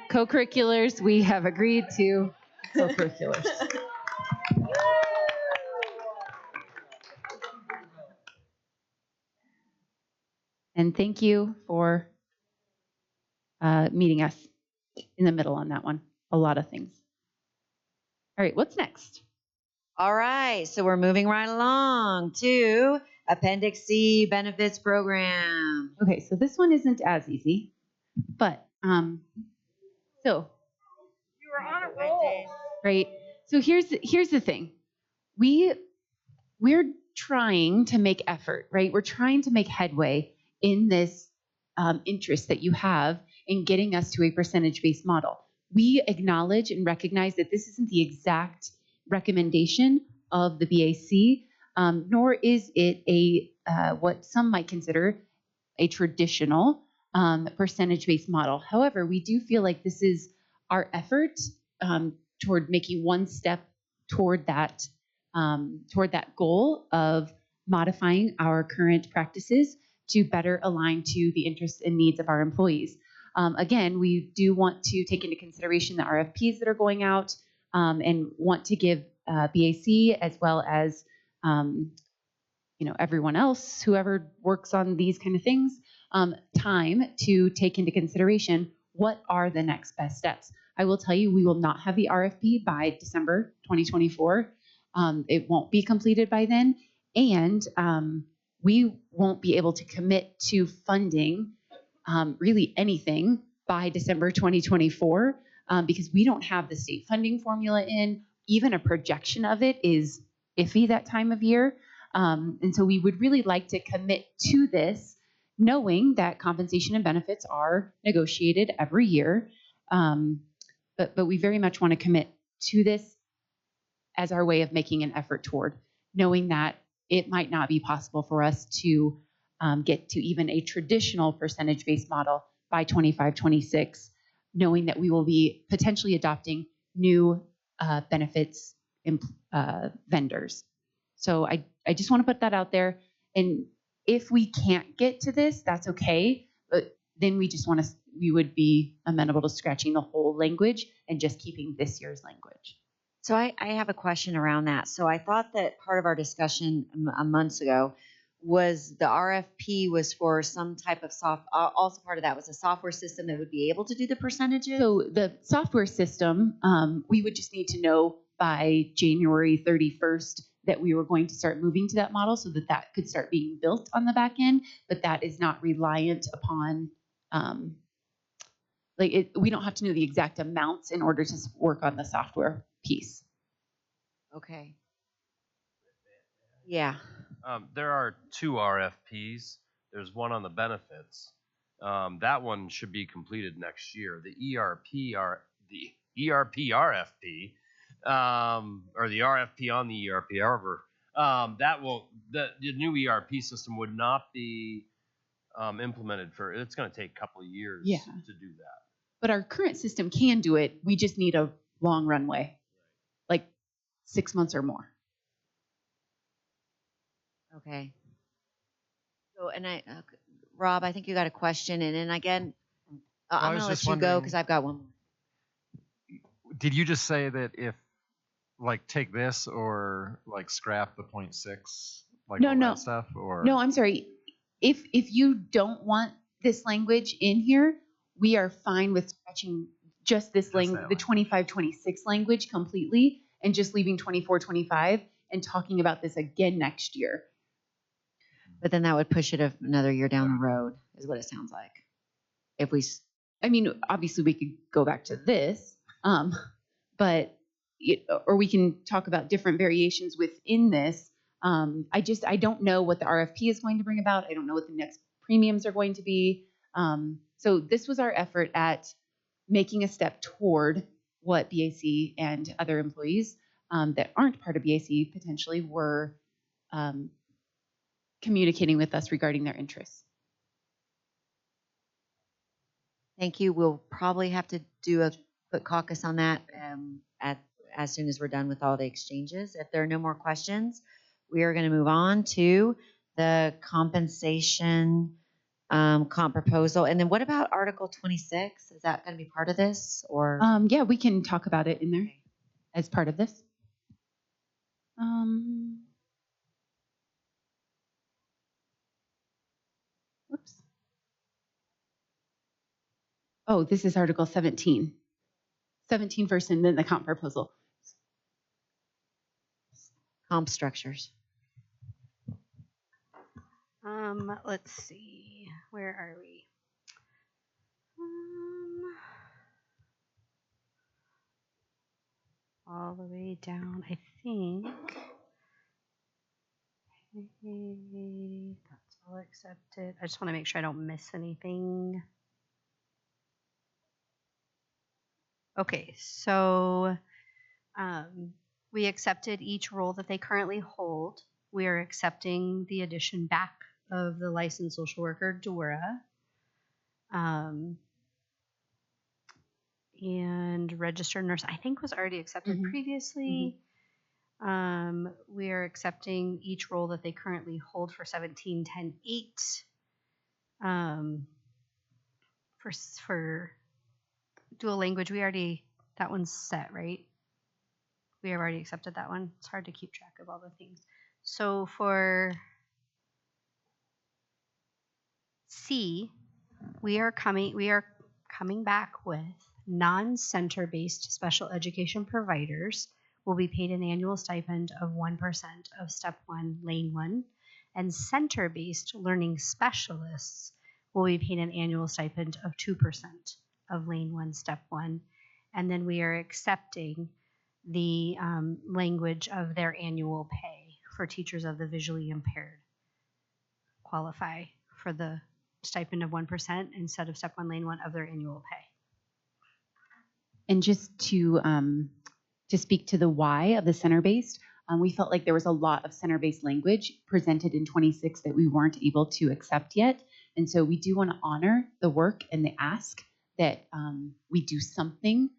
co-curriculars. We have agreed to co-curriculars. And thank you for meeting us in the middle on that one. A lot of things. All right, what's next? All right, so we're moving right along to Appendix C, Benefits Program. Okay, so this one isn't as easy, but so you were on a roll, right? So here's the thing. We're trying to make effort, right? We're trying to make headway in this interest that you have in getting us to a percentage-based model. We acknowledge and recognize that this isn't the exact recommendation of the BAC, nor is it a what some might consider a traditional percentage-based model. However, we do feel like this is our effort toward making one step toward that goal of modifying our current practices to better align to the interests and needs of our employees. Again, we do want to take into consideration the RFPs that are going out and want to give BAC as well as everyone else, whoever works on these kind of things, time to take into consideration what are the next best steps. I will tell you, we will not have the RFP by December 2024. It won't be completed by then, and we won't be able to commit to funding really anything by December 2024 because we don't have the state funding formula in. Even a projection of it is iffy that time of year. And so we would really like to commit to this, knowing that compensation and benefits are negotiated every year. But we very much want to commit to this as our way of making an effort toward knowing that it might not be possible for us to get to even a traditional percentage-based model by 25-26, knowing that we will be potentially adopting new benefits vendors. So I just want to put that out there. And if we can't get to this, that's okay. But then we would be amenable to scratching the whole language and just keeping this year's language. So I have a question around that. So I thought that part of our discussion months ago was the RFP was for some type of also part of that was a software system that would be able to do the percentages? So the software system, we would just need to know by January 31st that we were going to start moving to that model so that could start being built on the back end, but that is not reliant upon, we don't have to know the exact amounts in order to work on the software piece. Okay. Yeah. There are two RFPs. There's one on the benefits. That one should be completed next year. The ERP RFP, or the RFP on the ERP, however, the new ERP system would not be implemented it's going to take a couple of years Yeah. to do that. But our current system can do it. We just need a long runway, like 6 months or more. Okay. So, Rob, I think you got a question, and then again, I'm going to let you go because I've got one more. Did you just say that if, like, take this or like scrap the 0.6, like all that stuff, or No, I'm sorry. If you don't want this language in here, we are fine with scratching just this language, the 25-26 language completely, and just leaving 24-25 and talking about this again next year. But then that would push it another year down the road, is what it sounds like. If we, I mean, obviously we could go back to this, but or we can talk about different variations within this. I don't know what the RFP is going to bring about. I don't know what the next premiums are going to be. So this was our effort at making a step toward what BAC and other employees that aren't part of BAC potentially were communicating with us regarding their interests. thank you. We'll probably have to do a quick caucus on that as soon as we're done with all the exchanges. If there are no more questions, we are going to move on to the compensation comp proposal. And then what about Article 26? Is that going to be part of this, or? Yeah, we can talk about it in there as part of this. Whoops. Oh, this is Article 17. 17 first, and then the comp proposal. Comp structures. Let's see. Where are we? All the way down, I think. Okay, that's all accepted. I just want to make sure I don't miss anything. Okay, so we accepted each role that they currently hold. We are accepting the addition back of the licensed social worker, Dora. And registered nurse, I think, was already accepted previously. We are accepting each role that they currently hold for 17-10-8. For dual language, that one's set, right? We have already accepted that one. It's hard to keep track of all the things. So for C, we are coming back with non-center based special education providers will be paid an annual stipend of 1% of Step 1, Lane 1, and center-based learning specialists will be paid an annual stipend of 2% of Lane 1, Step 1. And then we are accepting the language of their annual pay for teachers of the visually impaired qualify for the stipend of 1% instead of Step 1, Lane 1 of their annual pay. And just to speak to the why of the center-based, we felt like there was a lot of center-based language presented in 26 that we weren't able to accept yet. And so we do want to honor the work and the ask that we do something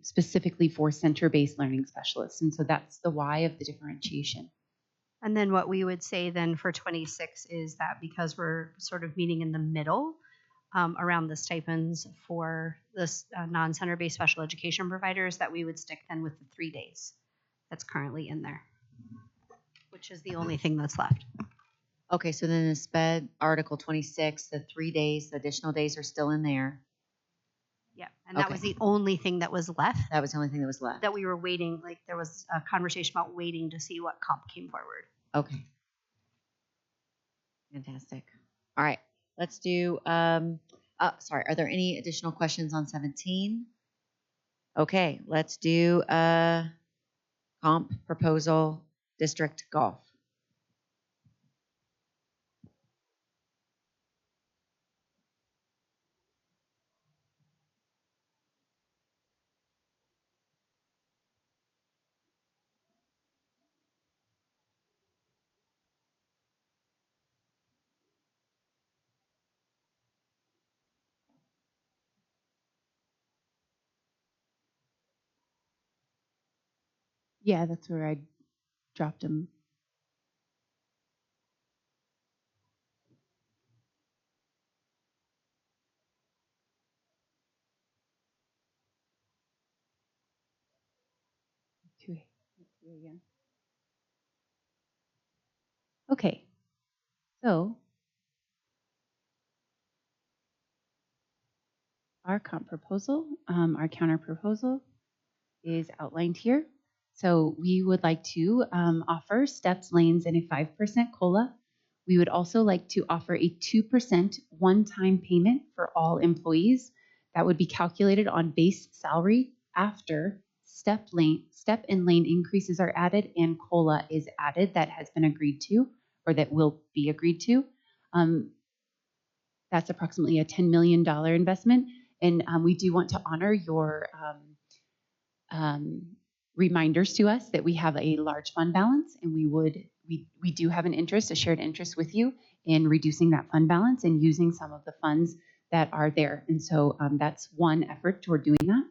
specifically for center-based learning specialists. And so that's the why of the differentiation. And then what we would say then for 26 is that because we're sort of meeting in the middle around the stipends for this non-center-based special education providers, that we would stick then with the 3 days that's currently in there, which is the only thing that's left. Okay, so then the SPED Article 26, the 3 days, the additional days are still in there. Yeah, and that was the only thing that was left. That was the only thing that was left. That we were waiting, like there was a conversation about waiting to see what comp came forward. Okay. Fantastic. All right, let's do, sorry, are there any additional questions on 17? Okay, let's do comp proposal district golf. Yeah, that's where I dropped them. Two again. Okay, so our comp proposal, our counter proposal is outlined here. So we would like to offer steps, lanes, and a 5% COLA. We would also like to offer a 2% one-time payment for all employees. That would be calculated on base salary after step and lane increases are added and COLA is added that has been agreed to or that will be agreed to. That's approximately a $10 million investment. And we do want to honor your reminders to us that we have a large fund balance, and we do have a shared interest with you in reducing that fund balance and using some of the funds that are there. And so that's one effort toward doing that.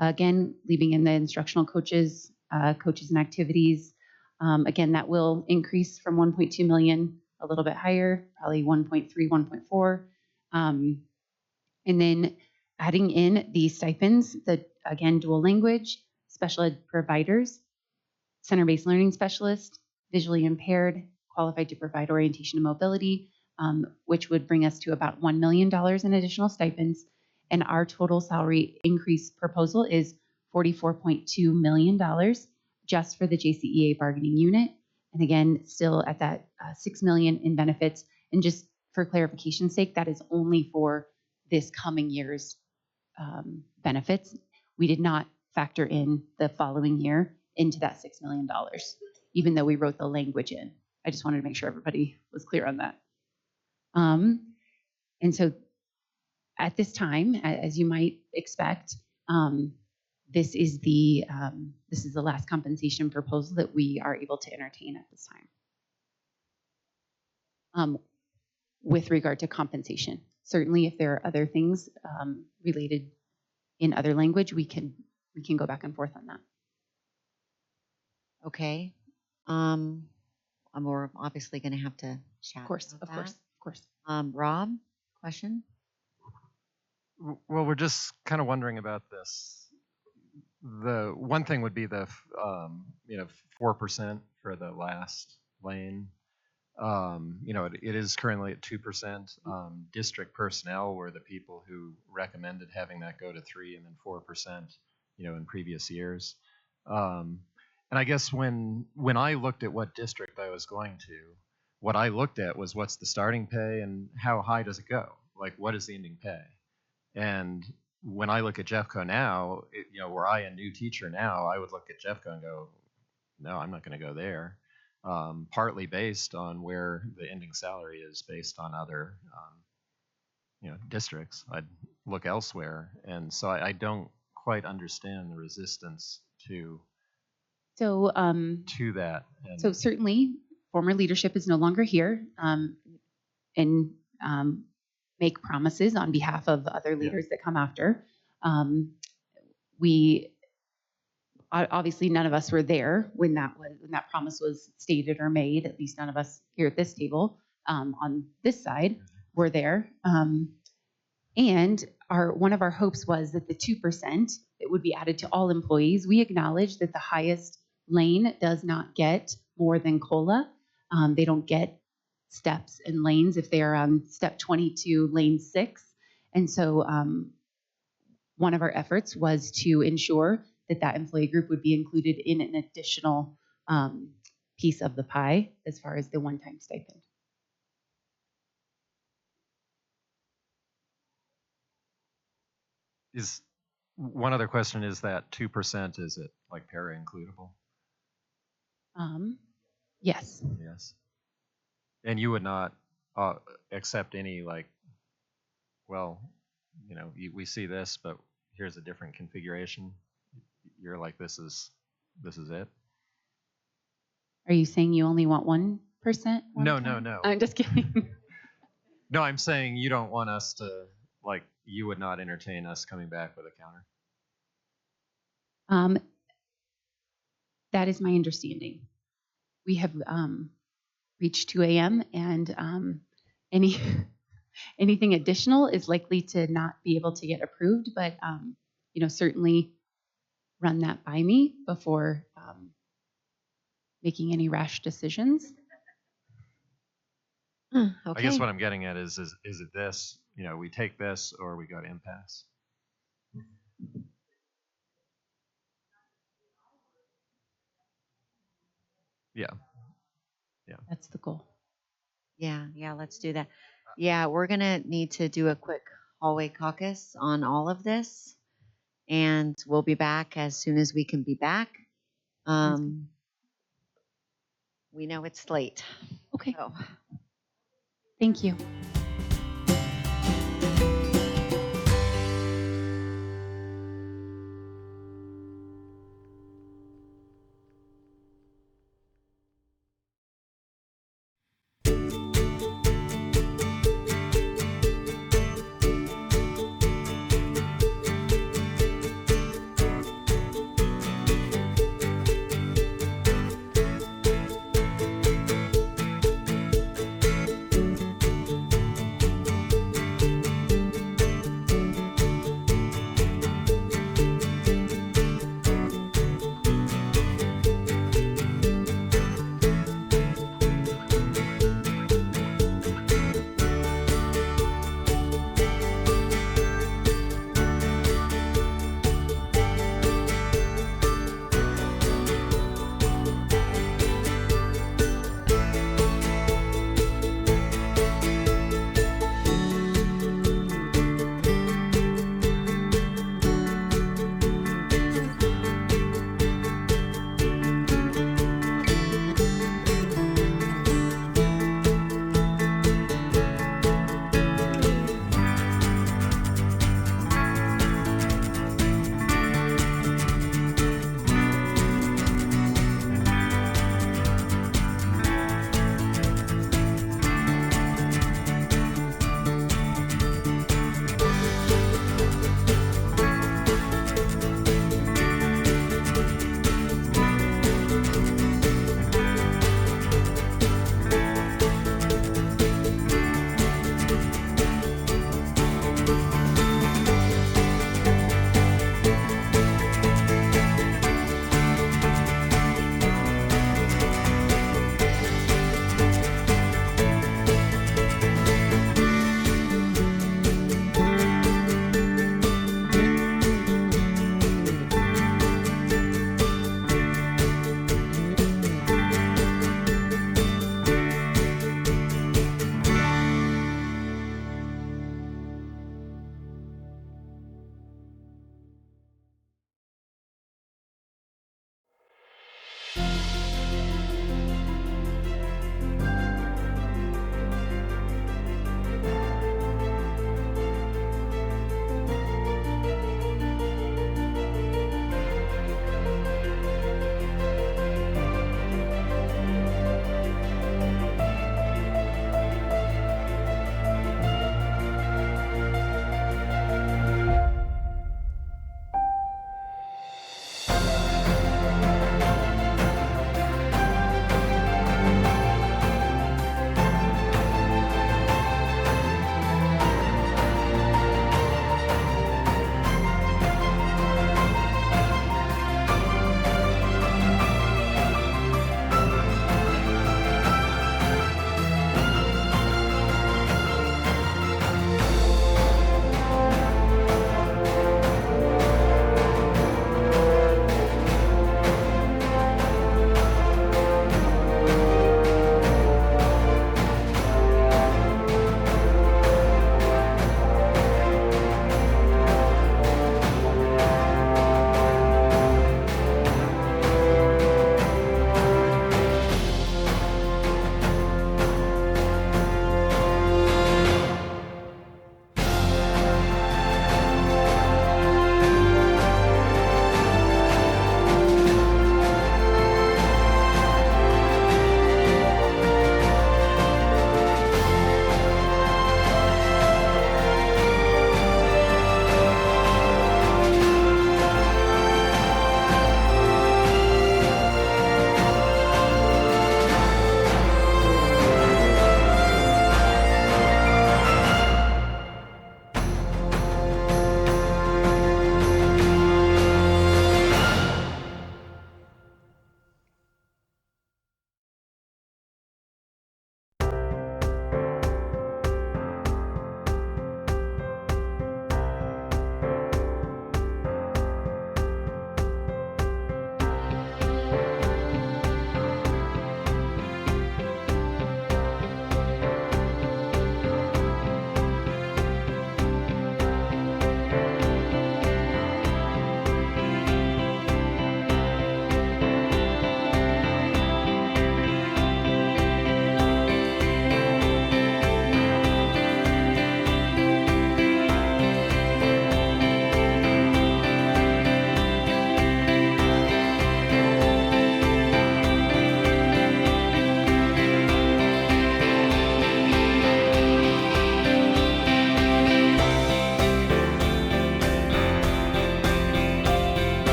Again, leaving in the instructional coaches and activities. Again, that will increase from 1.2 million a little bit higher, probably 1.3, 1.4. And then adding in the stipends, again, dual language, special ed providers, center-based learning specialist, visually impaired, qualified to provide orientation and mobility, which would bring us to about $1 million in additional stipends. And our total salary increase proposal is $44.2 million just for the JCEA bargaining unit. And again, still at that $6 million in benefits. And just for clarification's sake, that is only for this coming year's benefits. We did not factor in the following year into that $6 million, even though we wrote the language in. I just wanted to make sure everybody was clear on that. And so at this time, as you might expect, this is the last compensation proposal that we are able to entertain at this time. With regard to compensation, certainly if there are other things related in other language, we can go back and forth on that. Okay. We're obviously going to have to chat. Of course. Rob, question? Well, we're just kind of wondering about this. The one thing would be the 4% for the last lane. It is currently at 2%. District personnel were the people who recommended having that go to 3% and then 4%, in previous years. And I guess when I looked at what district I was going to, what I looked at was what's the starting pay and how high does it go? Like, what is the ending pay? And when I look at Jeffco now, were I a new teacher now, I would look at Jeffco and go, no, I'm not going to go there. Partly based on where the ending salary is based on other, districts. I'd look elsewhere. And so I don't quite understand the resistance to that. And So certainly, former leadership is no longer here, and make promises on behalf of other leaders that come after. We obviously none of us were there when that promise was stated or made. At least none of us here at this table on this side were there. And one of our hopes was that the 2% it would be added to all employees. We acknowledge that the highest lane does not get more than COLA. They don't get steps and lanes if they are on step 22, lane 6. And so one of our efforts was to ensure that employee group would be included in an additional piece of the pie as far as the one-time stipend. is one other question, is that 2%, is it like para-includable? Yes. Yes. And you would not accept any we see this, but here's a different configuration. You're like, this is it? Are you saying you only want 1%? No. I'm just kidding. No, I'm saying you don't want us to, you would not entertain us coming back with a counter. That is my understanding. We have reached 2 a.m. and anything additional is likely to not be able to get approved, but certainly run that by me before making any rash decisions. I guess what I'm getting at is it this? We take this or we go to impasse. Yeah. That's the goal. Yeah, let's do that. Yeah, we're going to need to do a quick hallway caucus on all of this, and we'll be back as soon as we can be back. We know it's late. Okay. So. Thank you.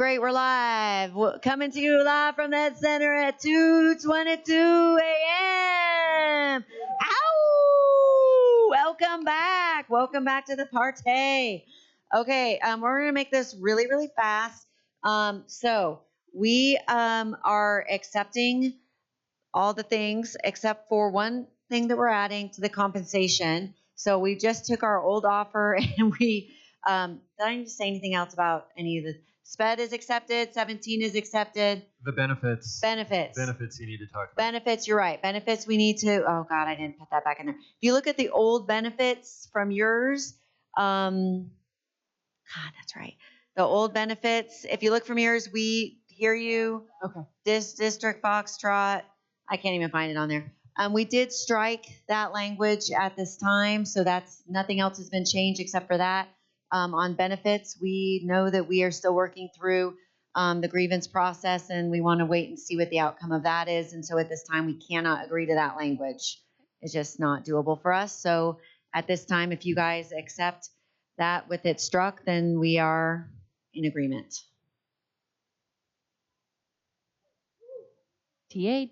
Great, we're live. Coming to you live from that center at 2:22 a.m. Ow! Welcome back. Welcome back to the party. Okay, we're going to make this really, really fast. So we are accepting all the things except for one thing that we're adding to the compensation. So we just took our old offer and we, did I need to say anything else about any of the, SPED is accepted, 17 is accepted. The benefits. Benefits. Benefits you need to talk about. Benefits, you're right. Benefits we need to, oh God, I didn't put that back in there. If you look at the old benefits from yours, God, that's right. The old benefits, if you look from yours, we hear you. Okay. District Foxtrot. I can't even find it on there. We did strike that language at this time, so that's nothing else has been changed except for that. On benefits, we know that we are still working through the grievance process, and we want to wait and see what the outcome of that is. And so at this time, we cannot agree to that language. It's just not doable for us. So at this time, if you guys accept that with it struck, then we are in agreement. T8.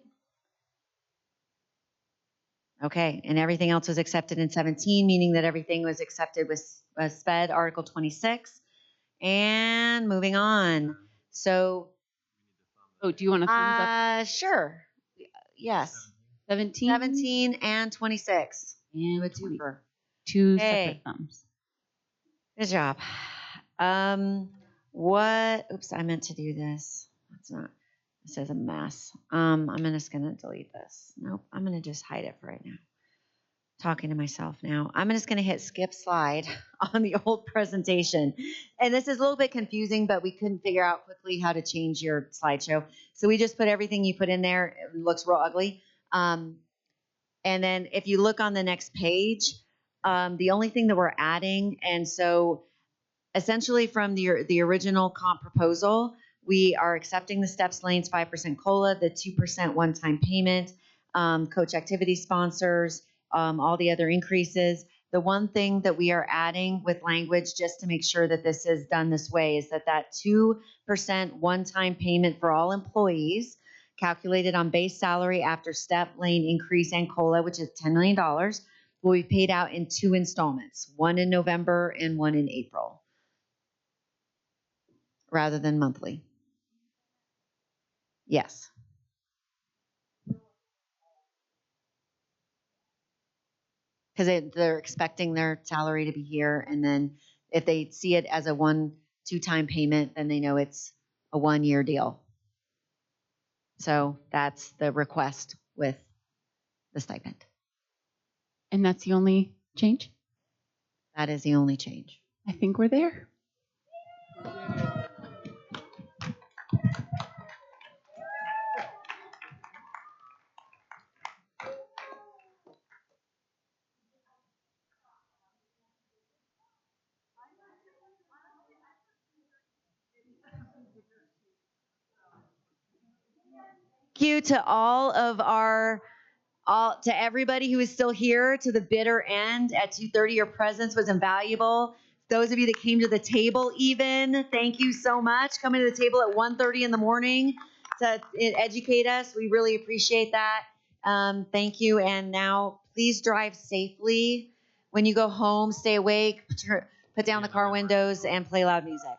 Okay, and everything else was accepted in 17, meaning that everything was accepted with SPED Article 26. And moving on. So, do you want a thumbs up? Sure. Yes. 17 and 26. And with two Hey. separate thumbs. Good job. What? Oops, I meant to do this. That's not. This is a mess. I'm just going to delete this. Nope, I'm going to just hide it for right now. Talking to myself now. I'm just going to hit skip slide on the old presentation. And this is a little bit confusing, but we couldn't figure out quickly how to change your slideshow. So we just put everything you put in there. It looks real ugly. And then if you look on the next page, the only thing that we're adding, and so essentially from the original comp proposal, we are accepting the steps lanes 5% COLA, the 2% one-time payment, coach activity sponsors, all the other increases. The one thing that we are adding with language just to make sure that this is done this way is that 2% one-time payment for all employees calculated on base salary after step lane increase and COLA, which is $10 million, will be paid out in 2 installments, one in November and one in April, rather than monthly. Yes. Because they're expecting their salary to be here, and then if they see it as a 1-2-time payment, then they know it's a 1-year deal. So that's the request with the stipend. And that's the only change? That is the only change. I think we're there. Thank you to to everybody who is still here to the bitter end at 2:30. Your presence was invaluable. Those of you that came to the table even, thank you so much. Coming to the table at 1:30 in the morning to educate us. We really appreciate that. Thank you. And now please drive safely. When you go home, stay awake, put down the car windows, and play loud music.